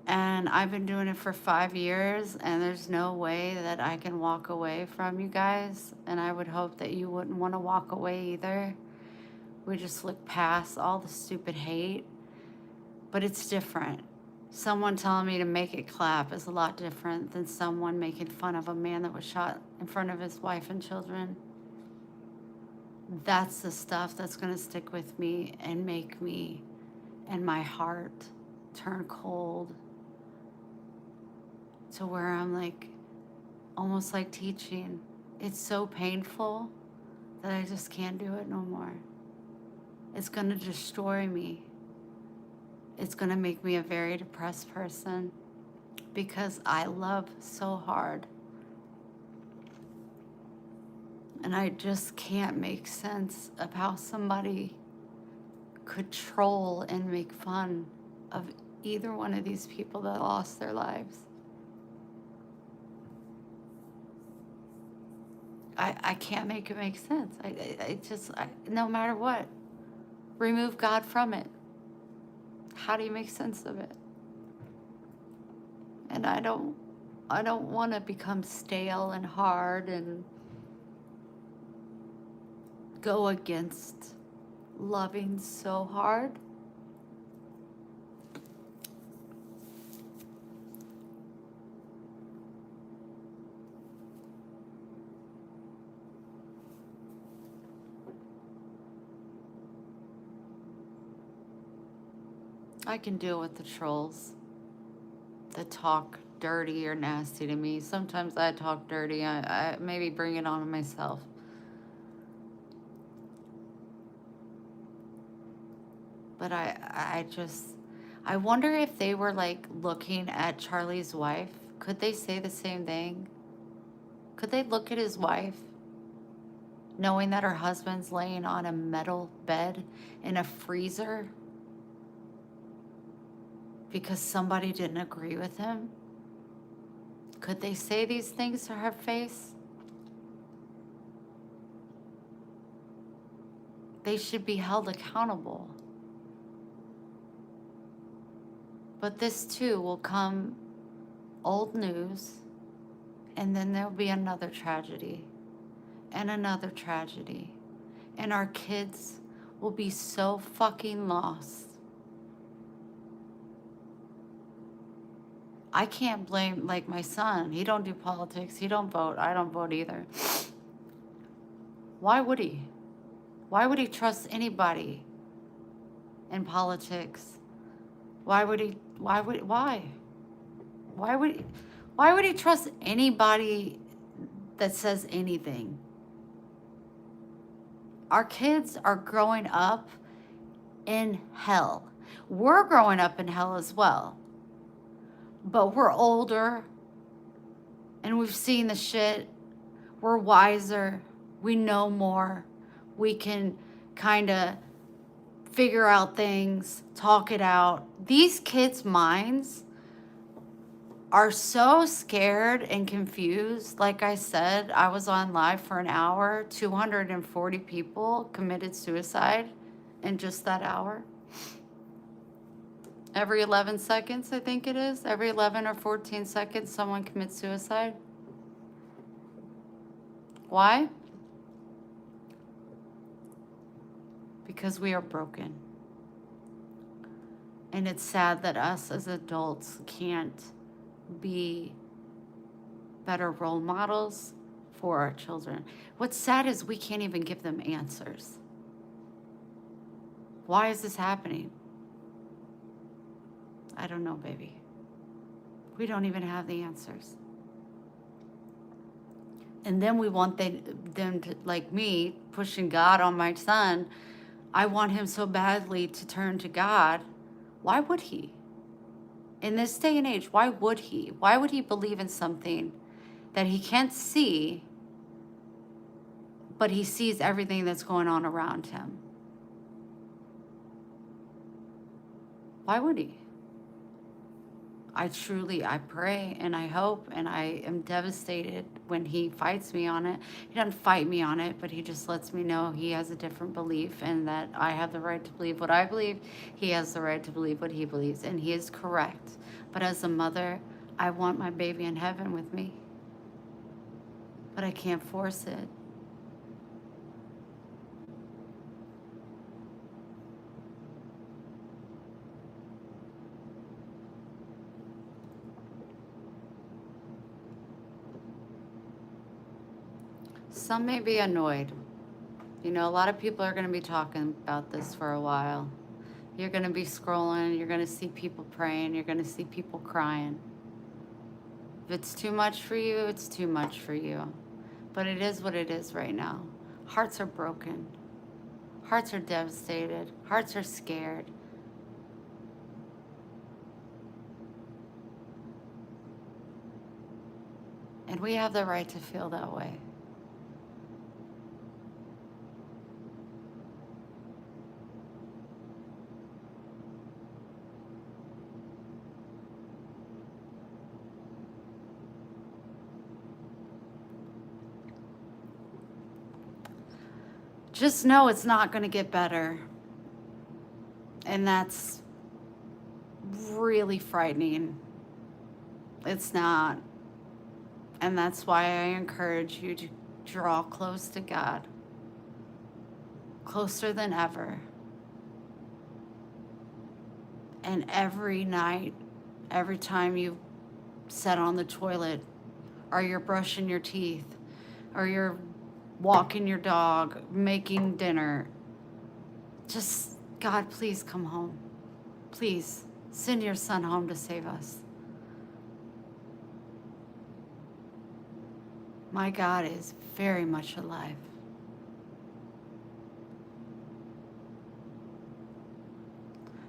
And I've been doing it for 5 years, and there's no way that I can walk away from you guys. And I would hope that you wouldn't want to walk away either. We just look past all the stupid hate. But it's different. Someone telling me to make it clap is a lot different than someone making fun of a man that was shot in front of his wife and children. That's the stuff that's going to stick with me and make me and my heart turn cold. To where I'm like, almost like teaching. It's so painful that I just can't do it no more. It's gonna destroy me. It's gonna make me a very depressed person because I love so hard. And I just can't make sense of how somebody could troll and make fun of either one of these people that lost their lives. I can't make it make sense. I just, no matter what, remove God from it. How do you make sense of it? And I don't want to become stale and hard and go against loving so hard. I can deal with the trolls that talk dirty or nasty to me. Sometimes I talk dirty. I maybe bring it on myself. But I wonder if they were like looking at Charlie's wife. Could they say the same thing? Could they look at his wife knowing that her husband's laying on a metal bed in a freezer because somebody didn't agree with him? Could they say these things to her face? They should be held accountable. But this too will come old news, and then there'll be another tragedy and another tragedy. And our kids will be so fucking lost. I can't blame, like my son, he don't do politics, he don't vote, I don't vote either. Why would he? Why would he trust anybody in politics? Why would he trust anybody that says anything? Our kids are growing up in hell. We're growing up in hell as well. But we're older and we've seen the shit. We're wiser. We know more. We can kind of figure out things, talk it out. These kids' minds are so scared and confused. Like I said, I was on live for an hour. 240 people committed suicide in just that hour. Every 11 seconds, I think it is. Every 11 or 14 seconds, someone commits suicide. Why? Because we are broken. And it's sad that us as adults can't be better role models for our children. What's sad is we can't even give them answers. Why is this happening? I don't know, baby. We don't even have the answers. And then we want them to, like me, pushing God on my son. I want him so badly to turn to God. Why would he? In this day and age, why would he? Why would he believe in something that he can't see, but he sees everything that's going on around him? Why would he? I pray and I hope, and I am devastated when he fights me on it. He doesn't fight me on it, but he just lets me know he has a different belief and that I have the right to believe what I believe. He has the right to believe what he believes, and he is correct. But as a mother, I want my baby in heaven with me, but I can't force it. Some may be annoyed. You know, a lot of people are going to be talking about this for a while. You're going to be scrolling, you're going to see people praying, you're going to see people crying. If it's too much for you, it's too much for you. But it is what it is right now. Hearts are broken. Hearts are devastated. Hearts are scared. And we have the right to feel that way. Just know it's not going to get better. And that's really frightening. It's not. And that's why I encourage you to draw close to God. Closer than ever. And every night, every time you sit on the toilet, or you're brushing your teeth, or you're walking your dog, making dinner, just, God, please come home. Please send your son home to save us. My God is very much alive.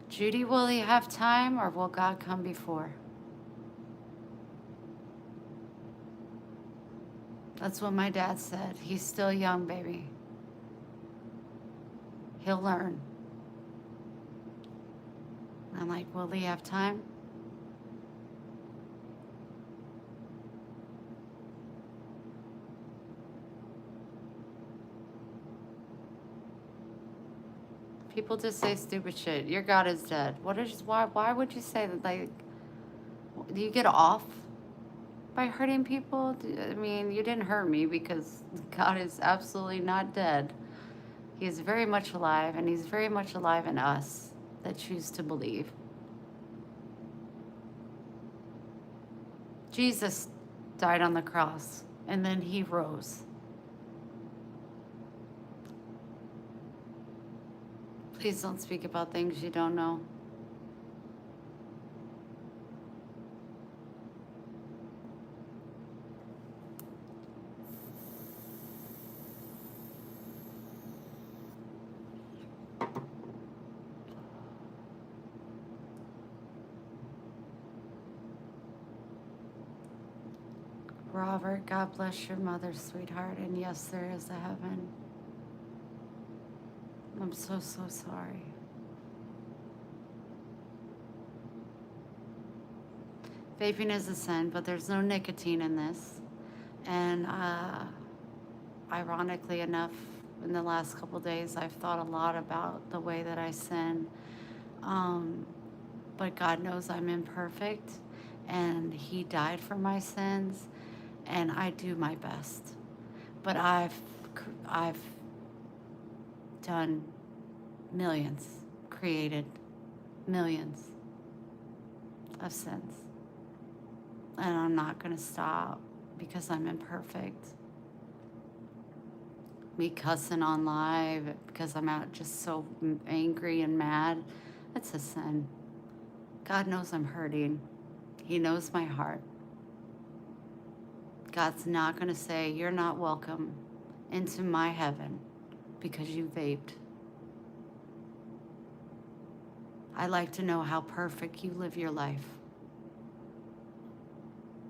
Judy, will he have time, or will God come before? That's what my dad said. He's still young, baby. He'll learn. I'm like, will he have time? People just say stupid shit. Your God is dead. Why would you say that? Like, do you get off by hurting people? I mean, you didn't hurt me because God is absolutely not dead. He is very much alive, and he's very much alive in us that choose to believe. Jesus died on the cross, and then he rose. Please don't speak about things you don't know. Robert, God bless your mother, sweetheart. And yes, there is a heaven. I'm so, so sorry. Vaping is a sin, but there's no nicotine in this. And ironically enough, in the last couple days, I've thought a lot about the way that I sin. But God knows I'm imperfect, and He died for my sins, and I do my best. But I've done millions, created millions of sins. And I'm not going to stop because I'm imperfect. Me cussing on live because I'm out just so angry and mad, it's a sin. God knows I'm hurting. He knows my heart. God's not going to say, you're not welcome into my heaven because you vaped. I like to know how perfect you live your life.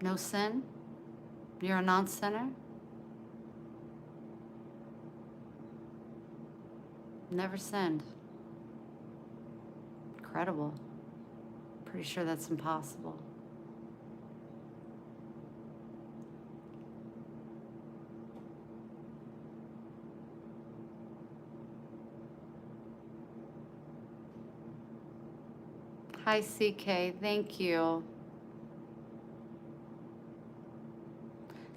No sin? You're a non-sinner? Never sinned. Incredible. Pretty sure that's impossible. Hi, CK. Thank you.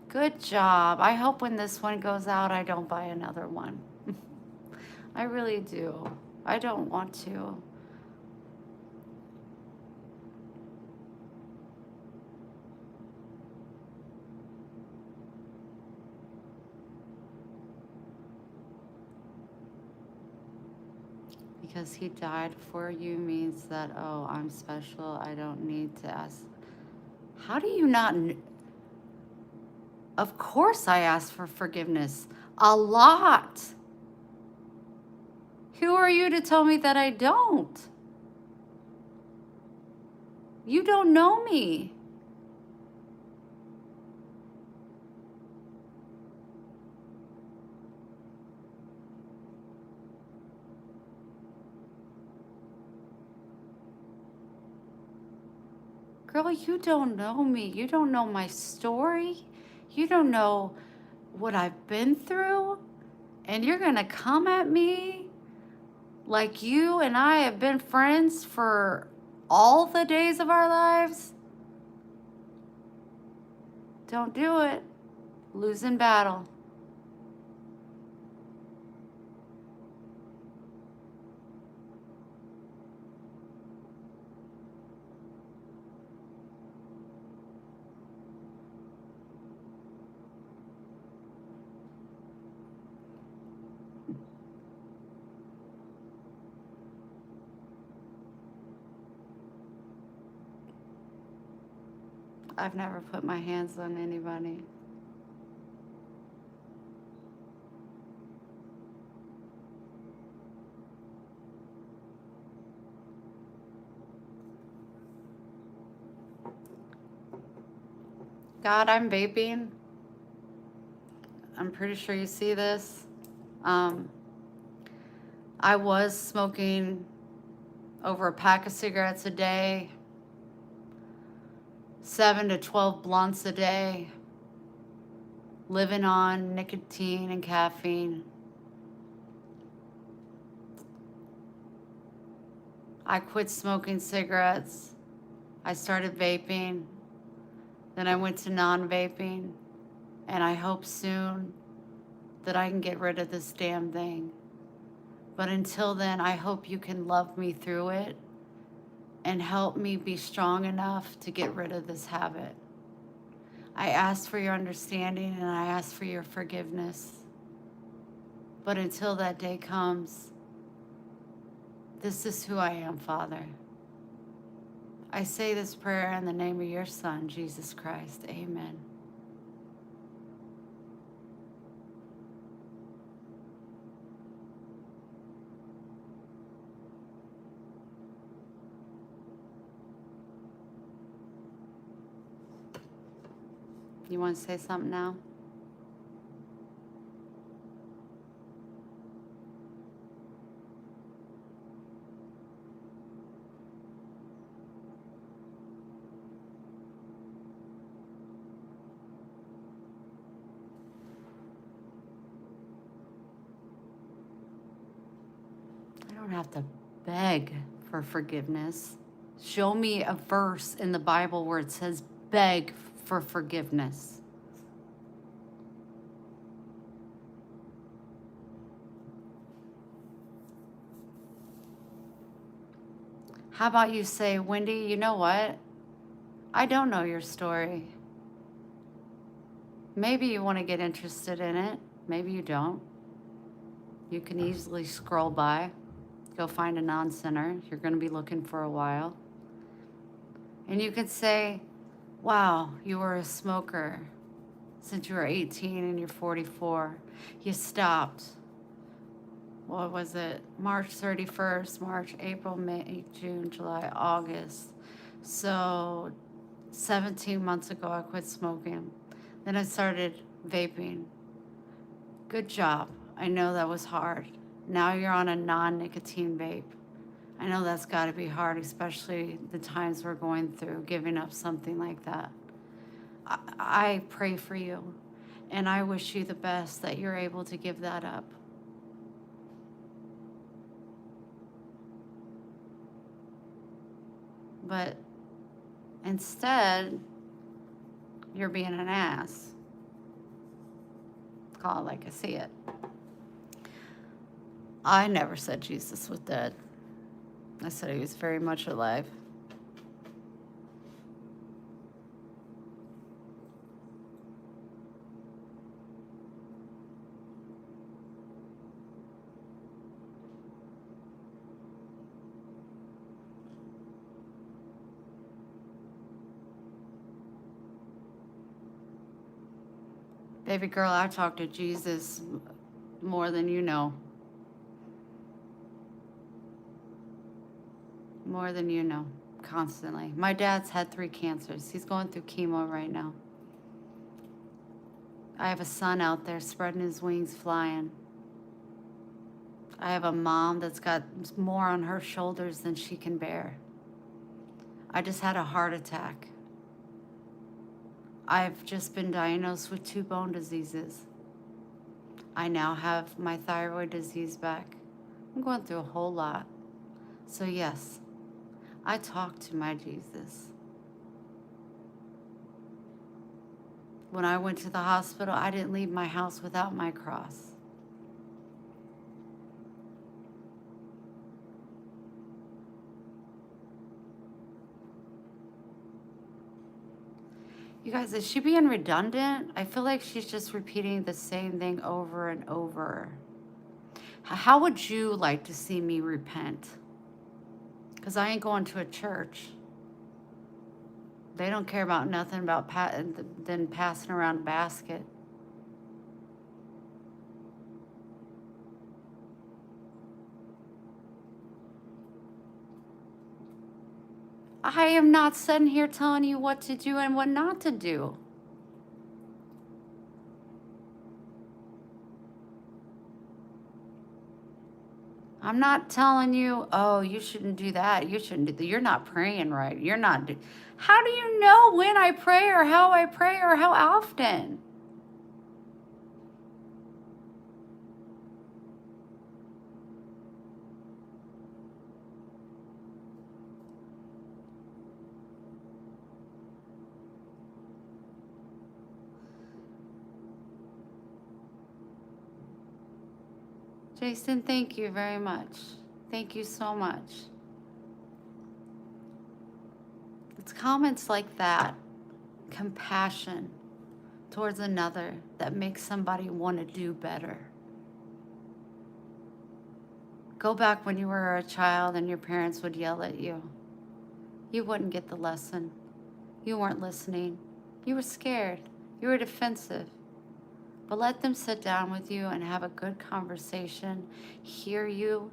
Good job. I hope when this one goes out, I don't buy another one. I really do. I don't want to. Because He died for you means that, oh, I'm special. I don't need to ask. How do you not? Of course I ask for forgiveness. A lot. Who are you to tell me that I don't? You don't know me. Girl, you don't know me. You don't know my story. You don't know what I've been through. And you're going to come at me like you and I have been friends for all the days of our lives? Don't do it. Losing battle. I've never put my hands on anybody. God, I'm vaping. I'm pretty sure you see this. I was smoking over a pack of cigarettes a day, 7 to 12 blunts a day, living on nicotine and caffeine. I quit smoking cigarettes. I started vaping. Then I went to non-vaping. And I hope soon that I can get rid of this damn thing. But until then, I hope you can love me through it and help me be strong enough to get rid of this habit. I ask for your understanding and I ask for your forgiveness. But until that day comes, this is who I am, Father. I say this prayer in the name of your Son, Jesus Christ. Amen. You want to say something now? don't have to beg for forgiveness. Show me a verse in the Bible where it says beg for forgiveness. How about you say, Wendy, you know what? I don't know your story. Maybe you want to get interested in it. Maybe you don't. You can easily scroll by, go find a non-sinner. You're going to be looking for a while. And you could say, wow, you were a smoker since you were 18 and you're 44. You stopped. What was it? March 31st, March, April, May, June, July, August. So 17 months ago, I quit smoking. Then I started vaping. Good job. I know that was hard. Now you're on a non-nicotine vape. I know that's got to be hard, especially the times we're going through, giving up something like that. I pray for you, and I wish you the best that you're able to give that up. But instead, you're being an ass. Call it like I see it. I never said Jesus was dead. I said he was very much alive. Baby girl, I talk to Jesus more than you know. More than you know, constantly. My dad's had 3 cancers. He's going through chemo right now. I have a son out there spreading his wings, flying. I have a mom that's got more on her shoulders than she can bear. I just had a heart attack. I've just been diagnosed with 2 bone diseases. I now have my thyroid disease back. I'm going through a whole lot. So yes, I talk to my Jesus. When I went to the hospital, I didn't leave my house without my cross. You guys, is she being redundant? I feel like she's just repeating the same thing over and over. How would you like to see me repent? Because I ain't going to a church. They don't care about nothing about than passing around a basket. I am not sitting here telling you what to do and what not to do. I'm not telling you, oh, you shouldn't do that. You shouldn't do that. You're not praying right. You're not. How do you know when I pray or how I pray or how often? Jason, thank you very much. Thank you so much. It's comments like that, compassion towards another, that makes somebody want to do better. Go back when you were a child and your parents would yell at you. You wouldn't get the lesson. You weren't listening. You were scared. You were defensive. But let them sit down with you and have a good conversation, hear you,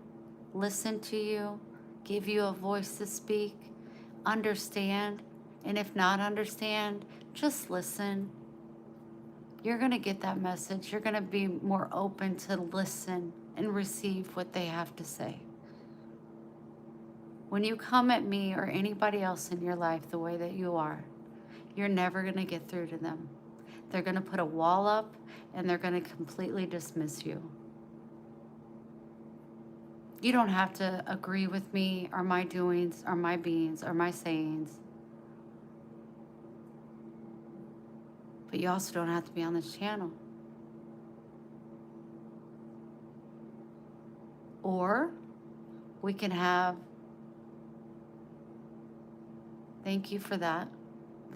listen to you, give you a voice to speak, understand, and if not understand, just listen. You're going to get that message. You're going to be more open to listen and receive what they have to say. When you come at me or anybody else in your life the way that you are, you're never going to get through to them. They're going to put a wall up and they're going to completely dismiss you. You don't have to agree with me or my doings or my beings or my sayings. But you also don't have to be on this channel. Or we can have, thank you for that.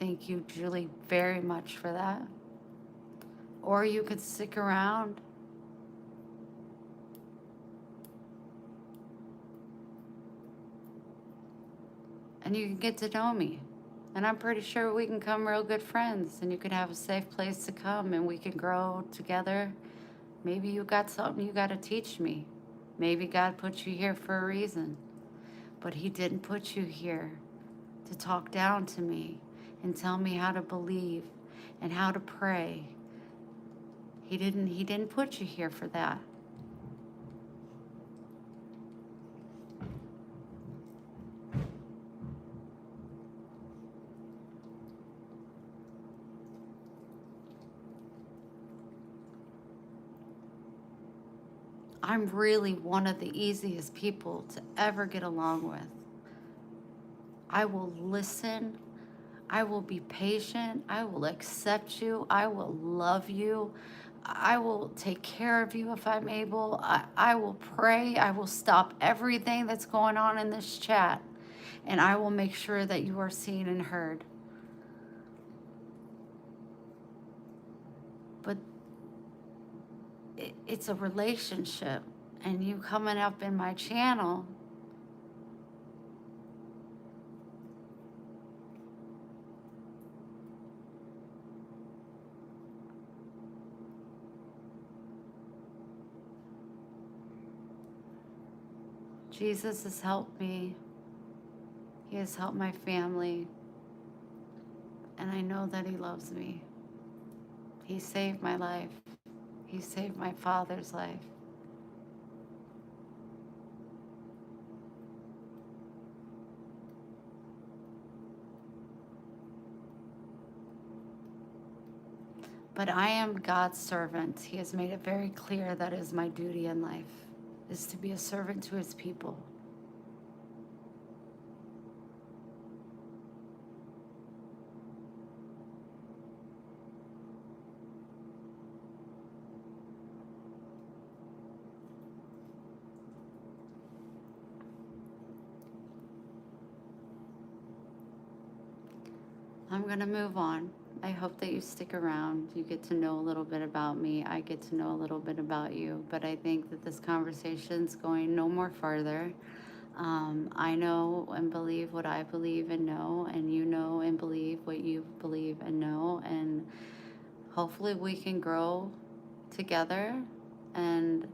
Thank you, Julie, very much for that. Or you could stick around and you can get to know me. And I'm pretty sure we can become real good friends, and you can have a safe place to come and we can grow together. Maybe you got something you got to teach me. Maybe God put you here for a reason. But he didn't put you here to talk down to me and tell me how to believe and how to pray. He didn't put you here for that. I'm really one of the easiest people to ever get along with. I will listen. I will be patient. I will accept you. I will love you. I will take care of you if I'm able. I will pray. I will stop everything that's going on in this chat. And I will make sure that you are seen and heard. But it's a relationship. And you coming up in my channel, Jesus has helped me. He has helped my family. And I know that he loves me. He saved my life. He saved my father's life. But I am God's servant. He has made it very clear that is my duty in life, is to be a servant to his people. I'm going to move on. I hope that you stick around. You get to know a little bit about me. I get to know a little bit about you. But I think that this conversation's going no more farther. I know and believe what I believe and know, and you know and believe what you believe and know. And hopefully we can grow together, and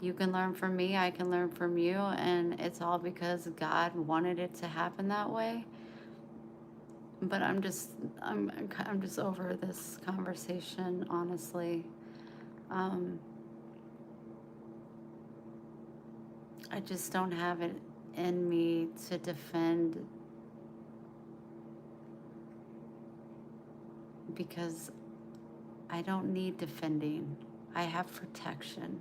you can learn from me, I can learn from you, and it's all because God wanted it to happen that way. But I'm just over this conversation, honestly. I just don't have it in me to defend, because I don't need defending. I have protection.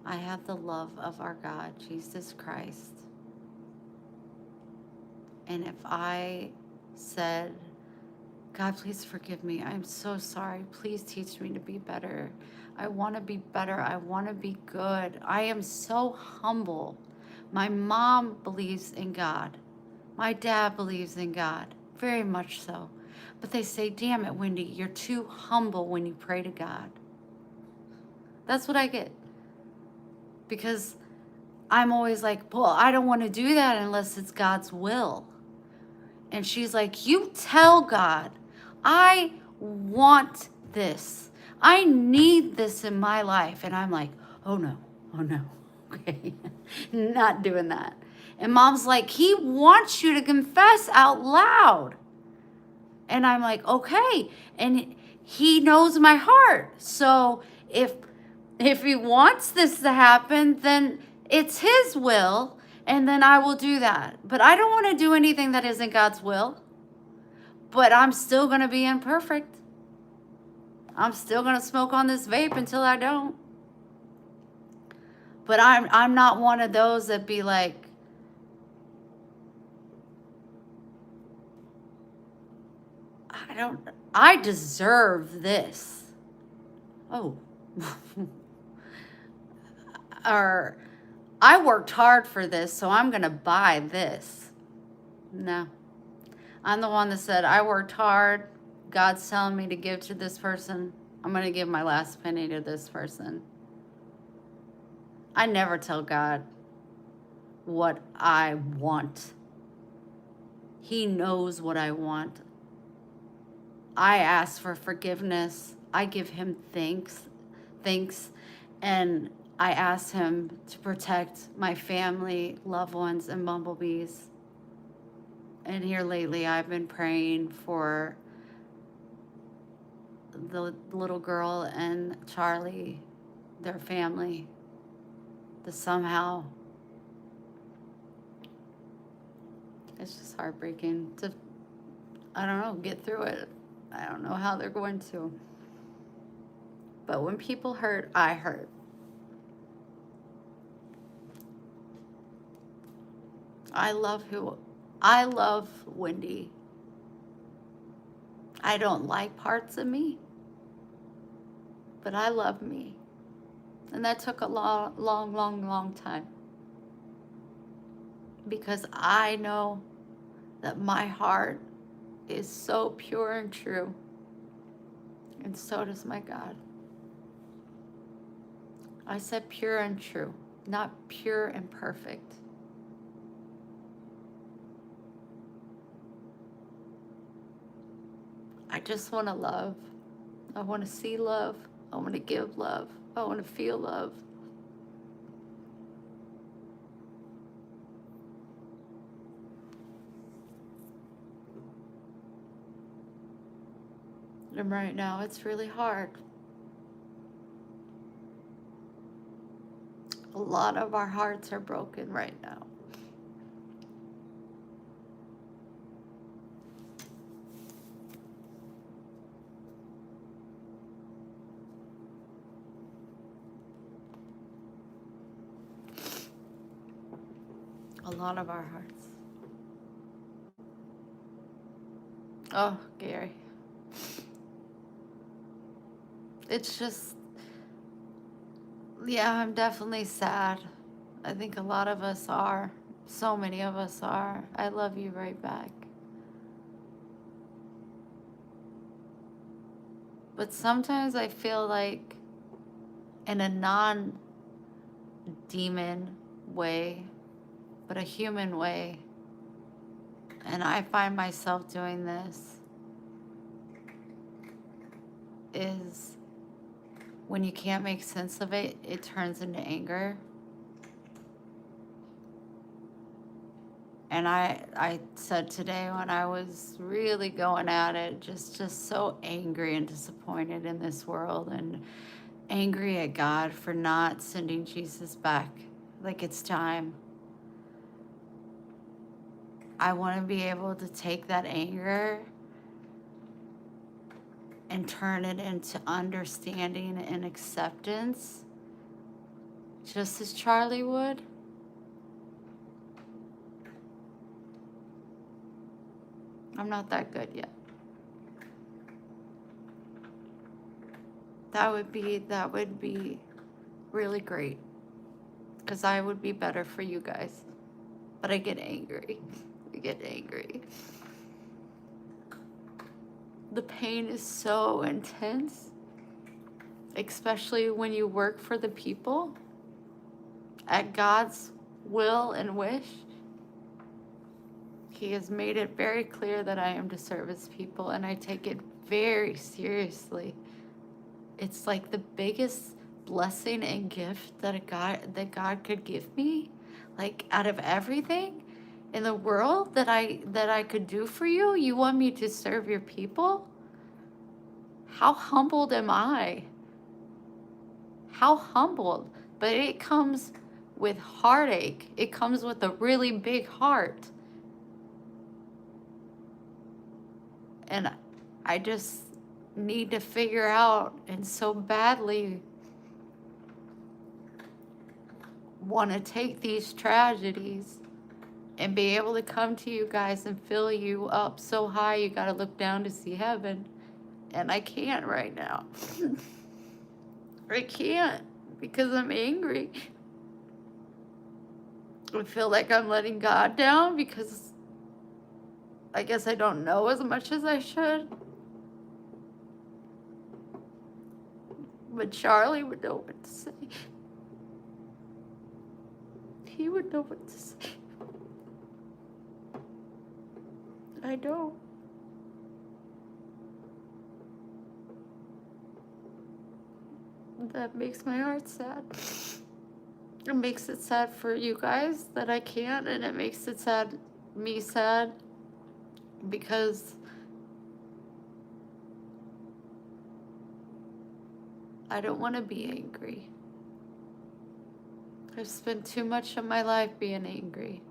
I have the love of our God, Jesus Christ. And if I said, God, please forgive me. I'm so sorry. Please teach me to be better. I want to be better. I want to be good. I am so humble. My mom believes in God. My dad believes in God, very much so. But they say, damn it, Wendy, you're too humble when you pray to God. That's what I get. Because I'm always like, well, I don't want to do that unless it's God's will. And she's like, you tell God, I want this. I need this in my life. And I'm like, oh no, okay, not doing that. And mom's like, he wants you to confess out loud. And I'm like, okay. And he knows my heart. So if he wants this to happen, then it's his will. And then I will do that. But I don't want to do anything that isn't God's will. But I'm still going to be imperfect. I'm still going to smoke on this vape until I don't. But I'm not one of those that be like, I deserve this. Oh. Or I worked hard for this, so I'm going to buy this. No. I'm the one that said, I worked hard. God's telling me to give to this person. I'm going to give my last penny to this person. I never tell God what I want. He knows what I want. I ask for forgiveness. I give him thanks, and I ask him to protect my family, loved ones, and bumblebees. And here lately, I've been praying for the little girl and Charlie, their family, to somehow, it's just heartbreaking to, I don't know, get through it. I don't know how they're going to. But when people hurt, I hurt. I love Wendy. I don't like parts of me, but I love me. And that took a long time. Because I know that my heart is so pure and true. And so does my God. I said pure and true, not pure and perfect. I just want to love. I want to see love. I want to give love. I want to feel love. And right now, it's really hard. A lot of our hearts are broken right now. A lot of our hearts. Oh, Gary. It's just, yeah, I'm definitely sad. I think a lot of us are. So many of us are. I love you right back. But sometimes I feel like, in a non-demon way, but a human way, and I find myself doing this, is when you can't make sense of it, it turns into anger. And I said today when I was really going at it, just so angry and disappointed in this world, and angry at God for not sending Jesus back. Like, it's time. I want to be able to take that anger and turn it into understanding and acceptance, just as Charlie would. I'm not that good yet. That would be really great, because I would be better for you guys. But I get angry. I get angry. The pain is so intense, especially when you work for the people at God's will and wish. He has made it very clear that I am to serve his people, and I take it very seriously. It's like the biggest blessing and gift that God could give me. Like, out of everything in the world that I could do for you, you want me to serve your people? How humbled am I? How humbled. But it comes with heartache. It comes with a really big heart. And I just need to figure out, and so badly, want to take these tragedies and be able to come to you guys and fill you up so high you got to look down to see heaven. And I can't right now. I can't because I'm angry. I feel like I'm letting God down because I guess I don't know as much as I should. But Charlie would know what to say. He would know what to say. I don't. That makes my heart sad. It makes it sad for you guys that I can't, and it makes it sad, me sad, because I don't want to be angry. I've spent too much of my life being angry.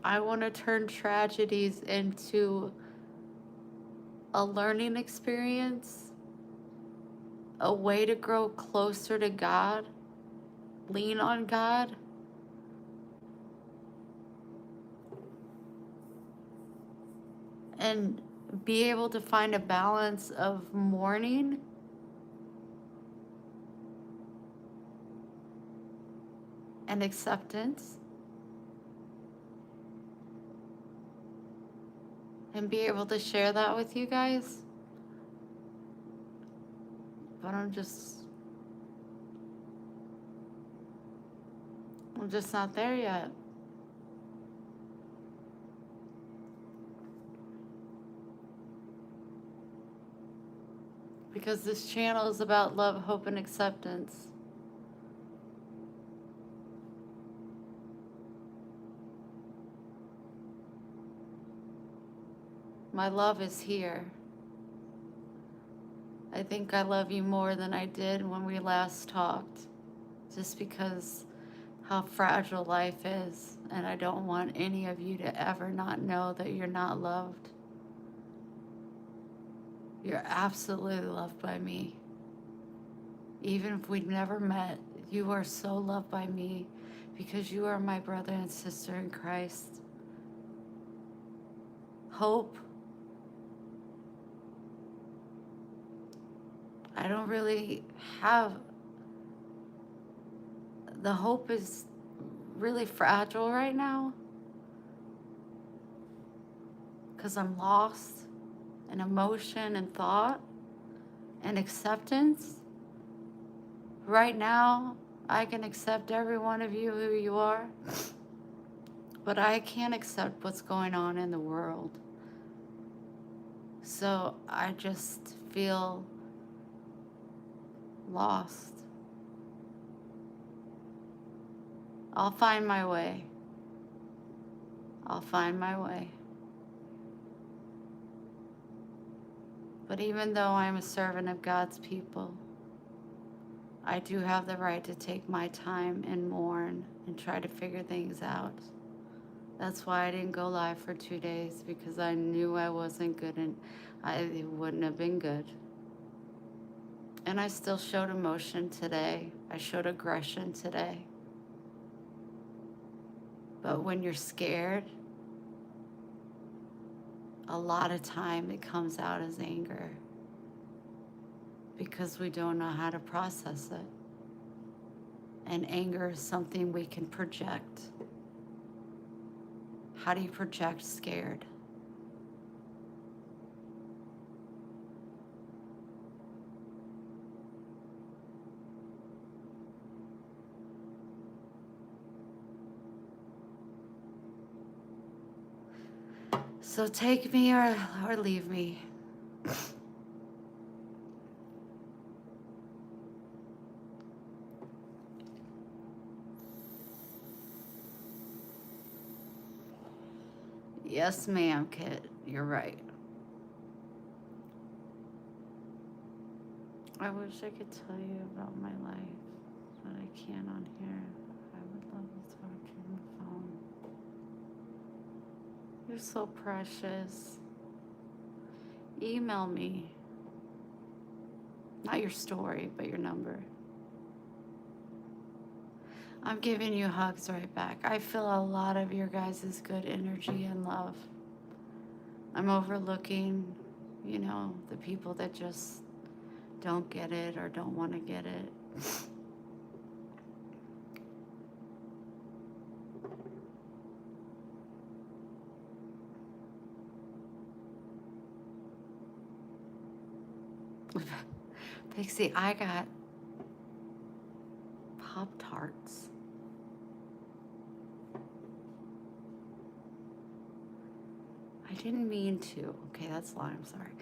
I want to turn tragedies into a learning experience, a way to grow closer to God, lean on God. And be able to find a balance of mourning and acceptance, and be able to share that with you guys. But I'm just not there yet. Because this channel is about love, hope, and acceptance. My love is here. I think I love you more than I did when we last talked, just because how fragile life is, and I don't want any of you to ever not know that you're not loved. You're absolutely loved by me. Even if we'd never met, you are so loved by me because you are my brother and sister in Christ. Hope. I don't really have, the hope is really fragile right now because I'm lost in emotion and thought and acceptance. Right now, I can accept every one of you who you are, but I can't accept what's going on in the world. So I just feel lost. I'll find my way. I'll find my way. But even though I'm a servant of God's people, I do have the right to take my time and mourn and try to figure things out. That's why I didn't go live for 2 days, because I knew I wasn't good and it wouldn't have been good. And I still showed emotion today. I showed aggression today. But when you're scared, a lot of time it comes out as anger because we don't know how to process it. And anger is something we can project. How do you project scared? So take me or leave me. Yes, ma'am, Kit. You're right. I wish I could tell you about my life, but I can't on here. I would love to talk to you on the phone. You're so precious. Email me. Not your story, but your number. I'm giving you hugs right back. I feel a lot of your guys' good energy and love. I'm overlooking, the people that just don't get it or don't want to get it. Pixie, I got Pop-Tarts. I didn't mean to. Okay, that's a lie. I'm sorry.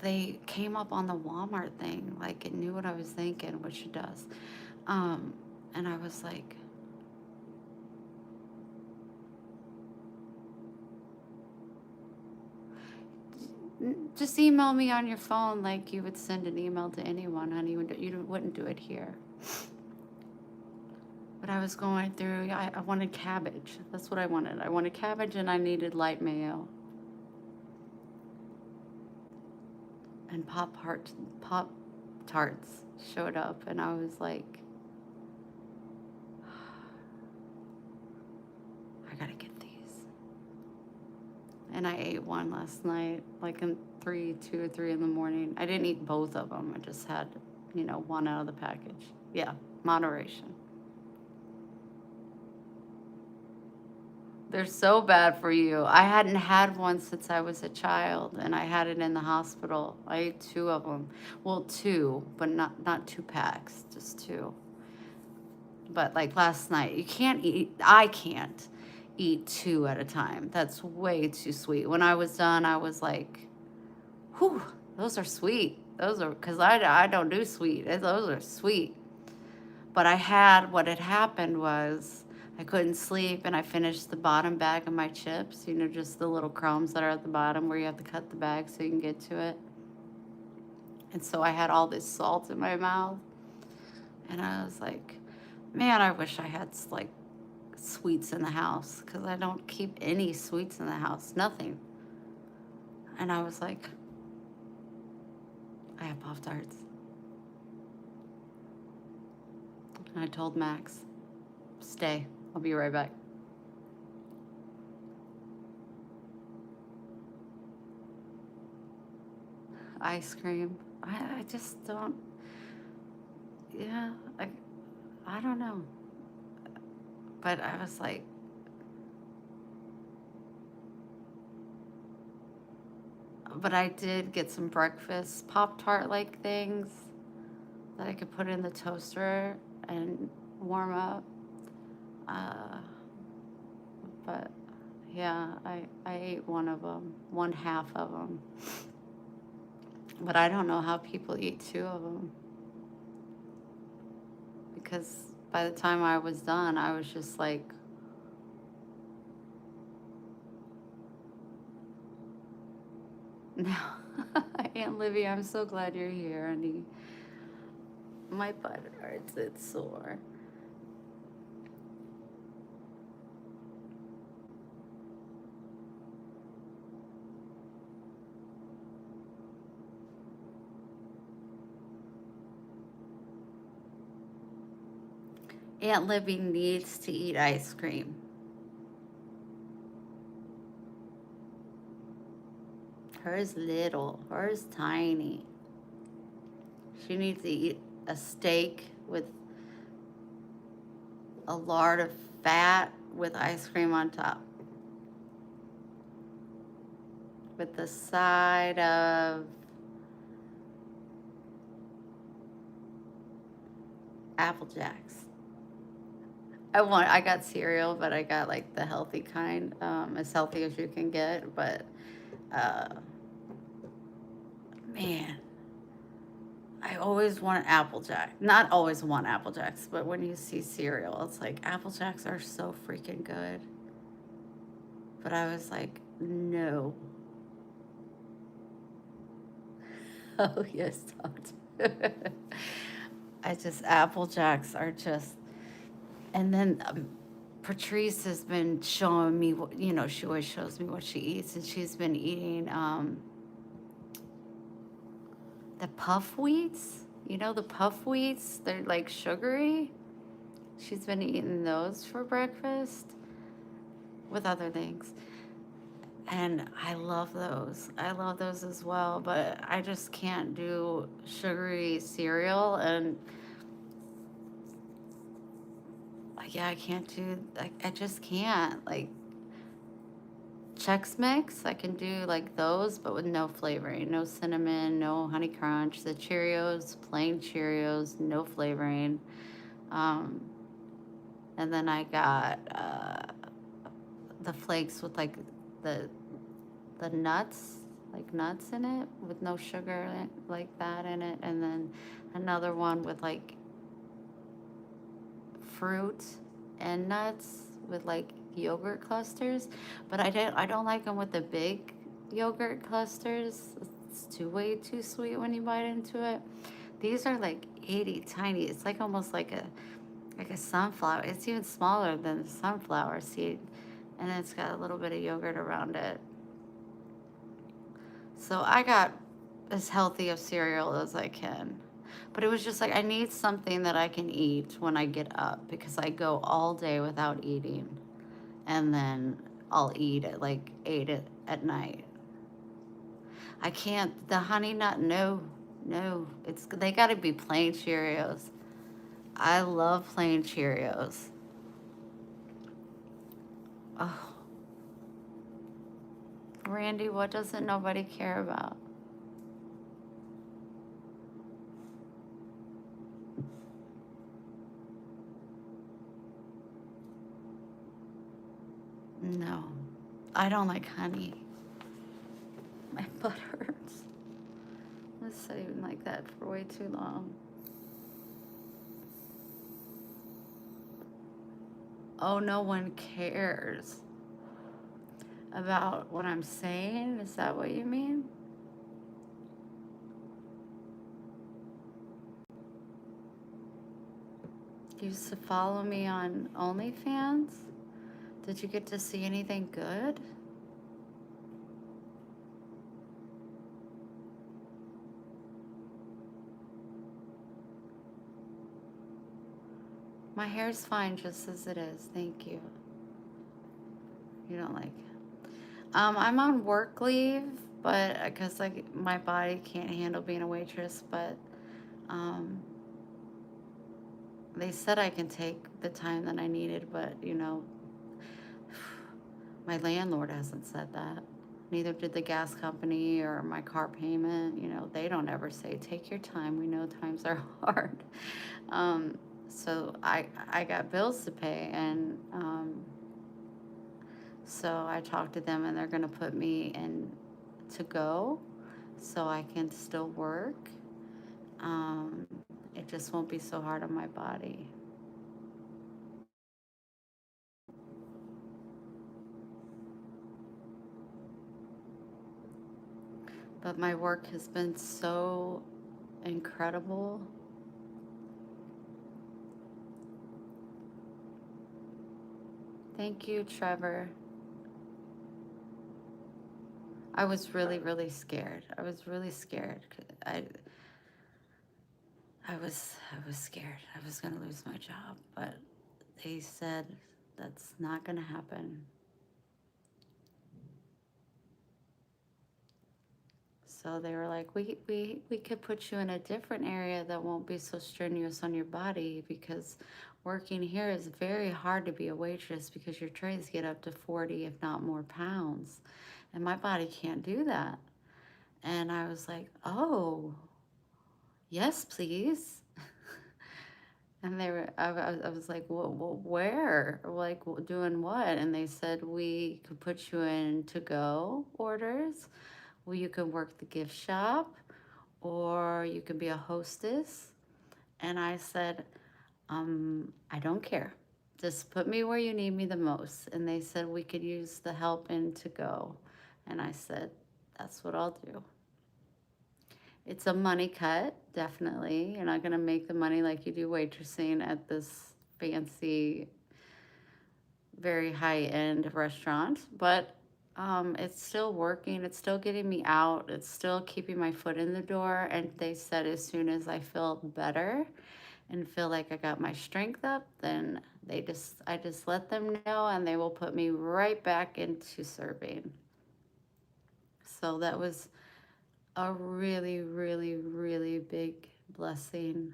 They came up on the Walmart thing, like it knew what I was thinking, which it does. And I was like, just email me on your phone like you would send an email to anyone, honey. You wouldn't do it here. But I was going through, I wanted cabbage. That's what I wanted. I wanted cabbage and I needed light mayo. And Pop-Tarts showed up and I was like, I gotta get these. And I ate one last night, like in 2 or 3 in the morning. I didn't eat both of them. I just had, one out of the package. Yeah, moderation. They're so bad for you. I hadn't had one since I was a child, and I had it in the hospital. I ate 2 of them. Well, 2, but not 2 packs, just 2. But like last night, I can't eat 2 at a time. That's way too sweet. When I was done, I was like, whew, those are sweet. Because I don't do sweet. Those are sweet. But what had happened was, I couldn't sleep, and I finished the bottom bag of my chips, just the little crumbs that are at the bottom where you have to cut the bag so you can get to it. And so I had all this salt in my mouth, and I was like, man, I wish I had, like, sweets in the house, because I don't keep any sweets in the house, nothing. And I was like, I have Pop-Tarts. And I told Max, stay. I'll be right back. Ice cream. I just don't. Yeah, I don't know. But I was like, but I did get some breakfast Pop-Tart like things that I could put in the toaster and warm up. But yeah, I ate one of them, 1/2 of them. But I don't know how people eat 2 of them. Because by the time I was done, I was just like, no. Aunt Livy, I'm so glad you're here, honey. My butt hurts, it's sore. Aunt Libby needs to eat ice cream. Hers little, hers tiny. She needs to eat a steak with a lard of fat with ice cream on top. With the side of Apple Jacks. I got cereal, but I got like the healthy kind, as healthy as you can get. But man, I always want Apple Jack. Not always want Apple Jacks, but when you see cereal, it's like Apple Jacks are so freaking good. But I was like, no. Oh yes, doctor. Apple Jacks are just. And then Patrice has been showing me what, she always shows me what she eats, and she's been eating The puff wheats, you know, the puff wheats, they're like sugary. She's been eating those for breakfast with other things. And I love those. I love those as well, but I just can't do sugary cereal. And yeah, I can't do, I just can't. Like Chex Mix, I can do like those, but with no flavoring, no cinnamon, no honey crunch. The Cheerios, plain Cheerios, no flavoring. Um, and then I got the flakes with like the the nuts, like nuts in it, with no sugar like that in it, and then another one with like fruit and nuts with like yogurt clusters. But I don't like them with the big yogurt clusters. It's way too sweet when you bite into it. These are like itty tiny. It's like almost like a sunflower. It's even smaller than the sunflower seed, and it's got a little bit of yogurt around it. So I got as healthy of cereal as I can. But it was just like I need something that I can eat when I get up because I go all day without eating. And then I'll eat at like 8 at night. I can't, the honey nut, no, no. They got to be plain Cheerios. I love plain Cheerios. Oh, Randy, what doesn't nobody care about? No, I don't like honey. My butt hurts. Let's sitting like that for way too long. Oh, no one cares about what I'm saying? Is that what you mean? You used to follow me on OnlyFans? Did you get to see anything good? My hair's fine just as it is. Thank you. You don't like it. I'm on work leave, but because like my body can't handle being a waitress, but um, they said I can take the time that I needed, but you know, my landlord hasn't said that. Neither did the gas company or my car payment. You know, they don't ever say, take your time. We know times are hard. So I got bills to pay, and so I talked to them, and they're going to put me in to go so I can still work. It just won't be so hard on my body. But my work has been so incredible. Thank you, Trevor. I was really, really scared. I was really scared. I was scared I was gonna lose my job, but they said that's not gonna happen. So they were like, we could put you in a different area that won't be so strenuous on your body, because working here is very hard to be a waitress because your trays get up to 40, if not more, pounds. And my body can't do that. And I was like, oh, yes, please. And I was like, where? Like, doing what? And they said, we could put you in to-go orders. Well, you can work the gift shop, or you can be a hostess. And I said, I don't care. Just put me where you need me the most. And they said, we could use the help in to-go. And I said, that's what I'll do. It's a money cut, definitely. You're not going to make the money like you do waitressing at this fancy, very high-end restaurant. But It's still working. It's still getting me out. It's still keeping my foot in the door. And they said as soon as I feel better and feel like I got my strength up, then I just let them know and they will put me right back into serving. So that was a really, really, really big blessing.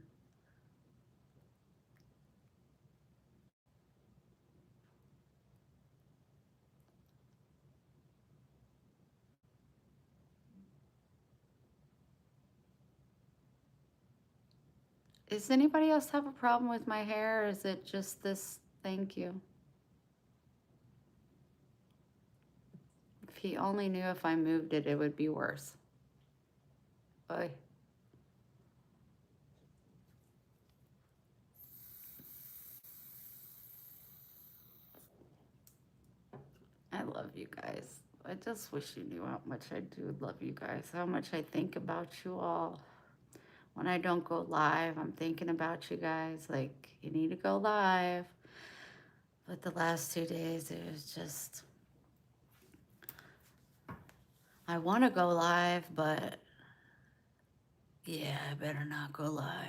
Does anybody else have a problem with my hair? Or is it just this? Thank you. If he only knew if I moved it, it would be worse. Bye. I love you guys. I just wish you knew how much I do love you guys, how much I think about you all. When I don't go live, I'm thinking about you guys. Like, you need to go live. But the last 2 days, it was just, I want to go live, but yeah, I better not go live.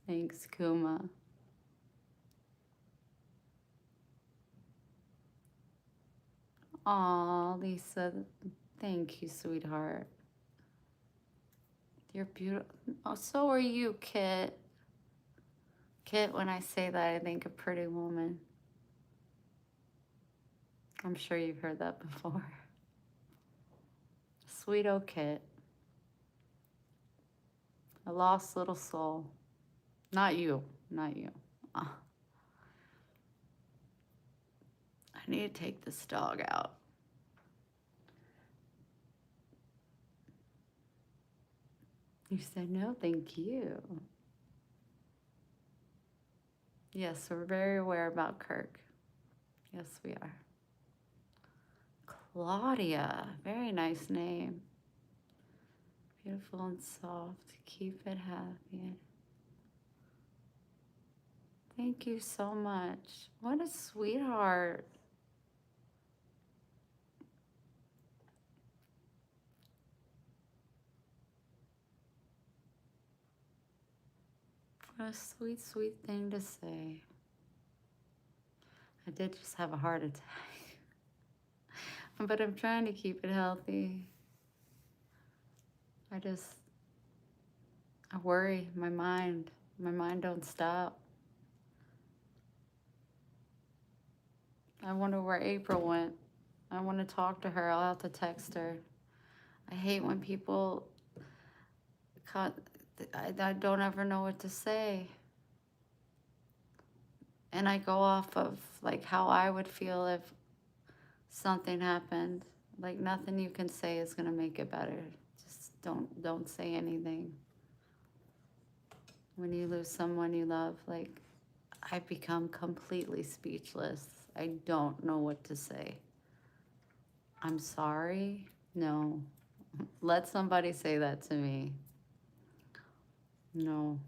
Thanks, Kuma. Aw, Lisa, thank you, sweetheart. You're beautiful. Oh, so are you, Kit. Kit, when I say that, I think a pretty woman. I'm sure you've heard that before. Sweet old Kit. A lost little soul. Not you. Not you. I need to take this dog out. You said no, thank you. Yes, we're very aware about Kirk. Yes, we are. Claudia, very nice name. Beautiful and soft. Keep it happy. Thank you so much. What a sweetheart. What a sweet, sweet thing to say. I did just have a heart attack, but I'm trying to keep it healthy. I worry, my mind don't stop. I wonder where April went. I want to talk to her. I'll have to text her. I hate when people, I don't ever know what to say. And I go off of like how I would feel if something happened. Like nothing you can say is gonna make it better. Just don't say anything. When you lose someone you love, like I become completely speechless. I don't know what to say. I'm sorry? No. Let somebody say that to me. No.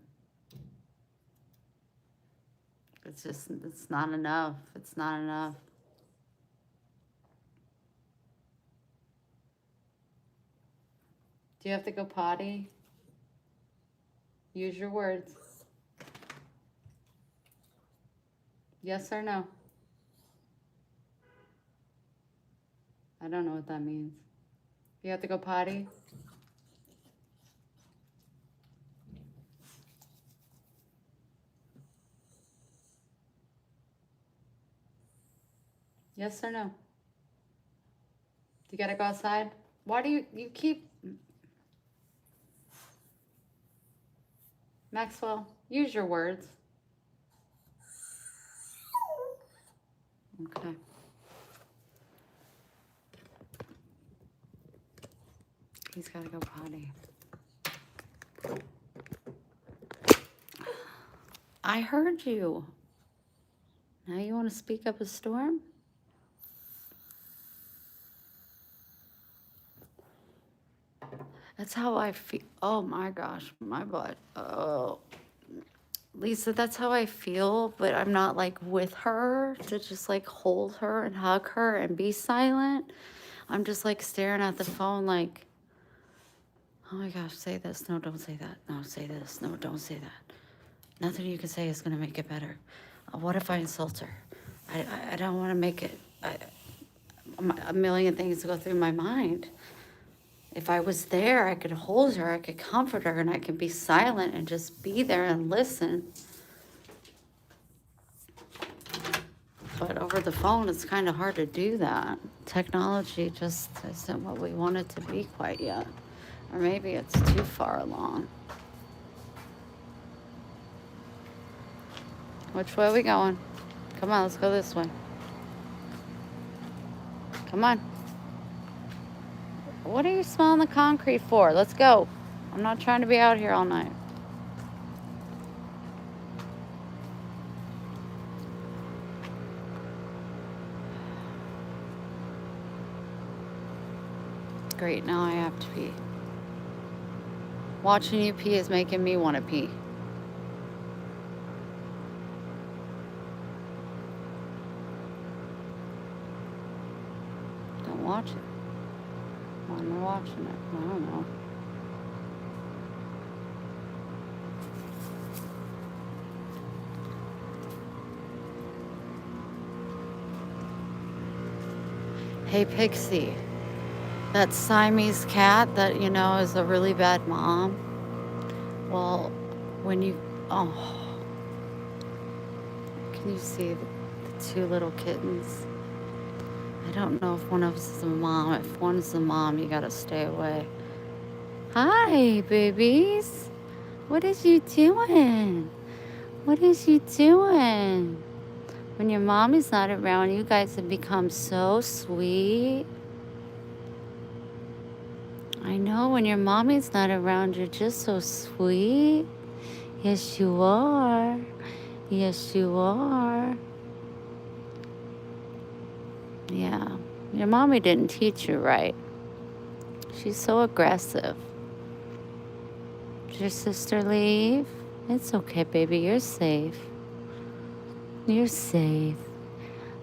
It's not enough. It's not enough. Do you have to go potty? Use your words. Yes or no? I don't know what that means. You have to go potty? Yes or no? You gotta go outside? Why do you keep... Maxwell, use your words. Okay. He's gotta go potty. I heard you. Now you want to speak up a storm? That's how I feel. Oh my gosh, my butt. Oh. Lisa, that's how I feel, but I'm not like with her to just like hold her and hug her and be silent. I'm just like staring at the phone like, oh my gosh, say this. No, don't say that. No, say this. No, don't say that. Nothing you can say is going to make it better. What if I insult her? I don't want to make it. A million things go through my mind. If I was there, I could hold her, I could comfort her, and I could be silent and just be there and listen. But over the phone, it's kind of hard to do that. Technology just isn't what we want it to be quite yet. Or maybe it's too far along. Which way are we going? Come on, let's go this way. Come on. What are you smelling the concrete for? Let's go. I'm not trying to be out here all night. Great, now I have to pee. Watching you pee is making me want to pee. Don't watch it. Why am I watching it? I don't know. Hey, Pixie. That Siamese cat that, you know, is a really bad mom. Well, when you, oh, can you see the two little kittens? I don't know if one of us is a mom. If one's a mom, you gotta stay away. Hi, babies. What is you doing? What is you doing? When your mommy's not around, you guys have become so sweet. I know when your mommy's not around, you're just so sweet. Yes, you are. Yes, you are. Yeah, your mommy didn't teach you right. She's so aggressive. Did your sister leave? It's okay, baby. You're safe. You're safe.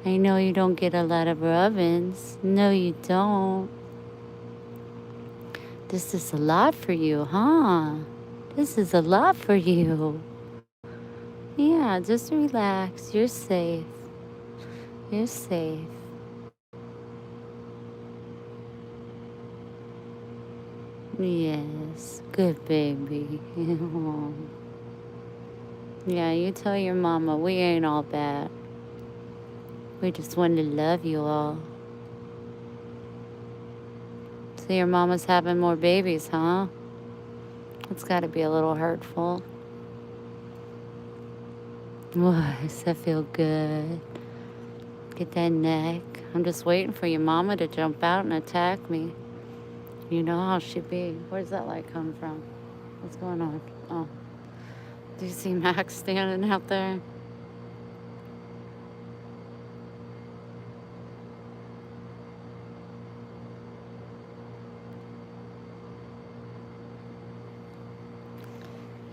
I know you don't get a lot of rub-ins. No, you don't. This is a lot for you, huh? This is a lot for you. Yeah, just relax. You're safe. You're safe. Yes, good baby. Yeah, you tell your mama we ain't all bad. We just want to love you all. So your mama's having more babies, huh? It's got to be a little hurtful. Why does that feel good? Get that neck. I'm just waiting for your mama to jump out and attack me. You know how she be. Where's that light come from? What's going on? Oh. Do you see Max standing out there?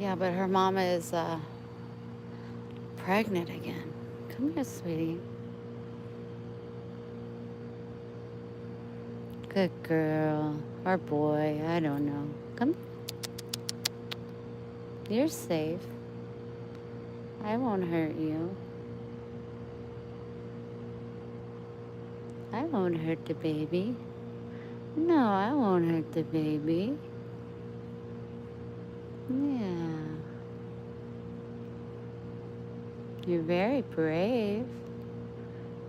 Yeah, but her mama is pregnant again. Come here, sweetie. Good girl. Or boy, I don't know. Come. You're safe. I won't hurt you. I won't hurt the baby. No, I won't hurt the baby. Yeah. You're very brave.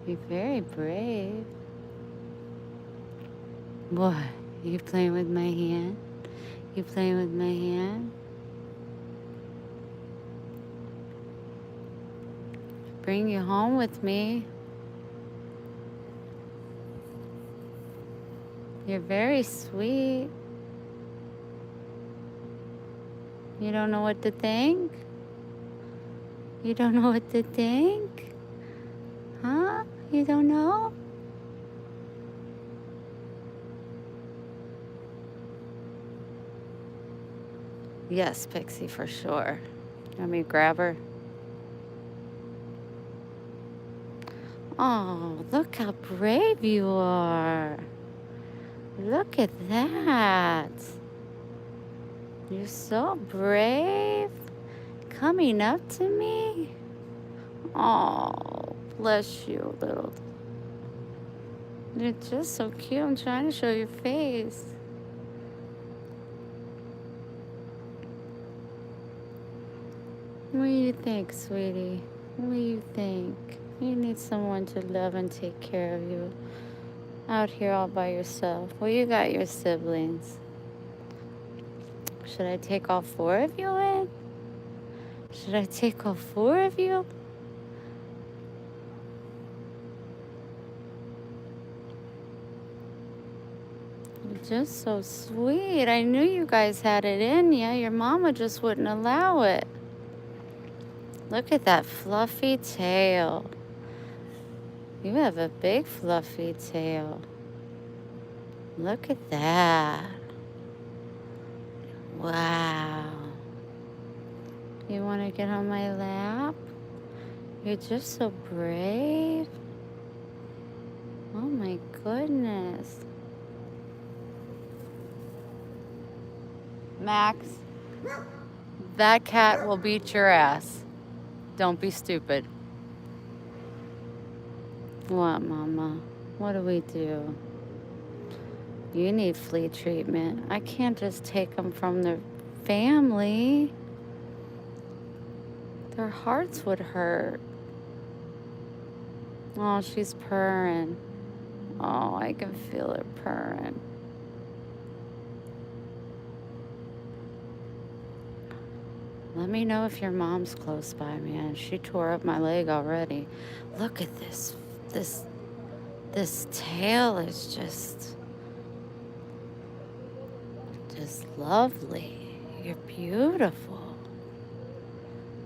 You're very brave. What? You playing with my hand? You playing with my hand? Bring you home with me. You're very sweet. You don't know what to think? You don't know what to think? Huh? You don't know? Yes, Pixie, for sure. Let me grab her. Oh, look how brave you are. Look at that. You're so brave. Coming up to me. Oh, bless you, little. You're just so cute. I'm trying to show your face. What do you think, sweetie? What do you think? You need someone to love and take care of you. Out here all by yourself. Well, you got your siblings. Should I take all 4 of you in? Should I take all 4 of you? You're just so sweet. I knew you guys had it in you. Your mama just wouldn't allow it. Look at that fluffy tail. You have a big fluffy tail. Look at that. Wow. You want to get on my lap? You're just so brave. Oh my goodness. Max, that cat will beat your ass. Don't be stupid. What, Mama? What do we do? You need flea treatment. I can't just take them from their family. Their hearts would hurt. Oh, she's purring. Oh, I can feel her purring. Let me know if your mom's close by, man. She tore up my leg already. Look at this. This tail is just lovely. You're beautiful.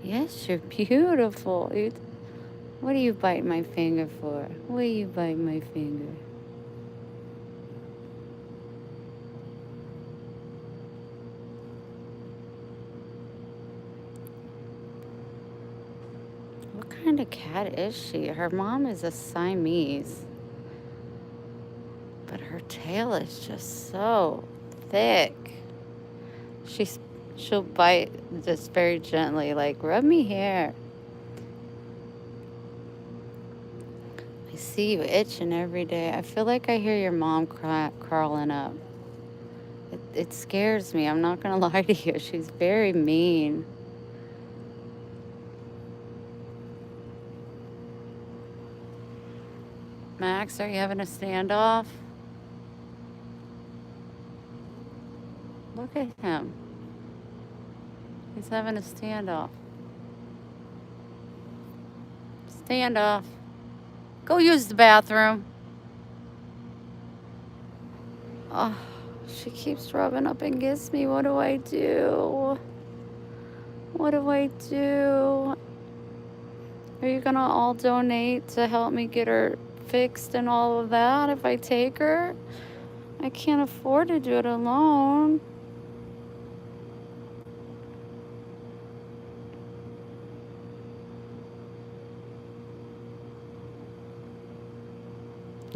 Yes, you're beautiful. What do you bite my finger for? What do you bite my finger? What kind of cat is she? Her mom is a Siamese. But her tail is just so thick. She'll bite just very gently, like, rub me here. I see you itching every day. I feel like I hear your mom crawling up. It scares me. I'm not going to lie to you. She's very mean. Max, are you having a standoff? Look at him. He's having a standoff. Standoff. Go use the bathroom. Oh, she keeps rubbing up against me. What do I do? What do I do? Are you gonna all donate to help me get her fixed and all of that if I take her? I can't afford to do it alone.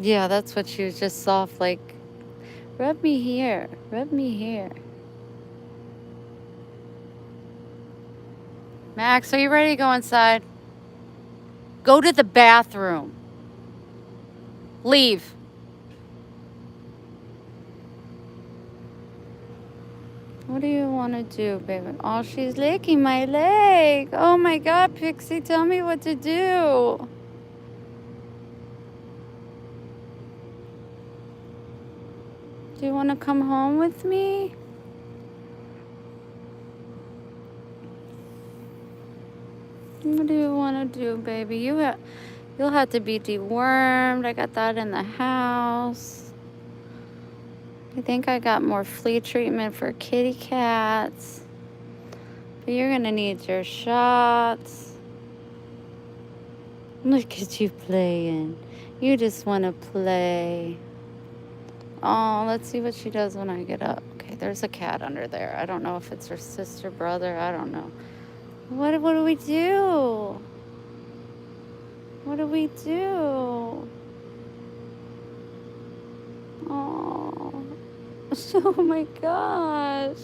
Yeah, that's what she was just soft, like, rub me here, rub me here. Max, are you ready to go inside? Go to the bathroom. Leave. What do you want to do, baby? Oh, she's licking my leg. Oh my God, Pixie, tell me what to do. Do you want to come home with me? What do you want to do, baby? You'll have to be dewormed. I got that in the house. I think I got more flea treatment for kitty cats. But you're going to need your shots. Look at you playing. You just want to play. Oh, let's see what she does when I get up. Okay, there's a cat under there. I don't know if it's her sister, brother. I don't know. What do we do? What do we do? Oh, oh my gosh.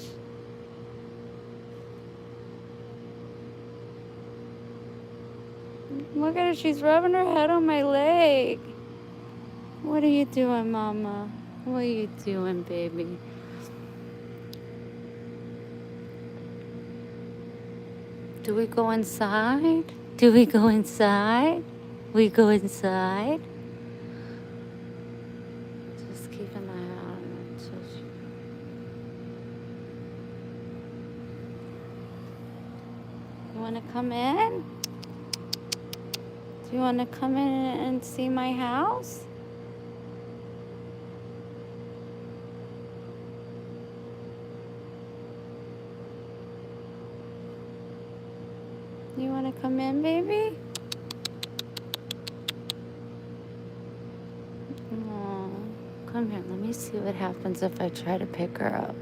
Look at her, she's rubbing her head on my leg. What are you doing, Mama? What are you doing, baby? Do we go inside? Do we go inside? We go inside? Just keep an eye out on her until she... You want to come in? Do you want to come in and see my house? You want to come in, baby? Oh, come here. Let me see what happens if I try to pick her up.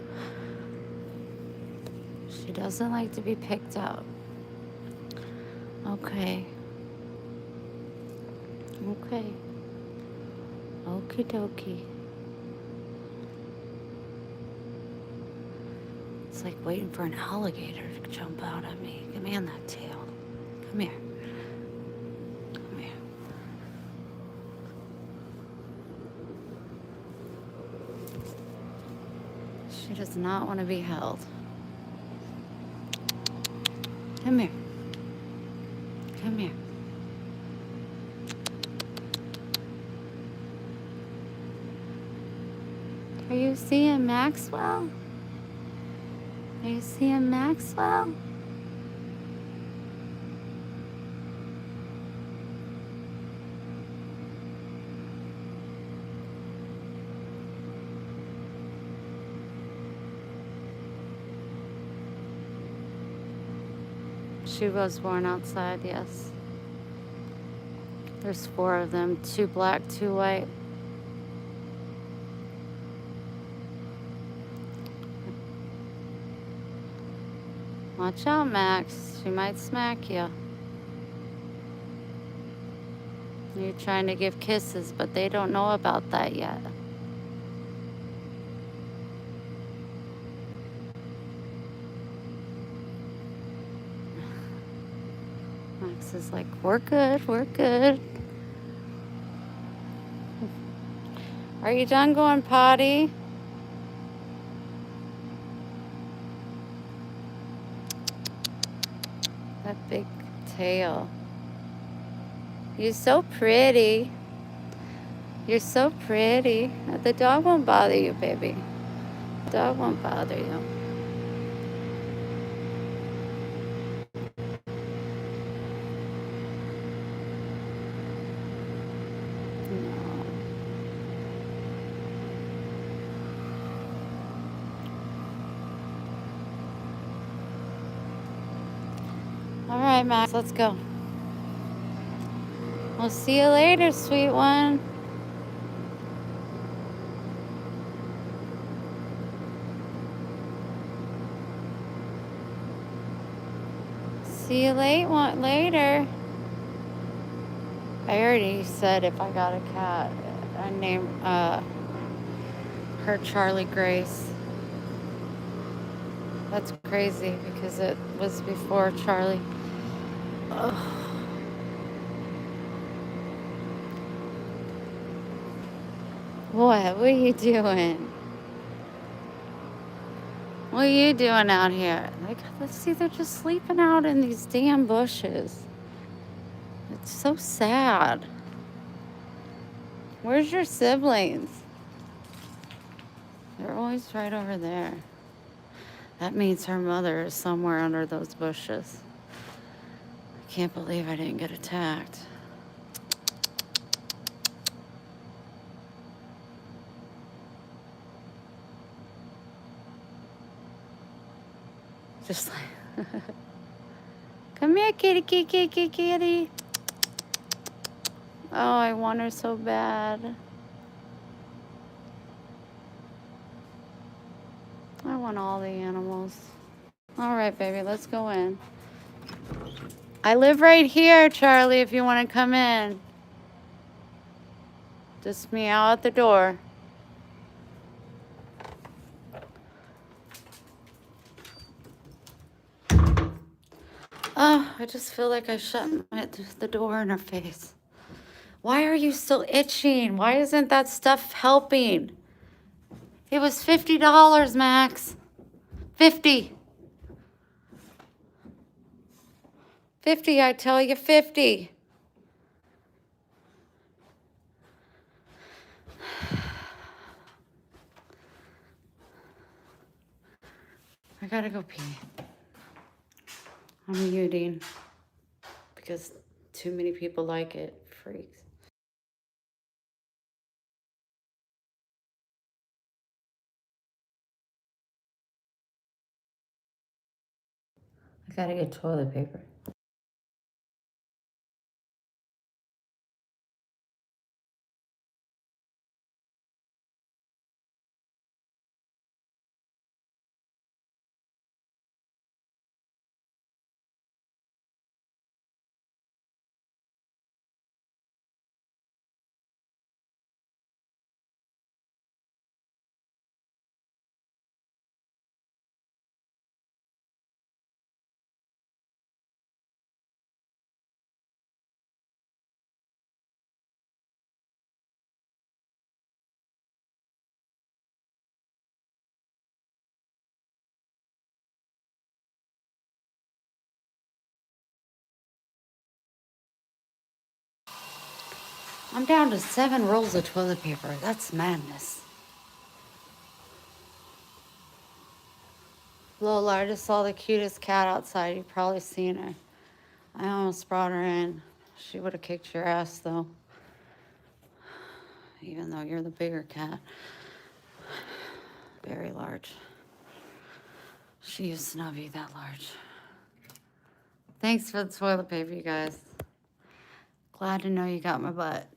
She doesn't like to be picked up. Okay. Okay. Okie dokie. It's like waiting for an alligator to jump out at me. Give me on that tail. Come here. Come here. She does not want to be held. Come here. Come here. Are you seeing Maxwell? Are you seeing Maxwell? She was born outside, yes. There's 4 of them, 2 black, 2 white. Watch out, Max. She might smack you. You're trying to give kisses, but they don't know about that yet. Max is like, we're good, we're good. Are you done going potty? That big tail. You're so pretty. You're so pretty. The dog won't bother you, baby. The dog won't bother you. No. All right, Max, let's go. We'll see you later, sweet one. See you later. I already said if I got a cat, I named her Charlie Grace. That's crazy because it was before Charlie. Ugh. What are you doing? What are you doing out here? Like, let's see, they're just sleeping out in these damn bushes. It's so sad. Where's your siblings? They're always right over there. That means her mother is somewhere under those bushes. I can't believe I didn't get attacked. Just like, come here, kitty, kitty, kitty, kitty. Oh, I want her so bad. I want all the animals. All right, baby, let's go in. I live right here, Charlie, if you want to come in. Just meow out the door. Oh, I just feel like I shut the door in her face. Why are you still itching? Why isn't that stuff helping? It was $50, Max. 50. 50, I tell you, 50. I gotta go pee. I'm muting because too many people like it. Freaks. I gotta get toilet paper. I'm down to 7 rolls of toilet paper. That's madness. Lola, I just saw the cutest cat outside. You've probably seen her. I almost brought her in. She would have kicked your ass, though. Even though you're the bigger cat. Very large. She used to not be that large. Thanks for the toilet paper, you guys. Glad to know you got my butt.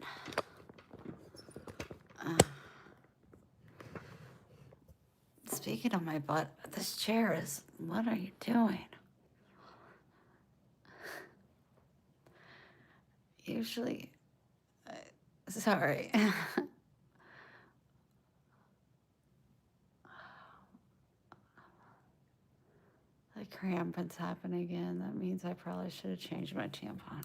Speaking of my butt, this chair is... What are you doing? Usually... sorry. The cramping's happening again. That means I probably should have changed my tampon.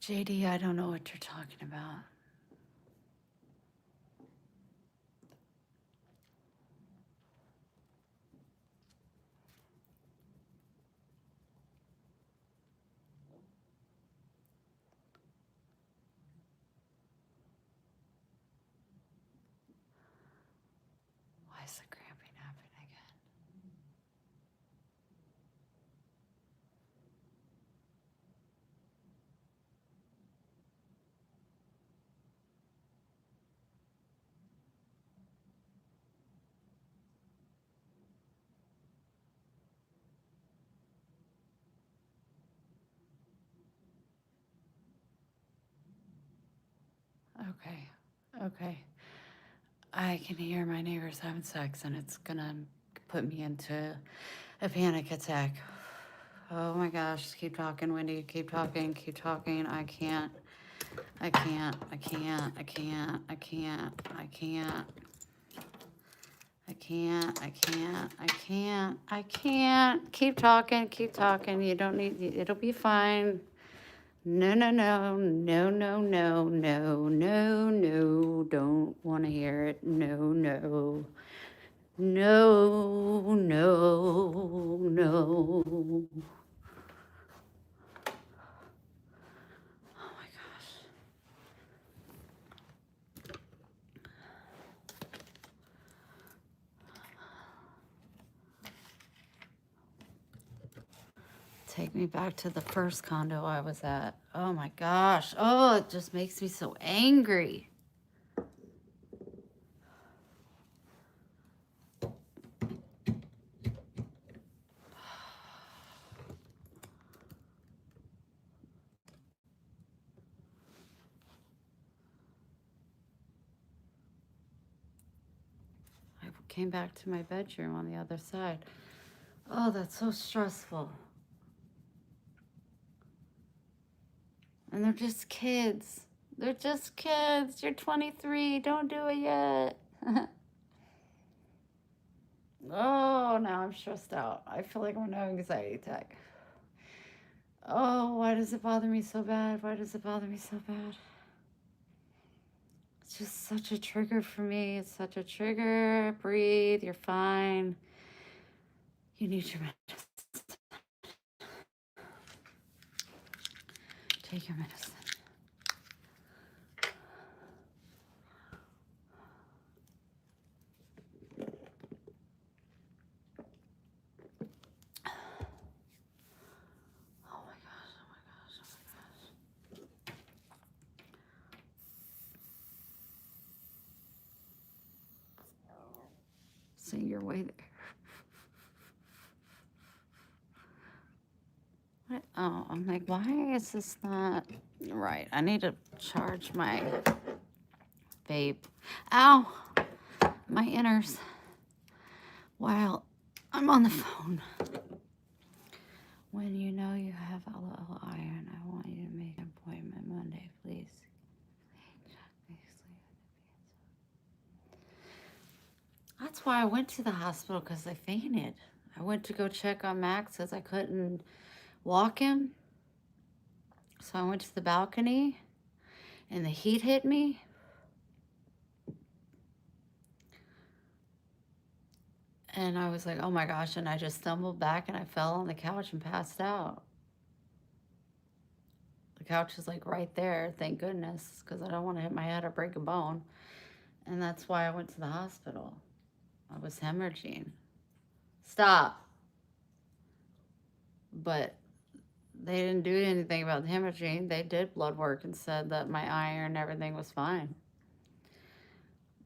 JD, I don't know what you're talking about. Why is the cramping happening again? Okay, okay. I can hear my neighbors having sex and it's gonna put me into a panic attack. Oh my gosh, just keep talking, Wendy. Keep talking, keep talking. I can't. I can't. I can't. I can't. I can't. I can't. I can't. I can't. I can't. I can't. Keep talking. Keep talking. You don't need, it'll be fine. No, no, no, no, no, no, no, no, no, don't want to hear it. No, no, no, no, no. Oh my gosh. Take me back to the first condo I was at. Oh my gosh. Oh, it just makes me so angry. came back to my bedroom on the other side. Oh, that's so stressful. And they're just kids. They're just kids. You're 23. Don't do it yet. Oh, now I'm stressed out. I feel like I'm gonna have an anxiety attack. Oh, why does it bother me so bad? Why does it bother me so bad? It's just such a trigger for me. It's such a trigger. Breathe. You're fine. You need your medicine. Take your medicine. Oh my gosh, oh my gosh, oh my gosh. Sing your way there. What? Oh, I'm like, why is this not right? I need to charge my vape. Ow! My inners. While I'm on the phone. When you know you have LL iron, I want you to make an appointment Monday, please. That's why I went to the hospital, because I fainted. I went to go check on Max because I couldn't walk him. So I went to the balcony and the heat hit me. And I was like, oh my gosh, and I just stumbled back and I fell on the couch and passed out. The couch is like right there, thank goodness, because I don't want to hit my head or break a bone. And that's why I went to the hospital. I was hemorrhaging. Stop. But they didn't do anything about the hemorrhaging. They did blood work and said that my iron and everything was fine.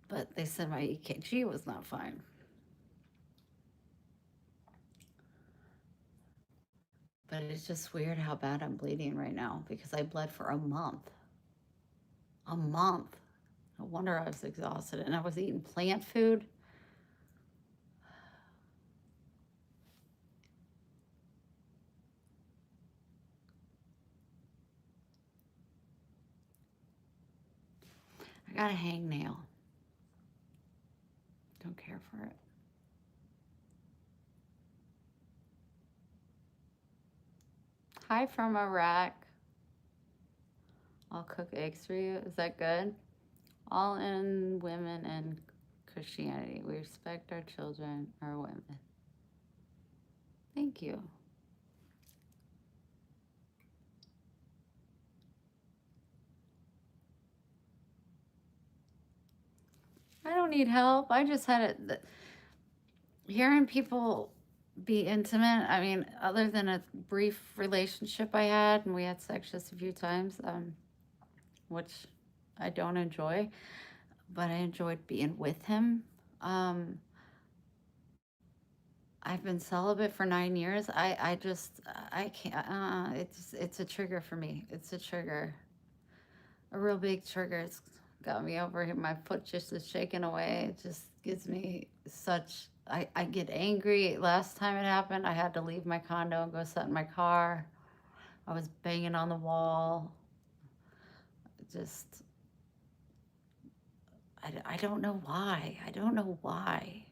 But they said my EKG was not fine. But it's just weird how bad I'm bleeding right now because I bled for a month. A month. No wonder I was exhausted. And I was eating plant food. I got a hangnail. Don't care for it. Hi from Iraq. I'll cook eggs for you. Is that good? All in women and Christianity. We respect our children, our women. Thank you. I don't need help. I just had it. Hearing people be intimate, I mean, other than a brief relationship I had, and we had sex just a few times, which I don't enjoy, but I enjoyed being with him. I've been celibate for 9 years. I can't, it's a trigger for me. It's a trigger. A real big trigger. It's got me over here. My foot just is shaking away. It just gives me such, I get angry. Last time it happened, I had to leave my condo and go sit in my car. I was banging on the wall. Just, I don't know why. I don't know why.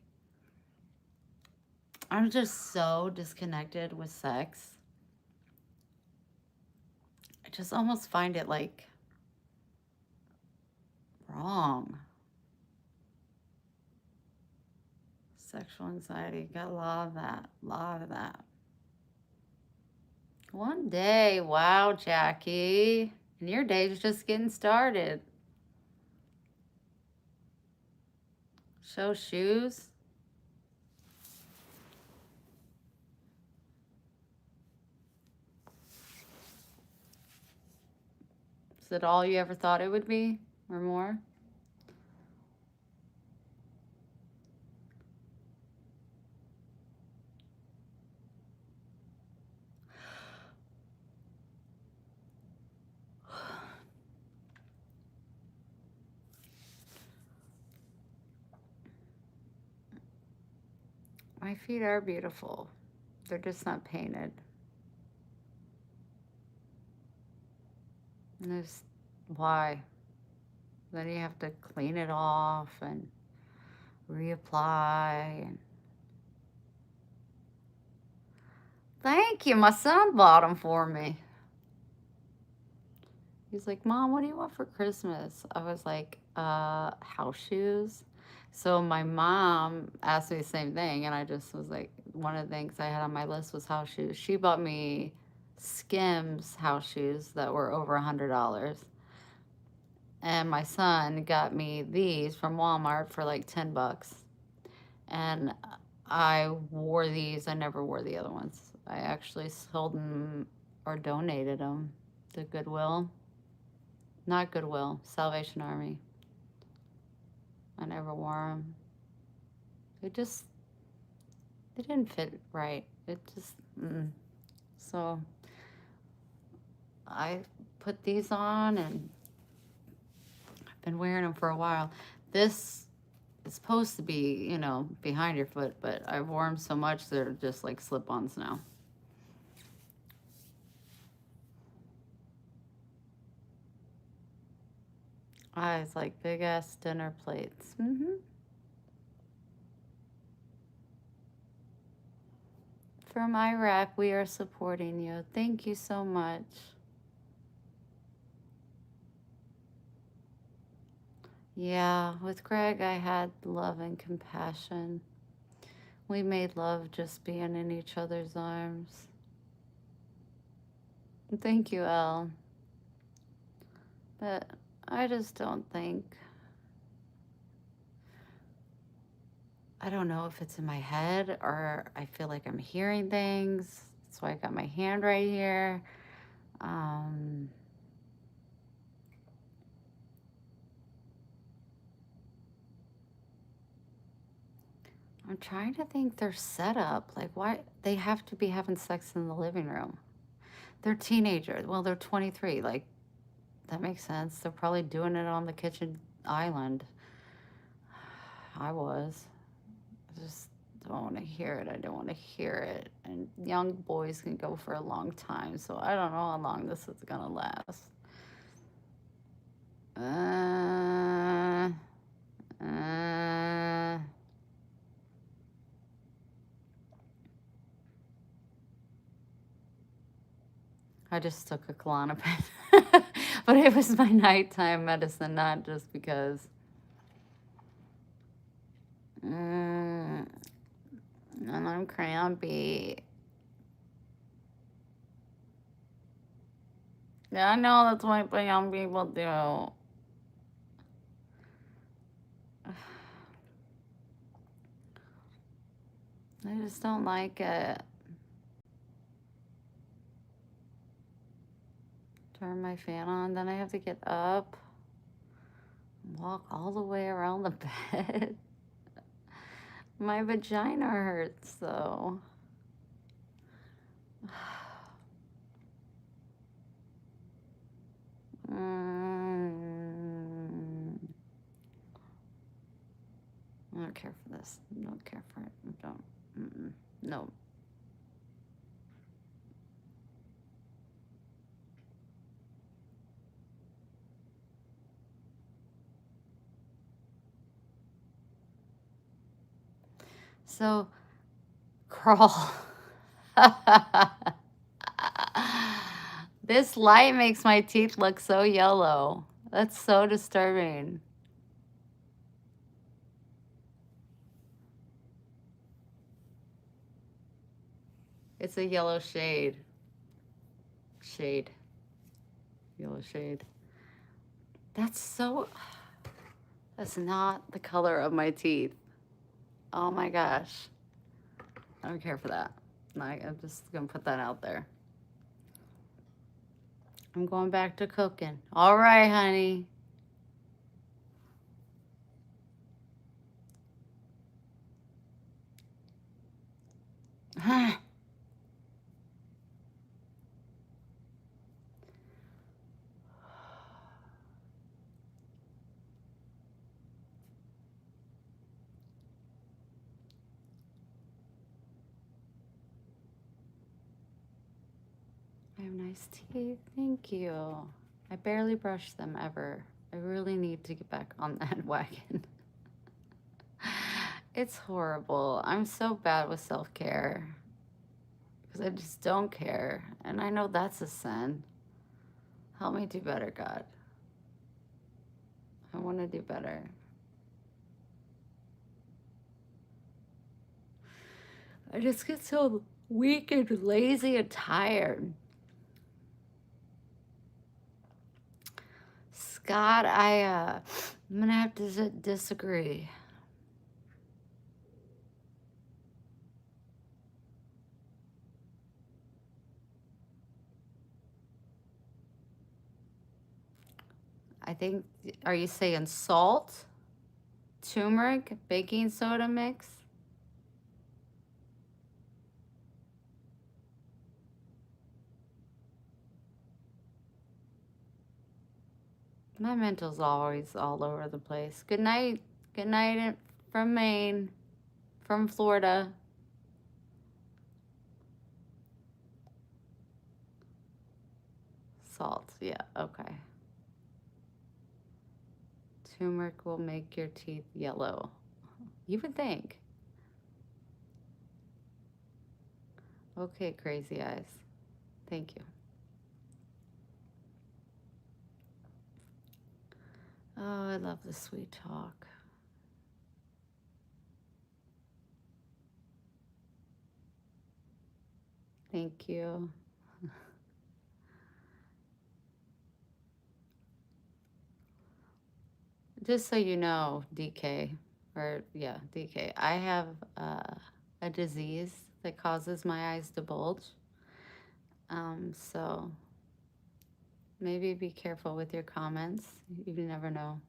I'm just so disconnected with sex. I just almost find it like wrong. Sexual anxiety, got a lot of that. One day, wow, Jackie. And your day's just getting started. Show shoes. Is it all you ever thought it would be, or more? My feet are beautiful. They're just not painted. And there's why? Then you have to clean it off and reapply. And thank you. My son bought them for me. He's like, Mom, what do you want for Christmas? I was like, house shoes. So my mom asked me the same thing, and I just was like, one of the things I had on my list was house shoes. She bought me Skims house shoes that were over $100. And my son got me these from Walmart for like 10 bucks. And I wore these. I never wore the other ones. I actually sold them or donated them to Goodwill. Not Goodwill, Salvation Army. I never wore them. They didn't fit right. So I put these on and I've been wearing them for a while. This is supposed to be, you know, behind your foot, but I've worn them so much they're just like slip-ons now. Eyes like big ass dinner plates. From Iraq, we are supporting you. Thank you so much. Yeah, with Greg, I had love and compassion. We made love just being in each other's arms. Thank you, Elle. But I just don't think, I don't know if it's in my head or I feel like I'm hearing things. That's why I got my hand right here. I'm trying to think their setup. Like, why they have to be having sex in the living room? They're teenagers. Well, they're 23. Like, that makes sense. They're probably doing it on the kitchen island. I was. I just don't want to hear it. I don't want to hear it. And young boys can go for a long time, so I don't know how long this is gonna last. I just took a Klonopin, but it was my nighttime medicine, not just because. And I'm crampy. Yeah, I know that's what young people do. I just don't like it. Turn my fan on, then I have to get up, walk all the way around the bed. My vagina hurts though. I don't care for this. Don't care for it. Don't. No. So, crawl. This light makes my teeth look so yellow. That's so disturbing. It's a yellow shade. Yellow shade. That's not the color of my teeth. Oh my gosh. I don't care for that. I'm just gonna put that out there. I'm going back to cooking. All right, honey. nice teeth. Thank you. I barely brush them ever. I really need to get back on that wagon. It's horrible. I'm so bad with self-care because I just don't care. And I know that's a sin. Help me do better, God. I want to do better. I just get so weak and lazy and tired. Scott, I'm gonna have to disagree. I think, are you saying salt, turmeric, baking soda mix? My mental's always all over the place. Good night. Good night from Maine, from Florida. Salt, yeah, okay. Turmeric will make your teeth yellow. You would think. Okay, crazy eyes. Thank you. Oh, I love the sweet talk. Thank you. Just so you know, DK, I have a disease that causes my eyes to bulge. So maybe be careful with your comments. You never know.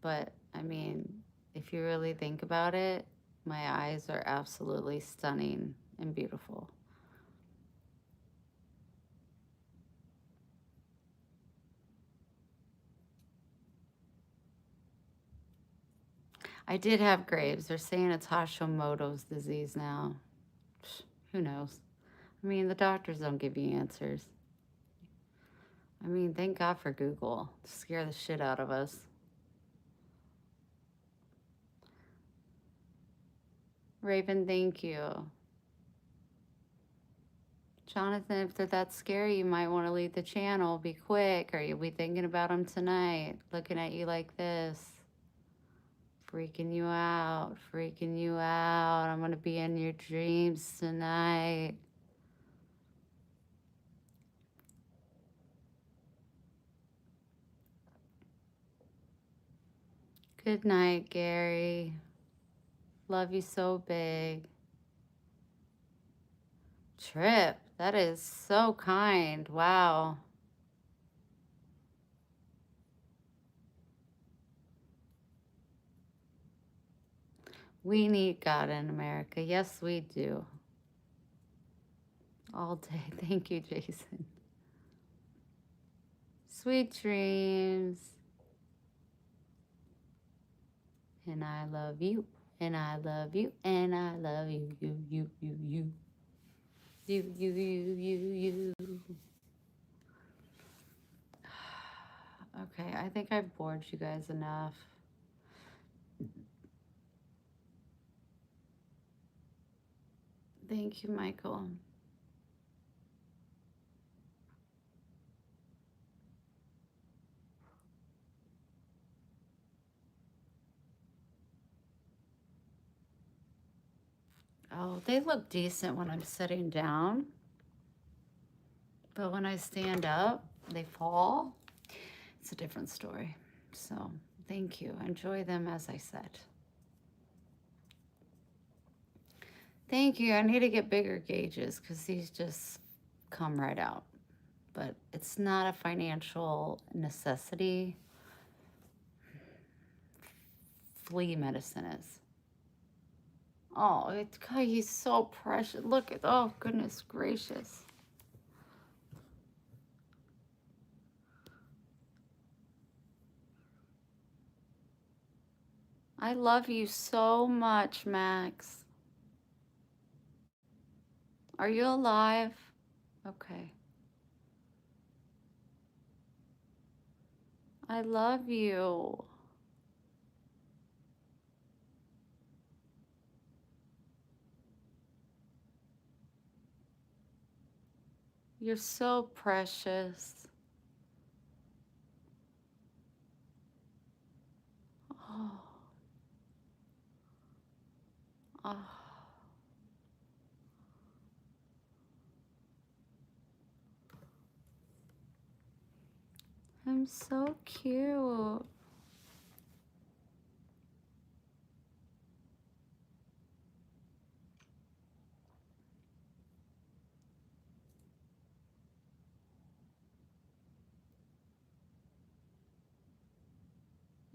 But I mean, if you really think about it, my eyes are absolutely stunning and beautiful. I did have Graves. They're saying it's Hashimoto's disease now. Who knows? I mean, the doctors don't give you answers. I mean, thank God for Google to scare the shit out of us. Raven, thank you. Jonathan, if they're that scary, you might want to leave the channel. Be quick, or you'll be thinking about them tonight, looking at you like this. Freaking you out, freaking you out. I'm going to be in your dreams tonight. Good night, Gary. Love you so big. Trip, that is so kind. Wow. We need God in America. Yes, we do. All day. Thank you, Jason. Sweet dreams. And I love you. And I love you. And I love you. You. You. Okay, I think I've bored you guys enough. Thank you, Michael. Oh, they look decent when I'm sitting down. But when I stand up, they fall. It's a different story. So, thank you. Enjoy them as I said. Thank you. I need to get bigger gauges because these just come right out. But it's not a financial necessity. Flea medicine is. Oh, God, he's so precious. Look at, oh, goodness gracious. I love you so much, Max. Are you alive? Okay. I love you. You're so precious. Oh. Oh. I'm so cute.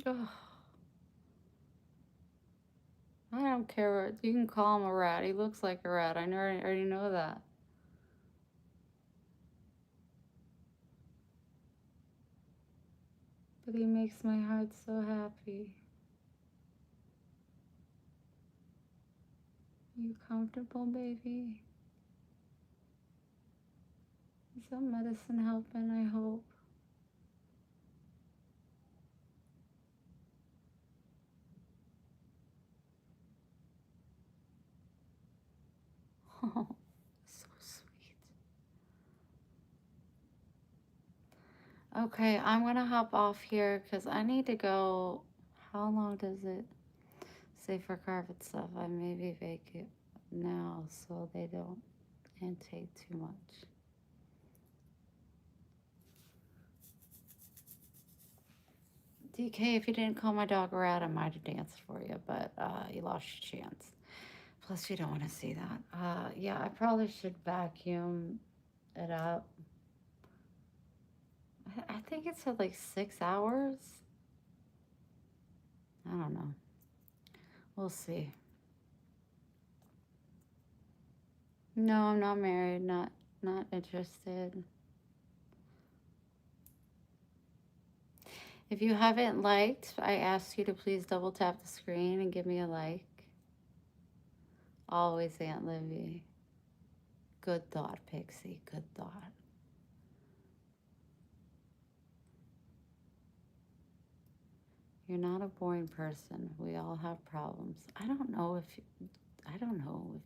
Oh. I don't care. You can call him a rat. He looks like a rat. I already know that. But he makes my heart so happy. You comfortable, baby? Is that medicine helping? I hope. Oh, so sweet. Okay, I'm gonna hop off here because I need to go. How long does it say for carpet stuff? I maybe vacate now so they don't intake too much. DK, if you didn't call my dog a rat, I might have danced for you, but you lost your chance. Plus, you don't want to see that. Yeah, I probably should vacuum it up. I think it said like 6 hours. I don't know. We'll see. No, I'm not married. Not interested. If you haven't liked, I ask you to please double tap the screen and give me a like. Always Aunt Livy. Good thought, Pixie. Good thought. You're not a boring person. We all have problems. I don't know if I don't know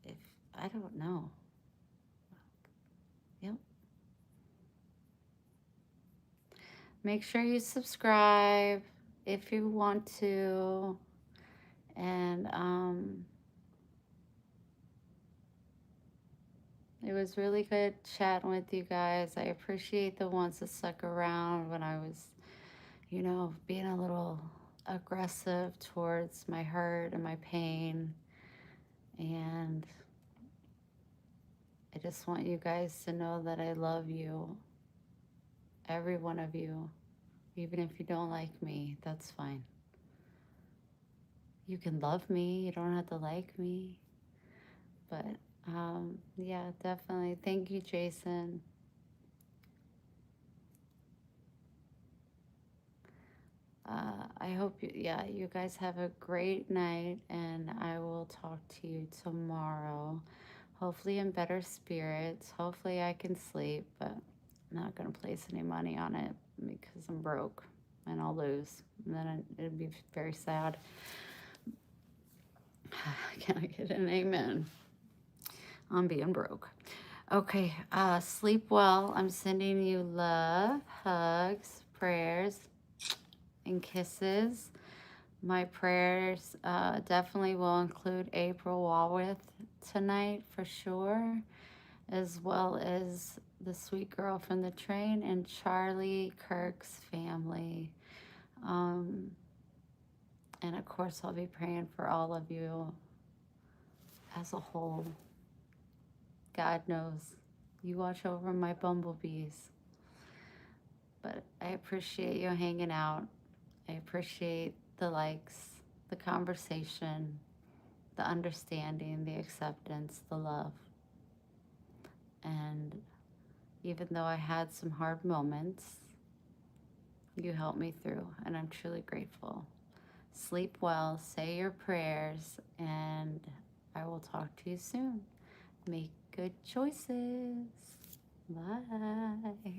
if I don't know. Yep. Make sure you subscribe if you want to. And it was really good chatting with you guys. I appreciate the ones that stuck around when I was, you know, being a little aggressive towards my hurt and my pain. And I just want you guys to know that I love you. Every one of you. Even if you don't like me, that's fine. You can love me. You don't have to like me. But yeah, definitely. Thank you, Jason. I hope you guys have a great night, and I will talk to you tomorrow. Hopefully in better spirits. Hopefully I can sleep, but I'm not gonna place any money on it because I'm broke and I'll lose. And then it'd be very sad. Can I get an amen on being broke? Okay, sleep well. I'm sending you love, hugs, prayers, and kisses. My prayers definitely will include April Walworth tonight for sure, as well as the sweet girl from the train and Charlie Kirk's family. And of course, I'll be praying for all of you as a whole. God knows. You watch over my bumblebees. But I appreciate you hanging out. I appreciate the likes, the conversation, the understanding, the acceptance, the love. And even though I had some hard moments, you helped me through, and I'm truly grateful. Sleep well, say your prayers, and I will talk to you soon. Make good choices. Bye.